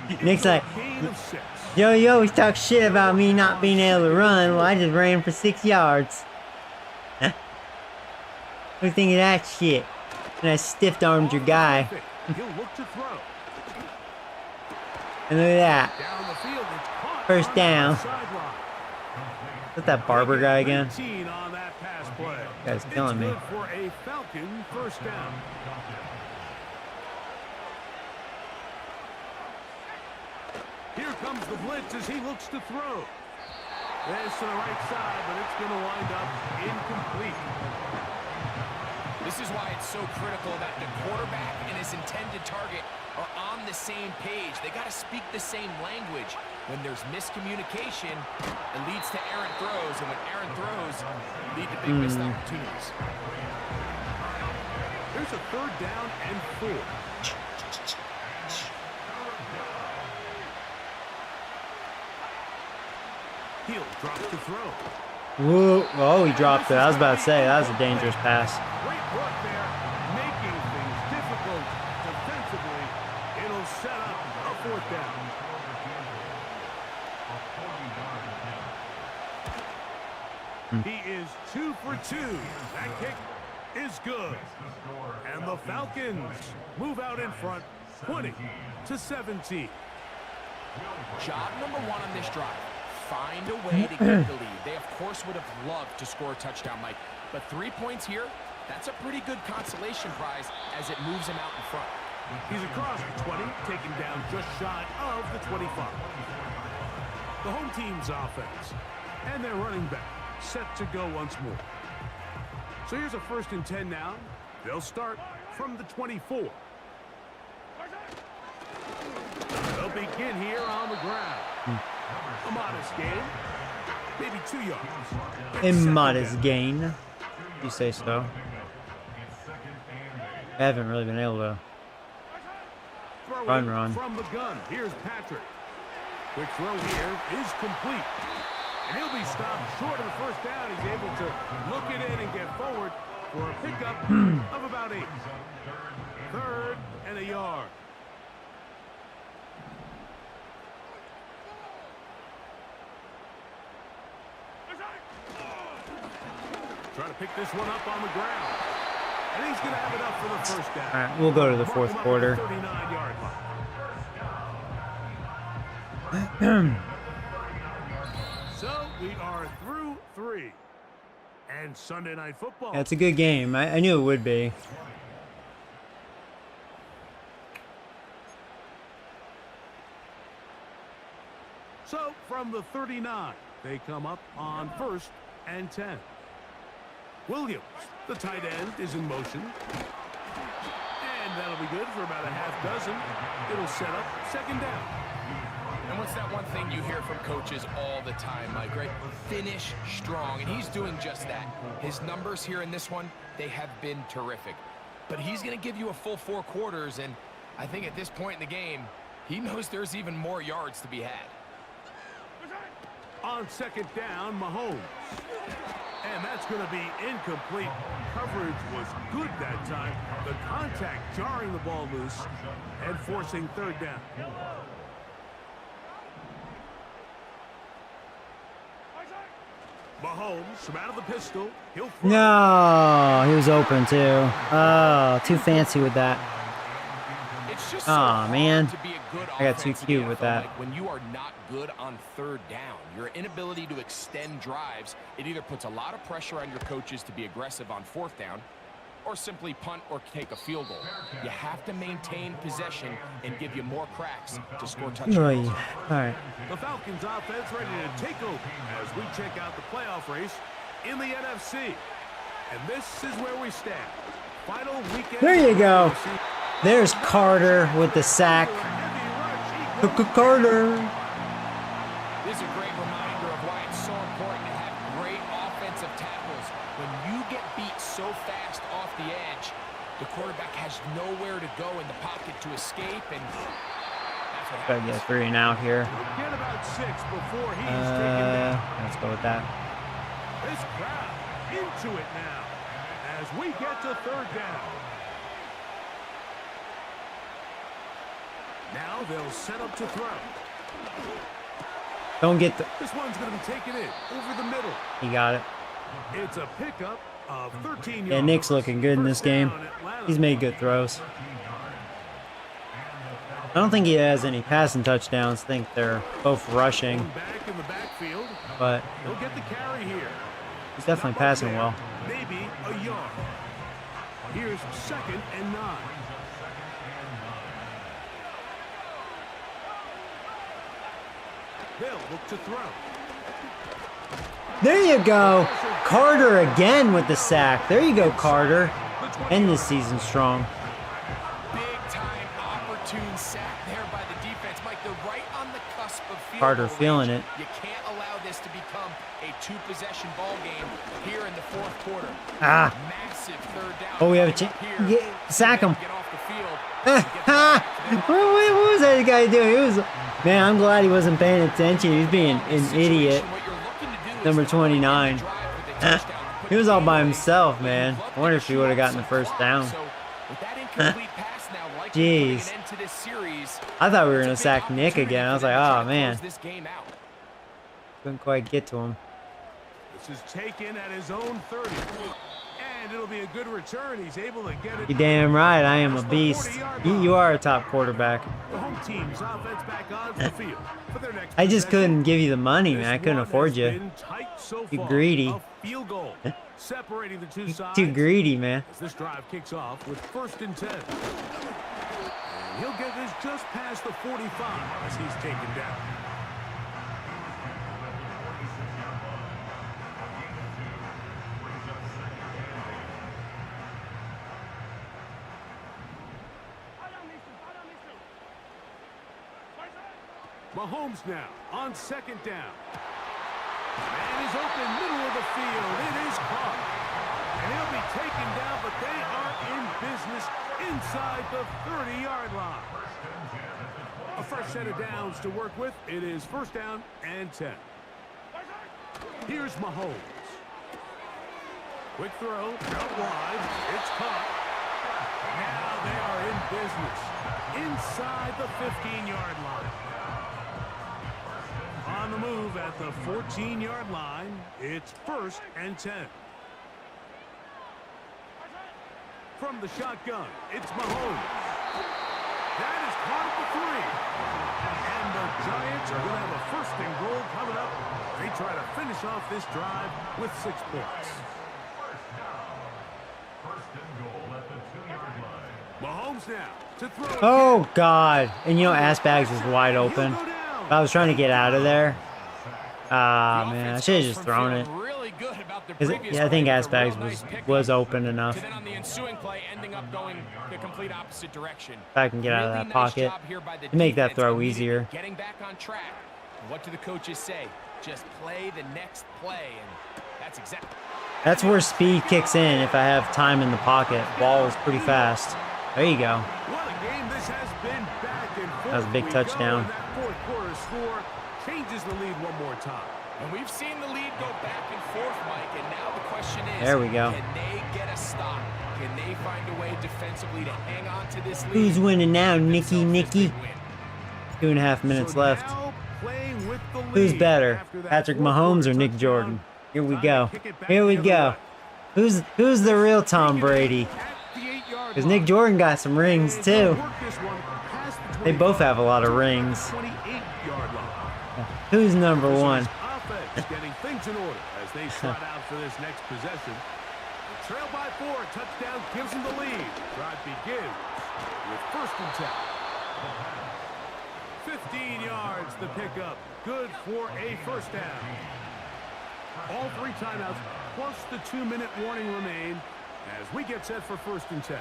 that. Nick's like, Gain of 6. yo, you always talk shit about me not being able to run. Well, I just ran for 6 yards. Huh? What do you think of that shit? And I stiffed armed your guy. He'll look to throw. And look at that. Down the field, it's caught First on the down. sideline. Is that that Barber guy again? 19 on that pass play. Guy's killing me. It's good for a Falcon first down. Here comes the blitz as he looks to throw. This to the right side, but it's going to wind up incomplete. This is why it's so critical that the quarterback and his intended target are on the same page. They got to speak the same language. When there's miscommunication, it leads to errant throws, and when errant throws lead to big missed opportunities. Here's a third down and 4. He'll drop to throw. Whoa. Oh, he dropped it. I was about to say, that was a dangerous pass. Great work there, making things difficult defensively. It'll set up a fourth down. He is 2 for 2. That kick is good. And the Falcons move out in front, 20-17. Job number 1 on this drive. Find a way to get the lead. They, of course, would have loved to score a touchdown, Mike. But 3 points here, that's a pretty good consolation prize as it moves him out in front. He's across the 20, taken down just shy of the 25. The home team's offense and their running back set to go once more. So here's a 1st and 10 now. They'll start from the 24. They'll begin here on the ground. A modest gain, maybe 2 yards. A modest gain. You say so. I haven't really been able to run. From the gun, here's Patrick. Quick throw here is complete. And he'll be stopped short of the first down. He's able to look it in and get forward for a pickup of about 8. 3rd and a yard. Trying to pick this one up on the ground. And he's going to have it up for the first down. All right, we'll go to the 4th quarter. 39-yard line. So we are through 3. And Sunday Night Football. Yeah, it's a good game. I knew it would be. So from the 39, they come up on 1st and 10. Williams, the tight end, is in motion. And that'll be good for about a half dozen. It'll set up 2nd down. And what's that one thing you hear from coaches all the time, Mike, right? Finish strong, and he's doing just that. His numbers here in this one, they have been terrific. But he's going to give you a full 4 quarters, and I think at this point in the game, he knows there's even more yards to be had. On 2nd down, Mahomes. And that's going to be incomplete. Coverage was good that time. The contact jarring the ball loose and forcing 3rd down. Mahomes from out of the pistol. He'll throw. No, he was open too. Oh, too fancy with that. It's just so Aw, man. hard to be a good I got too offense in cute the with NFL, that. Mike, when you are not good on 3rd down, your inability to extend drives, it either puts a lot of pressure on your coaches to be aggressive on 4th down or simply punt or take a field goal. You have to maintain possession and give you more cracks to score touchdowns. All right. The Falcons offense ready to take over as we check out the playoff race in the NFC. And this is where we stand. Final weekend. There you go. There's Carter with the sack. Carter. This is a great reminder of why it's so important to have great offensive tackles. When you get beat so fast off the edge, the quarterback has nowhere to go in the pocket to escape, and that's what Gotta happens. get 3 and out here. Get about 6 before he is taken down. Let's go with that. This crowd into it now as we get to 3rd down. Now they'll set up to throw. Don't get the... This one's going to be taken in over the middle. He got it. It's a pickup of 13 yards. Yeah, Nick's looking good in this game. He's made good throws. I don't think he has any passing touchdowns. I think they're both rushing. Back in the backfield. But He'll get the carry here. he's definitely passing well. Maybe a yard. Here's 2nd and 9. They'll look to throw. There you go. Carter again with the sack. There you go, Carter. End this season strong. Big-time opportune sack there by the defense. Mike, they're right on the cusp of field Carter goal feeling range. it. You can't allow this to become a 2-possession ball game here in the 4th quarter. Ah. Massive 3rd down. Oh, we have a coming chance. up here. Yeah, sack him. Get off the field. What was that guy doing? He was, man, I'm glad he wasn't paying attention. He was being an idiot. What you're looking to do is Number to 29. drive with a touchdown. He was all by himself, man. I wonder if he would have gotten the 1st down. So, with that incomplete pass now, likely putting Jeez. an end to this series, I thought we were it's a going to big sack Nick opportunity again. I was for like, them to try oh, to man. close this game out. Couldn't quite get to him. This is taken at his own 30. And it'll be a good return. He's able to get it. You damn right. I am a beast. You are a top quarterback. The home team's offense back on the field for their next I just possession. couldn't give you the money, man. I This couldn't one afford has you. been tight so You far. greedy. A field goal separating the two sides. Too greedy, man. As this drive kicks off with 1st and 10. And he'll get this just past the 45 as he's taken down. Mahomes now on 2nd down. Man is open, middle of the field. It is caught. And he'll be taken down, but they are in business inside the 30-yard line. A fresh set of downs to work with. It is 1st down and 10. Here's Mahomes. Quick throw, out wide. It's caught. Now they are in business inside the 15-yard line. On the move at the 14-yard line, it's 1st and 10. From the shotgun, it's Mahomes. That is caught at the 3. And the Giants are going to have a 1st and goal coming up. They try to finish off this drive with 6 points. Mahomes now to throw. Oh, God. And, you know, Assbags is wide open. I was trying to get out of there. Ah, man. I should have just thrown it. Really good about the 'Cause previous yeah, I think play with a real Assbags nice pickup. was open enough. To then on the ensuing play, ending up going the complete opposite direction. If I can get out of Really that nice pocket, job here by the to make that defense, throw immediately easier. Getting back on track. What do the coaches say? Just play the next play, and that's exactly. That's where speed kicks in if I have time in the pocket. Ball is pretty fast. There you go. What a game this has been, back and forth. That was a big we touchdown. Go, and that 4th quarter score changes the lead one more time. And we've seen the lead go back and forth, Mike, and now the question is, There we go. can they get a stop? Can they find a way defensively to hang on to this lead? Who's winning now, Nicky? Themselves this big win. 2.5 minutes So left. now playing with the Who's lead better, after that Patrick 4th Mahomes quarter or Nick touchdown. Jordan? Here we Time go. to kick it back Here we the other go. way. Who's the real Tom Brady? At the 8-yard Because line. Nick Jordan got some rings And too. they'll work this one past the They both 25, have a lot of to the rings. 28-yard line. Who's number This one? is offense getting things in order as they trot out for this next possession. The trail by 4, touchdown gives them the lead. Drive begins with 1st and 10. 15 yards the pickup, good for a 1st down. All 3 timeouts plus the 2-minute warning remain as we get set for 1st and 10.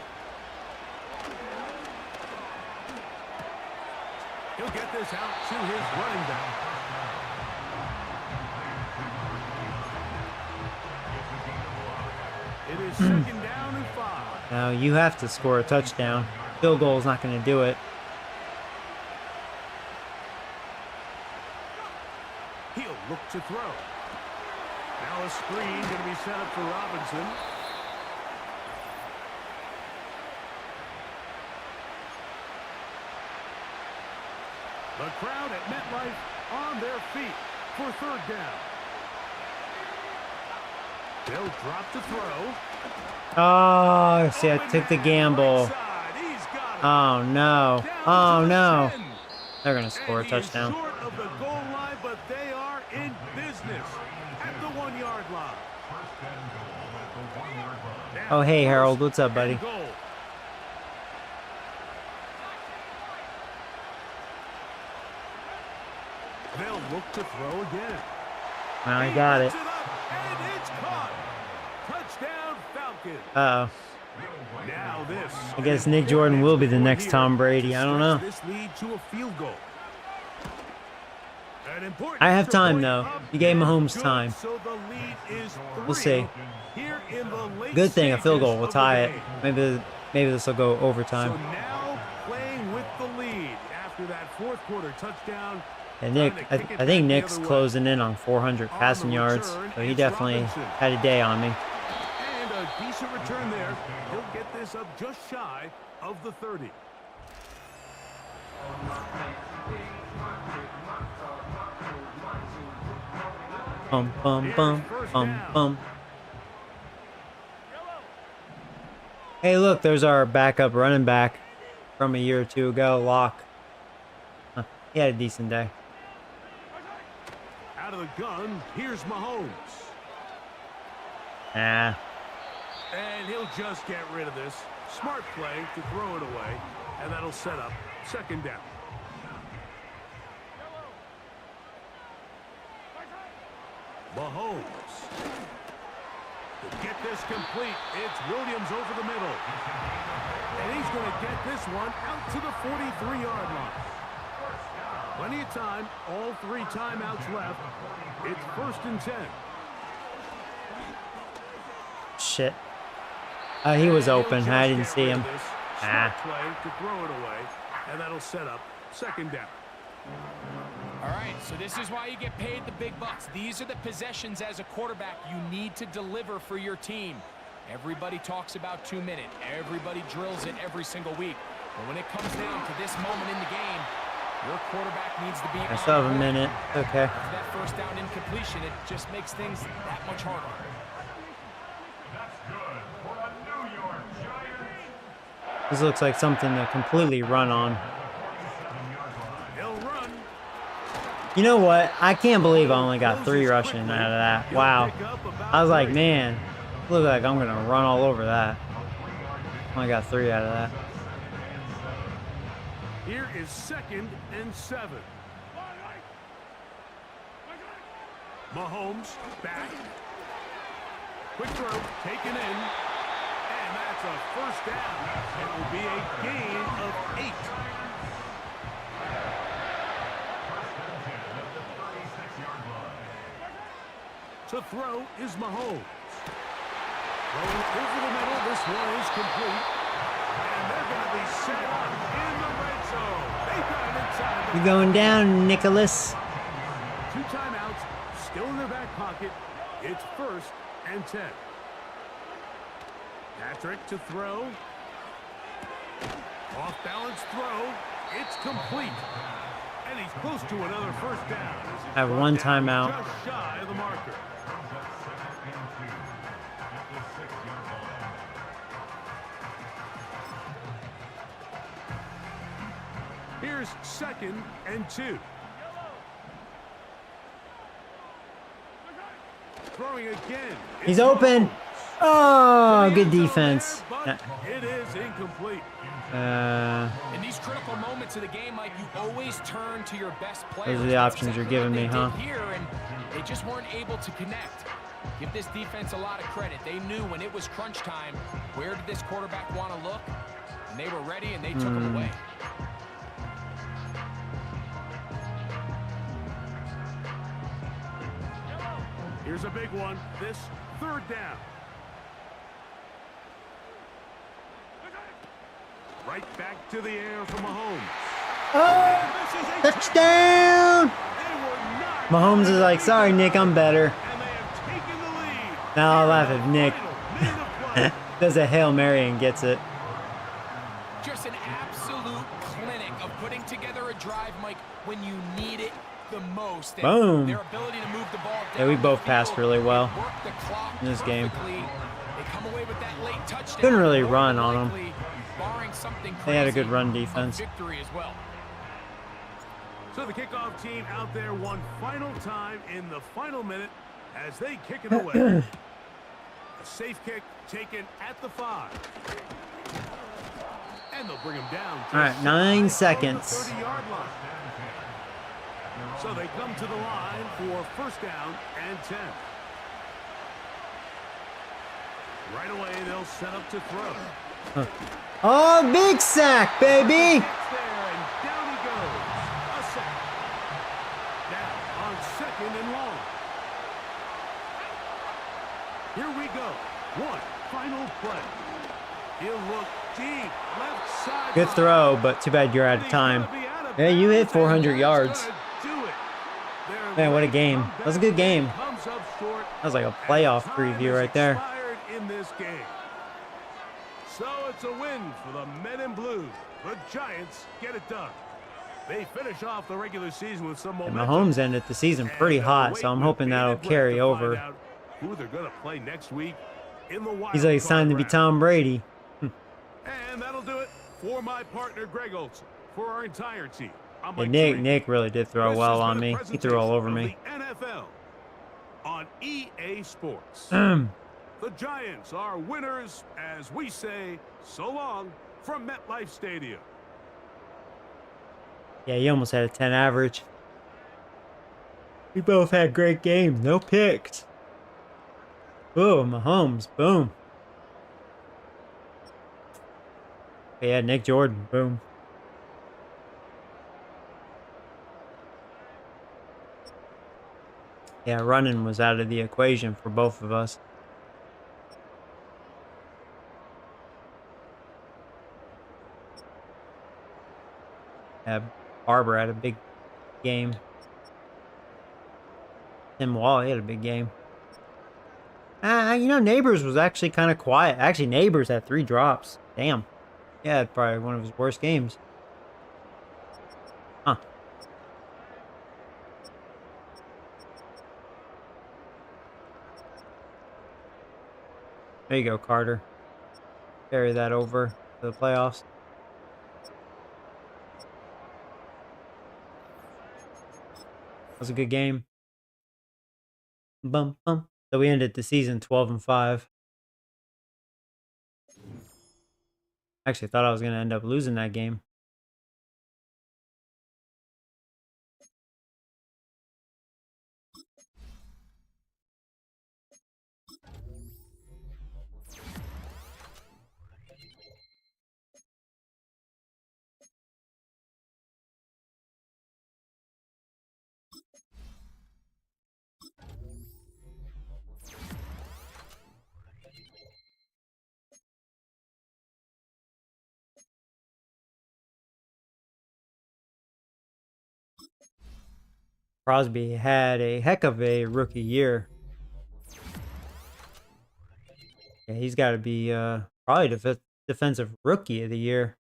He'll get this out to his running back. second down and 5. Now you have to score a touchdown. Field goal is not going to do it. He'll look to throw. Now a screen going to be set up for Robinson. The crowd at MetLife on their feet for third down. They'll drop the throw. Oh, see, I took the gamble. Oh, no. Oh, no. They're going to score a touchdown. Short of the goal line, but they are in business at the 1-yard line. Oh, hey, Harold. What's up, buddy? They'll look to throw again. Now I got it. And it's caught. Touchdown, Falcons. Uh-oh. Now this. I guess Nick Jordan will be the next Tom Brady. I don't know. This lead to a field goal. I have time, though. You gave Mahomes time. So the lead is We'll see. Here in the late Good thing a field goal will stages tie of it. the game. Maybe this will go So overtime. now playing with the lead after that fourth quarter touchdown. And Nick, I think Nick's closing in on 400 passing yards, so he definitely had a day on me. And a decent return there. He'll get this up just shy of the 30. Bum, bum, bum, bum, bum. Hey, look, there's our backup running back from a year or two ago, Locke. Huh, he had a decent day. Out of the gun, here's Mahomes. Nah. And he'll just get rid of this. Smart play to throw it away, and that'll set up second down. Mahomes. To get this complete, it's Williams over the middle. And he's going to get this one out to the 43-yard line. Plenty of time, all 3 timeouts left. It's 1st and 10. Shit. He was open. I didn't see him. Smart play to throw it away, and that'll set up second down. All right, so this is why you get paid the big bucks. These are the possessions as a quarterback you need to deliver for your team. Everybody talks about 2 minutes. Everybody drills it every single week. But when it comes down to this moment in the game, your quarterback needs to be... I still have a minute. Okay. After that first down incompletion, it just makes things that much harder. That's good for a New York Giants. This looks like something to completely run on. He'll run. You know what? I can't believe I only got 3 rushing out of that. Wow. I was like, man, look like I'm going to run all over that. Only got 3 out of that. Here is 2nd and 7. Mahomes back. Quick throw taken in. And that's a first down. It will be a gain of 8. To throw is Mahomes. Throwing over the middle. This one is complete. And they're going to be set up in the red zone. They got it inside. You going down, Nicholas? 2 timeouts still in their back pocket. It's 1st and 10. Patrick to throw. Off balance throw. It's complete. And he's close to another first down. I have 1 timeout. Just shy of the marker. Here's 2nd and 2. Throwing again. He's open. Oh, good defense. But it is incomplete. In these critical moments of the game, Mike, you always turn to your best players. Those are the options you're giving me, huh? Here, and they just weren't able to connect. Give this defense a lot of credit. They knew when it was crunch time, where did this quarterback want to look? And they were ready, and they took him away. Here's a big one. This 3rd down. Right back to the air from Mahomes. Oh, touchdown! Mahomes is like, sorry, Nick, I'm better. And they have taken the lead. Now I'll laugh if Nick Final minute of play. does a Hail Mary and gets it. Just an absolute clinic of putting together a drive, Mike, when you need it the most. And Boom. their ability to move the ball Yeah, down we the both field, passed really well they work the clock in this game. perfectly. They come away with that late touchdown. Couldn't really More run than on 'em. likely, barring something They had a good crazy, run defense. victory as well. So the kickoff team out there one final time in the final minute as they kick it away. A safe kick taken at the 5. And they'll bring him down. All right, 9 seconds. 30-yard line. So they come to the line for first down and 10. Right away, they'll set up to throw. Oh, big sack, baby! Gets there, and down he goes. A sack. Now on 2nd and long. Here we go. One final play. He'll look deep, left side. Good throw, but too bad you're out of time. Yeah, you hit 400 yards. Man, what a game. That was a good game. That was like a playoff preview right there. In this game. So it's a win for the men in blue. The Giants get it done. They finish off the regular season with some And momentum. Mahomes ended the season pretty hot, so I'm hoping that'll carry over. Who they're going to play next week in the wild He's like, it's time to be card Tom Brady. round. And that'll do it for my partner Greg Olson. For our entire team. I'm And Mike Terry. Nick really did throw This well has on been a me. He threw all over presentation me. of the NFL on EA Sports. The Giants are winners as we say so long from MetLife Stadium. Yeah, he almost had a 10 average. We both had great games. No picks. Boom, Mahomes. Boom. Yeah, Nick Jordan. Boom. Yeah, running was out of the equation for both of us. Yeah, Barber had a big game. Tim Wall, he had a big game. You know, Neighbors was actually kind of quiet. Actually, Neighbors had 3 drops. Damn. Yeah, probably one of his worst games. Huh. There you go, Carter. Carry that over to the playoffs. That was a good game. Bum bum. So we ended the season 12-5. Actually, thought I was gonna end up losing that game. Crosby had a heck of a rookie year. Yeah, he's got to be probably defensive rookie of the year.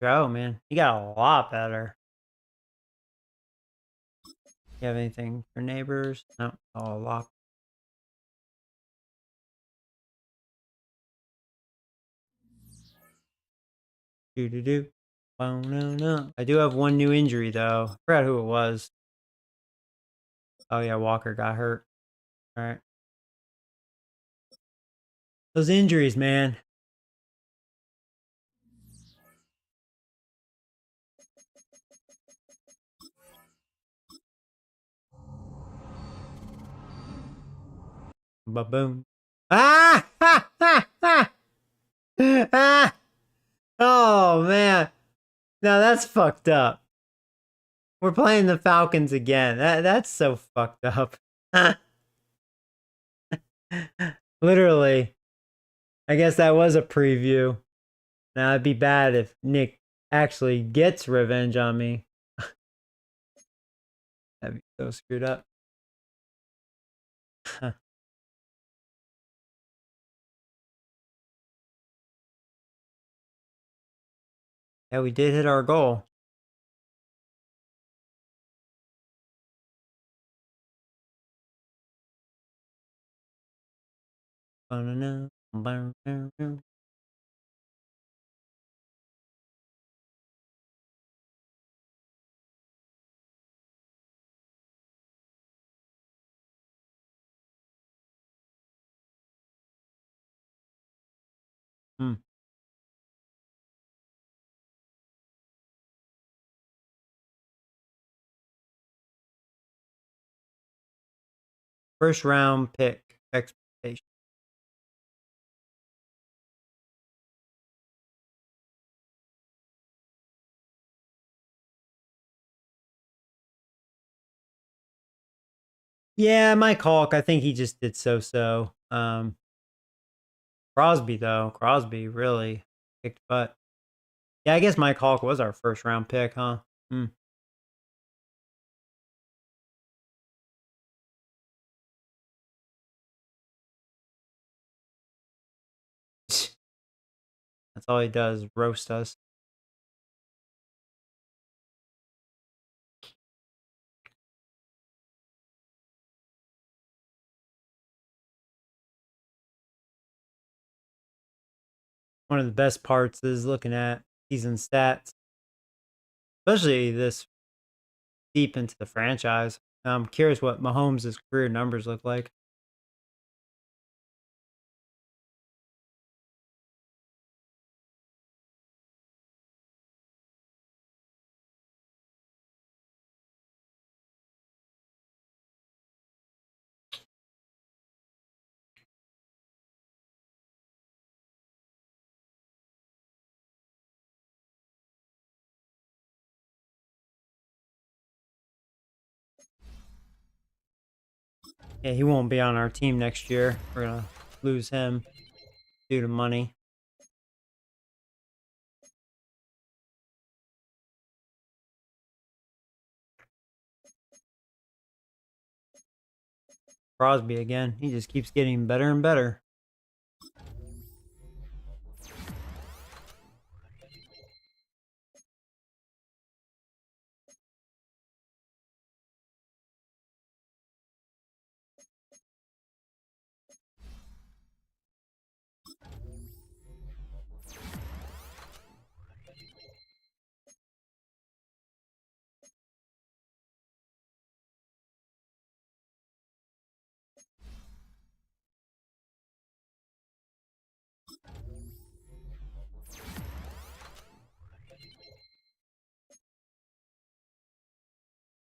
Oh man, he got a lot better. You have anything for Neighbors? No, all locked. Do. Oh no. I do have one new injury though. I forgot who it was. Oh yeah, Walker got hurt. All right. Those injuries, man. Ba-boom. Ah! Ha! Ha! Ha! Ah! Oh man. Now that's fucked up. We're playing the Falcons again. That's so fucked up. Literally. I guess that was a preview. Now it'd be bad if Nick actually gets revenge on me. That'd be so screwed up. Yeah, we did hit our goal. Hmm. First round pick expectation. Yeah, Mike Hawk, I think he just did so. Crosby though, Crosby really kicked butt. Yeah, I guess Mike Hawk was our first round pick, huh? Hmm. That's all he does, roast us. One of the best parts is looking at season stats, especially this deep into the franchise. I'm curious what Mahomes' career numbers look like. Yeah, he won't be on our team next year. We're gonna lose him due to money. Crosby again. He just keeps getting better and better.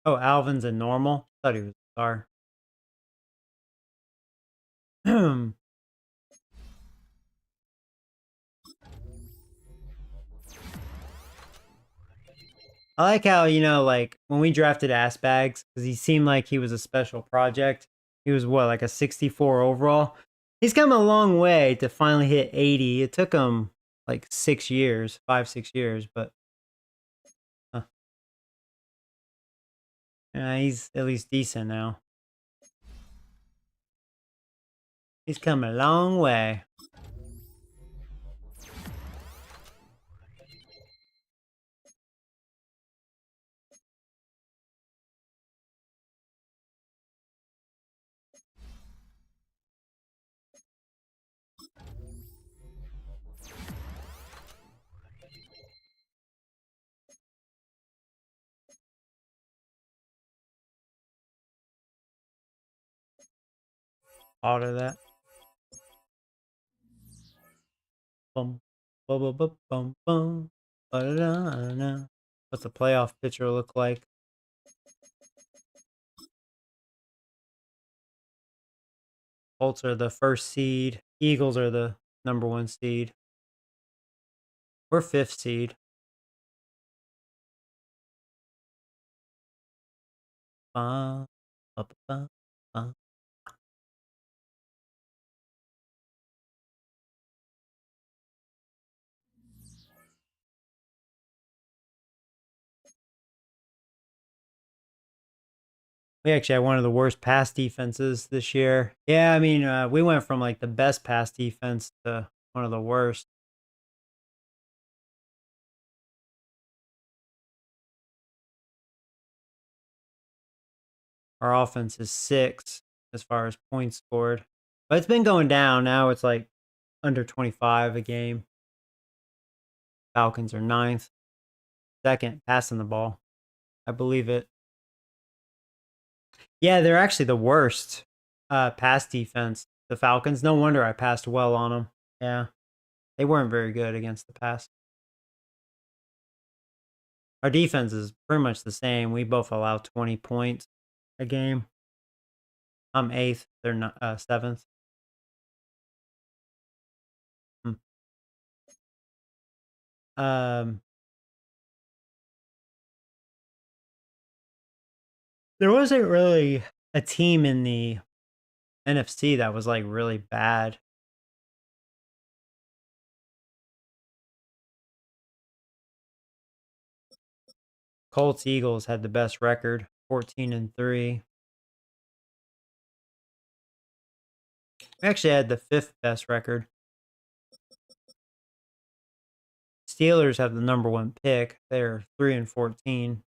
Oh, Alvin's a normal. Thought he was a star. I like how, like when we drafted Bags, because he seemed like he was a special project. He was what, like a 64 overall? He's come a long way to finally hit 80. It took him like 6 years, 5, 6 years, but uh, yeah, he's at least decent now. He's come a long way. All of that. Bum, bum, bum, bum, bum, bum. Ba-da-da-da. What's the playoff picture look like? Colts are the first seed. Eagles are the #1 seed. We're 5th seed. Ba, ba, ba, ba, ba. We actually had one of the worst pass defenses this year. Yeah, I mean, we went from like the best pass defense to one of the worst. Our offense is 6 as far as points scored, but it's been going down. Now it's like under 25 a game. Falcons are 9th, 2nd passing the ball. I believe it. Yeah, they're actually the worst pass defense. The Falcons. No wonder I passed well on them. Yeah, they weren't very good against the pass. Our defense is pretty much the same. We both allow 20 points a game. I'm 8th. They're not 7th. Hmm. There wasn't really a team in the NFC that was like really bad. Colts Eagles had the best record, 14-3. We actually had the 5th best record. Steelers have the number 1 pick. They're 3-14.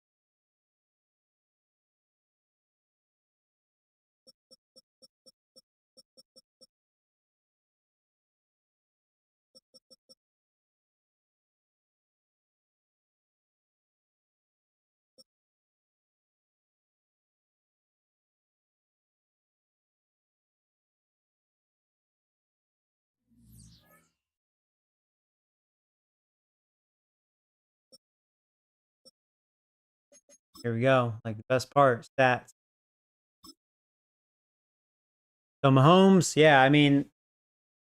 Here we go. Like the best part, stats. So Mahomes, yeah, I mean,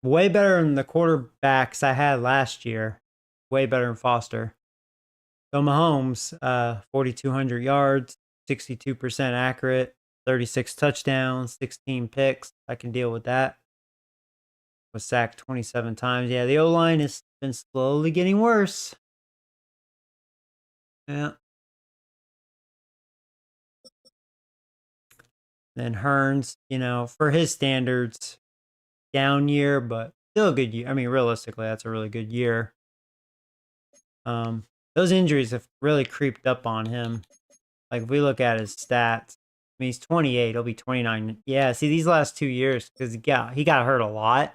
way better than the quarterbacks I had last year. Way better than Foster. So Mahomes, 4,200 yards, 62% accurate, 36 touchdowns, 16 picks. I can deal with that. Was sacked 27 times. Yeah, the O-line has been slowly getting worse. Yeah. Then Hearns, for his standards, down year, but still a good year. I mean, realistically, that's a really good year. Those injuries have really creeped up on him. Like if we look at his stats, I mean, he's 28. He'll be 29. Yeah, see these last 2 years because he got hurt a lot.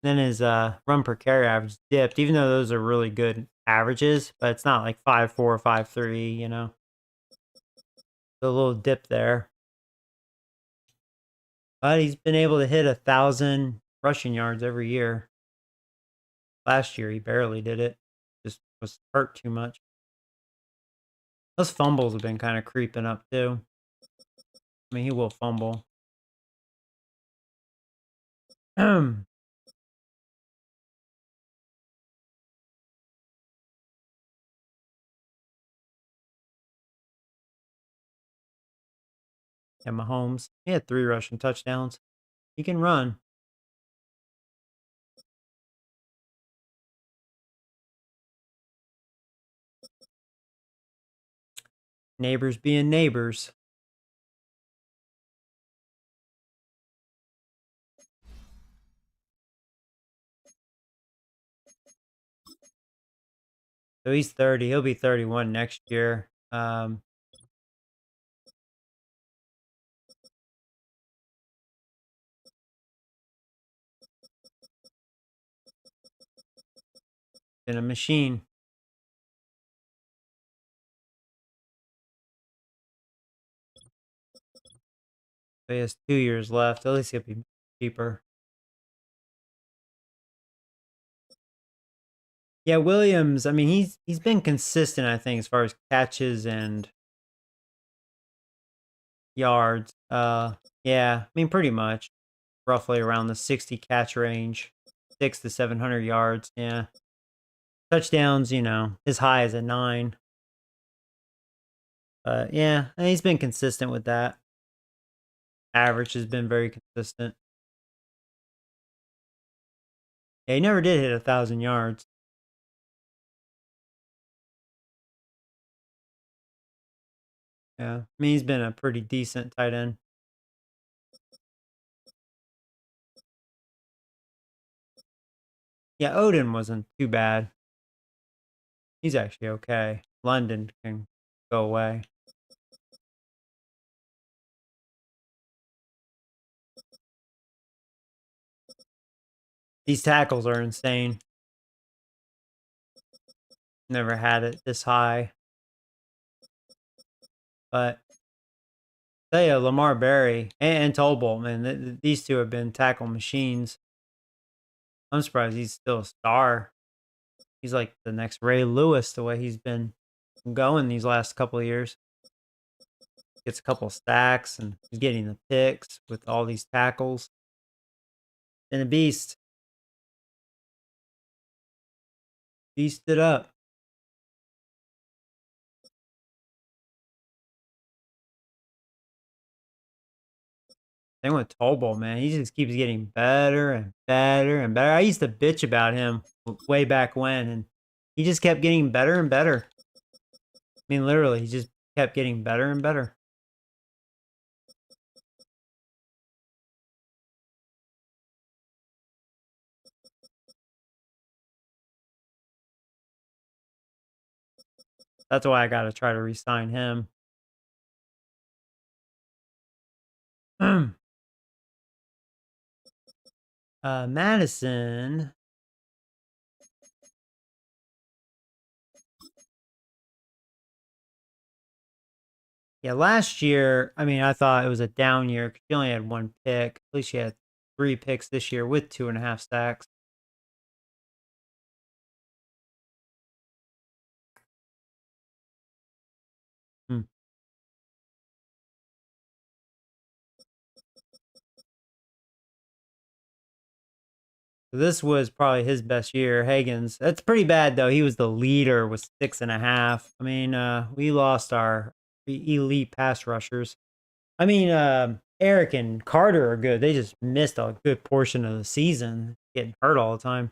Then his run per carry average dipped, even though those are really good averages, but it's not like 5.4, 5.3. A little dip there. But he's been able to hit 1,000 rushing yards every year. Last year he barely did it. Just was hurt too much. Those fumbles have been kind of creeping up too. I mean, he will fumble. Yeah, Mahomes. He had 3 rushing touchdowns. He can run. Neighbors being neighbors. So he's 30. He'll be 31 next year. In a machine. So he has 2 years left. At least he'll be cheaper. Yeah, Williams, I mean, he's been consistent, I think, as far as catches and yards. Yeah, I mean, pretty much. Roughly around the 60 catch range. 6 to 700 yards, yeah. Touchdowns, as high as a 9. But yeah, he's been consistent with that. Average has been very consistent. Yeah, he never did hit 1,000 yards. Yeah. I mean, he's been a pretty decent tight end. Yeah, Odin wasn't too bad. He's actually okay. London can go away. These tackles are insane. Never had it this high. But tell you, Lamar Berry and Tolbolt, man, these two have been tackle machines. I'm surprised he's still a star. He's like the next Ray Lewis, the way he's been going these last couple of years. Gets a couple stacks and he's getting the picks with all these tackles. And a beast. Beasted up. Same with Tolbolt, man. He just keeps getting better and better and better. I used to bitch about him way back when, and he just kept getting better and better. I mean, literally, he just kept getting better and better. That's why I got to try to re-sign him. Madison. Yeah, last year, I mean, I thought it was a down year because she only had one pick. At least she had 3 picks this year with 2.5 stacks. Hmm. So this was probably his best year. Hagen's. That's pretty bad though. He was the leader with 6.5. I mean, we lost our elite pass rushers. I mean, Eric and Carter are good. They just missed a good portion of the season, getting hurt all the time.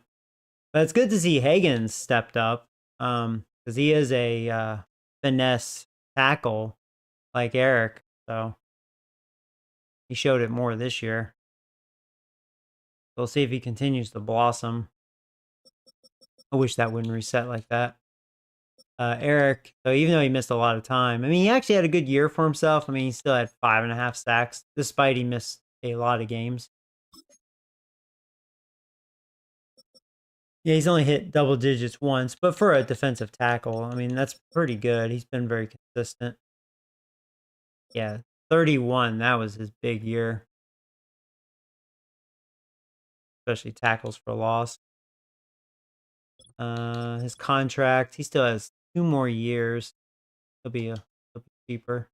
But it's good to see Hagen stepped up, because he is a finesse tackle like Eric. So he showed it more this year. We'll see if he continues to blossom. I wish that wouldn't reset like that. Eric, so even though he missed a lot of time, I mean, he actually had a good year for himself. I mean, he still had 5.5 sacks, despite he missed a lot of games. Yeah, he's only hit double digits once, but for a defensive tackle, I mean, that's pretty good. He's been very consistent. Yeah, 31, that was his big year, especially tackles for loss. His contract, he still has 2 more years. He'll be cheaper.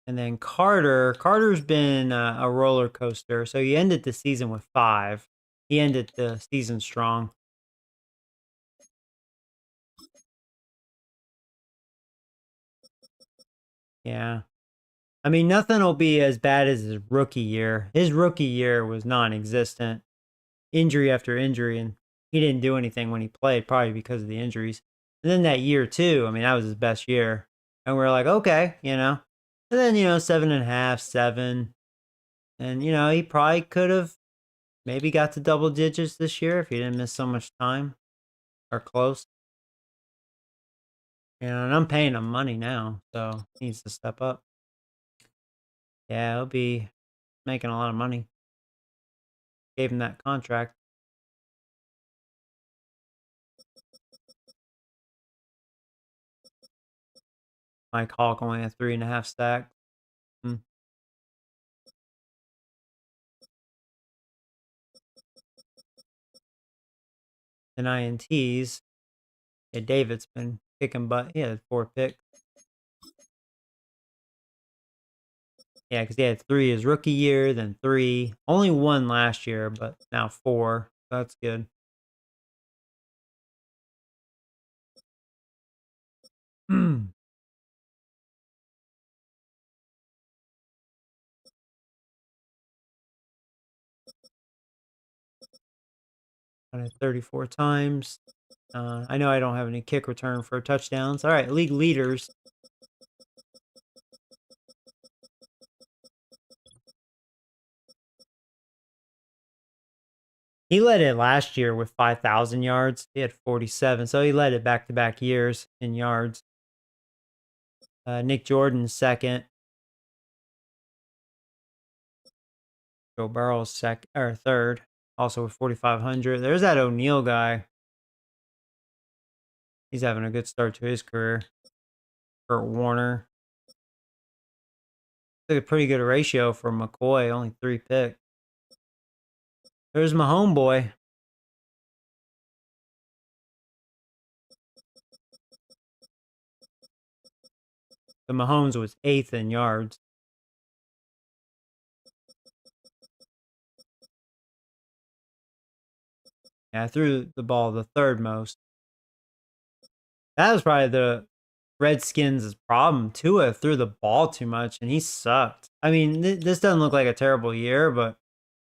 And then Carter's been a roller coaster. So he ended the season with 5. He ended the season strong. Yeah. I mean, nothing will be as bad as his rookie year. His rookie year was non-existent, injury after injury, and he didn't do anything when he played, probably because of the injuries. And then that year too, I mean, that was his best year. And we're like, okay, you know. And then, 7.5, 7. And, he probably could have maybe got to double digits this year if he didn't miss so much time or close. And I'm paying him money now, so he needs to step up. Yeah, he'll be making a lot of money. Gave him that contract. Mike Hawk only had 3.5 stacks. Hmm. And INTs. Yeah, David's been kicking butt. He had 4 picks. Yeah, because he had 3 his rookie year, then 3. Only 1 last year, but now 4. That's good. Hmm. 34 times. I know I don't have any kick return for touchdowns. All right, league leaders. He led it last year with 5,000 yards. He had 47, so he led it back-to-back years in yards. Nick Jordan second. Joe Burrow's second or third, also with 4,500. There's that O'Neal guy. He's having a good start to his career. Kurt Warner. Took a pretty good ratio for McCoy, only 3 picks. There's my homeboy. The Mahomes was 8th in yards. Yeah, I threw the ball the third most. That was probably the Redskins' problem. Tua threw the ball too much, and he sucked. I mean, this doesn't look like a terrible year, but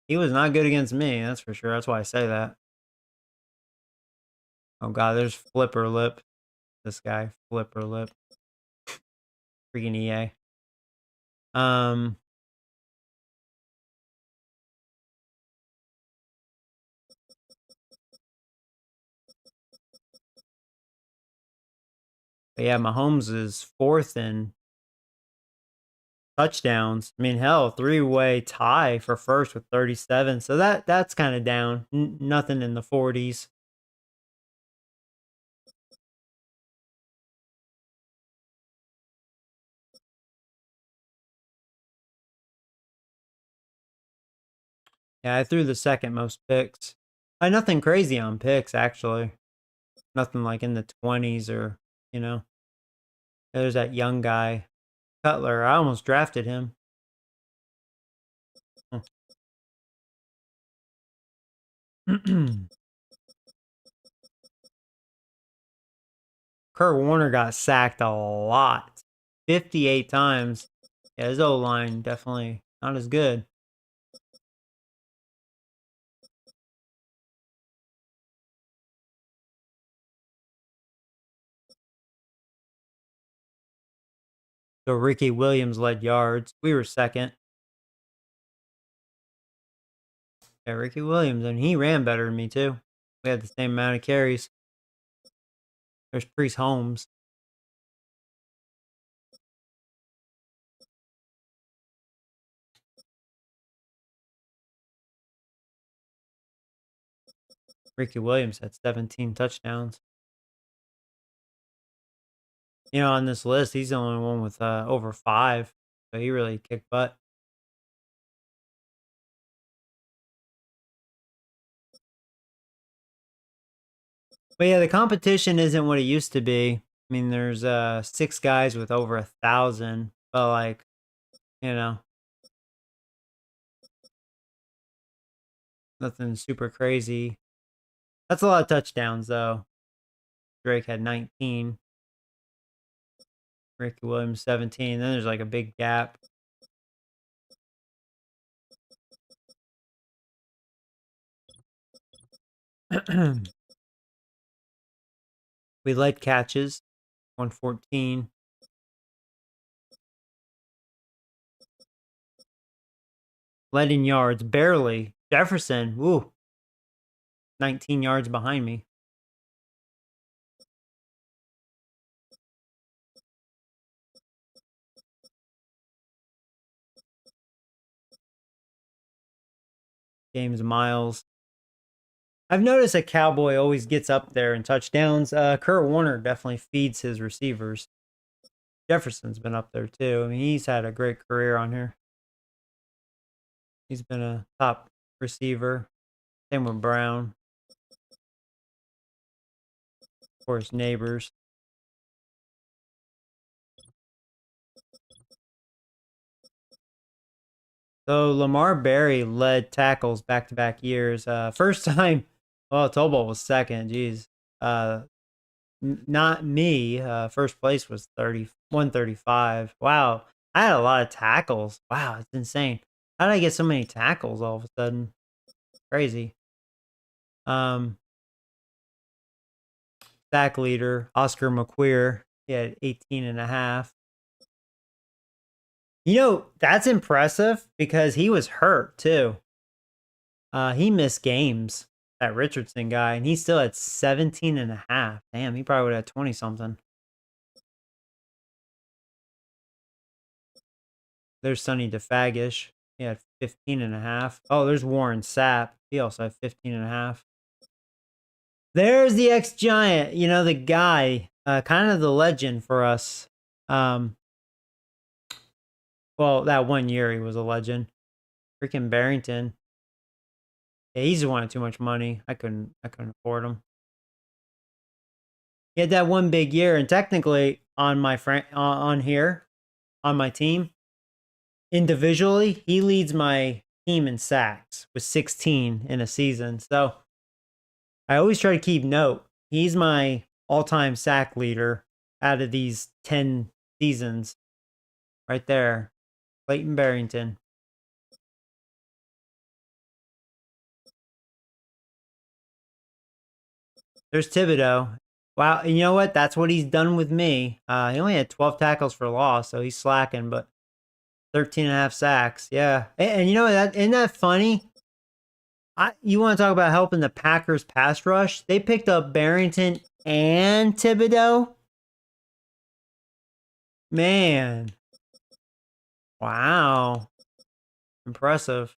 he was not good against me, that's for sure. That's why I say that. Oh, God, there's Flipper Lip. This guy, Flipper Lip. Freaking EA. But yeah, Mahomes is 4th in touchdowns. I mean, hell, 3-way tie for first with 37. So that's kind of down. Nothing in the 40s. Yeah, I threw the second most picks. Nothing crazy on picks, actually. Nothing like in the 20s or, you know. There's that young guy, Cutler. I almost drafted him. Kurt Warner got sacked a lot. 58 times. Yeah, his O-line definitely not as good. So Ricky Williams led yards. We were second. Yeah, Ricky Williams, and he ran better than me too. We had the same amount of carries. There's Priest Holmes. Ricky Williams had 17 touchdowns. You know, on this list, he's the only one with over 5. So he really kicked butt. But yeah, the competition isn't what it used to be. I mean, there's 6 guys with over 1,000, but like, you know, nothing super crazy. That's a lot of touchdowns, though. Drake had 19. Ricky Williams 17. Then there's like a big gap. We led catches, 114. Led in yards, barely. Jefferson, woo, 19 yards behind me. James Miles. I've noticed a Cowboy always gets up there in touchdowns. Kurt Warner definitely feeds his receivers. Jefferson's been up there too. I mean, he's had a great career on here. He's been a top receiver. Same with Brown. Of course, Neighbors. So Lamar Berry led tackles back-to-back years. First time, well, Tobal was second. Geez, not me. First place was 135. Wow, I had a lot of tackles. Wow, it's insane. How did I get so many tackles all of a sudden? Crazy. sack leader, Oscar McQueer. He had 18.5. You know, that's impressive because he was hurt too. He missed games, that Richardson guy, and he still had 17.5. Damn, he probably would have 20-something. There's Sonny DeFagish. He had 15.5. Oh, there's Warren Sapp. He also had 15.5. There's the ex-Giant, you know, the guy, kind of the legend for us. Well, that one year he was a legend. Freaking Barrington. Yeah, he just wanted too much money. I couldn't afford him. He had that one big year, and technically on my on here, on my team, individually, he leads my team in sacks with 16 in a season. So I always try to keep note. He's my all-time sack leader out of these 10 seasons. Right there. Clayton Barrington. There's Thibodeau. Wow, you know what? That's what he's done with me. He only had 12 tackles for loss, so he's slacking, but 13.5 sacks. Yeah. And you know what? Isn't that funny? You want to talk about helping the Packers pass rush? They picked up Barrington and Thibodeau. Man. Wow. Impressive.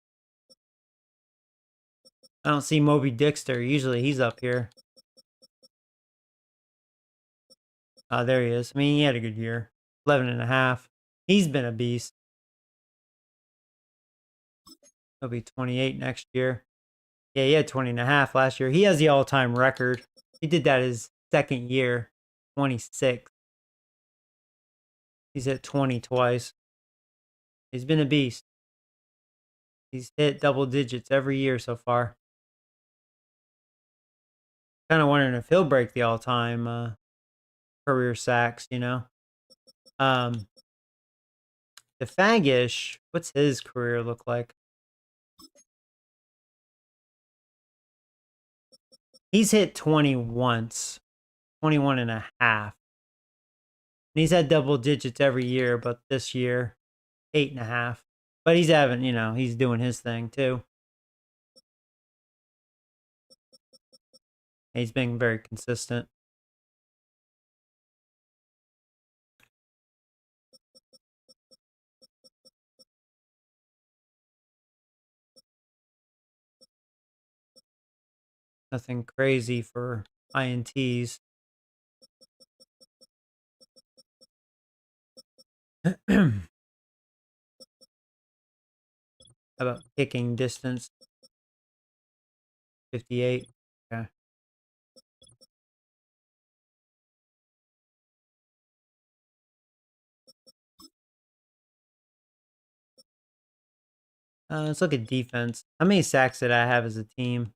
I don't see Moby Dixter. Usually he's up here. Oh, there he is. I mean, he had a good year. 11.5. He's been a beast. He'll be 28 next year. Yeah, he had 20.5 last year. He has the all-time record. He did that his second year, 26. He's hit 20 twice. He's been a beast. He's hit double digits every year so far. Kind of wondering if he'll break the all-time career sacks, you know. The Fagish, what's his career look like? He's hit 20 once, 21.5. And he's had double digits every year, but this year, 8.5. But he's having, you know, he's doing his thing too. He's been very consistent. Nothing crazy for INTs. How about kicking distance? 58. Okay. Let's look at defense. How many sacks did I have as a team?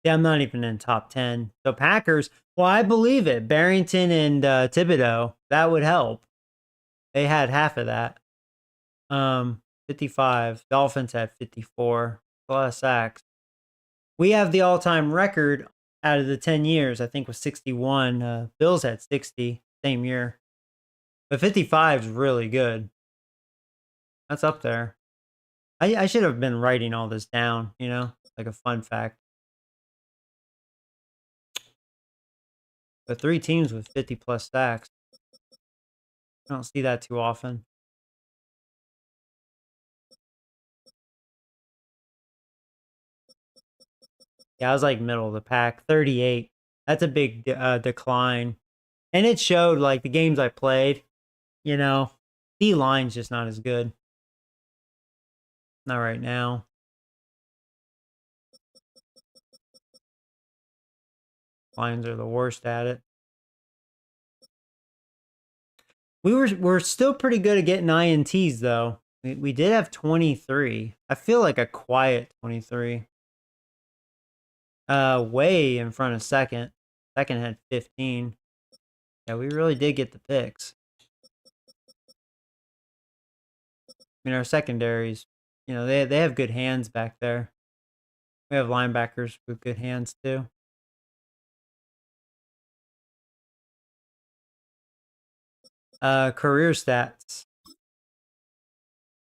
Yeah, I'm not even in top 10. So Packers, well, I believe it. Barrington and Thibodeau, that would help. They had half of that. 55. Dolphins had 54. A lot of sacks. We have the all-time record out of the 10 years, I think was 61. Bills had 60, same year. But 55 is really good. That's up there. I should have been writing all this down, you know, like a fun fact. But 3 teams with 50-plus sacks. I don't see that too often. Yeah, I was like middle of the pack. 38. That's a big decline. And it showed, like, the games I played, you know, D-line's just not as good. Not right now. Lions are the worst at it. We're still pretty good at getting INTs, though. We did have 23. I feel like a quiet 23. Way in front of second. Second had 15. Yeah, we really did get the picks. I mean, our secondaries, you know, they have good hands back there. We have linebackers with good hands too. Career stats.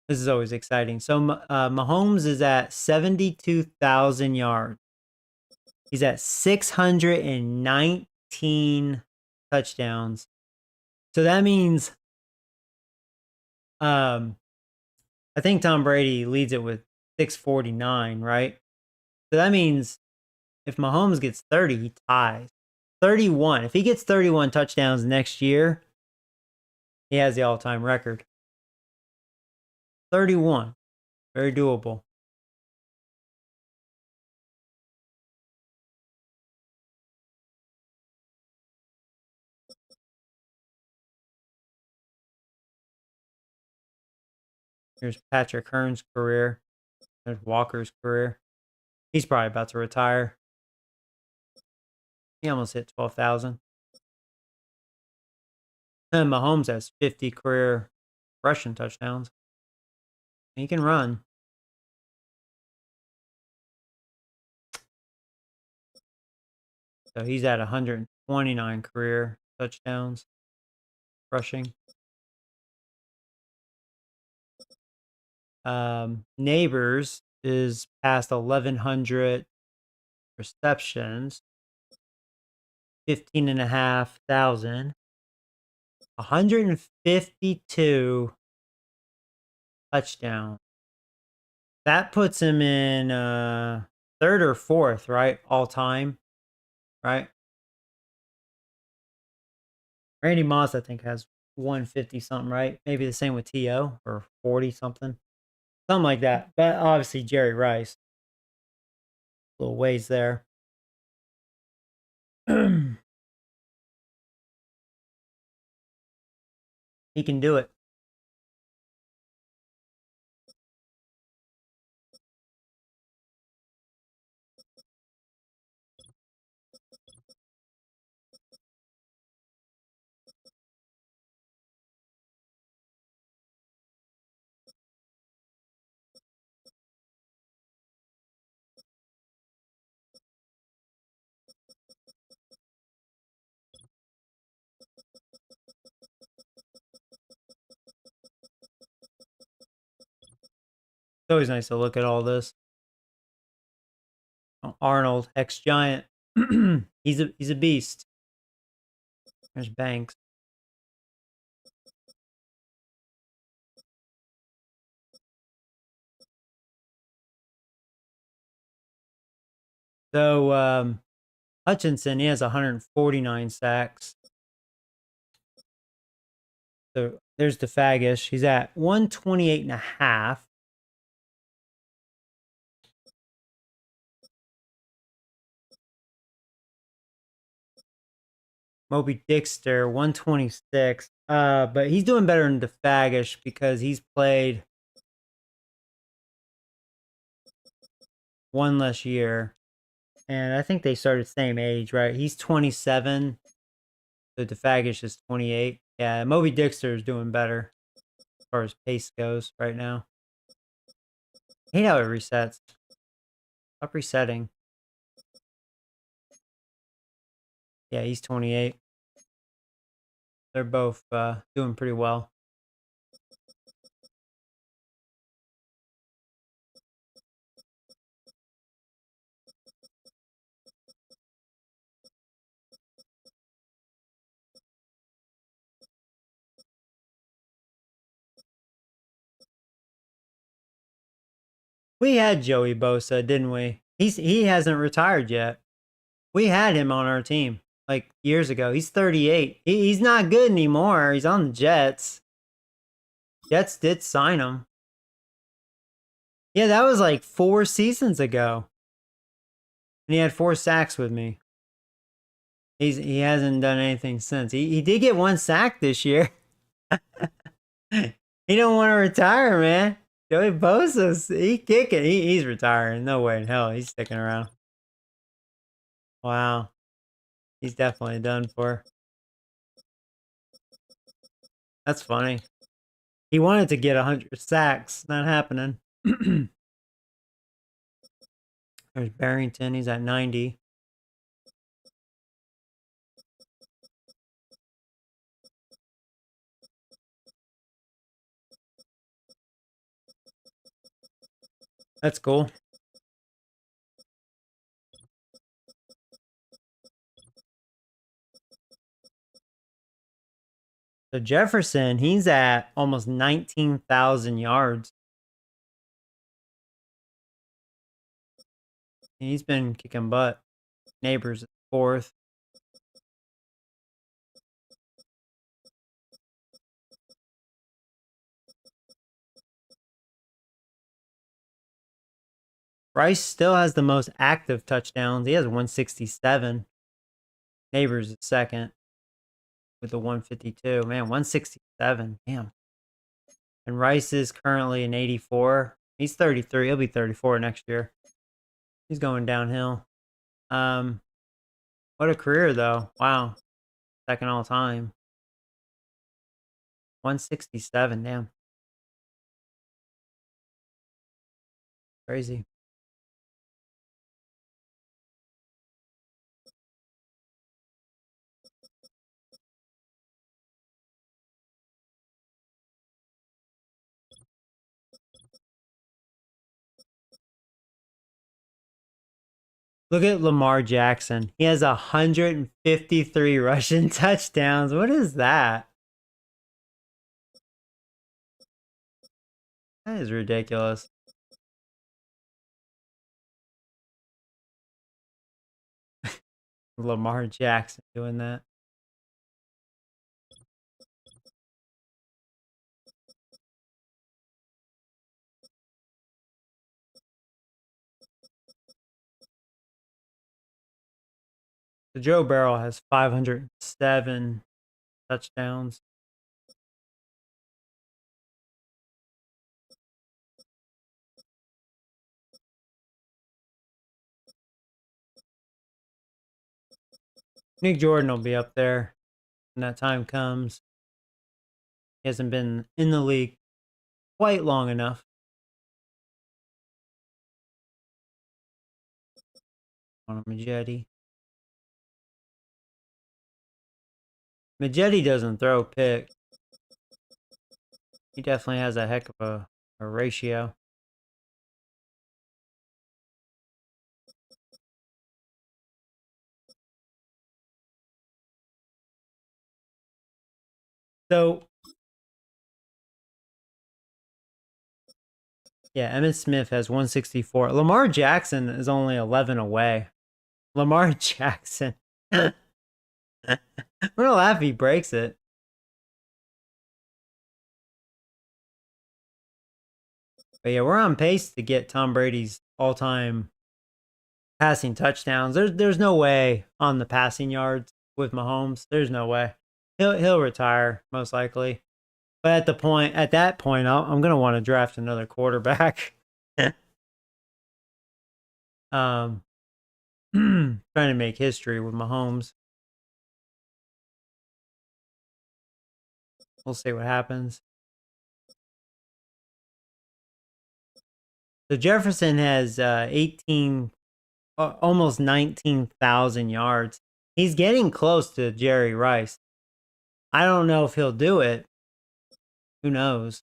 This is always exciting. So Mahomes is at 72,000 yards. He's at 619 touchdowns. So that means I think Tom Brady leads it with 649, right? So that means if Mahomes gets 30, he ties. 31. If he gets 31 touchdowns next year, he has the all-time record. 31. Very doable. Here's Patrick Hearn's career. There's Walker's career. He's probably about to retire. He almost hit 12,000. And Mahomes has 50 career rushing touchdowns. He can run. So he's at 129 career touchdowns rushing. Neighbors is past 1,100 receptions, 15,500, 152 touchdowns. That puts him in third or fourth, right? All time, right? Randy Moss, I think, has 150 something, right? Maybe the same with T.O. or 40 something. Something like that. But obviously Jerry Rice. Little ways there. He can do it. It's always nice to look at all this. Oh, Arnold, ex-Giant. he's a beast. There's Banks. So Hutchinson, he has 149 sacks. So there's DeFagish. He's at 128 and a half. Moby Dixter, 126. But he's doing better than DeFagish because he's played one less year. And I think they started the same age, right? He's 27. So DeFagish is 28. Yeah, Moby Dixter is doing better as far as pace goes right now. I hate how it resets. Stop resetting. Yeah, he's 28. They're both doing pretty well. We had Joey Bosa, didn't we? He hasn't retired yet. We had him on our team like years ago. He's 38. He's not good anymore. He's on the Jets. Jets did sign him. Yeah, that was like 4 seasons ago. And he had 4 sacks with me. He hasn't done anything since. He did get 1 sack this year. He don't want to retire, man. Joey Bosa's he kicking. He's retiring. No way in hell he's sticking around. Wow. He's definitely done for. That's funny. He wanted to get 100 sacks. Not happening. There's Barrington. He's at 90. That's cool. So Jefferson, he's at almost 19,000 yards. He's been kicking butt. Neighbors at 4th. Rice still has the most active touchdowns. He has 167. Neighbors at 2nd with the 152. Man, 167. Damn. And Rice is currently an 84. He's 33. He'll be 34 next year. He's going downhill. What a career though. Wow. 2nd all time. 167. Damn. Crazy. Look at Lamar Jackson. He has 153 rushing touchdowns. What is that? That is ridiculous. Lamar Jackson doing that. So Joe Burrow has 507 touchdowns. Nick Jordan will be up there when that time comes. He hasn't been in the league quite long enough. On Majetti. Majetti doesn't throw pick. He definitely has a heck of a ratio. So, yeah, Emmitt Smith has 164. Lamar Jackson is only 11 away. Lamar Jackson. I'm gonna laugh if he breaks it. But yeah, we're on pace to get Tom Brady's all-time passing touchdowns. There's no way on the passing yards with Mahomes. There's no way. He'll retire most likely. But at that point, I'm gonna want to draft another quarterback. Trying to make history with Mahomes. We'll see what happens. So Jefferson has 18, almost 19,000 yards. He's getting close to Jerry Rice. I don't know if he'll do it. Who knows?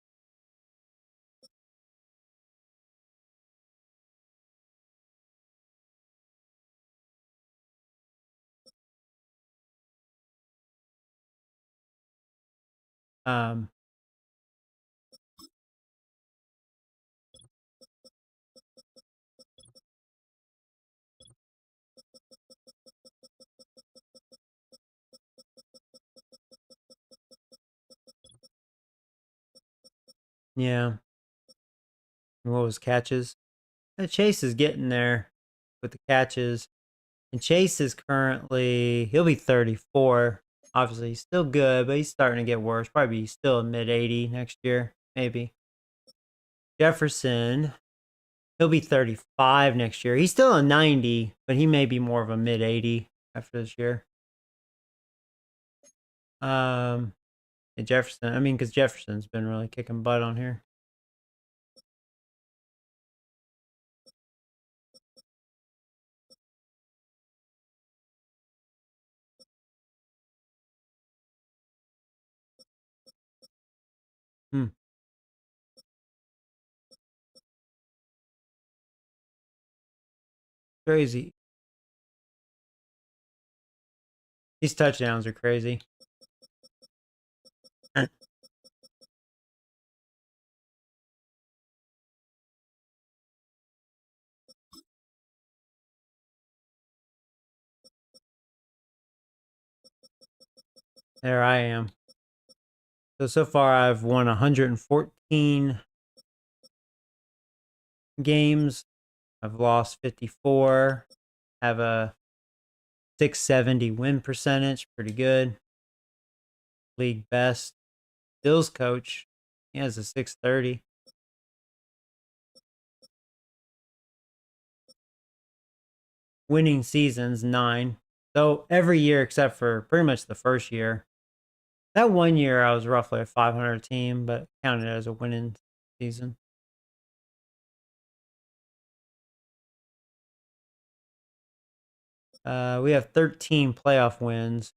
Um, yeah. What was catches? Chase is getting there with the catches. And Chase is currently, he'll be 34. Obviously, he's still good, but he's starting to get worse. Probably still a mid 80 next year, maybe. Jefferson, he'll be 35 next year. He's still a 90, but he may be more of a mid 80 after this year. And Jefferson, I mean, because Jefferson's been really kicking butt on here. Hmm. Crazy. These touchdowns are crazy. There I am. So far I've won 114 games. I've lost 54. Have a 670 win percentage. Pretty good. League best. Bills coach. He has a 630. Winning seasons, 9. So every year except for pretty much the first year. That one year I was roughly a 500 team, but counted as a winning season. We have 13 playoff wins.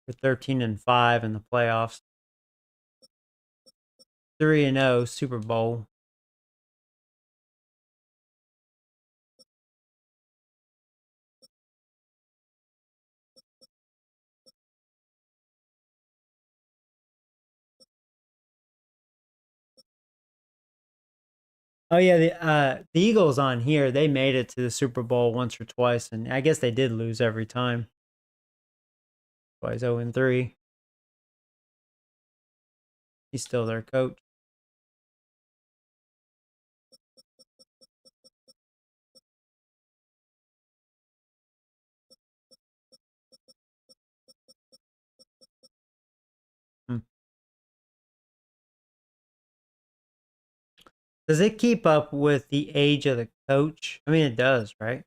We're 13-5 in the playoffs. 3-0 Super Bowl. Oh yeah, the Eagles on here, they made it to the Super Bowl once or twice, and I guess they did lose every time. Twice 0-3. He's still their coach. Hmm. Does it keep up with the age of the coach? I mean, it does, right?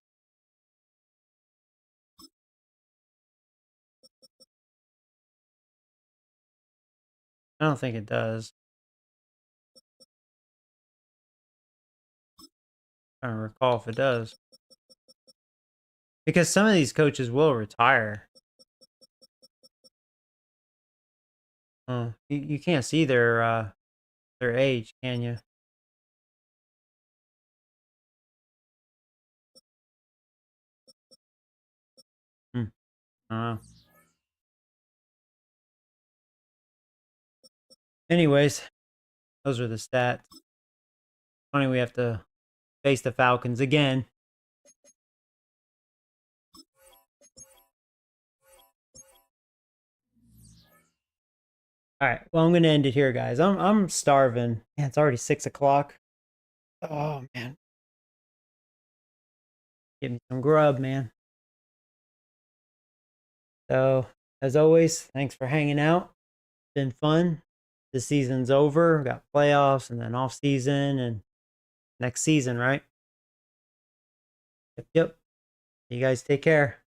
I don't think it does. I don't recall if it does. Because some of these coaches will retire. Oh, you can't see their age, can you? Hmm. I don't know. Anyways, those are the stats. Funny we have to face the Falcons again. All right. Well, I'm gonna end it here, guys. I'm starving. Man, it's already 6 o'clock. Oh man, give me some grub, man. So as always, thanks for hanging out. Been fun. The season's over. We got playoffs and then off season and next season, right? Yep. You guys take care.